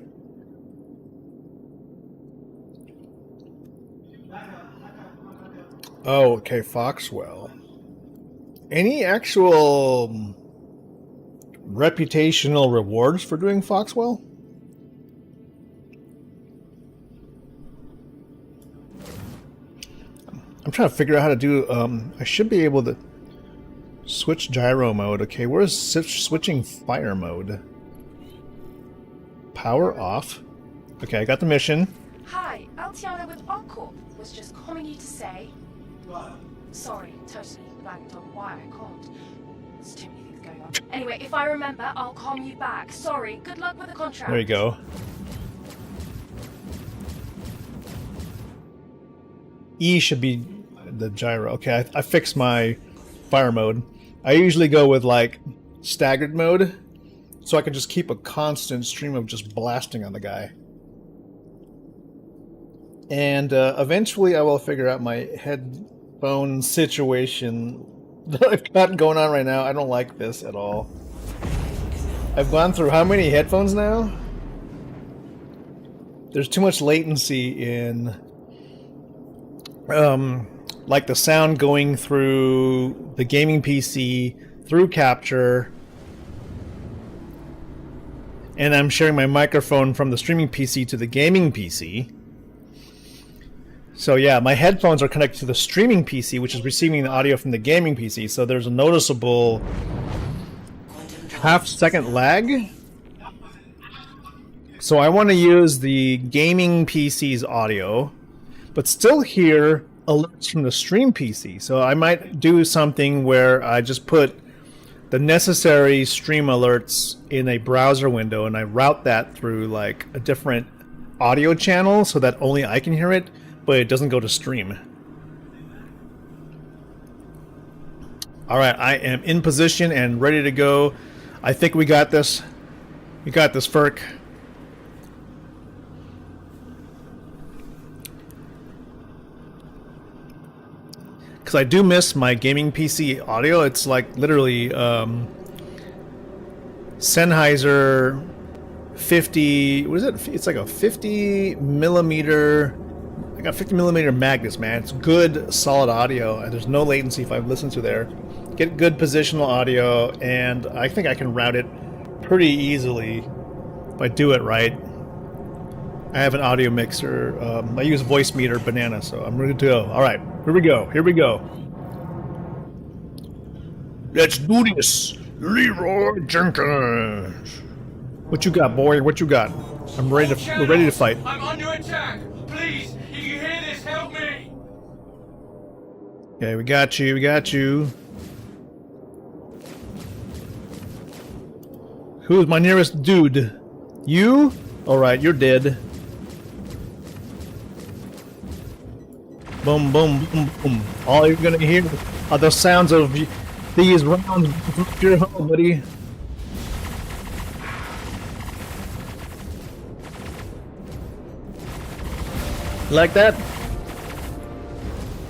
Oh, okay, Foxwell. Any actual reputational rewards for doing Foxwell? I'm trying to figure out how to do, I should be able to switch gyro mode. Okay, where's switching fire mode? Power off. Okay, I got the mission. Hi, Altiana with Arcorp was just calling you to say... Sorry, totally blanked on why I called. There's too many things going on. Anyway, if I remember, I'll calm you back. Sorry, good luck with the contract. There you go. E should be the gyro. Okay, I fixed my fire mode. I usually go with like staggered mode, so I can just keep a constant stream of just blasting on the guy. And eventually I will figure out my headphone situation that I've got going on right now. I don't like this at all. I've gone through how many headphones now? There's too much latency in like the sound going through the gaming PC, through capture, and I'm sharing my microphone from the streaming PC to the gaming PC. So yeah, my headphones are connected to the streaming PC, which is receiving the audio from the gaming PC. So there's a noticeable half-second lag. So I want to use the gaming PC's audio, but still hear alerts from the stream PC. So I might do something where I just put the necessary stream alerts in a browser window and I route that through like a different audio channel so that only I can hear it, but it doesn't go to stream. Alright, I am in position and ready to go. I think we got this. We got this, Ferk. Because I do miss my gaming PC audio. It's like literally Sennheiser 50, what is it? It's like a 50 millimeter, I got 50 millimeter Magnus, man. It's good, solid audio, and there's no latency if I listen to there. Get good positional audio, and I think I can route it pretty easily if I do it right. I have an audio mixer. I use Voice Meter Banana, so I'm ready to go. All right, here we go. Here we go. Let's do this, Leroy Jenkins. What you got, boy? What you got? I'm ready to. We're ready to fight. I'm under attack. Please, if you hear this, help me. Okay, we got you. We got you. Who's my nearest dude? You? All right, you're dead. Boom, boom, boom, boom. All you're gonna hear are the sounds of these rounds from your home, buddy. Like that?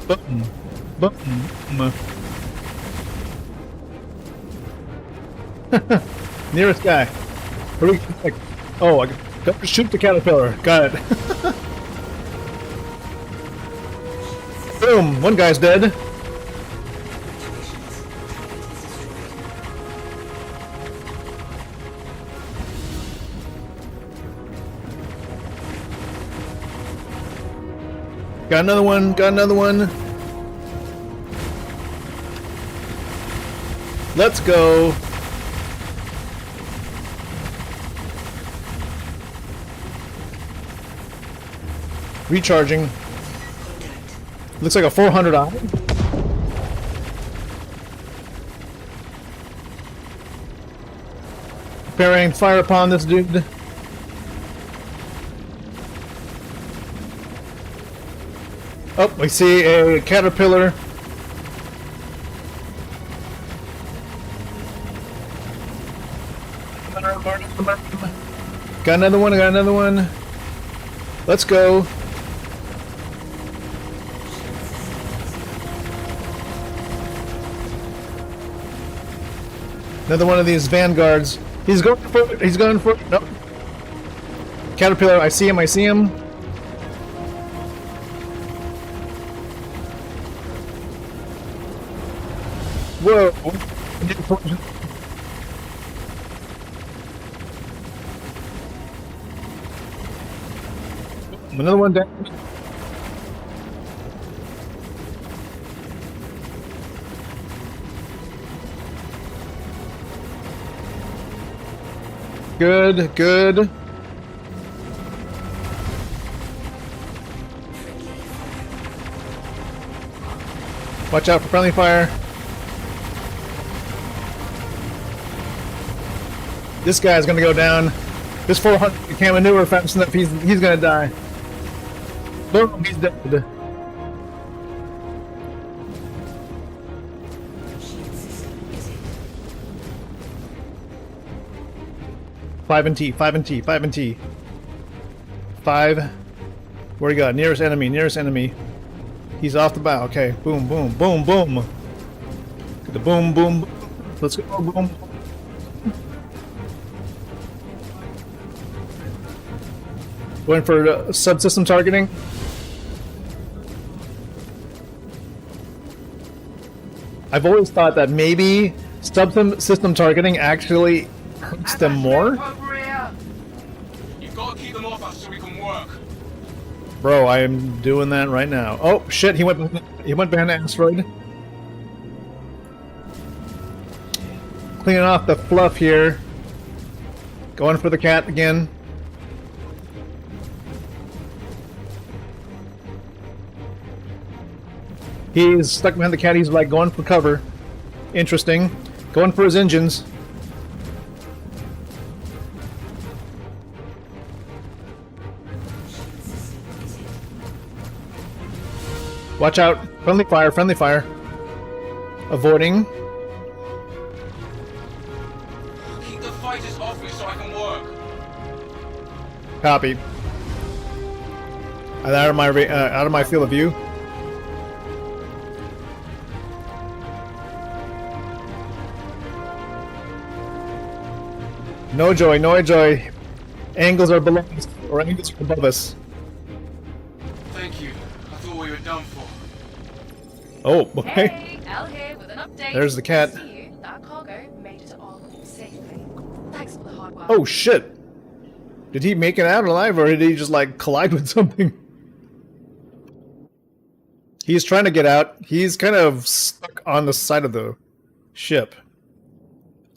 Boom, boom, boom. Nearest guy. Where do we? Oh, I got to shoot the caterpillar. Got it. Boom! One guy's dead. Got another one. Got another one. Let's go. Recharging. Looks like a 400 eye. Preparing fire upon this dude. Oh, we see a caterpillar. Got another one, got another one. Let's go. Another one of these vanguards. He's going for it. He's going for it. Nope. Caterpillar, I see him, I see him. Whoa. Another one down. Good, good. Watch out for friendly fire. This guy's gonna go down. This 400 can't maneuver fast enough. He's gonna die. Boom, he's dead. Five and T. Five. Where you got? Nearest enemy, nearest enemy. He's off the bow. Okay. Boom, boom, boom, boom. Get the boom, boom. Let's go, boom. Going for subsystem targeting. I've always thought that maybe subsystem targeting actually hurts them more. You've got to keep them off us so we can work. Bro, I am doing that right now. Oh shit, he went behind the asteroid. Cleaning off the fluff here. Going for the cat again. He's stuck behind the cat, he's like going for cover. Interesting. Going for his engines. Watch out. Friendly fire, friendly fire. Avoiding. Keep the fighters off me so I can work. Copy. Out of my field of view. No joy, no joy. Angles are below us, or angles are above us. Thank you. I thought we were done for. Oh, okay. Hey, Al here with an update. There's the cat. See you. That cargo made it to Arkham safely. Thanks for the hard work. Oh shit! Did he make it out alive, or did he just like collide with something? He's trying to get out. He's kind of stuck on the side of the ship.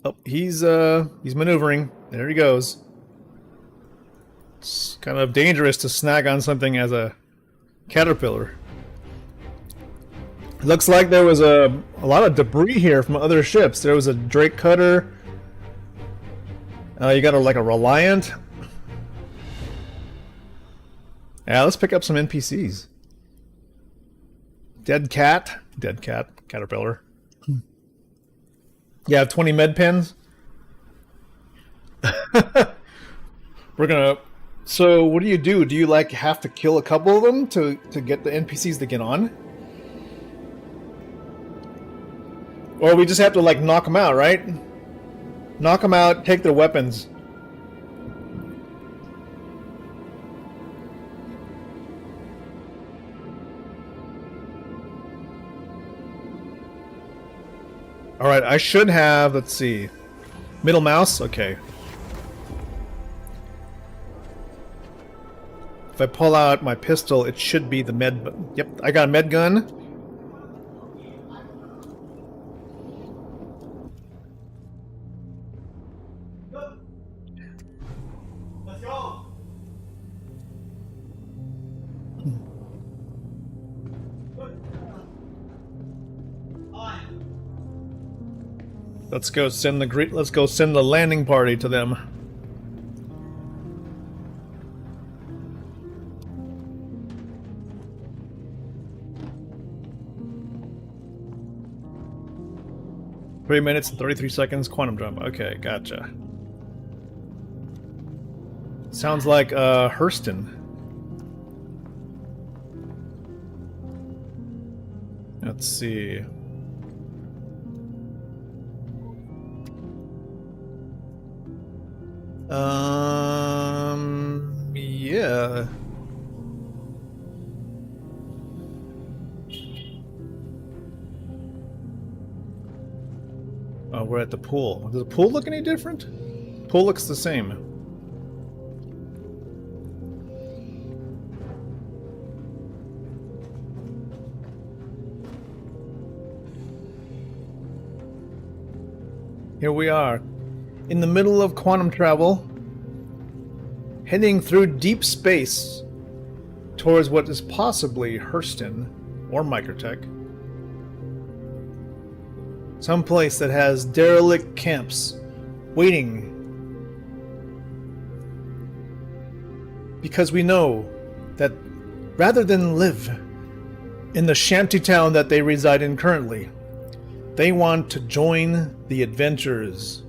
Oh, he's maneuvering. There he goes. It's kind of dangerous to snag on something as a caterpillar. Looks like there was a lot of debris here from other ships. There was a Drake cutter. You got like a Reliant. Yeah, let's pick up some NPCs. Dead cat, caterpillar. You have 20 med pens. We're gonna. So what do? Do you like have to kill a couple of them to get the NPCs to get on? Or we just have to like knock them out, right? Knock them out, take their weapons. Alright, I should have, let's see. Middle mouse? Okay. If I pull out my pistol, it should be the med... Yep, I got a med gun. Let's go. Let's go send the landing party to them. Three minutes and 33 seconds, quantum jump. Okay, gotcha. Sounds like Hurston. Let's see. Yeah. Oh, we're at the pool. Does the pool look any different? Pool looks the same. Here we are, in the middle of quantum travel, heading through deep space towards what is possibly Hurston or Microtech. Some place that has derelict camps waiting. Because we know that rather than live in the shantytown that they reside in currently, they want to join the adventurers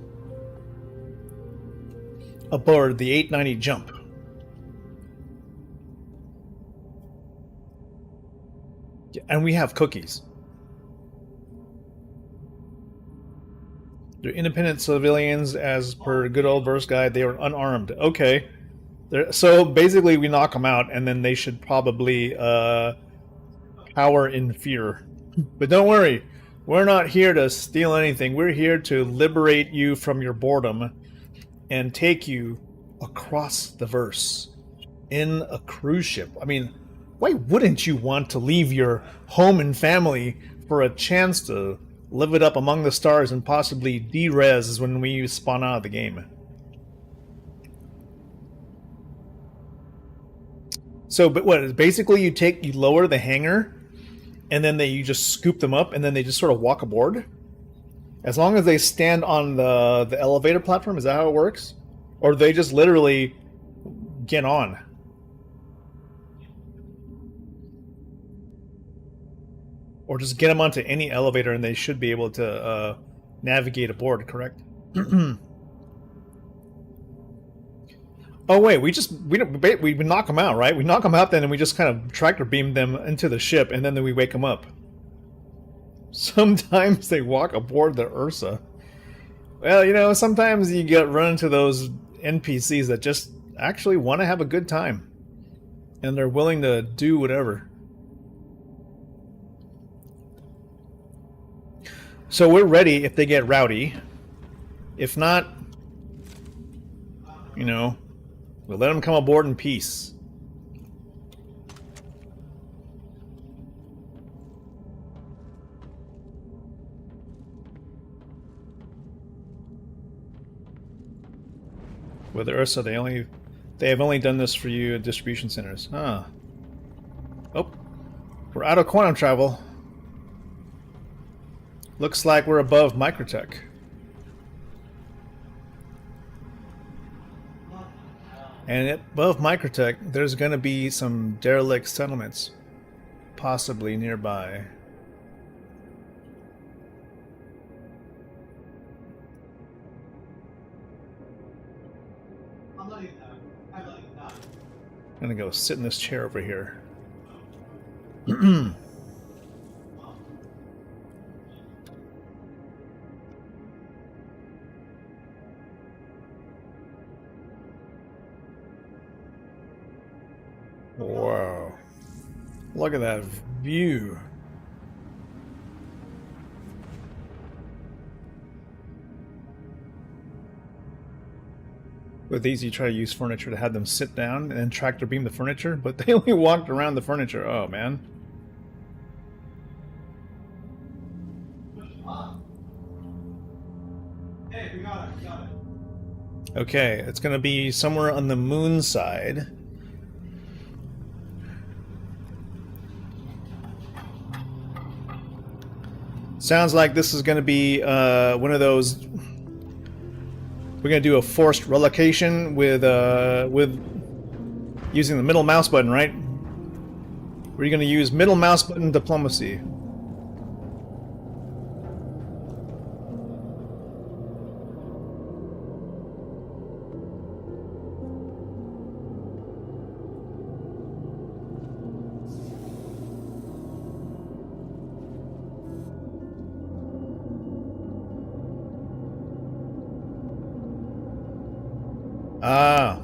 aboard the 890 Jump. And we have cookies. They're independent civilians, as per good old verse guide. They were unarmed. Okay. So basically we knock them out, and then they should probably cower in fear. But don't worry. We're not here to steal anything. We're here to liberate you from your boredom and take you across the verse in a cruise ship. I mean, Why wouldn't you want to leave your home and family for a chance to live it up among the stars and possibly de-res when we spawn out of the game? So, but what? Basically, you lower the hangar, and then you just scoop them up, and then they just sort of walk aboard. As long as they stand on the elevator platform, is that how it works? Or do they just literally get on? Or just get them onto any elevator and they should be able to navigate aboard, correct? Oh wait, we knock them out, right? We knock them out then and we just kind of tractor beam them into the ship and then we wake them up. Sometimes they walk aboard the Ursa. Well, you know, sometimes you run into those NPCs that just actually want to have a good time. And they're willing to do whatever. So we're ready if they get rowdy. If not, you know, we'll let them come aboard in peace. With Ursa, they have only done this for you at distribution centers. Huh. Oh, we're out of quantum travel. Looks like we're above Microtech. And above Microtech, there's going to be some derelict settlements, possibly nearby. I'm not even that. I'm not even that. I'm going to go sit in this chair over here. Wow. Look at that view. With these, you try to use furniture to have them sit down and then tractor beam the furniture, but they only walked around the furniture. Oh, man. Hey, we got it, we got it. Okay, it's going to be somewhere on the moon side. Sounds like this is going to be one of those. We're going to do a forced relocation with using the middle mouse button, right? We're going to use middle mouse button diplomacy. Ah,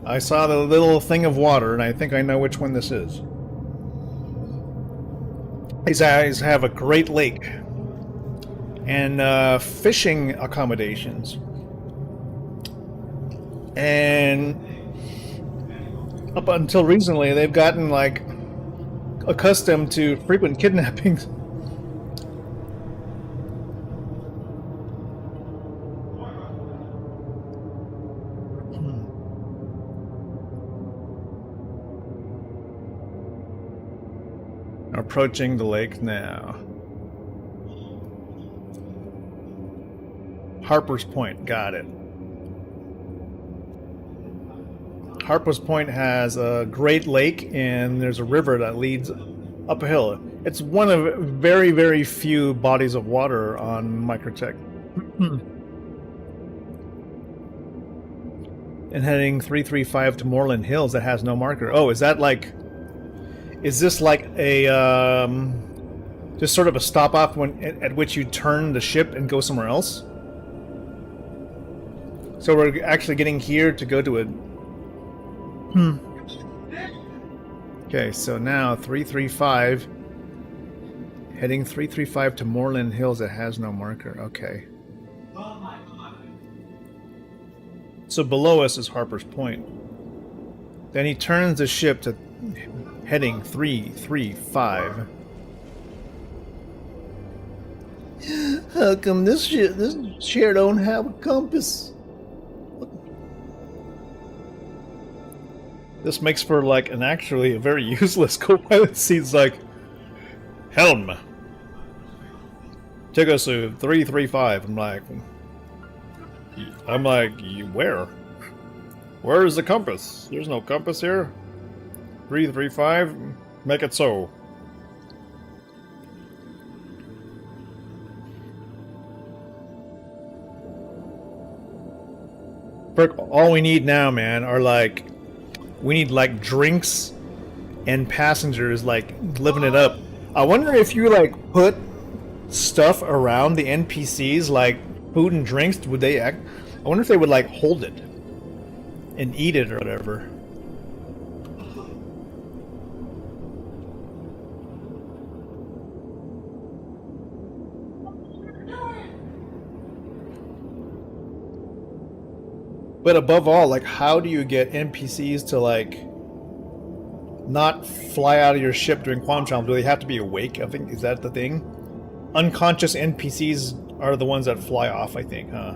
I saw the little thing of water, and I think I know which one this is. These guys have a great lake and fishing accommodations. And up until recently, they've gotten, like, accustomed to frequent kidnappings. Approaching the lake now. Harper's Point, got it. Harper's Point has a great lake and there's a river that leads up a hill. It's one of very, very few bodies of water on Microtech. And heading 335 to Moreland Hills that has no marker. Oh, is that like... Is this like a just sort of a stop off at which you turn the ship and go somewhere else? So we're actually getting here to go to a. Okay, so now 335, heading 335 to Moreland Hills that has no marker. Okay. So below us is Harper's Point. Then he turns the ship to Heading 335. How come this chair don't have a compass? This makes for like an actually a very useless co-pilot seat. It's like, helm, take us to 335. I'm like, where? Where is the compass? There's no compass here. 335, make it so. Frick, all we need now, man, are like, we need like drinks and passengers like living it up. I wonder if you like put stuff around the NPCs like food and drinks, would they act? I wonder if they would like hold it and eat it or whatever. But above all, like, how do you get NPCs to, like, not fly out of your ship during quantum travel? Do they have to be awake? I think, is that the thing? Unconscious NPCs are the ones that fly off, I think, huh?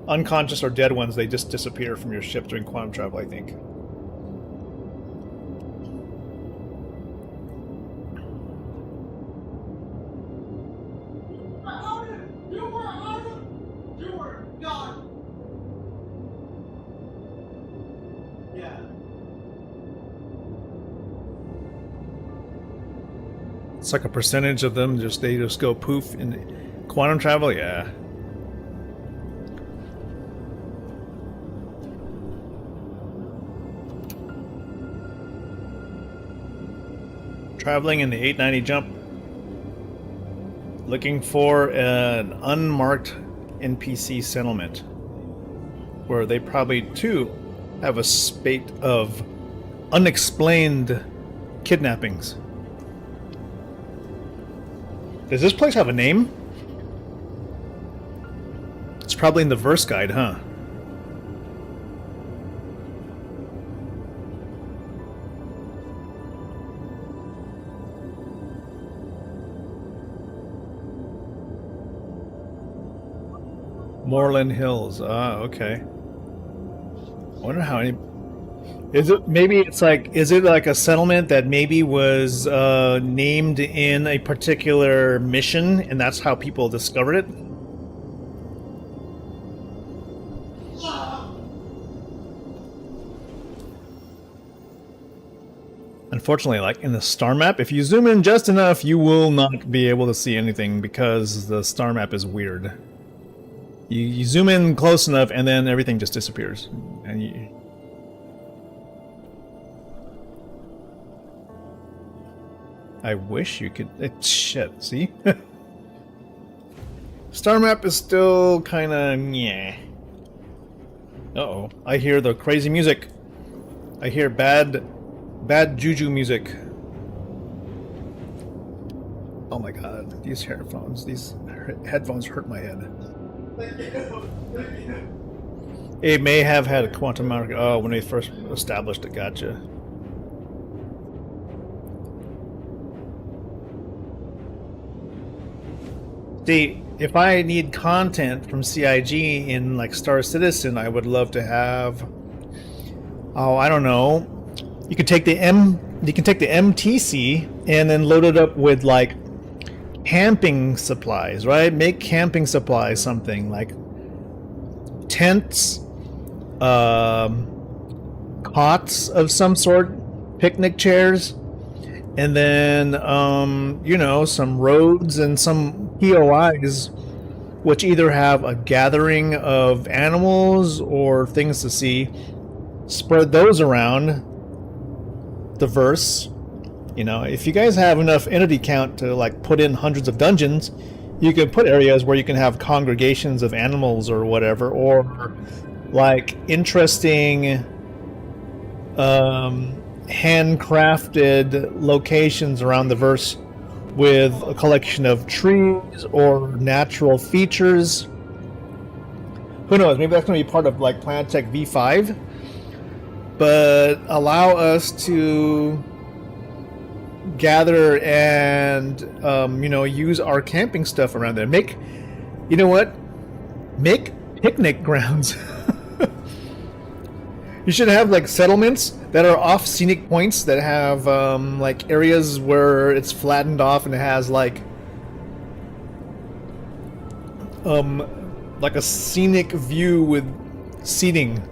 Unconscious or dead ones, they just disappear from your ship during quantum travel, I think. It's like a percentage of them they just go poof in quantum travel, yeah. Traveling in the 890 jump. Looking for an unmarked NPC settlement. Where they probably too have a spate of unexplained kidnappings. Does this place have a name? It's probably in the verse guide, huh? Moreland Hills. Ah, okay. I wonder how any... Is it maybe it's like, is it like a settlement that maybe was named in a particular mission and that's how people discovered it? Unfortunately, like in the star map, if you zoom in just enough, you will not be able to see anything because the star map is weird. You zoom in close enough and then everything just disappears. And you... I wish you could... shit, see? Star map is still kinda... yeah. Uh-oh. I hear the crazy music. I hear bad juju music. Oh my god. These headphones hurt my head. It may have had a quantum mark. Oh, when they first established it, gotcha. See, if I need content from CIG in like Star Citizen, I would love to have. Oh, I don't know. You could take the MTC and then load it up with like camping supplies, right? Make camping supplies something like tents, cots of some sort, picnic chairs, and then you know, some roads and some POIs which either have a gathering of animals or things to see. Spread those around the verse. You know, if you guys have enough entity count to like put in hundreds of dungeons, you can put areas where you can have congregations of animals or whatever, or like interesting handcrafted locations around the verse with a collection of trees or natural features. Who knows, maybe that's going to be part of like Planetech V5. but allow us to gather and you know, use our camping stuff around there. Make, you know what? Make picnic grounds. You should have like settlements that are off scenic points that have like areas where it's flattened off and it has like a scenic view with seating,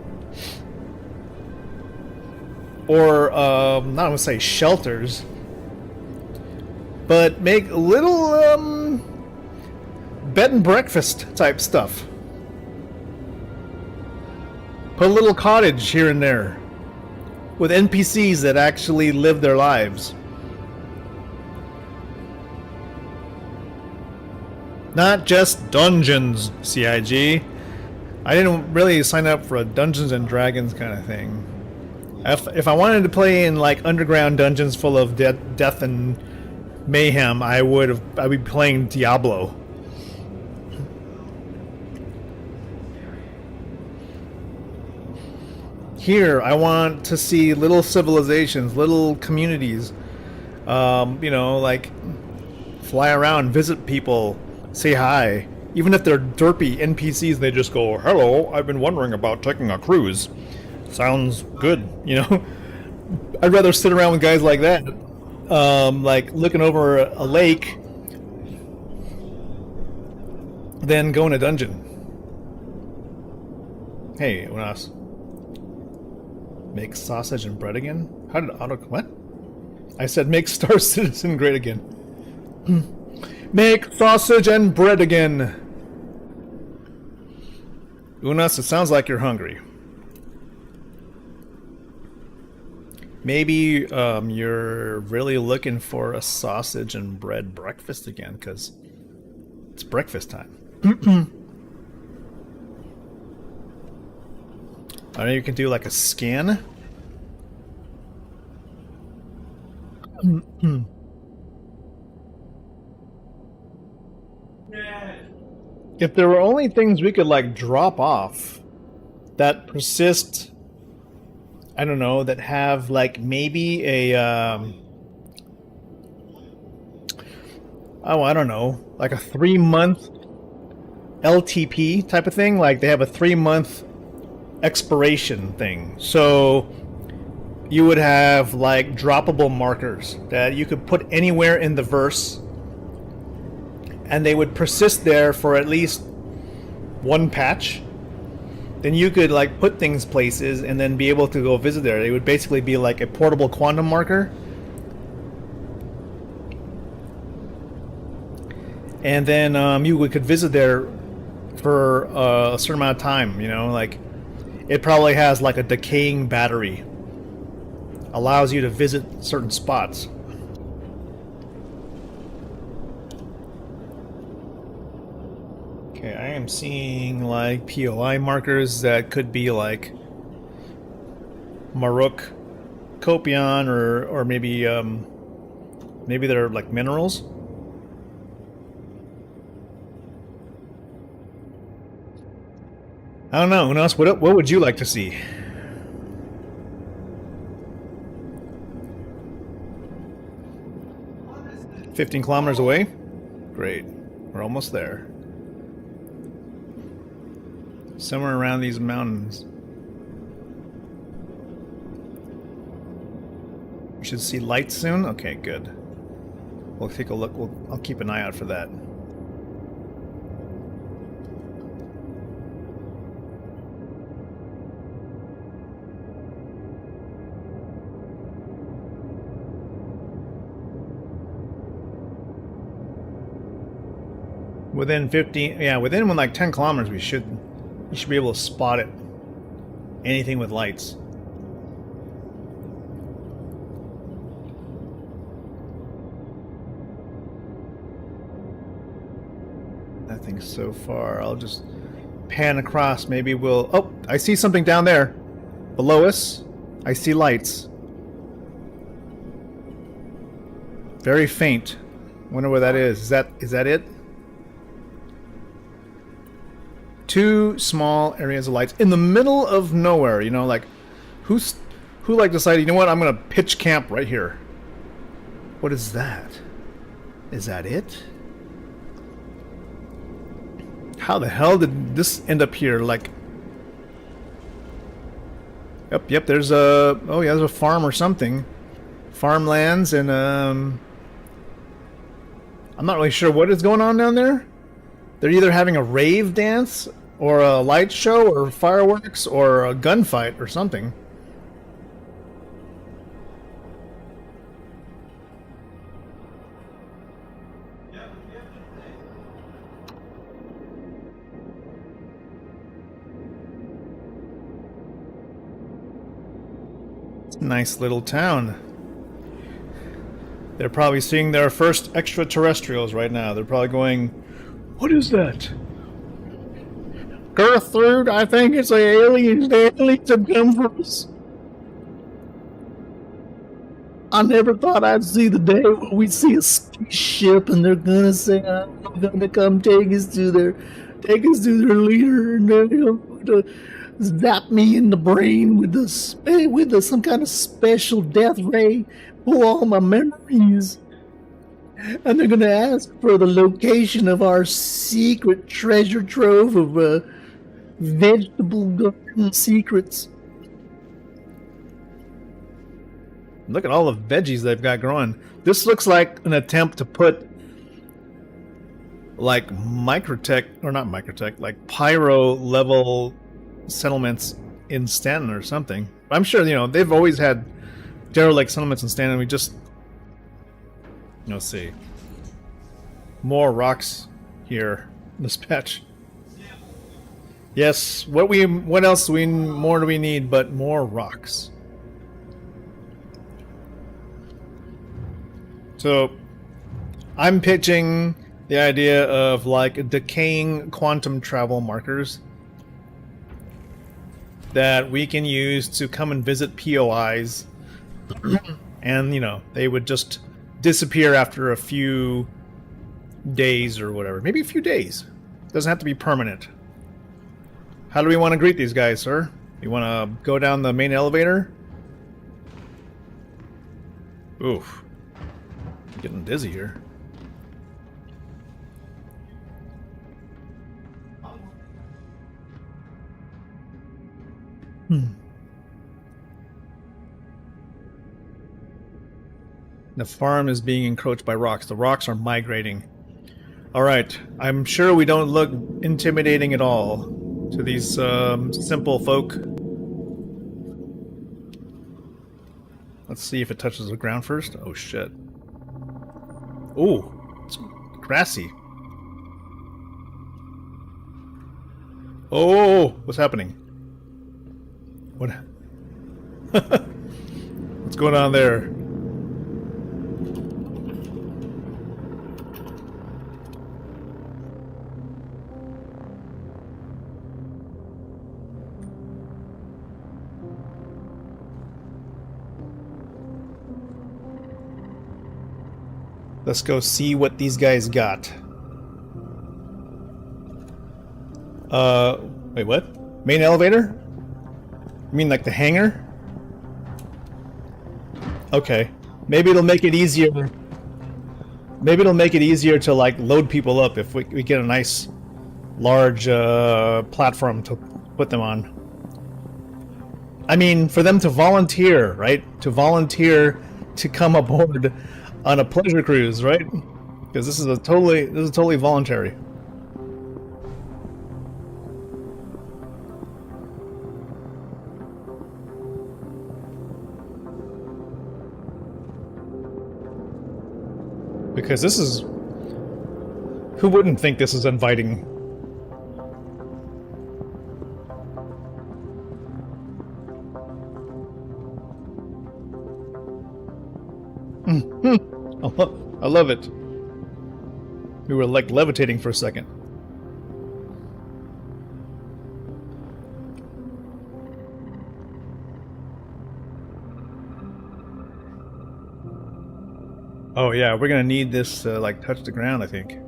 or not gonna say shelters, but make little bed and breakfast type stuff. Put a little cottage here and there with NPCs that actually live their lives. Not just dungeons, CIG. I didn't really sign up for a Dungeons and Dragons kind of thing. If I wanted to play in like underground dungeons full of death and mayhem, I'd be playing Diablo. Here, I want to see little civilizations, little communities. You know, like fly around, visit people, say hi. Even if they're derpy NPCs, they just go, "Hello, I've been wondering about taking a cruise. Sounds good," you know? I'd rather sit around with guys like that, like looking over a lake, than go in a dungeon. Hey, what else? Make sausage and bread again? How did auto... What? I said make Star Citizen great again. Make sausage and bread again. Unas, it sounds like you're hungry. Maybe you're really looking for a sausage and bread breakfast again, because it's breakfast time. I know you can do like a scan. If there were only things we could like drop off that persist, I don't know, that have like maybe a oh, I don't know, like a 3-month LTP type of thing. Like they have a 3-month expiration thing. So you would have like droppable markers that you could put anywhere in the verse, and they would persist there for at least one patch. Then you could like put things places and then be able to go visit there. It would basically be like a portable quantum marker. And then you could visit there for a certain amount of time, you know, like it probably has like a decaying battery. Allows you to visit certain spots. Okay, I am seeing like POI markers that could be like Maruk, Copion, or maybe maybe they're like minerals. I don't know. Unas, what would you like to see? "15 kilometers away? Great. We're almost there. Somewhere around these mountains. We should see lights soon? Okay, good. We'll take a look. I'll keep an eye out for that. Within 15, yeah, within like 10 kilometers, you should be able to spot it. Anything with lights. Nothing so far. I'll just pan across. Maybe we'll... Oh, I see something down there. Below us, I see lights. Very faint. Wonder where that is. Is that it? 2 small areas of lights in the middle of nowhere. You know, like who Who like decided, you know what, I'm gonna pitch camp right here. What is that? Is that it? How the hell did this end up here? Like, yep, there's a, oh yeah, there's a farm or something. Farmlands, and I'm not really sure what is going on down there. They're either having a rave dance, or a light show, or fireworks, or a gunfight, or something. Nice little town. They're probably seeing their first extraterrestrials right now. They're probably going, what is that? Gertrude, I think it's aliens. The aliens have come for us. I never thought I'd see the day when we see a spaceship and they're gonna say, I'm gonna come take us to their leader, and they're gonna zap me in the brain with some kind of special death ray, pull all my memories, and they're gonna ask for the location of our secret treasure trove of vegetable garden secrets. Look at all the veggies they've got growing. This looks like an attempt to put like microtech, or not microtech, like pyro level settlements in Stanton or something. I'm sure, you know, they've always had derelict settlements in Stanton. We just, let's see, more rocks here in this patch. Yes, what else more do we need but more rocks? So I'm pitching the idea of like decaying quantum travel markers that we can use to come and visit POIs, and you know, they would just disappear after a few days or whatever. Maybe a few days. Doesn't have to be permanent. How do we want to greet these guys, sir? You want to go down the main elevator? Oof. I'm getting dizzy here. The farm is being encroached by rocks. The rocks are migrating. Alright, I'm sure we don't look intimidating at all to these simple folk. Let's see if it touches the ground first. Oh shit. Ooh, it's grassy. Oh, what's happening? What? What's going on there? Let's go see what these guys got. Wait, what? Main elevator? You mean like the hangar? Okay. Maybe it'll make it easier. Maybe it'll make it easier to like load people up if we get a nice large platform to put them on. I mean, for them to volunteer, right? To volunteer to come aboard on a pleasure cruise, right? Because this is totally voluntary. Because this is... Who wouldn't think this is inviting? I love it. We were like levitating for a second. Oh yeah, we're gonna need this to like touch the ground, I think.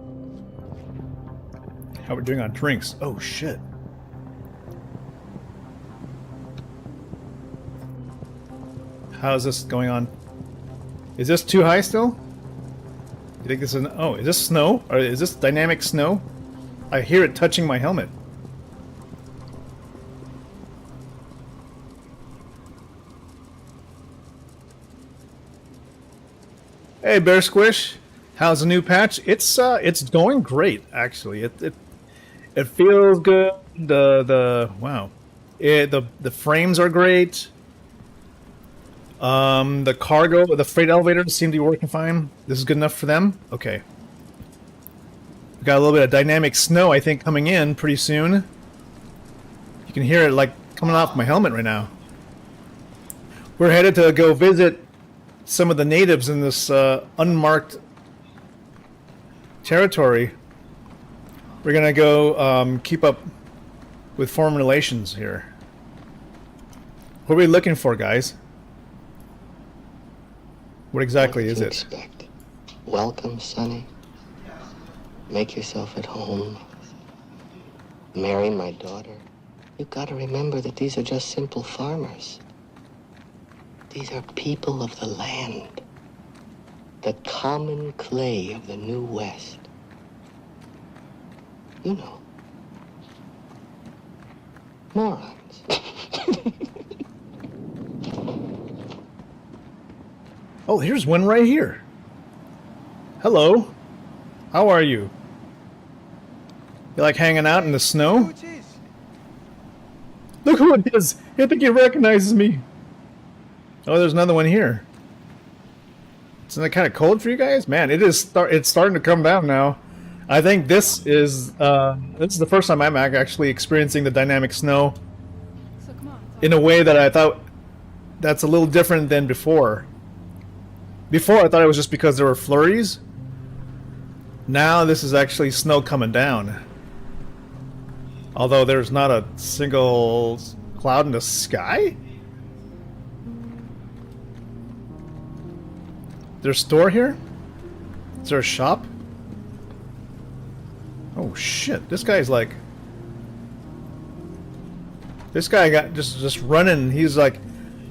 How we're doing on drinks. Oh shit. How's this going on? Is this too high still? You think this is... Oh, is this snow? Or is this dynamic snow? I hear it touching my helmet. Hey, Bear Squish. How's the new patch? It's going great, actually. It feels good. Wow. The frames are great. The freight elevators seem to be working fine. This is good enough for them? Okay. We got a little bit of dynamic snow, I think, coming in pretty soon. You can hear it, like, coming off my helmet right now. We're headed to go visit some of the natives in this unmarked territory. We're gonna go keep up with foreign relations here. What are we looking for, guys? What exactly is it? Expect? Welcome, Sonny. Make yourself at home. Marry my daughter. You've got to remember that these are just simple farmers. These are people of the land. The common clay of the New West. You know. Morons. Oh, here's one right here. Hello. How are you? You like hanging out in the snow? Look who it is. I think he recognizes me. Oh, there's another one here. Isn't that kind of cold for you guys? Man, it's starting to come down now. I think this is the first time I'm actually experiencing the dynamic snow in a way that I thought that's a little different than before. Before, I thought it was just because there were flurries. Now this is actually snow coming down. Although there's not a single cloud in the sky? There's a store here? Is there a shop? Oh shit, this guy's like... This guy got just running. He's like,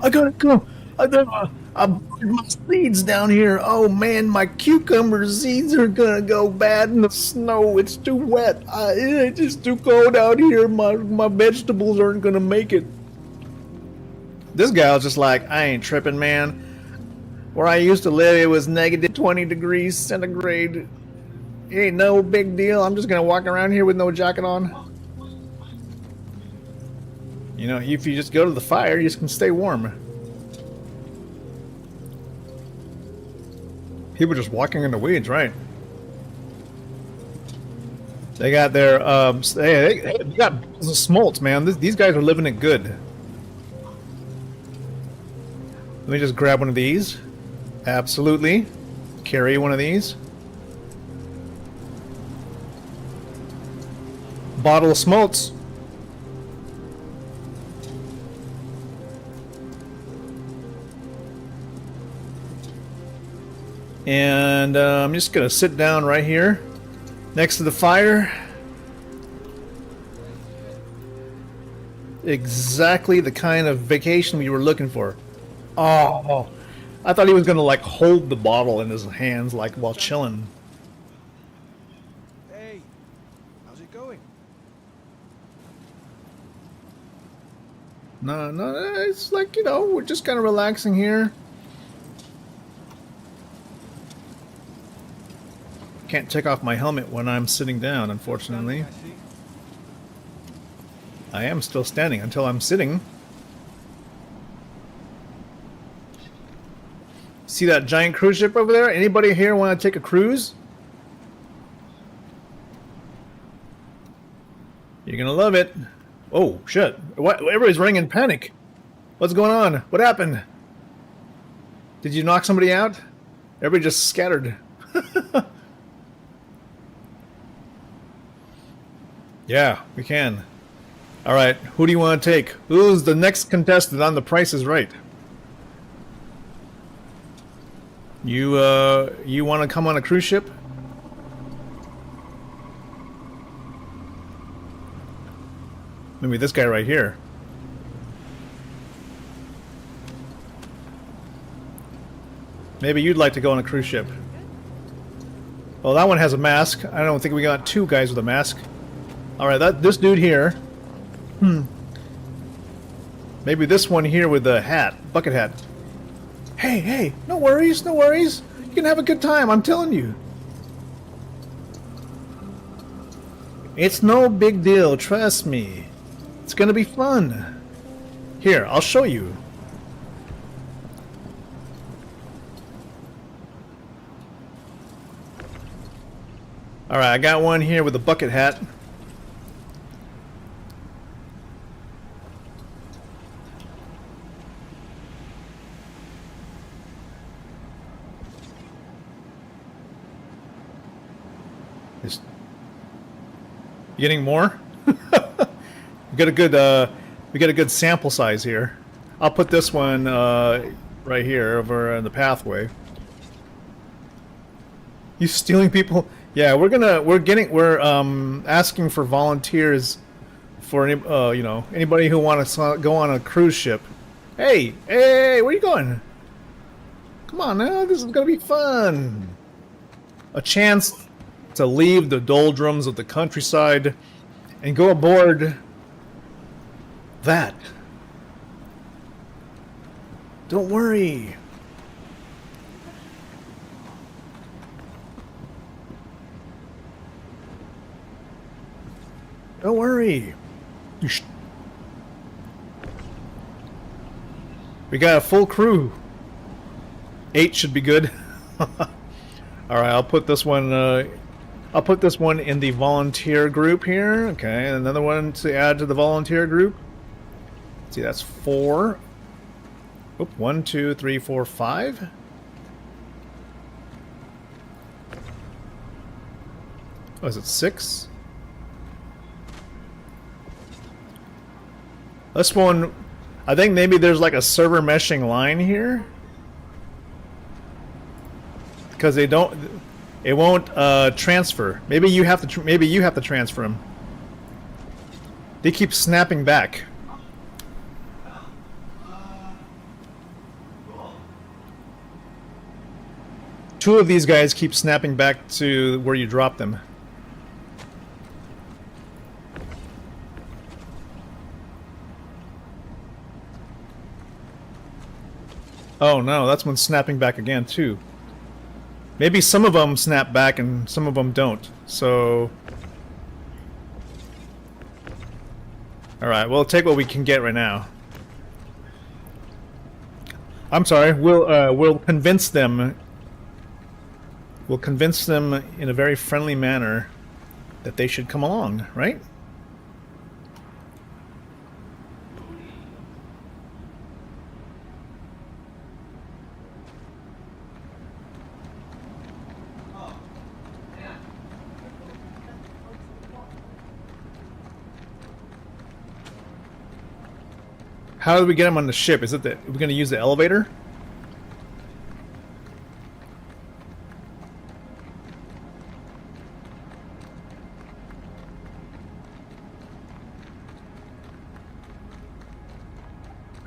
I gotta go. I buried my seeds down here. Oh man, my cucumber seeds are gonna go bad in the snow. It's too wet. It's just too cold out here. My vegetables aren't gonna make it. This guy was just like, I ain't tripping, man. Where I used to live, it was negative 20 degrees centigrade. It ain't no big deal. I'm just gonna walk around here with no jacket on. You know, if you just go to the fire, you just can stay warm. People just walking in the weeds, right? They got their, they got smolts, man. These guys are living it good. Let me just grab one of these. Absolutely. Carry one of these. Bottle of smolts. And I'm just gonna sit down right here next to the fire. Exactly the kind of vacation we were looking for. Oh, I thought he was gonna like hold the bottle in his hands like while chilling. Hey, how's it going? No, it's like, you know, we're just kind of relaxing here. Can't take off my helmet when I'm sitting down, unfortunately. I am still standing until I'm sitting. See that giant cruise ship over there? Anybody here want to take a cruise? You're gonna love it. Oh, shit. What? Everybody's running in panic. What's going on? What happened? Did you knock somebody out? Everybody just scattered. Yeah, we can. Alright, who do you want to take? Who's the next contestant on The Price is Right? You want to come on a cruise ship? Maybe this guy right here. Maybe you'd like to go on a cruise ship. Well, that one has a mask. I don't think we got two guys with a mask. Alright, this dude here. Maybe this one here with the hat. Bucket hat. Hey, hey, no worries, no worries. You can have a good time, I'm telling you. It's no big deal, trust me. It's gonna be fun. Here, I'll show you. Alright, I got one here with a bucket hat. Getting more? we got a good sample size here. I'll put this one right here over in the pathway. You stealing people? Yeah, we're asking for volunteers for any you know, anybody who wants to go on a cruise ship. Hey, hey, where you going? Come on now, this is gonna be fun. A chance to leave the doldrums of the countryside and go aboard that. Don't worry. Don't worry. We got a full crew. 8 should be good. All right, I'll put this one. I'll put this one in the volunteer group here. Okay, another one to add to the volunteer group. Let's see, that's 4. Oop, 1, 2, 3, 4, 5. Oh, is it 6? This one, I think maybe there's like a server meshing line here, because it won't transfer. Maybe you have to transfer them. They keep snapping back. Two of these guys keep snapping back to where you dropped them. Oh no, that's one snapping back again too. Maybe some of them snap back and some of them don't. So, all right, we'll take what we can get right now. I'm sorry. We'll convince them. We'll convince them in a very friendly manner that they should come along, right? How do we get them on the ship? Is it are we going to use the elevator?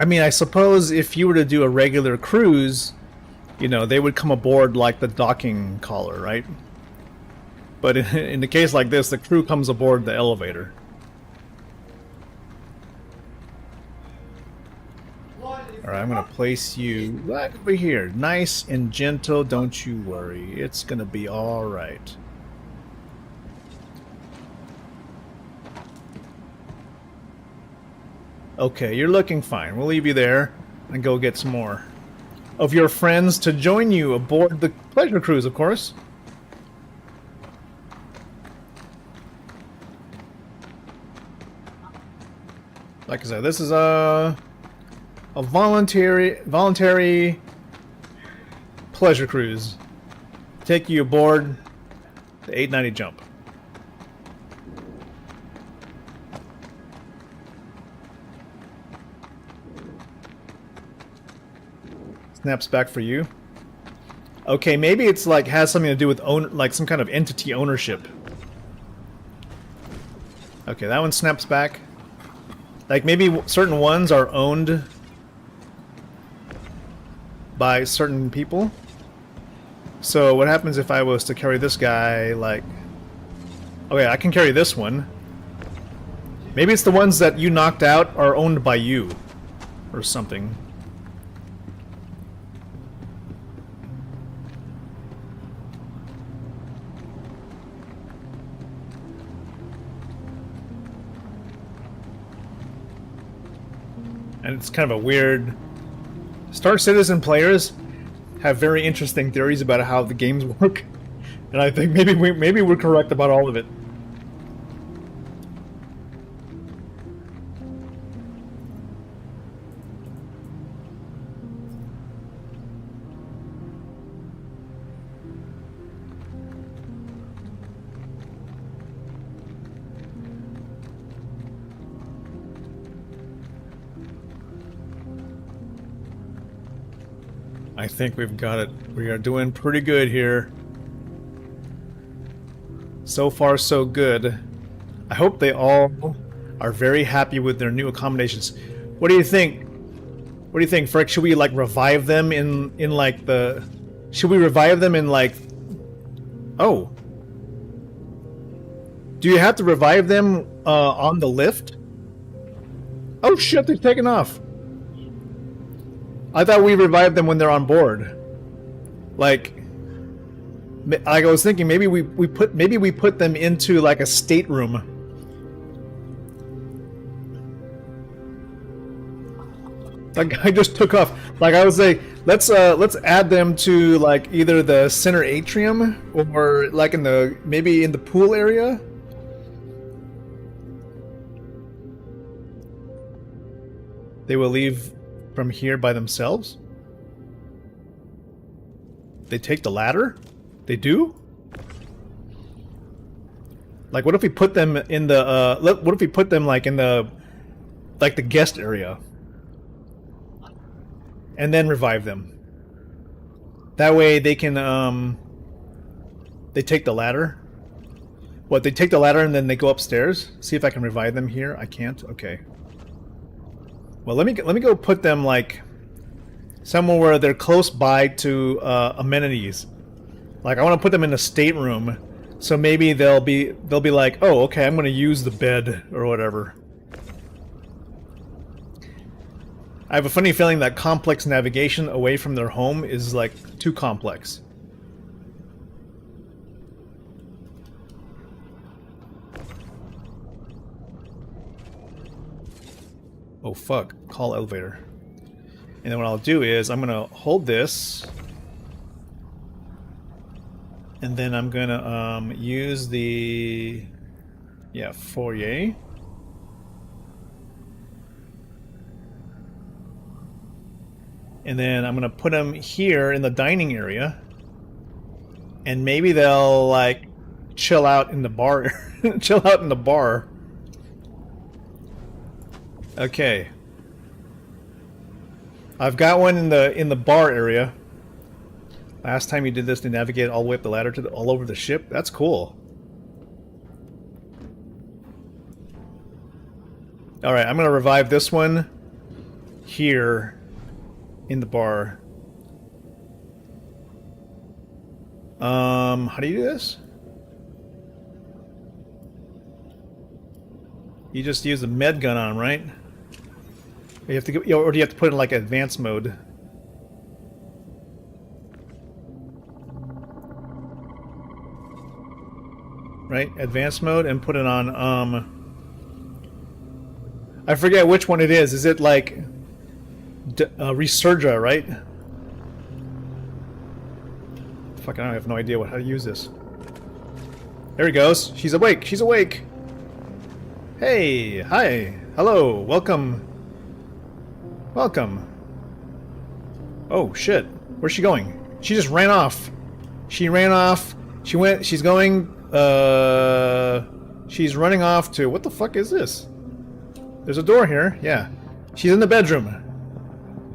I mean, I suppose if you were to do a regular cruise, you know, they would come aboard like the docking collar, right? But in the case like this, the crew comes aboard the elevator. Alright, I'm going to place you right over here. Nice and gentle, don't you worry. It's going to be alright. Okay, you're looking fine. We'll leave you there and go get some more of your friends to join you aboard the pleasure cruise, of course. Like I said, this is a voluntary pleasure cruise. Take you aboard the 890 jump. Snaps back for you. Okay, maybe it's like has something to do with like some kind of entity ownership. Okay, that one snaps back. Like maybe certain ones are owned by certain people. So what happens if I was to carry this guy, like... Okay, I can carry this one. Maybe it's the ones that you knocked out are owned by you. Or something. And it's kind of a weird... Star Citizen players have very interesting theories about how the games work. And I think maybe we're correct about all of it. I think we've got it. We are doing pretty good here. So far, so good. I hope they all are very happy with their new accommodations. What do you think? What do you think, Frick? Should we like revive them in like the... Should we revive them in like... Oh. Do you have to revive them on the lift? Oh shit, they've taken off. I thought we revived them when they're on board. Like I was thinking maybe we put them into like a stateroom. That guy just took off. Like I was like, let's add them to like either the center atrium or like in the maybe in the pool area. They will leave from here by themselves? They take the ladder? They do? Like what if we put them in the what if we put them like in the like the guest area and then revive them? That way they can they take the ladder. What, they take the ladder and then they go upstairs? See if I can revive them here. I can't. Okay. Well, let me go put them like somewhere where they're close by to amenities. Like I want to put them in a stateroom, so maybe they'll be like, oh, okay, I'm going to use the bed or whatever. I have a funny feeling that complex navigation away from their home is like too complex. Oh fuck, call elevator. And then what I'll do is I'm gonna hold this and then I'm gonna use the foyer. And then I'm gonna put them here in the dining area and maybe they'll like chill out in the bar chill out in the bar. Okay. I've got one in the bar area. Last time you did this, to navigate all the way up the ladder to all over the ship. That's cool. All right, I'm gonna revive this one here in the bar. How do you do this? You just use the med gun on, right? You have to go, or do you have to put it in like advanced mode? Right, advanced mode, and put it on. I forget which one it is. Is it like Resurga, right? Fuck, I have no idea how to use this. There he goes. She's awake. She's awake. Hey, hi, hello, welcome. Welcome. Oh shit, where's she going? She just ran off. She ran off. She's going, she's running off to, what the fuck is this? There's a door here, yeah. She's in the bedroom.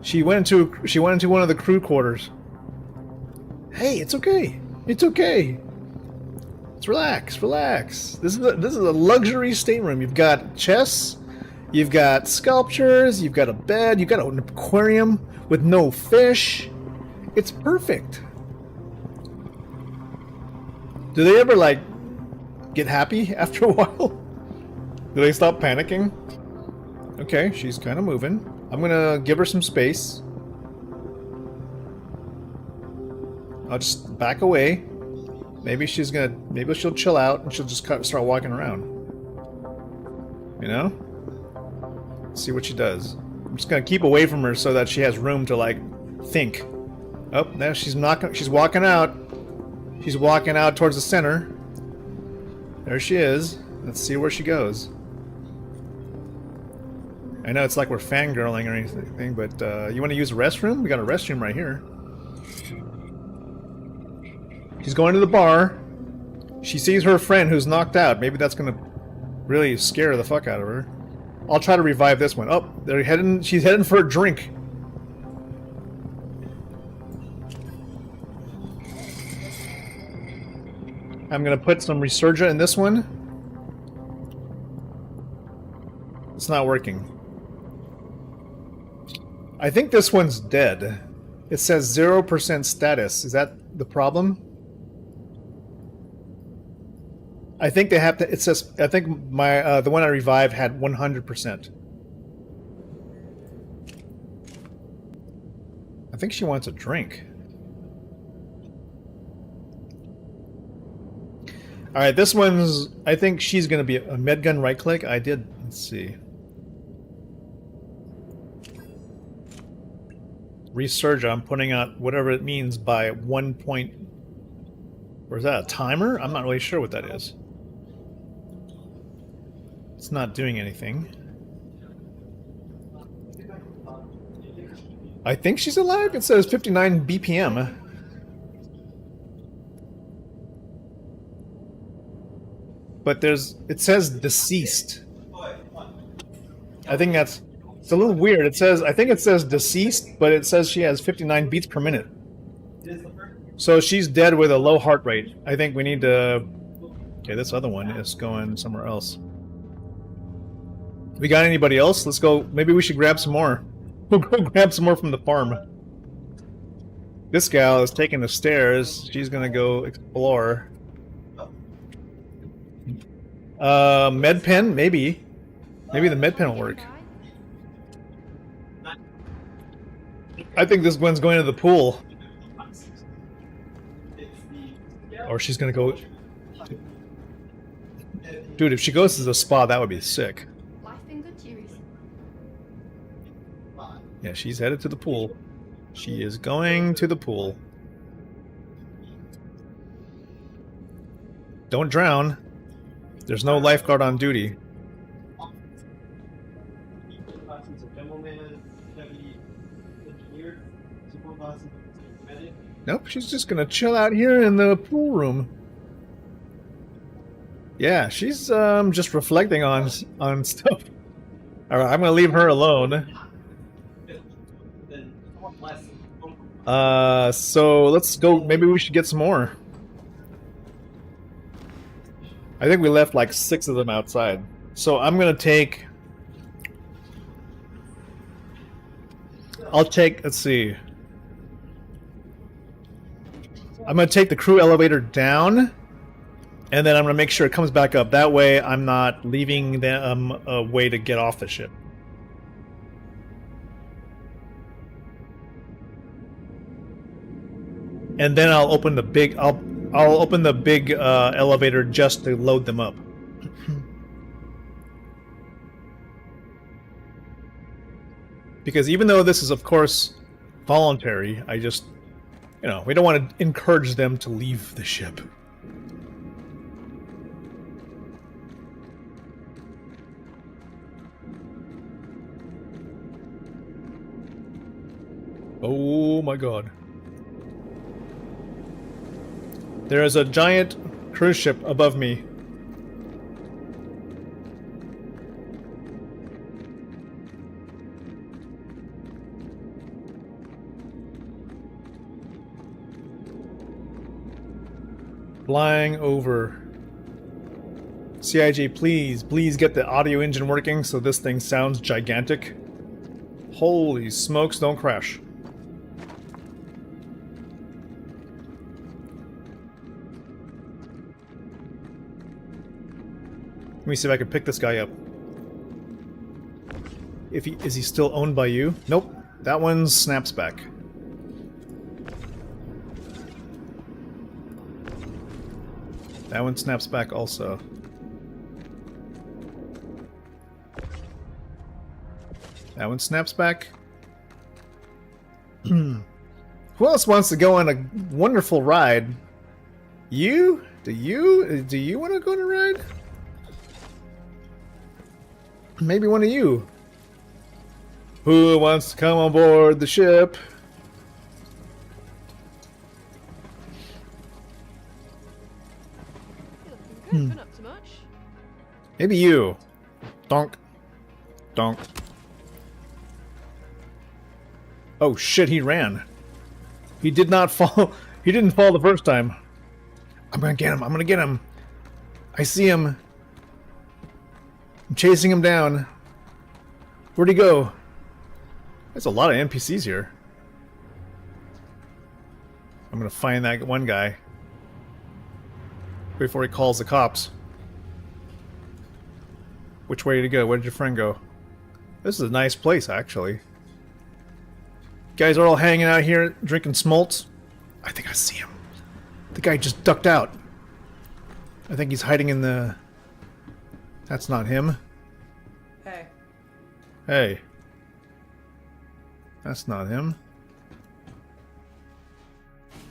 She went into one of the crew quarters. Hey, it's okay. It's okay. Let's relax, relax. This is a luxury stateroom. You've got chests, you've got sculptures, you've got a bed, you've got an aquarium with no fish. It's perfect. Do they ever, like, get happy after a while? Do they stop panicking? Okay, she's kind of moving. I'm gonna give her some space. I'll just back away. Maybe maybe she'll chill out and she'll just start walking around. You know? See what she does. I'm just gonna keep away from her so that she has room to, like, think. Oh, now she's walking out. She's walking out towards the center. There she is. Let's see where she goes. I know it's like we're fangirling or anything, but you want to use a restroom? We got a restroom right here. She's going to the bar. She sees her friend who's knocked out. Maybe that's gonna really scare the fuck out of her. I'll try to revive this one. Oh, they're heading. She's heading for a drink. I'm gonna put some Resurgia in this one. It's not working. I think this one's dead. It says 0% status. Is that the problem? I think they have to. It says. I think my the one I revived had 100%. I think she wants a drink. All right, this one's. I think she's gonna be a med gun right click. I did. Let's see. Resurge. I'm putting out whatever it means by 1 point. Or is that a timer? I'm not really sure what that is. It's not doing anything. I think she's alive. It says 59 BPM. But it says deceased. I think it's a little weird. I think it says deceased, but it says she has 59 beats per minute. So she's dead with a low heart rate. I think we need to... Okay, this other one is going somewhere else. We got anybody else? Let's go. Maybe we should grab some more. We'll go grab some more from the farm. This gal is taking the stairs. She's gonna go explore. Med pen? Maybe. Maybe the med pen will work. I think this Gwen's going to the pool. Or she's gonna go... Dude, if she goes to the spa, that would be sick. Yeah, she's headed to the pool. She is going to the pool. Don't drown. There's no lifeguard on duty. Nope, she's just gonna chill out here in the pool room. Yeah, she's just reflecting on stuff. Alright, I'm gonna leave her alone. So let's go. Maybe we should get some more. I think we left like 6 of them outside. So I'm gonna take... let's see. I'm gonna take the crew elevator down, and then I'm gonna make sure it comes back up. That way I'm not leaving them a way to get off the ship. And then I'll open the big elevator just to load them up. Because even though this is of course voluntary, I just, you know, we don't want to encourage them to leave the ship. Oh my god. There is a giant cruise ship above me. Flying over. CIG, please get the audio engine working so this thing sounds gigantic. Holy smokes, don't crash. Let me see if I can pick this guy up. Is he still owned by you? Nope. That one snaps back. That one snaps back also. That one snaps back. Who else wants to go on a wonderful ride? You? Do you want to go on a ride? Maybe one of you. Who wants to come on board the ship? Been up to much? Maybe you. Donk. Donk. Oh shit, he ran. He did not fall. He didn't fall the first time. I'm gonna get him. I'm gonna get him. I see him. I'm chasing him down. Where'd he go? There's a lot of NPCs here. I'm gonna find that one guy before he calls the cops. Which way did he go? Where did your friend go? This is a nice place, actually. Guys are all hanging out here, drinking smolts. I think I see him. The guy just ducked out. I think he's hiding in the... That's not him. Hey. Hey. That's not him.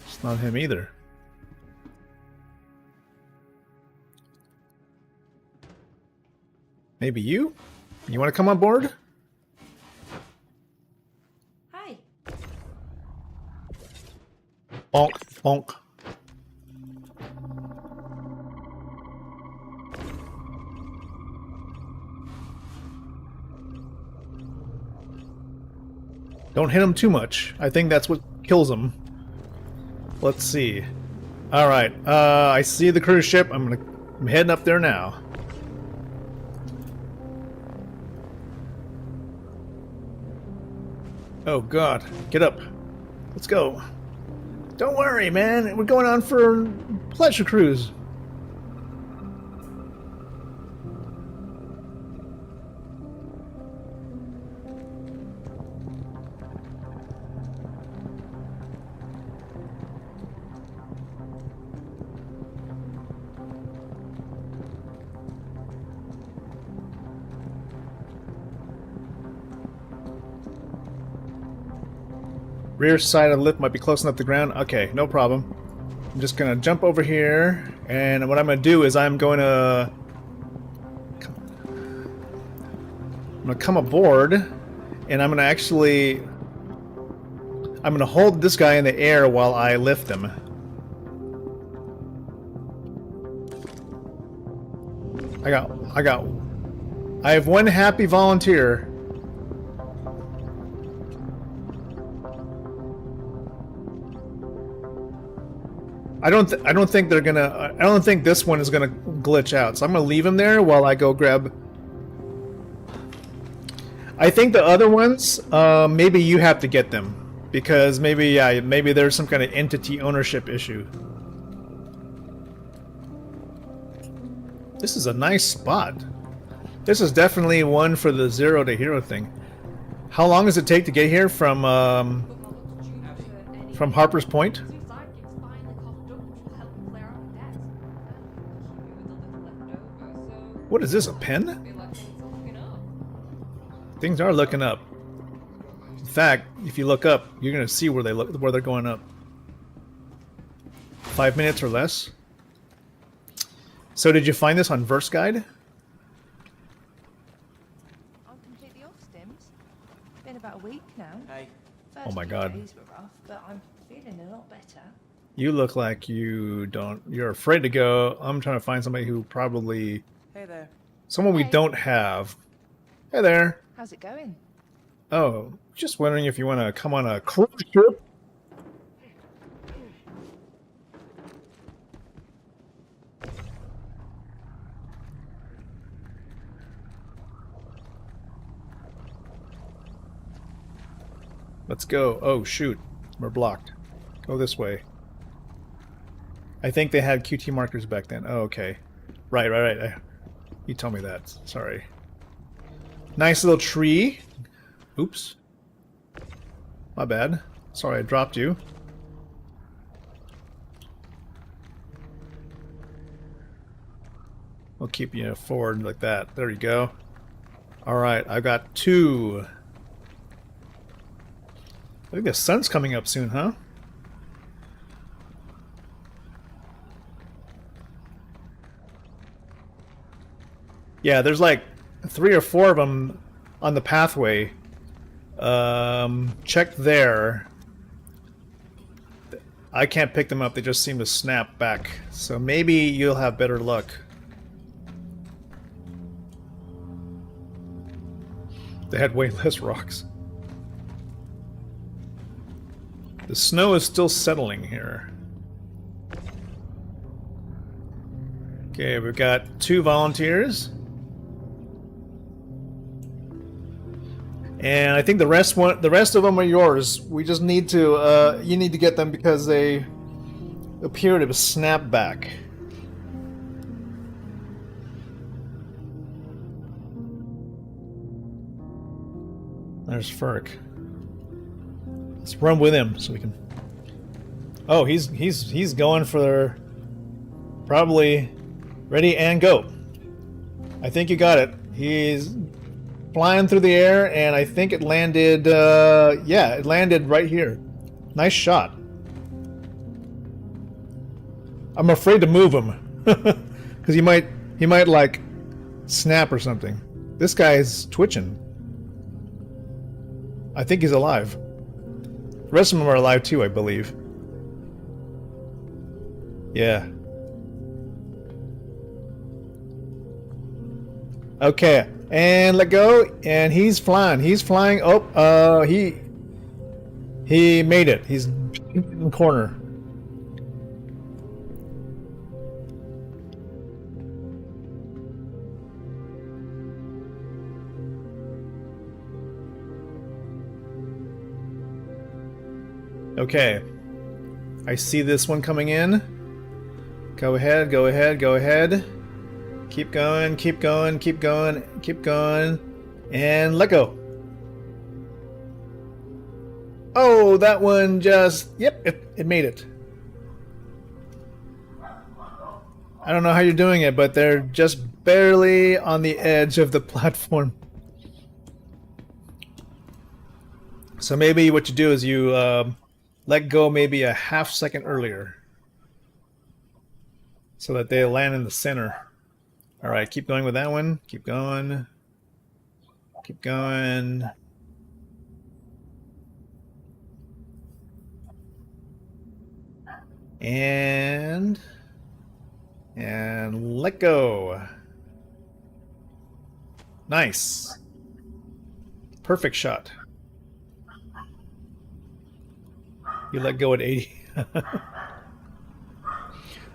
It's not him either. Maybe you? You want to come on board? Hi. Bonk, bonk. Don't hit him too much. I think that's what kills him. Let's see. Alright, I see the cruise ship. I'm heading up there now. Oh god, get up. Let's go. Don't worry, man. We're going on for a pleasure cruise. Rear side of the lift might be close enough to the ground. Okay, no problem. I'm just gonna jump over here, and what I'm gonna do is I'm gonna come aboard, and I'm gonna hold this guy in the air while I lift him. I have one happy volunteer. I don't think they're gonna. I don't think this one is gonna glitch out. So I'm gonna leave him there while I go grab. I think the other ones, maybe you have to get them because maybe there's some kind of entity ownership issue. This is a nice spot. This is definitely one for the 0 to hero thing. How long does it take to get here from Harper's Point? What is this, a pen? Things are looking up. In fact, if you look up, you're gonna see where they're going up. 5 minutes or less. So did you find this on Verse Guide? I'm completely off stims. Been about a week now. Hey. First Oh my few God. days were rough, but I'm feeling a lot better. You look like you're afraid to go. I'm trying to find somebody who probably... Hey there. Someone we Hey. don't have. Hey there. How's it going? Oh, just wondering if you want to come on a cruise trip. Let's go. Oh, shoot. We're blocked. Go this way. I think they had QT markers back then. Oh, okay. Right. You told me that. Sorry. Nice little tree. Oops. My bad. Sorry I dropped you. We'll keep you forward like that. There you go. Alright, I've got 2. I think the sun's coming up soon, huh? Yeah, there's like 3 or 4 of them on the pathway. Check there. I can't pick them up, they just seem to snap back. So maybe you'll have better luck. They had way less rocks. The snow is still settling here. Okay, we've got 2 volunteers. And I think the rest of them are yours. We just need to you need to get them because they appear to snap back. There's Ferk. Let's run with him so we can. Oh, he's going for probably ready and go. I think you got it. He's flying through the air, and I think it landed. Yeah, it landed right here. Nice shot. I'm afraid to move him because he might like snap or something. This guy's twitching. I think he's alive. The rest of them are alive too, I believe. Yeah. Okay, and let go, and he's flying. He's flying. Oh, he made it. He's in the corner. Okay. I see this one coming in. Go ahead, go ahead, go ahead. Keep going, keep going, keep going, keep going. And let go. Oh, that one just... Yep, it made it. I don't know how you're doing it, but they're just barely on the edge of the platform. So maybe what you do is you let go maybe a half second earlier so that they land in the center. All right, keep going with that one. Keep going. Keep going. And let go. Nice. Perfect shot. You let go at 80.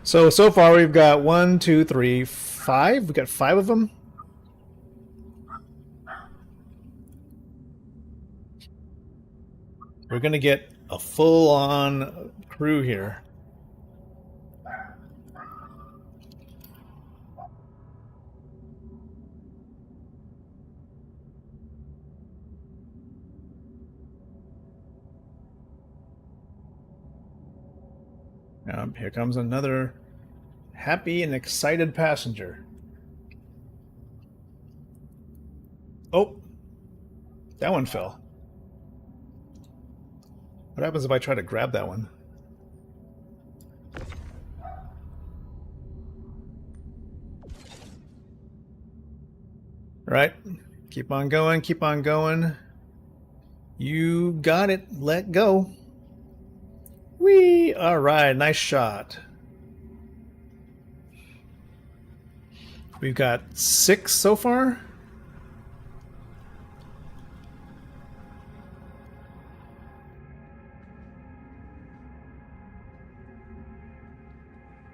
So far we've got 1, 2, 3, 5. We've got 5 of them. We're gonna get a full-on crew here. Here comes another happy and excited passenger. Oh, that one fell. What happens if I try to grab that one? All right, keep on going, keep on going. You got it, let go. Whee! All right, nice shot. We've got 6 so far.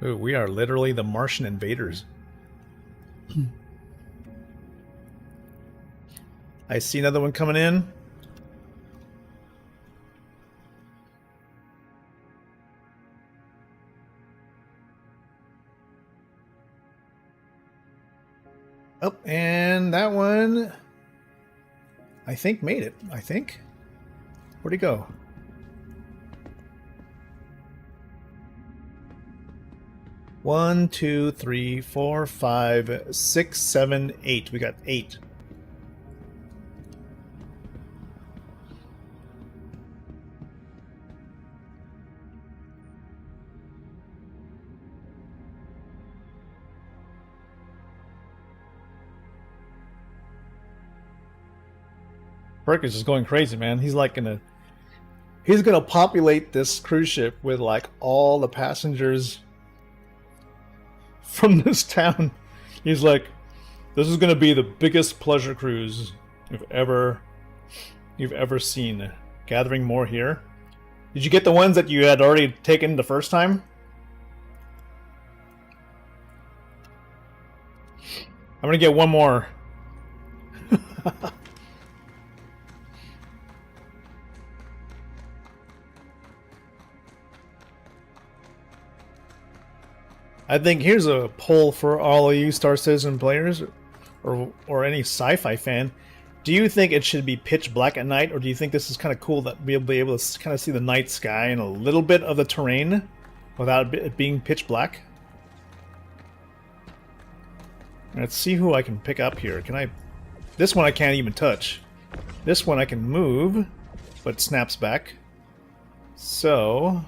Ooh, we are literally the Martian invaders. I see another one coming in. Oh, and that one, I think, made it. I think. Where'd he go? One, two, three, four, 5, 6, 7, 8. We got 8. Burke is just going crazy, man. He's gonna populate this cruise ship with like all the passengers from this town. He's like, this is gonna be the biggest pleasure cruise you've ever seen. Gathering more here. Did you get the ones that you had already taken the first time? I'm gonna get one more. I think here's a poll for all of you Star Citizen players, or any sci-fi fan. Do you think it should be pitch black at night, or do you think this is kind of cool that we'll be able to kind of see the night sky and a little bit of the terrain without it being pitch black? Let's see who I can pick up here. Can I... This one I can't even touch. This one I can move, but it snaps back. So...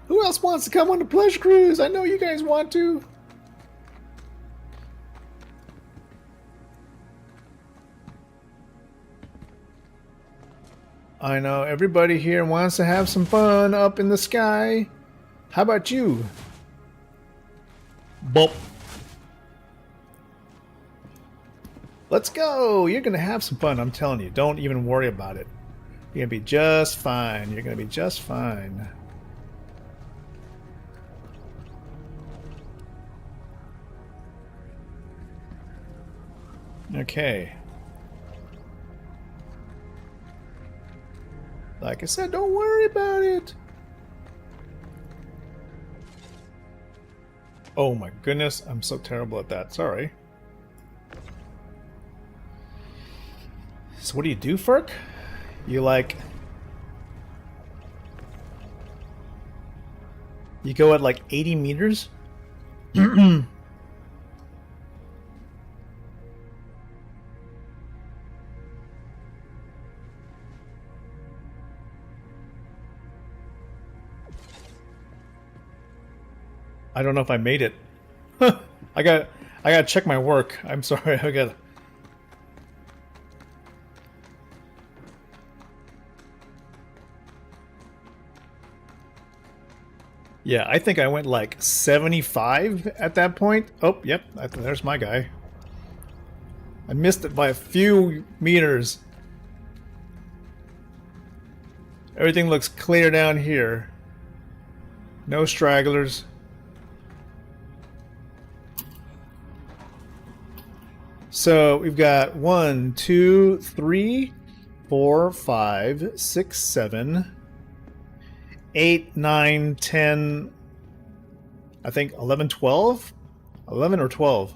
Who else wants to come on the pleasure cruise? I know you guys want to. I know everybody here wants to have some fun up in the sky. How about you? Bump. Let's go. You're going to have some fun, I'm telling you. Don't even worry about it. You're going to be just fine. You're going to be just fine. Okay. Like I said, don't worry about it. Oh my goodness, I'm so terrible at that. Sorry. So what do you do, Ferk? You like... You go at like 80 meters? I don't know if I made it. I gotta check my work. I'm sorry. I gotta. Yeah, I think I went like 75 at that point. Oh, yep. There's my guy. I missed it by a few meters. Everything looks clear down here. No stragglers. So we've got 1, 2, 3, 4, 5, 6, 7, 8, 9, 10, I think 11, 12? 11 or 12?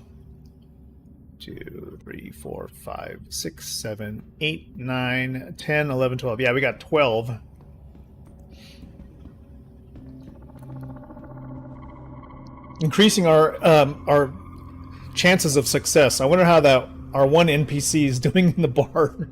2, 3, 4, 5, 6, 7, 8, 9, 10, 11, 12. Yeah, we got 12. Increasing our chances of success. I wonder how that our one NPC is doing in the bar.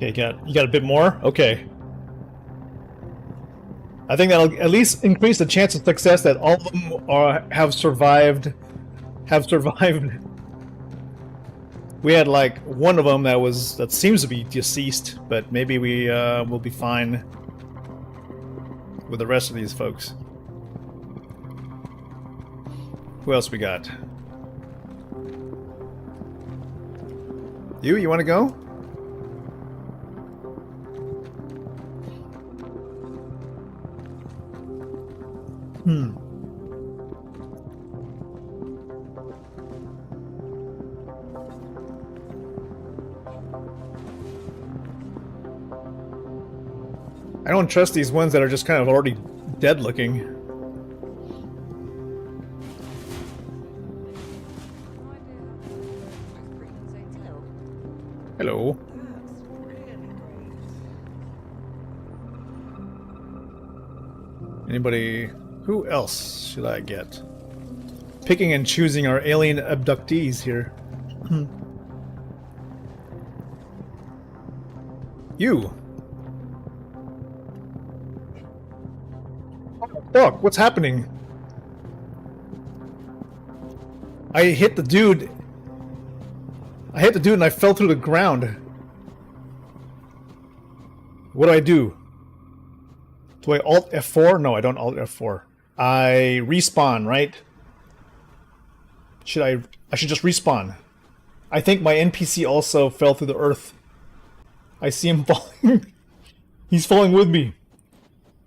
Okay, you got a bit more? Okay. I think that'll at least increase the chance of success that all of them have survived. We had like one of them that seems to be deceased, but maybe we will be fine with the rest of these folks. Who else we got? You want to go? Hmm. I don't trust these ones that are just kind of already dead looking. Hello. Anybody? Who else should I get? Picking and choosing our alien abductees here. You. Fuck, what's happening? I hit the dude. I hit the dude and I fell through the ground. What do? Do I Alt F4? No, I don't Alt F4. I respawn, right? I should just respawn. I think my NPC also fell through the earth. I see him falling. He's falling with me.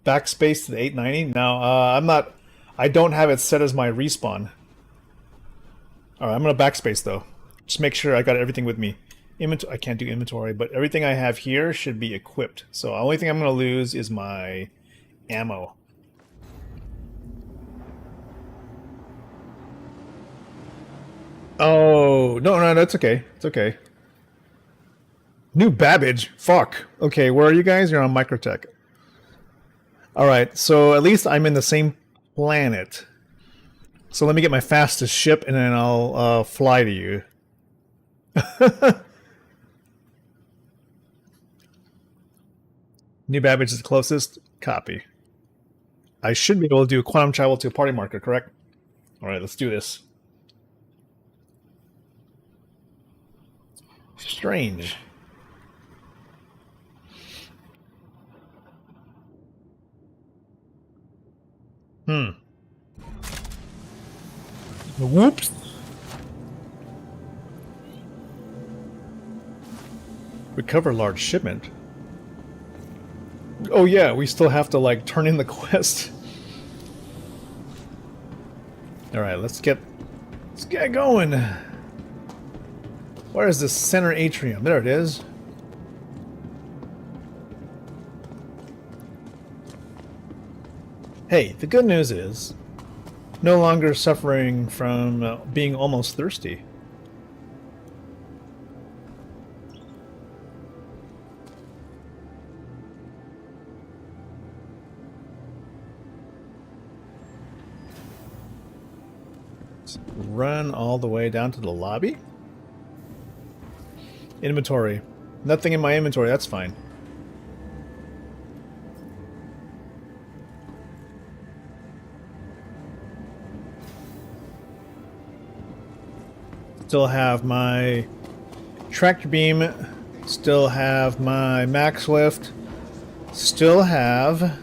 Backspace to the 890? No, I'm not. I don't have it set as my respawn. Alright, I'm gonna backspace though. Just make sure I got everything with me. I can't do inventory, but everything I have here should be equipped. So the only thing I'm gonna lose is my ammo. Oh, no, that's okay. It's okay. New Babbage? Fuck. Okay, where are you guys? You're on Microtech. Alright, so at least I'm in the same planet. So let me get my fastest ship and then I'll fly to you. New Babbage is the closest. Copy. I should be able to do quantum travel to a party marker, correct? Alright, let's do this. Strange. Whoops. Recover large shipment. Oh yeah, we still have to like turn in the quest. Alright, let's get going. Where is the center atrium? There it is. Hey, the good news is, no longer suffering from being almost thirsty. Let's run all the way down to the lobby. Inventory. Nothing in my inventory, that's fine. Still have my tractor beam, still have my max lift, still have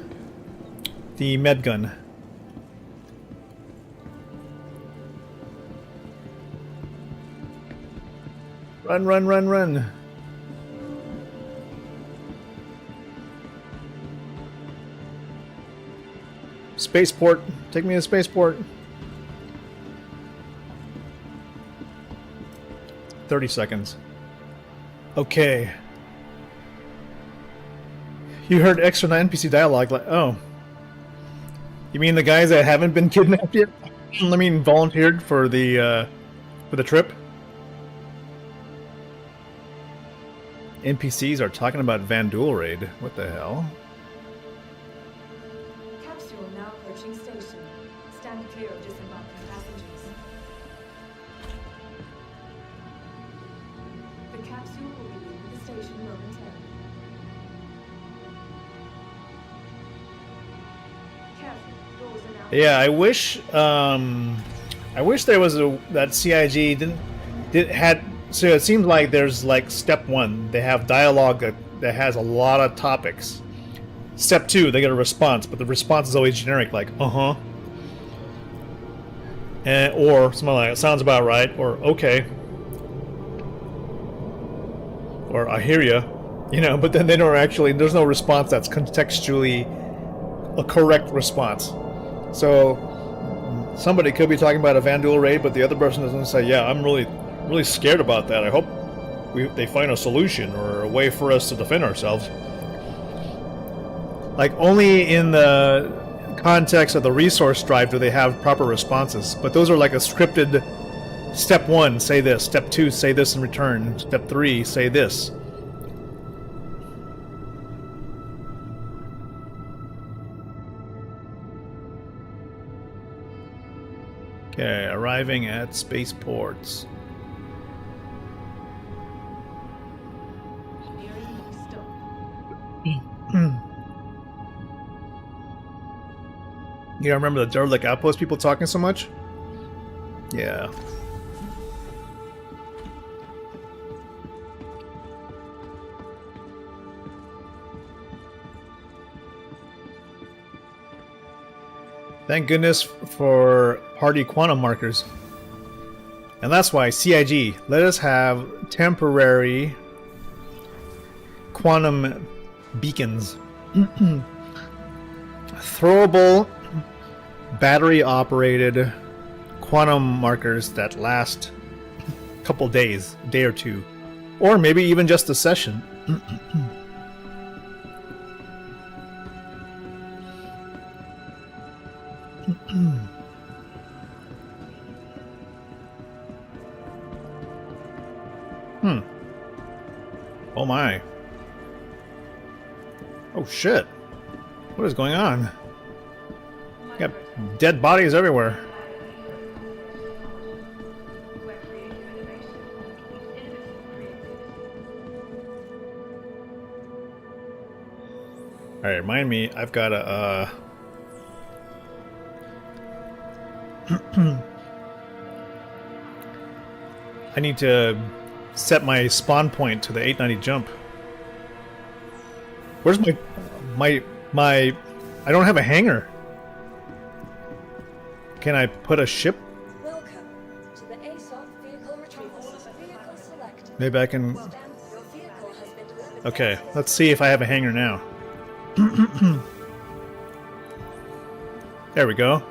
the med gun. Run, run, run, run. Spaceport. Take me to spaceport. 30 seconds. Okay. You heard extra NPC dialogue like, oh. You mean the guys that haven't been kidnapped yet? I mean volunteered for the trip? NPCs are talking about Van Duel raid. What the hell? Capsule now approaching station. Stand clear of disembarking passengers. The capsule will be leaving the station momentarily. Careful, doors are now. Yeah, I wish there was that CIG had. So it seems like there's like step 1, they have dialogue that has a lot of topics. Step 2, they get a response, but the response is always generic, like or something like, it sounds about right, or okay. or I hear ya, you know, but then they don't actually, there's no response that's contextually a correct response. So somebody could be talking about a Vanduul raid, but the other person doesn't say, yeah, I'm really scared about that. I hope they find a solution or a way for us to defend ourselves. Like, only in the context of the resource drive do they have proper responses, but those are like a scripted step 1, say this, step 2, say this in return, step 3, say this. Okay, arriving at spaceports. You remember the derelict outpost people talking so much? Yeah. Thank goodness for party quantum markers. And that's why CIG, let us have temporary quantum beacons. Throwable, battery-operated quantum markers that last a couple days, a day or two. Or maybe even just a session. Oh my. Oh shit. What is going on? Got dead bodies everywhere. Alright, remind me, I've got a I need to set my spawn point to the 890 jump. Where's my I don't have a hangar. Can I put a ship? Welcome to the ASOP vehicle retrieval. Vehicle selected. Maybe I can. Your vehicle has been delivered. Okay, let's see if I have a hangar now. There we go.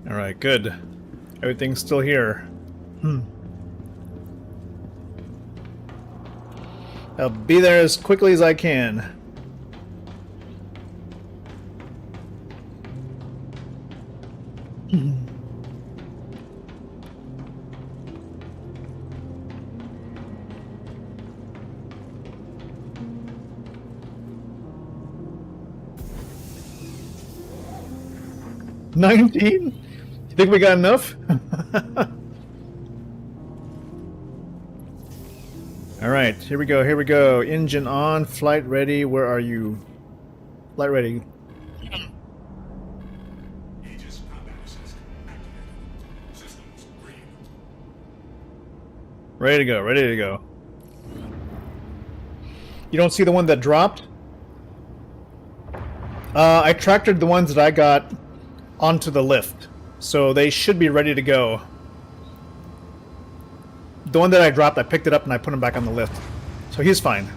Alright, good. Everything's still here. I'll be there as quickly as I can. $19? You think we got enough? Alright, here we go, here we go. Engine on, flight ready, where are you? Flight ready. Aegis combat assist activated. Systems green. Ready to go, ready to go. You don't see the one that dropped? I tractored the ones that I got onto the lift. So they should be ready to go. The one that I dropped, I picked it up and I put him back on the lift. So he's fine.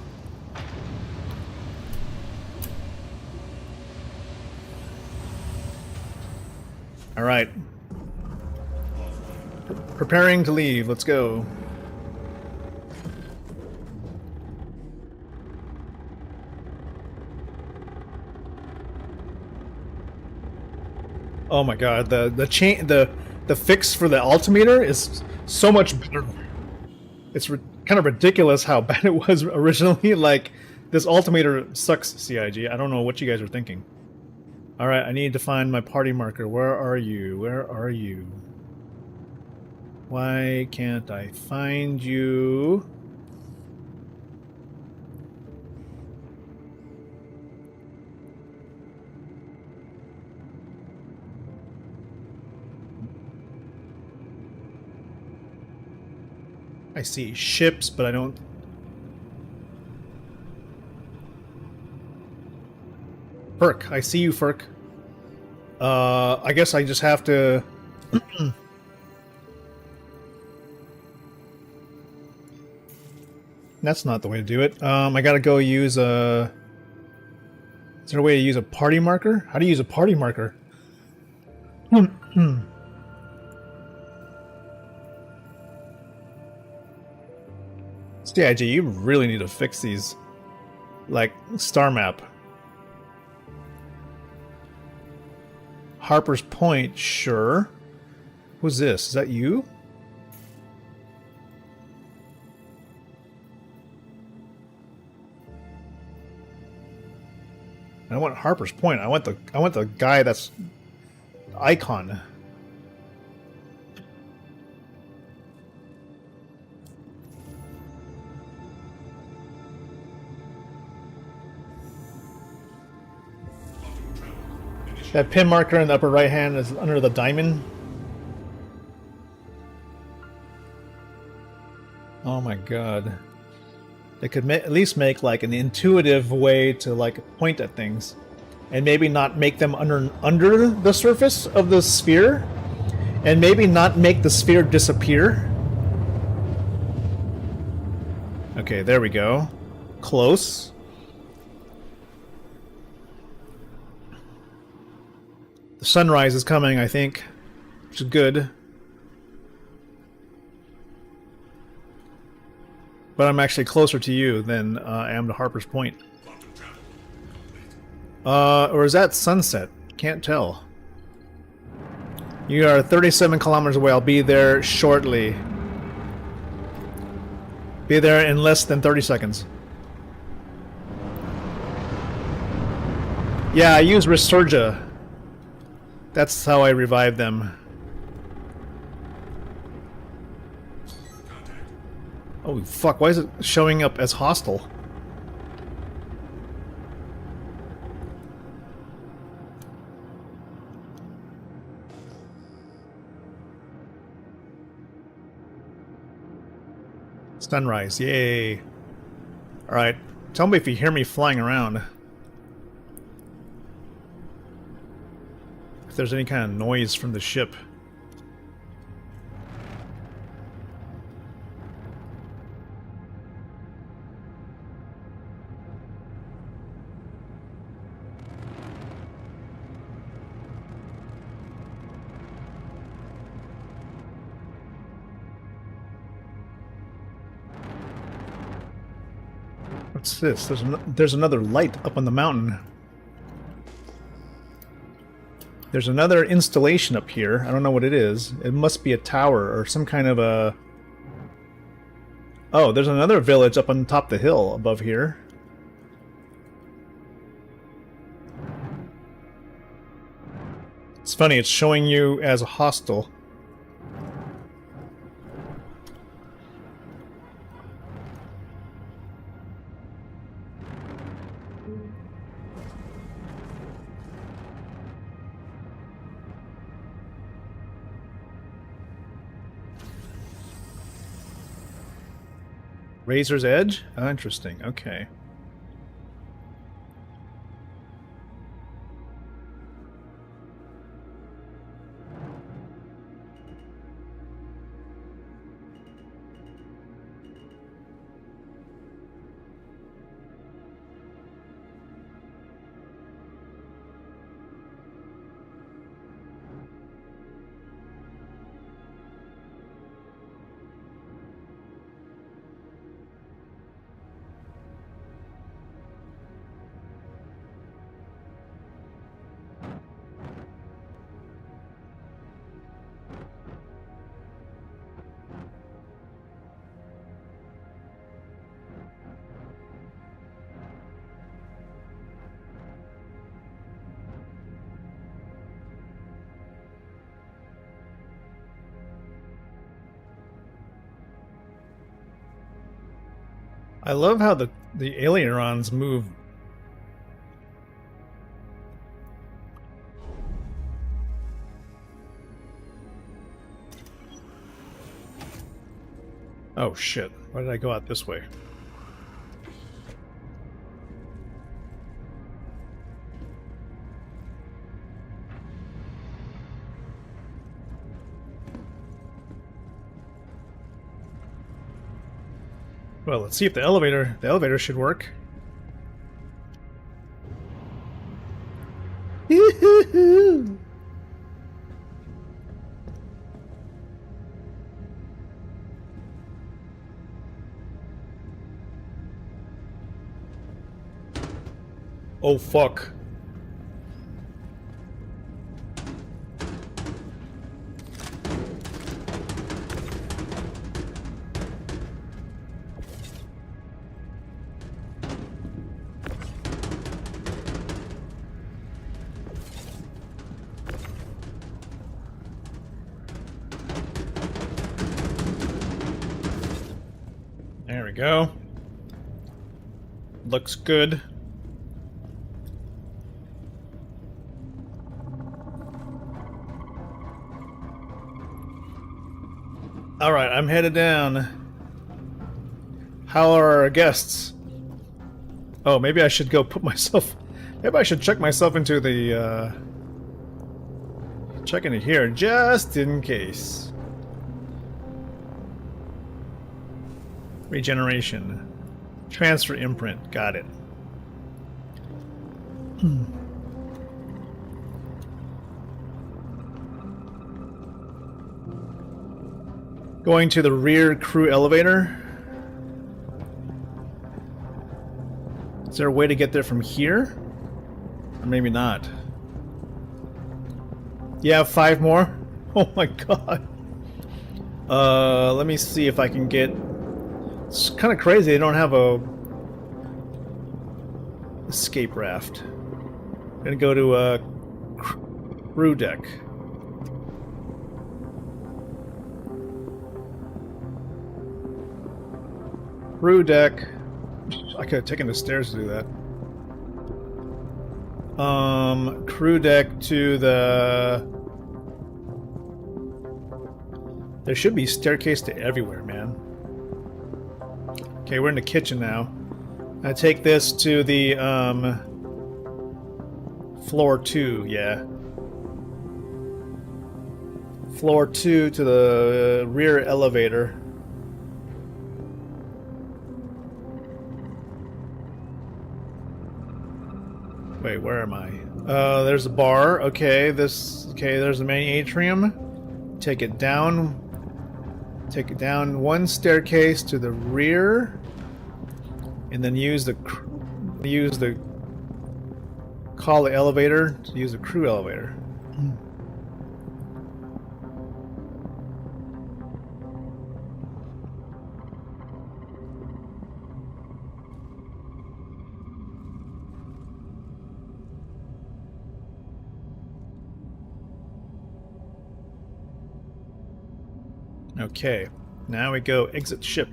Alright. Preparing to leave. Let's go. Oh my god, the fix for the altimeter is so much better. It's kind of ridiculous how bad it was originally. Like, this altimeter sucks, CIG. I don't know what you guys are thinking. Alright, I need to find my party marker. Where are you? Where are you? Why can't I find you? I see ships, but I don't... Ferk, I see you, Ferk. I guess I just have to... That's not the way to do it. I gotta go use a... Is there a way to use a party marker? How do you use a party marker? CIG, you really need to fix these. Like, star map. Harper's Point, sure. Who's this? Is that you? I don't want Harper's Point. I want the guy that's icon. That pin marker in the upper right hand is under the diamond. Oh my god. They could at least make like an intuitive way to like point at things. And maybe not make them under the surface of the sphere. And maybe not make the sphere disappear. Okay, there we go. Close. The sunrise is coming, I think, which is good. But I'm actually closer to you than I am to Harper's Point. Or is that sunset? Can't tell. You are 37 kilometers away. I'll be there shortly. Be there in less than 30 seconds. Yeah, I use Resurga. That's how I revive them. Oh fuck, why is it showing up as hostile? Sunrise, yay. Alright, tell me if you hear me flying around. If there's any kind of noise from the ship. What's this? There's another light up on the mountain. There's another installation up here. I don't know what it is. It must be a tower or some kind of a... Oh, there's another village up on top of the hill above here. It's funny, it's showing you as a hostile. Razor's Edge? Oh, interesting. Okay. I love how the ailerons move. Oh shit. Why did I go out this way? Well, let's see if the elevator should work. Yoo-hoo-hoo. Oh fuck. There we go. Looks good. Alright, I'm headed down. How are our guests? Oh, maybe I should go put myself... Maybe I should check myself into the, check into here, just in case. Regeneration. Transfer imprint. Got it. Going to the rear crew elevator. Is there a way to get there from here? Or maybe not. You have 5 more? Oh my god. Let me see if I can get... It's kind of crazy they don't have a escape raft. I'm gonna go to a crew deck. Crew deck. I could have taken the stairs to do that. Crew deck to the... There should be staircase to everywhere, man. Okay, we're in the kitchen now. I take this to the, floor 2, yeah. Floor 2 to the rear elevator. Wait, where am I? There's a bar. Okay, there's the main atrium. Take it down. Take it down one staircase to the rear, and then call the elevator to use the crew elevator. Okay, now we go exit ship.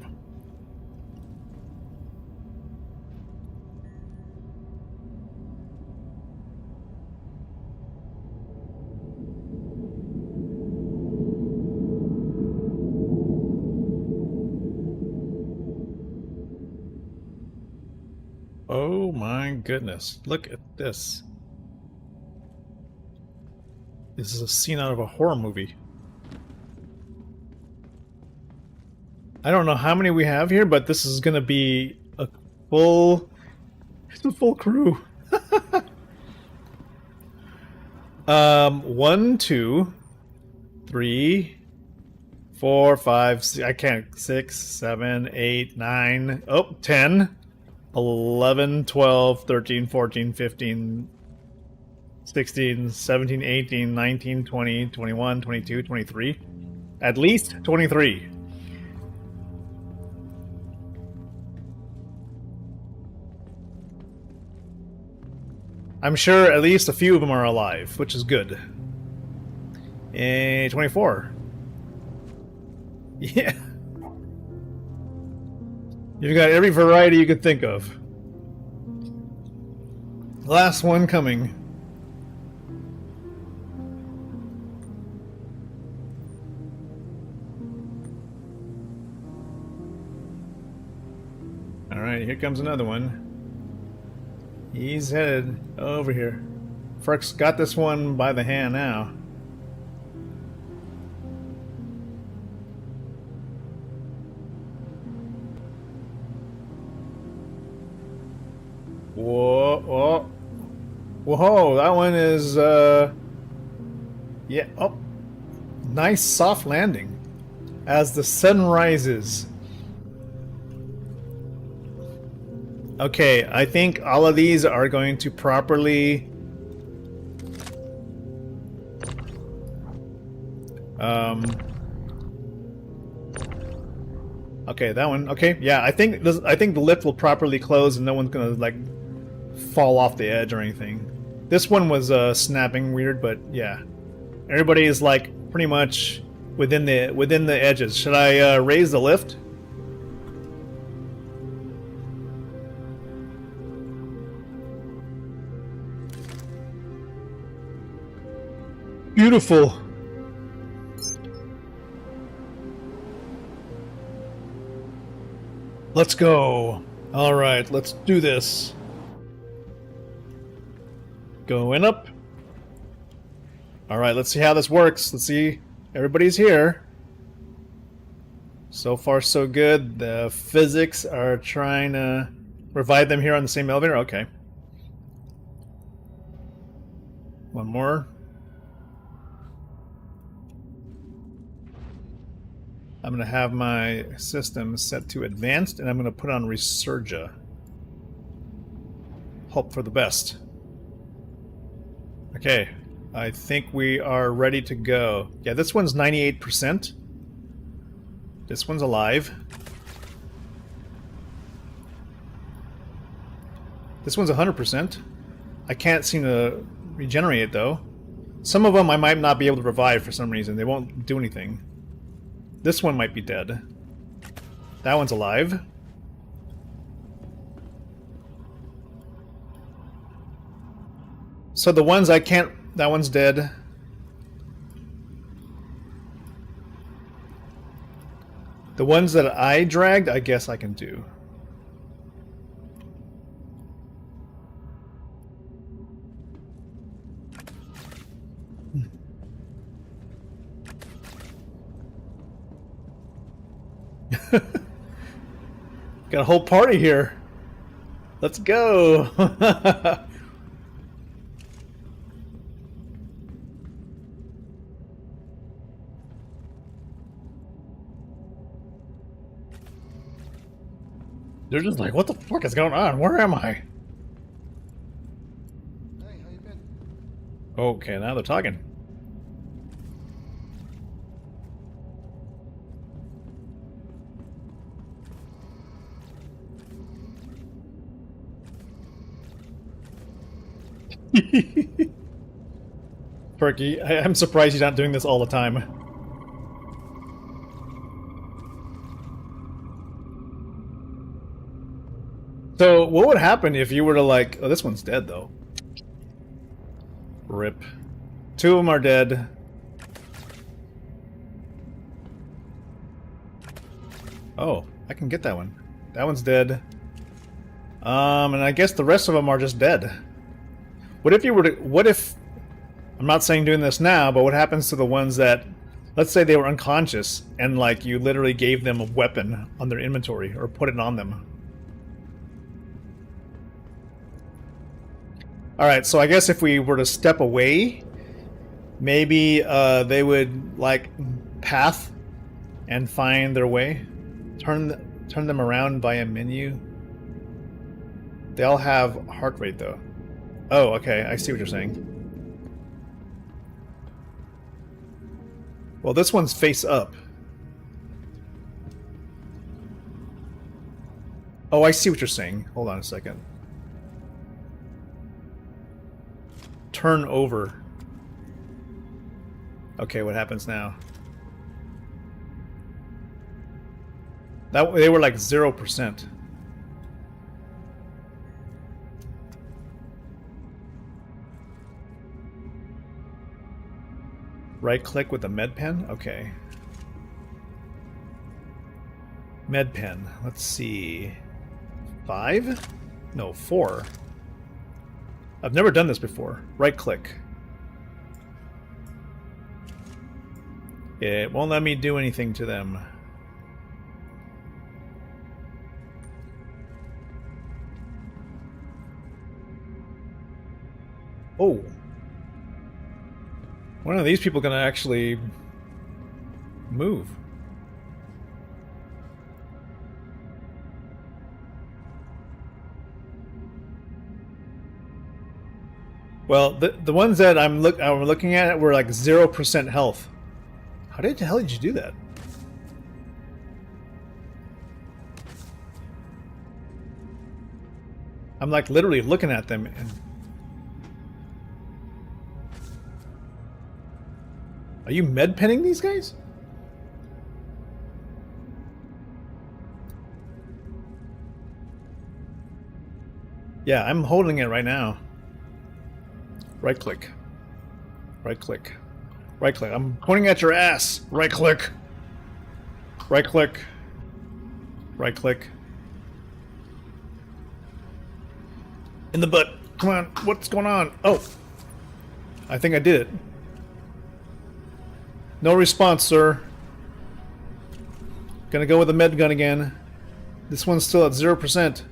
Oh my goodness, look at this. This is a scene out of a horror movie. I don't know how many we have here, but this is gonna be a full... It's a full crew. 1, 2, 3, 4, 5, 6, I can't, 6, 7, 8, 9, oh, 10, 11, 12, 13, 14, 15, 16, 17, 18, 19, 20, 21, 22, 23. At least 23. I'm sure at least a few of them are alive, which is good. 24. Yeah. You've got every variety you could think of. Last one coming. here comes another one. He's headed over here. Frk's got this one by the hand now. Whoa, whoa. Whoa, that one is, yeah, oh. Nice soft landing. As the sun rises. Okay, I think all of these are going to properly... Okay, that one. Okay, yeah, I think the lift will properly close and no one's gonna, like, fall off the edge or anything. This one was snapping weird, but yeah. Everybody is, like, pretty much within the edges. Should I raise the lift? Beautiful. Let's go. All right, let's do this. Going up. All right, let's see how this works. Let's see. Everybody's here. So far, so good. The physics are trying to revive them here on the same elevator. Okay. One more. I'm going to have my system set to advanced, and I'm going to put on Resurga. Hope for the best. Okay, I think we are ready to go. Yeah, this one's 98%. This one's alive. This one's 100%. I can't seem to regenerate it, though. Some of them I might not be able to revive for some reason. They won't do anything. This one might be dead. That one's alive. So the ones I can't... That one's dead. The ones that I dragged, I guess I can do. Got a whole party here. Let's go. They're just like, what the fuck is going on? Where am I? Hey, how you been? Okay, now they're talking. Perky, I'm surprised you're not doing this all the time. So, what would happen if you were to, like... Oh, this one's dead, though. Rip. Two of them are dead. Oh, I can get that one. That one's dead. And I guess the rest of them are just dead. What if you were to... What if... I'm not saying doing this now, but what happens to the ones that... Let's say they were unconscious, and, like, you literally gave them a weapon on their inventory, or put it on them. Alright, so I guess if we were to step away, maybe they would, like, path and find their way. Turn them around via menu. They all have heart rate, though. Oh, okay, I see what you're saying. Well, this one's face up. Oh, I see what you're saying. Hold on a second. Turn over. Okay, what happens now? They were like 0%. Right click with the med pen? Okay. Med pen. Let's see. 5? No, 4. I've never done this before. Right click. It won't let me do anything to them. Oh. When are these people gonna actually move? Well, the ones that I'm looking at were like 0% health. How the hell did you do that? I'm like literally looking at them and... Are you med penning these guys? Yeah, I'm holding it right now. Right click. Right click. Right click. I'm pointing at your ass. Right click. Right click. Right click. In the butt. Come on. What's going on? Oh. I think I did it. No response, sir. Gonna go with the med gun again. This one's still at 0%.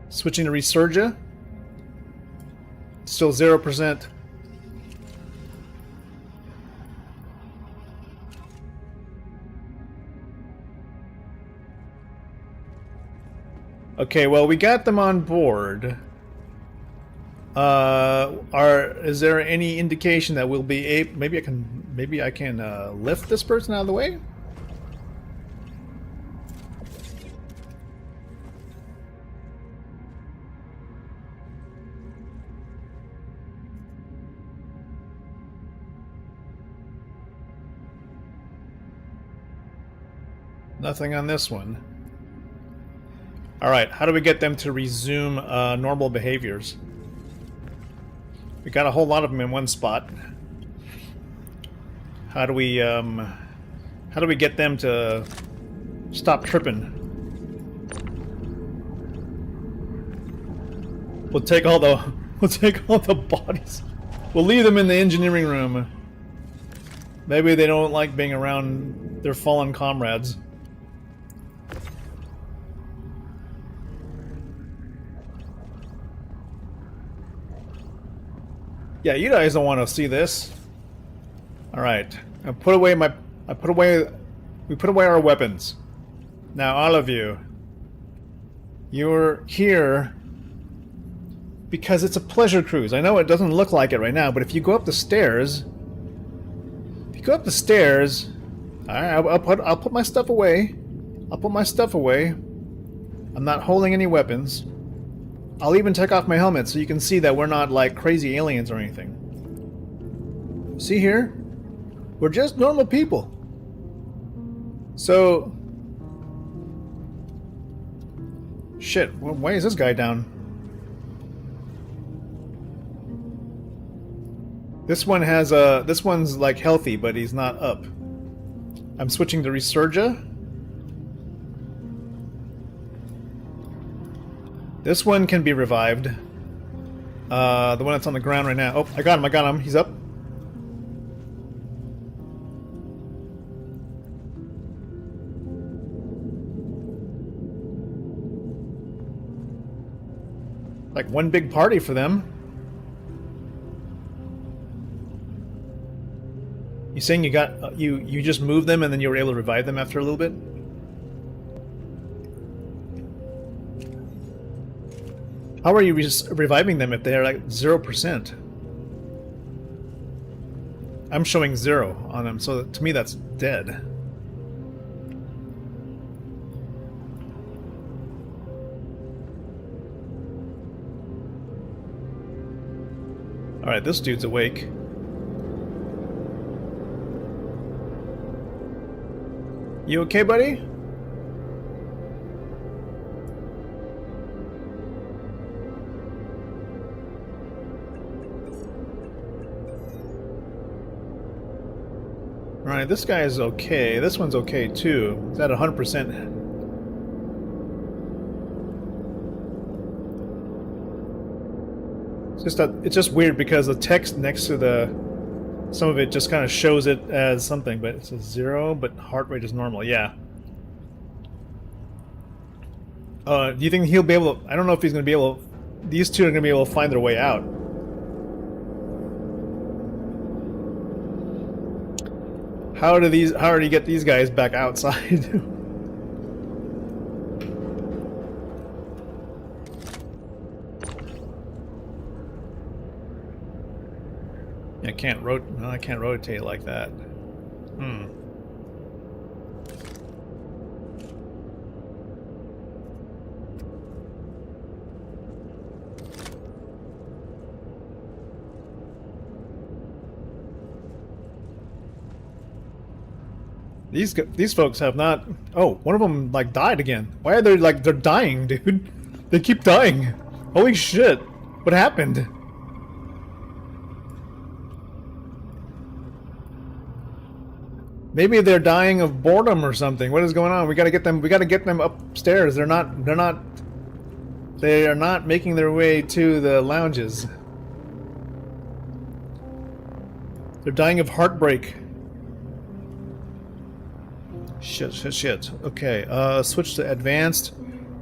Switching to Resurgia. Still 0%. Okay, well, we got them on board. Is there any indication that we'll be able... Maybe I can lift this person out of the way? Nothing on this one. Alright, how do we get them to resume normal behaviors? We got a whole lot of them in one spot. How do we get them to stop tripping? We'll take all the bodies. We'll leave them in the engineering room. Maybe they don't like being around their fallen comrades. Yeah, you guys don't want to see this. All right, we put away our weapons. Now, all of you, you're here because it's a pleasure cruise. I know it doesn't look like it right now, but if you go up the stairs, I'll put my stuff away. I'll put my stuff away. I'm not holding any weapons. I'll even take off my helmet so you can see that we're not like crazy aliens or anything. See here? We're just normal people. So... Shit, why is this guy down? This one has a... This one's like healthy, but he's not up. I'm switching to Resurgia. This one can be revived. The one that's on the ground right now. Oh, I got him. He's up. Like one big party for them. You saying you got you just moved them and then you were able to revive them after a little bit? How are you reviving them if they're like 0%? I'm showing 0 on them, so to me that's dead. Alright, this dude's awake. You okay, buddy? Alright, this guy is okay. This one's okay too. It's at 100%. It's just weird because the text next to some of it just kind of shows it as something, but it's a 0, but heart rate is normal. Yeah. Do you think he'll be able to... I don't know if he's going to be able to... These two are going to be able to find their way out. How do you get these guys back outside? I can't rotate like that. Hmm. These folks have not... Oh, one of them like died again. Why are they like... They're dying, dude. They keep dying. Holy shit. What happened? Maybe they're dying of boredom or something. What is going on? We gotta get them upstairs. They are not making their way to the lounges. They're dying of heartbreak. Shit. Okay, switch to advanced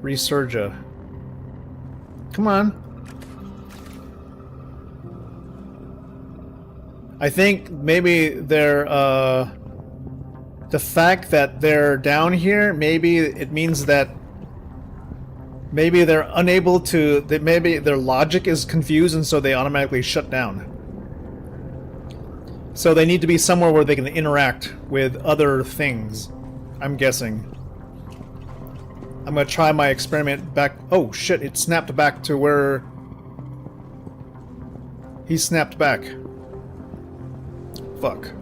resurgia. Come on. I think maybe they're, the fact that they're down here, maybe it means that maybe they're unable to, maybe their logic is confused and so they automatically shut down. So they need to be somewhere where they can interact with other things, I'm guessing. I'm gonna try my experiment back. Oh shit, it snapped back to where he snapped back. Fuck.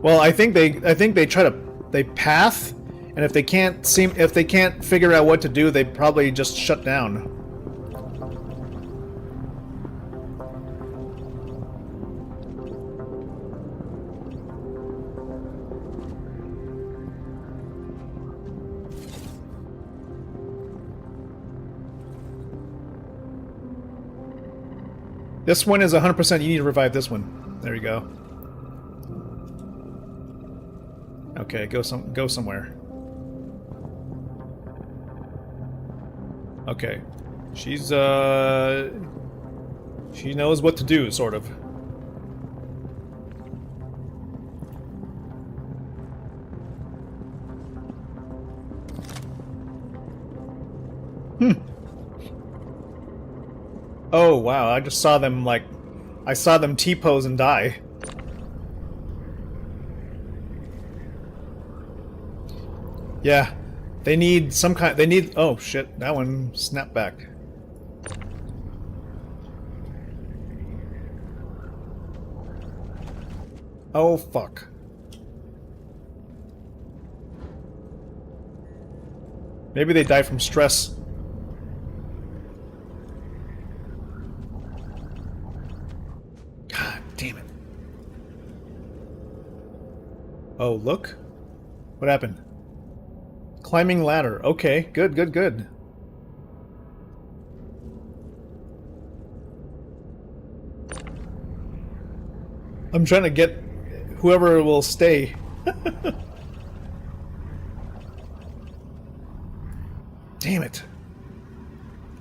Well, I think they try to path, and if they can't figure out what to do, they probably just shut down. This one is 100%. You need to revive this one. There you go. Okay, go somewhere. Okay. She knows what to do, sort of. Oh wow, I just saw them I saw them T-pose and die. Yeah, they need some kind. Oh shit! That one snapped back. Oh fuck! Maybe they die from stress. God damn it! Oh look, what happened? Climbing ladder. Okay, good. I'm trying to get whoever will stay. Damn it.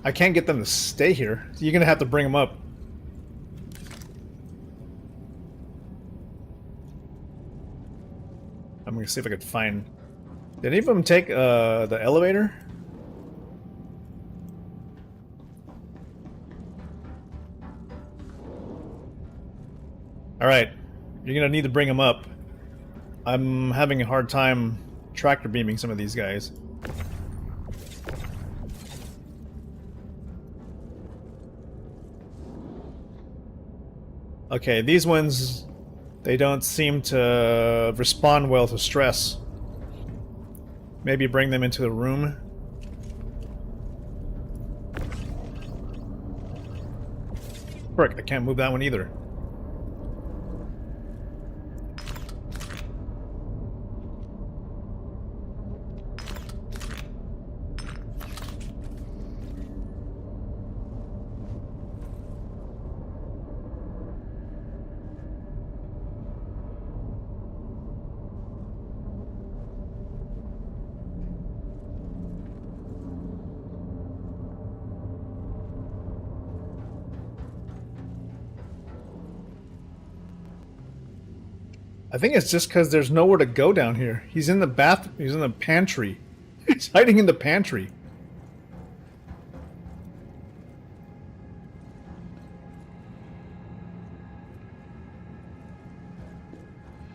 I can't get them to stay here. You're gonna have to bring them up. I'm gonna see if I could find... Did any of them take the elevator? Alright, you're gonna need to bring them up. I'm having a hard time tractor beaming some of these guys. Okay, these ones, they don't seem to respond well to stress. Maybe bring them into the room. Frick, I can't move that one either. I think it's just because there's nowhere to go down here. He's in the bath. He's in the pantry. He's hiding in the pantry.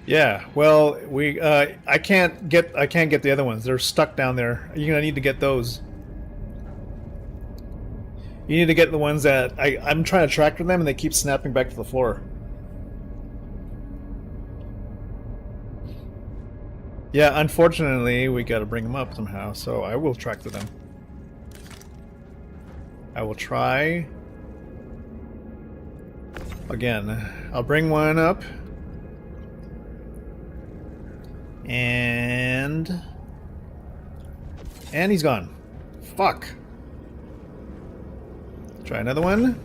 Yeah. Well, we. I can't get the other ones. They're stuck down there. You're gonna need to get those. You need to get the ones that I'm trying to track them, and they keep snapping back to the floor. Yeah, unfortunately, we gotta bring them up somehow, so I will track to them. I will try. Again, I'll bring one up. And he's gone. Fuck. Try another one.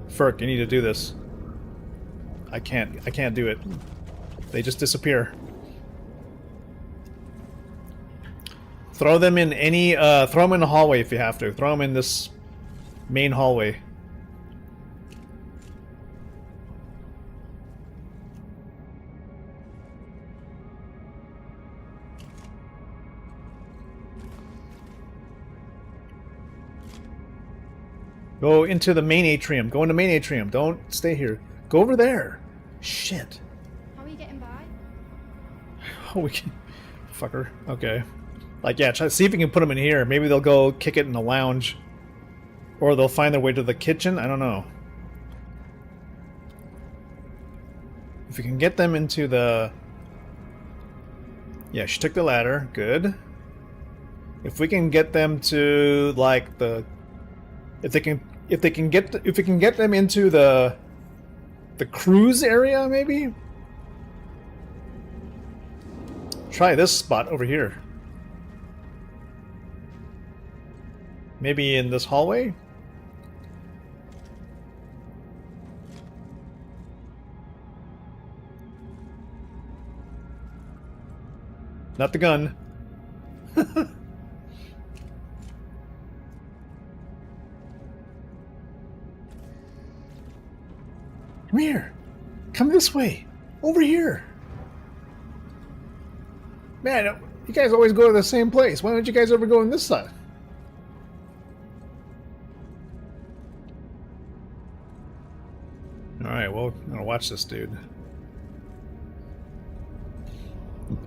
Ferk, you need to do this. I can't do it. They just disappear. Throw them in any, throw them in the hallway if you have to. Throw them in this main hallway. Go into the main atrium. Go in the main atrium. Don't stay here. Go over there. Shit. How are you getting by? Oh, we can... Fucker. Okay. Like, yeah, try see if you can put them in here. Maybe they'll go kick it in the lounge. Or they'll find their way to the kitchen. I don't know. If you can get them into the... Yeah, she took the ladder. Good. If we can get them to, like, the... If we can get them into the cruise area, maybe? Try this spot over here. Maybe in this hallway? Not the gun. Come here. Come this way. Over here. Man, you guys always go to the same place. Why don't you guys ever go on this side? Alright, well, I'm gonna watch this dude.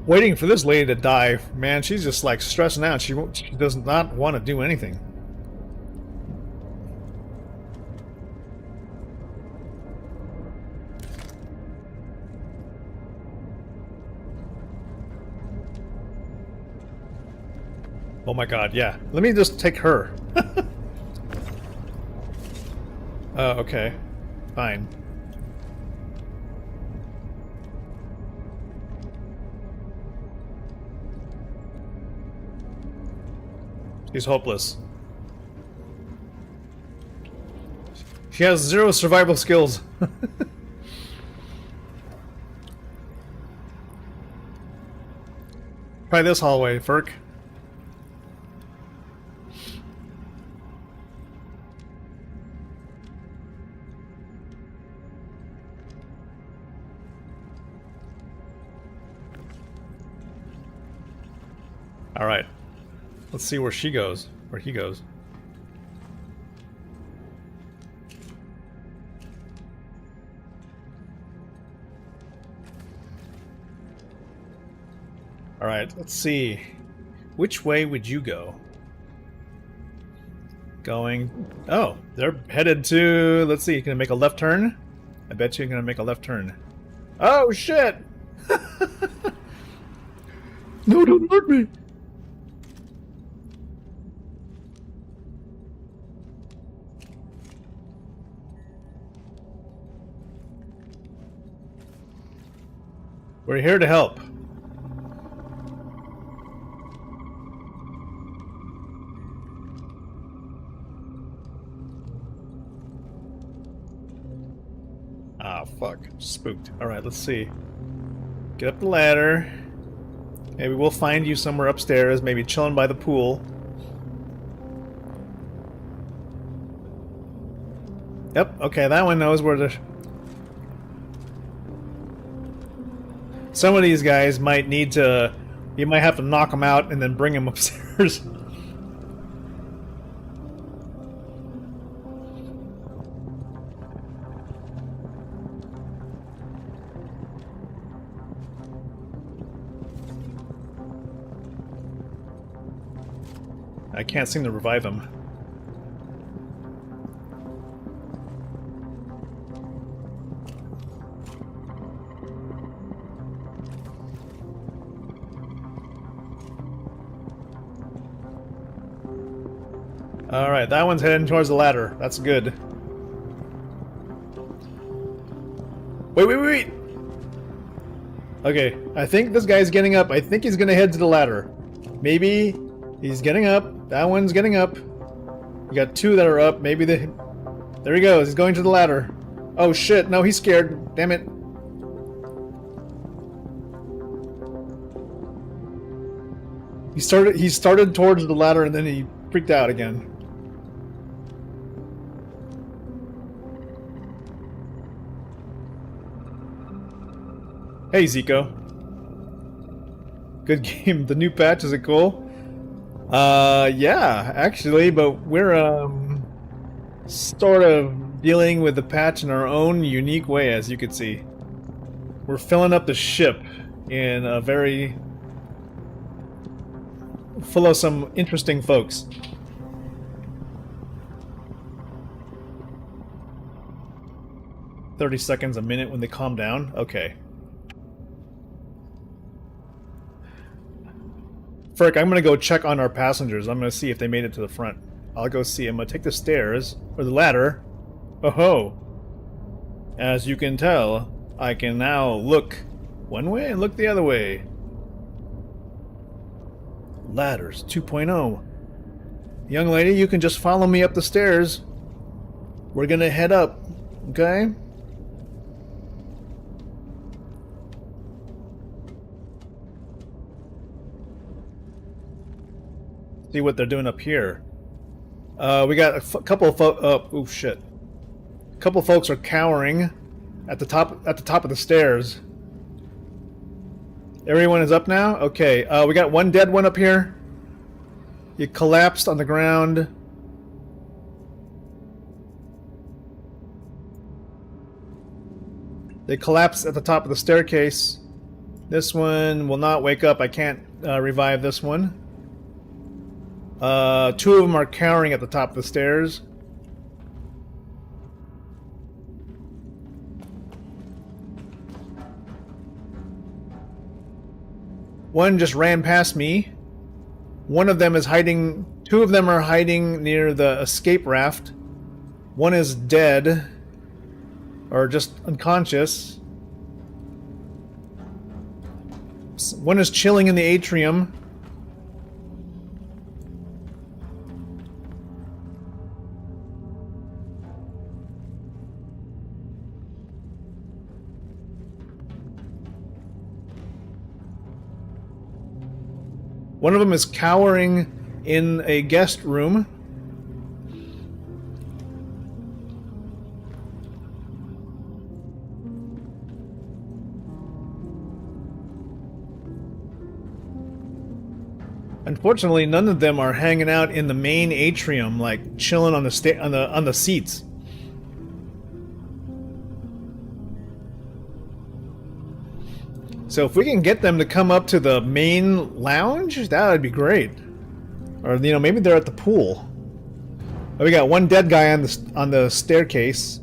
Waiting for this lady to die. Man, she's just like stressing out. She does not want to do anything. Oh my god, yeah. Let me just take her. Okay. Fine. She's hopeless. She has 0 survival skills. Try this hallway, Ferk. Alright. Let's see where she goes. Where he goes. Alright, let's see. Which way would you go? Going... Oh, they're headed to... Let's see, you gonna make a left turn? I bet you're gonna make a left turn. Oh, shit! No, don't hurt me! We're here to help. Ah, fuck. Spooked. Alright, let's see. Get up the ladder. Maybe we'll find you somewhere upstairs, maybe chilling by the pool. Yep, okay, that one knows where the... Some of these guys might need to... You might have to knock them out and then bring them upstairs. I can't seem to revive him. Alright, that one's heading towards the ladder. That's good. Wait! Okay, I think this guy's getting up. I think he's gonna head to the ladder. Maybe he's getting up. That one's getting up. We got two that are up. Maybe they... There he goes. He's going to the ladder. Oh shit, no, he's scared. Damn it. He started towards the ladder and then he freaked out again. Hey, Zico. Good game. The new patch, is it cool? Yeah, actually, but we're, sort of dealing with the patch in our own unique way, as you can see. We're filling up the ship in a very... full of some interesting folks. "30 seconds a minute when they calm down?" Okay. Frick, I'm gonna go check on our passengers. I'm gonna see if they made it to the front. I'll go see. I'm gonna take the stairs, or the ladder. Oh ho! As you can tell, I can now look one way and look the other way. Ladders 2.0. Young lady, you can just follow me up the stairs. We're gonna head up, okay? See what they're doing up here. We got a couple of folks. Oh shit! A couple of folks are cowering at the top of the stairs. Everyone is up now. Okay. We got one dead one up here. He collapsed on the ground. They collapsed at the top of the staircase. This one will not wake up. I can't revive this one. Two of them are cowering at the top of the stairs. One just ran past me. One of them is hiding... Two of them are hiding near the escape raft. One is dead. Or just unconscious. One is chilling in the atrium. One of them is cowering in a guest room. Unfortunately, none of them are hanging out in the main atrium, like chilling on the seats. So if we can get them to come up to the main lounge, that would be great. Or you know, maybe they're at the pool. Oh, we got one dead guy on the staircase.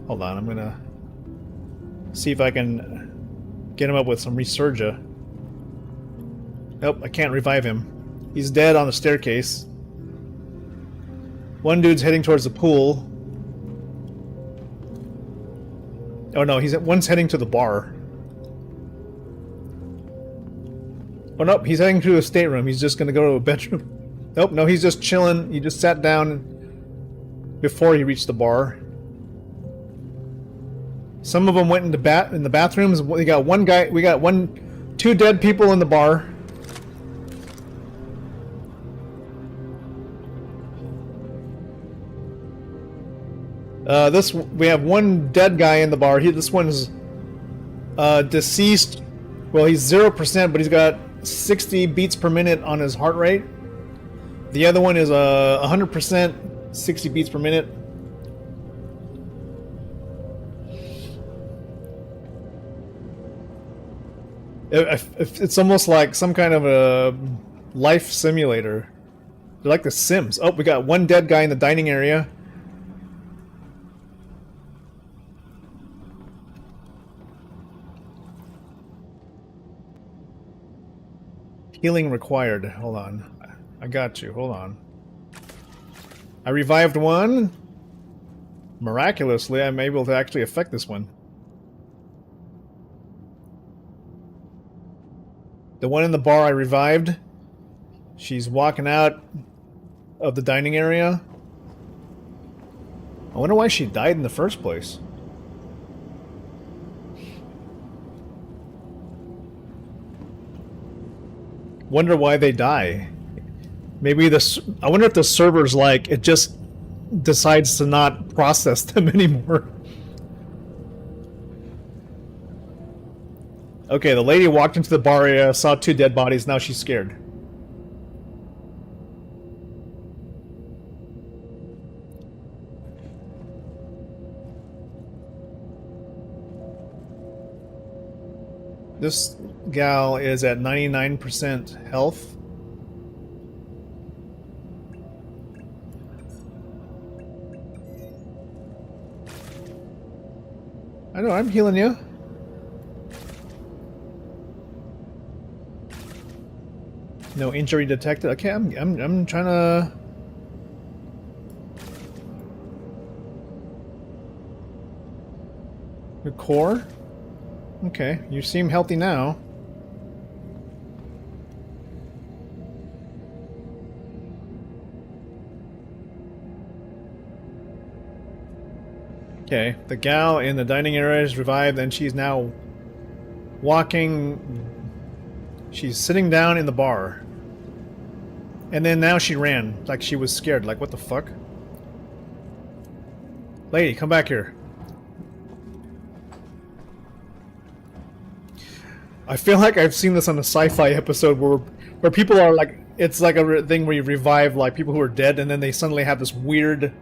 Hold on, I'm gonna see if I can get him up with some resurgia. Nope, I can't revive him. He's dead on the staircase. One dude's heading towards the pool. Oh no, one's heading to the bar. Oh nope, he's heading to a stateroom. He's just gonna go to a bedroom. Nope, no, he's just chilling. He just sat down before he reached the bar. Some of them went in the bathrooms. We got one guy. We got two dead people in the bar. We have one dead guy in the bar. This one's deceased. Well, he's 0%, but he's got 60 beats per minute on his heart rate. The other one is 100%, 60 beats per minute. It's almost like some kind of a life simulator. They're like The Sims. Oh, we got one dead guy in the dining area. Healing required. Hold on. I got you. Hold on. I revived one. Miraculously, I'm able to actually affect this one. The one in the bar I revived. She's walking out of the dining area. I wonder why she died in the first place. Wonder why they die. Maybe I wonder if the server's like, it just decides to not process them anymore. Okay, the lady walked into the bar area, saw two dead bodies, now she's scared. This gal is at 99% health. I know, I'm healing you. No injury detected. Okay, I'm trying to. Your core? Okay, you seem healthy now. Okay, the gal in the dining area is revived and she's now walking. She's sitting down in the bar. And then now she ran, like she was scared, like what the fuck? Lady, come back here. I feel like I've seen this on a sci-fi episode where people are like, it's like a thing where you revive like people who are dead and then they suddenly have this weird,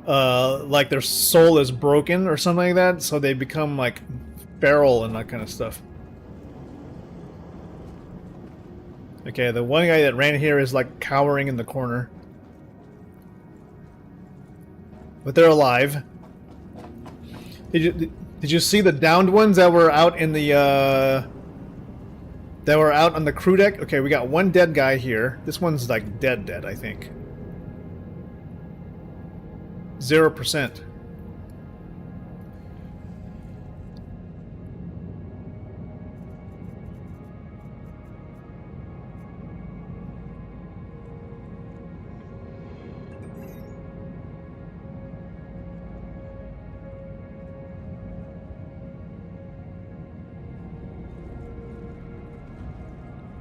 like their soul is broken or something like that, so they become like feral and that kind of stuff. Okay, the one guy that ran here is like cowering in the corner. But they're alive. Did you see the downed ones that were out in the that were out on the crew deck? Okay, we got one dead guy here. This one's like dead, I think. 0%.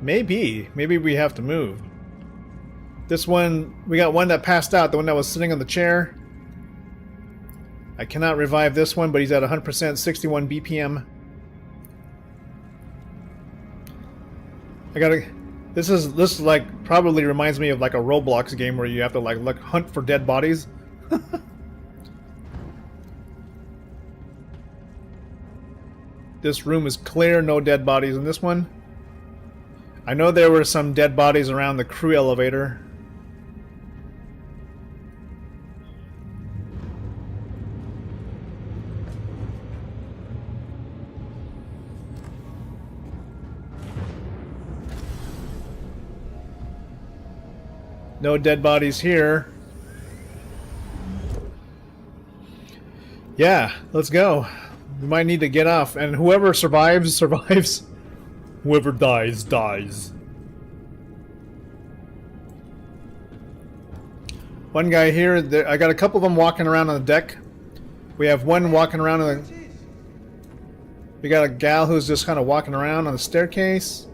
Maybe we have to move. This one, we got one that passed out, the one that was sitting on the chair. I cannot revive this one, but he's at 100%, 61 BPM. This like probably reminds me of like a Roblox game where you have to like hunt for dead bodies. This room is clear, no dead bodies in this one. I know there were some dead bodies around the crew elevator. No dead bodies here. Yeah, let's go. We might need to get off, and whoever survives, survives. Whoever dies, dies. One guy here, I got a couple of them walking around on the deck. We have one walking around on the... We got a gal who's just kind of walking around on the staircase.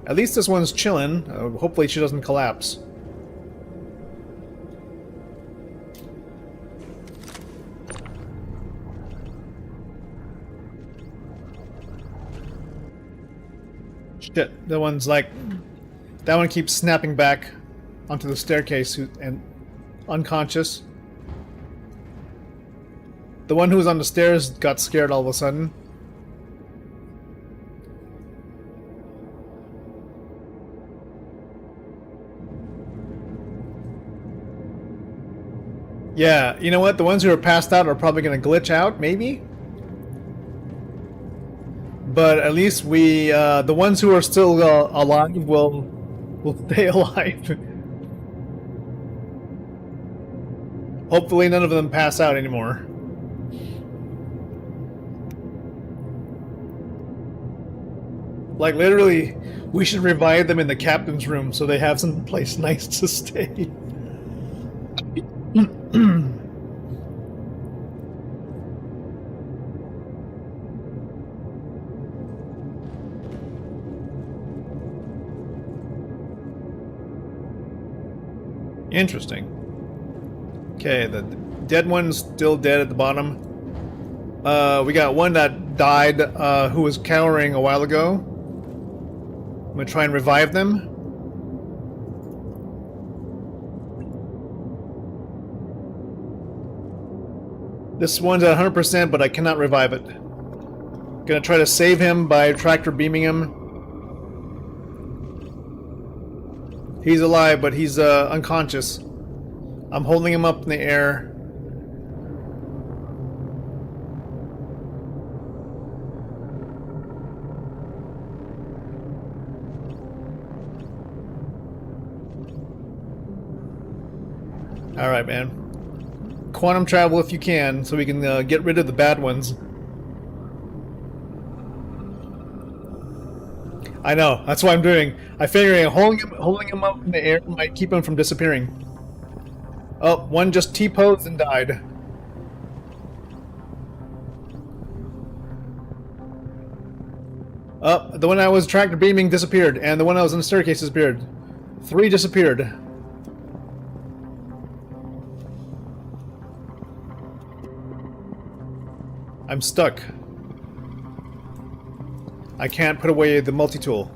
At least this one's chilling. Hopefully she doesn't collapse. Shit, the one's like... That one keeps snapping back onto the staircase and unconscious. The one who was on the stairs got scared all of a sudden. Yeah, you know what? The ones who are passed out are probably going to glitch out, maybe? But at least we, the ones who are still alive will stay alive. Hopefully none of them pass out anymore. Like, literally, we should revive them in the captain's room so they have some place nice to stay. Interesting. Okay, the dead one's still dead at the bottom. We got one that died, who was cowering a while ago. I'm gonna try and revive them. This one's at 100%, but I cannot revive it. Gonna try to save him by tractor beaming him. He's alive, but he's unconscious. I'm holding him up in the air. Alright, man. Quantum travel if you can, so we can get rid of the bad ones. I know, that's what I'm doing. I figure holding him up in the air might keep him from disappearing. Oh, one just T-posed and died. Oh, the one I was tractor beaming disappeared, and the one I was on the staircase disappeared. 3 disappeared. I'm stuck. I can't put away the multi-tool.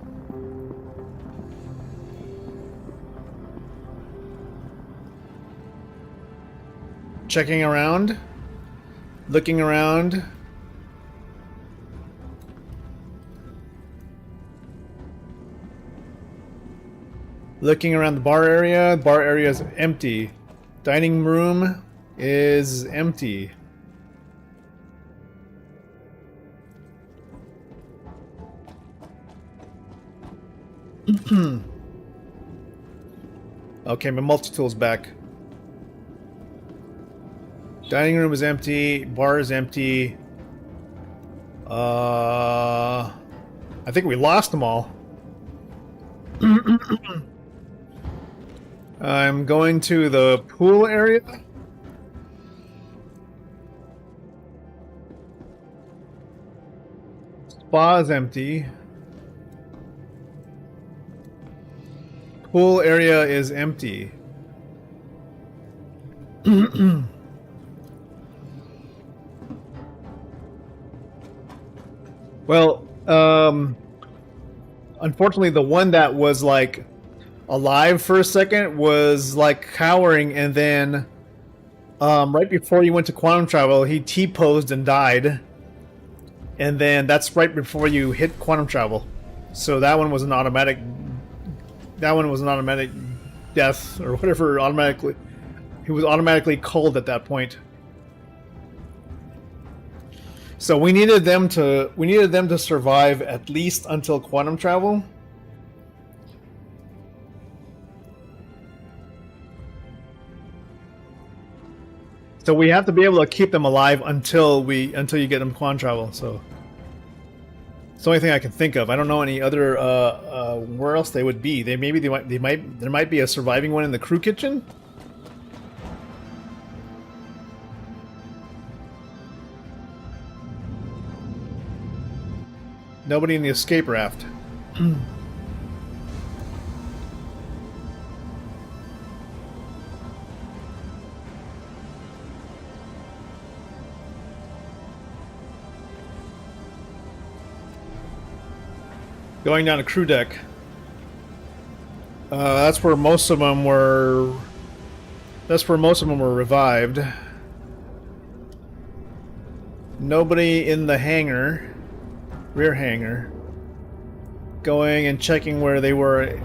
Checking around. Looking around. Looking around the bar area. Bar area is empty. Dining room is empty. Okay, my multi-tool's back. Dining room is empty. Bar is empty. I think we lost them all. I'm going to the pool area. Spa is empty. Pool area is empty. Well, unfortunately the one that was like alive for a second was like cowering, and then right before you went to quantum travel he T-posed and died, and then that's right before you hit quantum travel, so that one was an automatic death or whatever. Automatically, he was automatically culled at that point. So we needed them to survive at least until quantum travel. So we have to be able to keep them alive until you get them quantum travel. So it's the only thing I can think of. I don't know any other where else they would be. There might be a surviving one in the crew kitchen. Nobody in the escape raft. Going down to crew deck. That's where most of them were. That's where most of them were revived. Nobody in the hangar, rear hangar. Going and checking where they were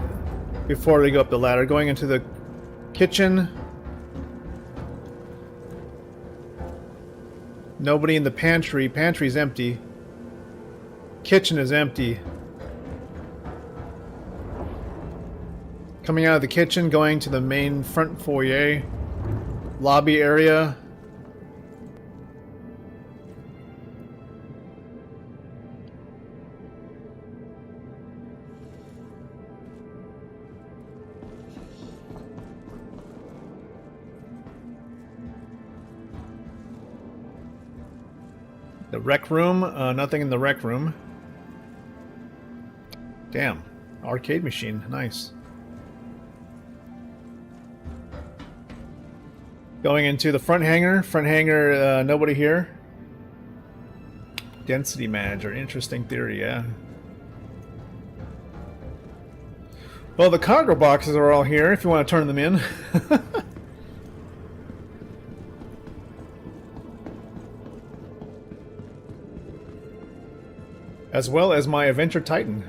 before they go up the ladder. Going into the kitchen. Nobody in the pantry. Pantry's empty. Kitchen is empty. Coming out of the kitchen, going to the main front foyer, lobby area. The rec room, nothing in the rec room. Damn, arcade machine, nice. Going into the front hangar. Front hangar, nobody here. Density manager. Interesting theory, yeah. Well, the cargo boxes are all here if you want to turn them in. As well as my Adventure Titan.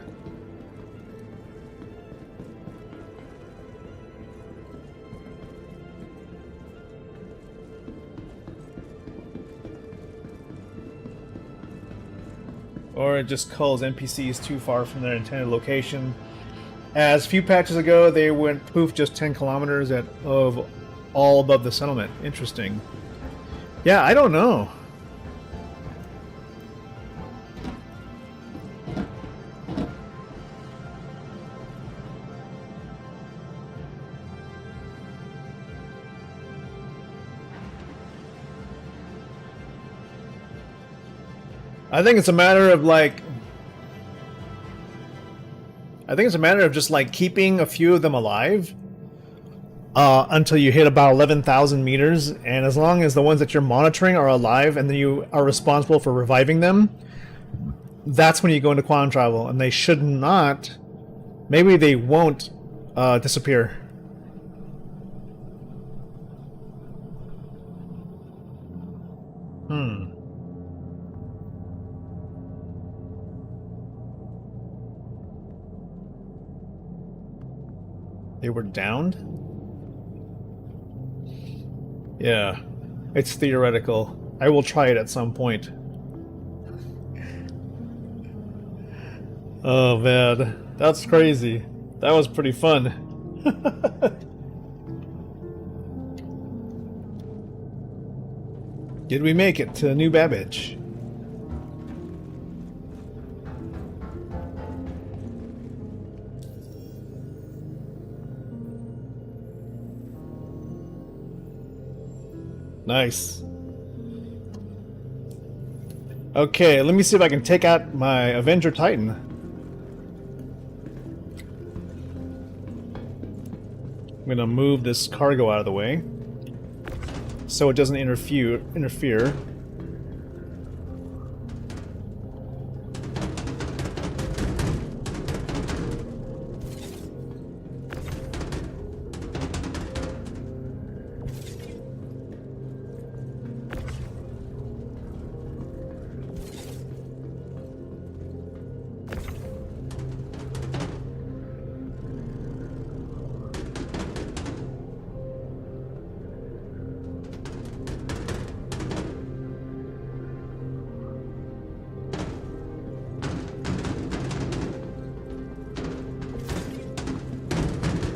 Or it just culls NPCs too far from their intended location. As a few patches ago, they went poof just 10 kilometers of all above the settlement. Interesting. Yeah, I don't know. I think it's a matter of like... I think it's a matter of just like keeping a few of them alive until you hit about 11,000 meters, and as long as the ones that you're monitoring are alive and then you are responsible for reviving them, that's when you go into quantum travel, and they should not... Maybe they won't disappear. They were downed? Yeah, it's theoretical. I will try it at some point. Oh man, that's crazy. That was pretty fun. Did we make it to New Babbage? Nice. Okay, let me see if I can take out my Avenger Titan. I'm gonna move this cargo out of the way so it doesn't interfere.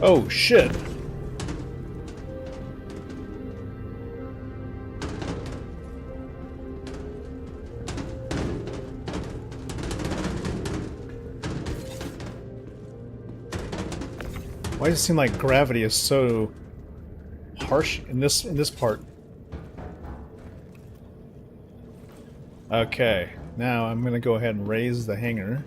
Oh shit. Why does it seem like gravity is so harsh in this part? Okay, now I'm gonna go ahead and raise the hangar.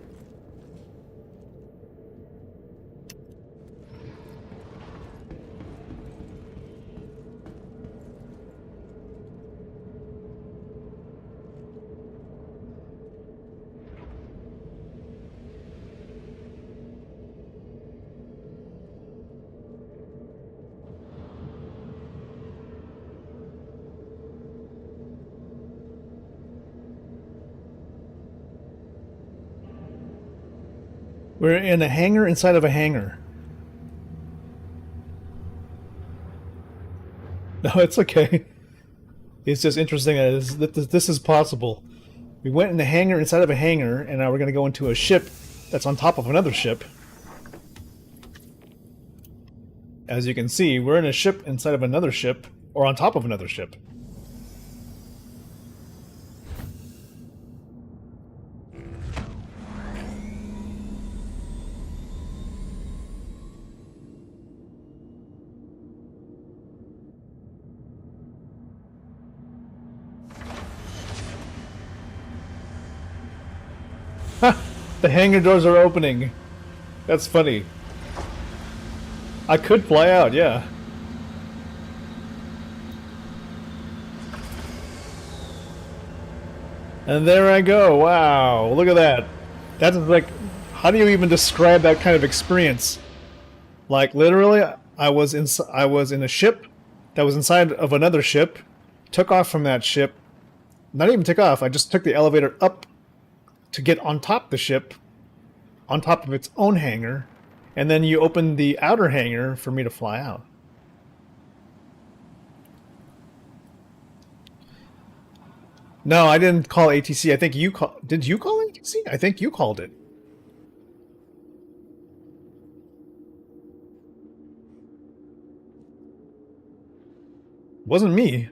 We're in a hangar inside of a hangar. No, it's okay. It's just interesting that this is possible. We went in a hangar inside of a hangar, and now we're going to go into a ship that's on top of another ship. As you can see, we're in a ship inside of another ship, or on top of another ship. Ha! The hangar doors are opening. That's funny. I could fly out, yeah. And there I go. Wow, look at that. That's like, how do you even describe that kind of experience? Like literally, I was in a ship that was inside of another ship, took off from that ship. Not even took off. I just took the elevator up to get on top of the ship, on top of its own hangar, and then you open the outer hangar for me to fly out. No, I didn't call ATC. I think you called. Did you call ATC? I think you called it. Wasn't me.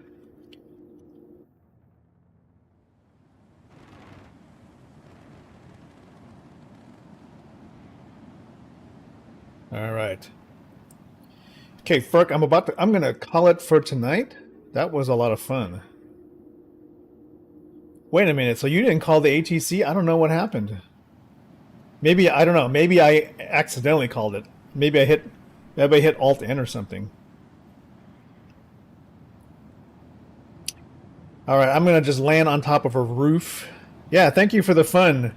All right. Okay, Ferk, I'm gonna call it for tonight. That was a lot of fun. Wait a minute, so you didn't call the ATC? I don't know what happened. Maybe, I don't know, maybe I accidentally called it. Maybe I hit Alt-N or something. Alright, I'm gonna just land on top of a roof. Yeah, thank you for the fun.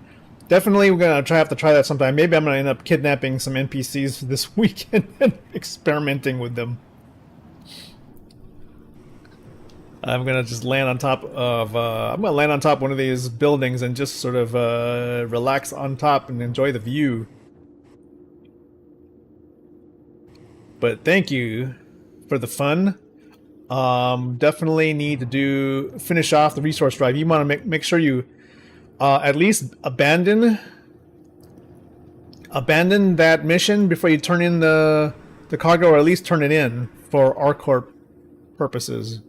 Definitely we're gonna have to try that sometime. Maybe I'm gonna end up kidnapping some NPCs this weekend and experimenting with them. I'm gonna just land on top of one of these buildings and just sort of relax on top and enjoy the view. But thank you for the fun. Definitely need to finish off the resource drive. You want to make sure you at least abandon that mission before you turn in the cargo, or at least turn it in for ArcCorp purposes.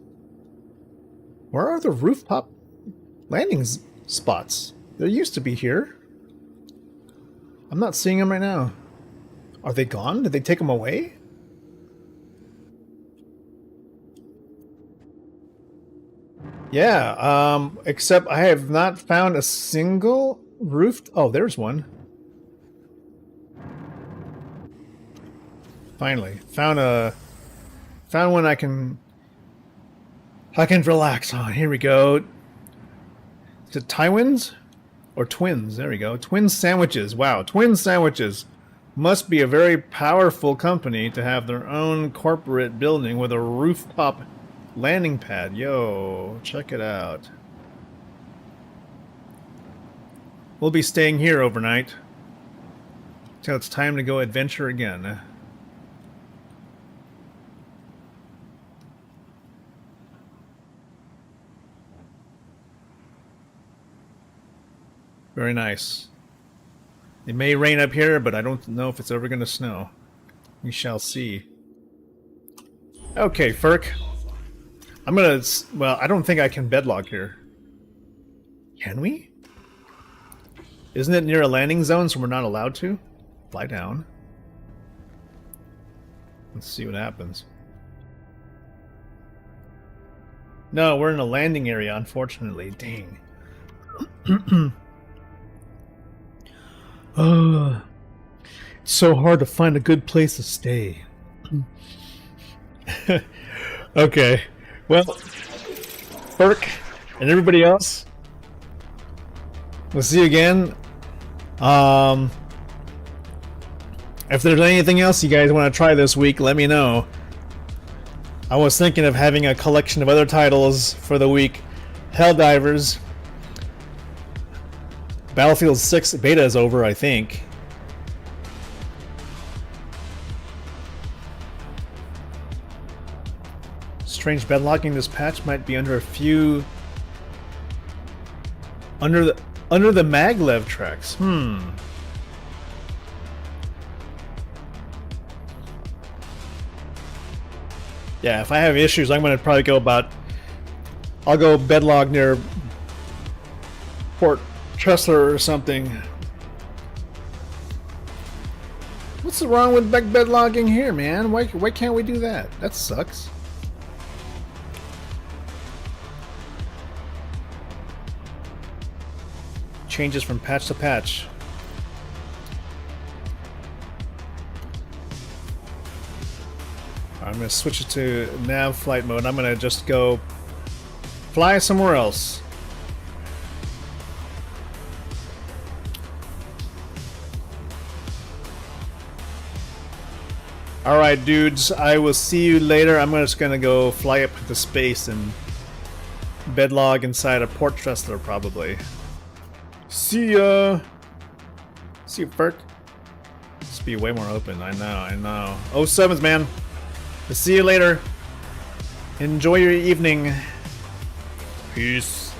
Where are the rooftop landing spots? There used to be here. I'm not seeing them right now. Are they gone? Did they take them away? Yeah, except I have not found a single roof. Oh, there's one. Finally, found one I can relax on. Here we go. Is it Tywins or Twins? There we go. Twin sandwiches. Wow, Twin sandwiches must be a very powerful company to have their own corporate building with a rooftop landing pad. Yo, check it out. We'll be staying here overnight till it's time to go adventure again. Very nice. It may rain up here, but I don't know if it's ever going to snow. We shall see. Okay, Ferk. I'm gonna... Well, I don't think I can bedlog here. Can we? Isn't it near a landing zone, so we're not allowed to? Fly down. Let's see what happens. No, we're in a landing area, unfortunately. Dang. It's so hard to find a good place to stay. Okay. Well, Burke and everybody else, we'll see you again. If there's anything else you guys want to try this week, let me know. I was thinking of having a collection of other titles for the week. Helldivers. Battlefield 6 beta is over, I think. Strange bedlocking. This patch might be under a few... Under the maglev tracks. Yeah, if I have issues, I'm going to probably go about... I'll go bedlog near Port Tressler or something. What's wrong with bedlogging here, man? Why can't we do that? That sucks. Changes from patch to patch. I'm going to switch it to nav flight mode. I'm going to just go fly somewhere else. Alright, dudes. I will see you later. I'm just going to go fly up into space and bedlog inside a Port Tressler, probably. See ya! See you, Ferk. This be way more open. I know. 07s, man. See you later. Enjoy your evening. Peace.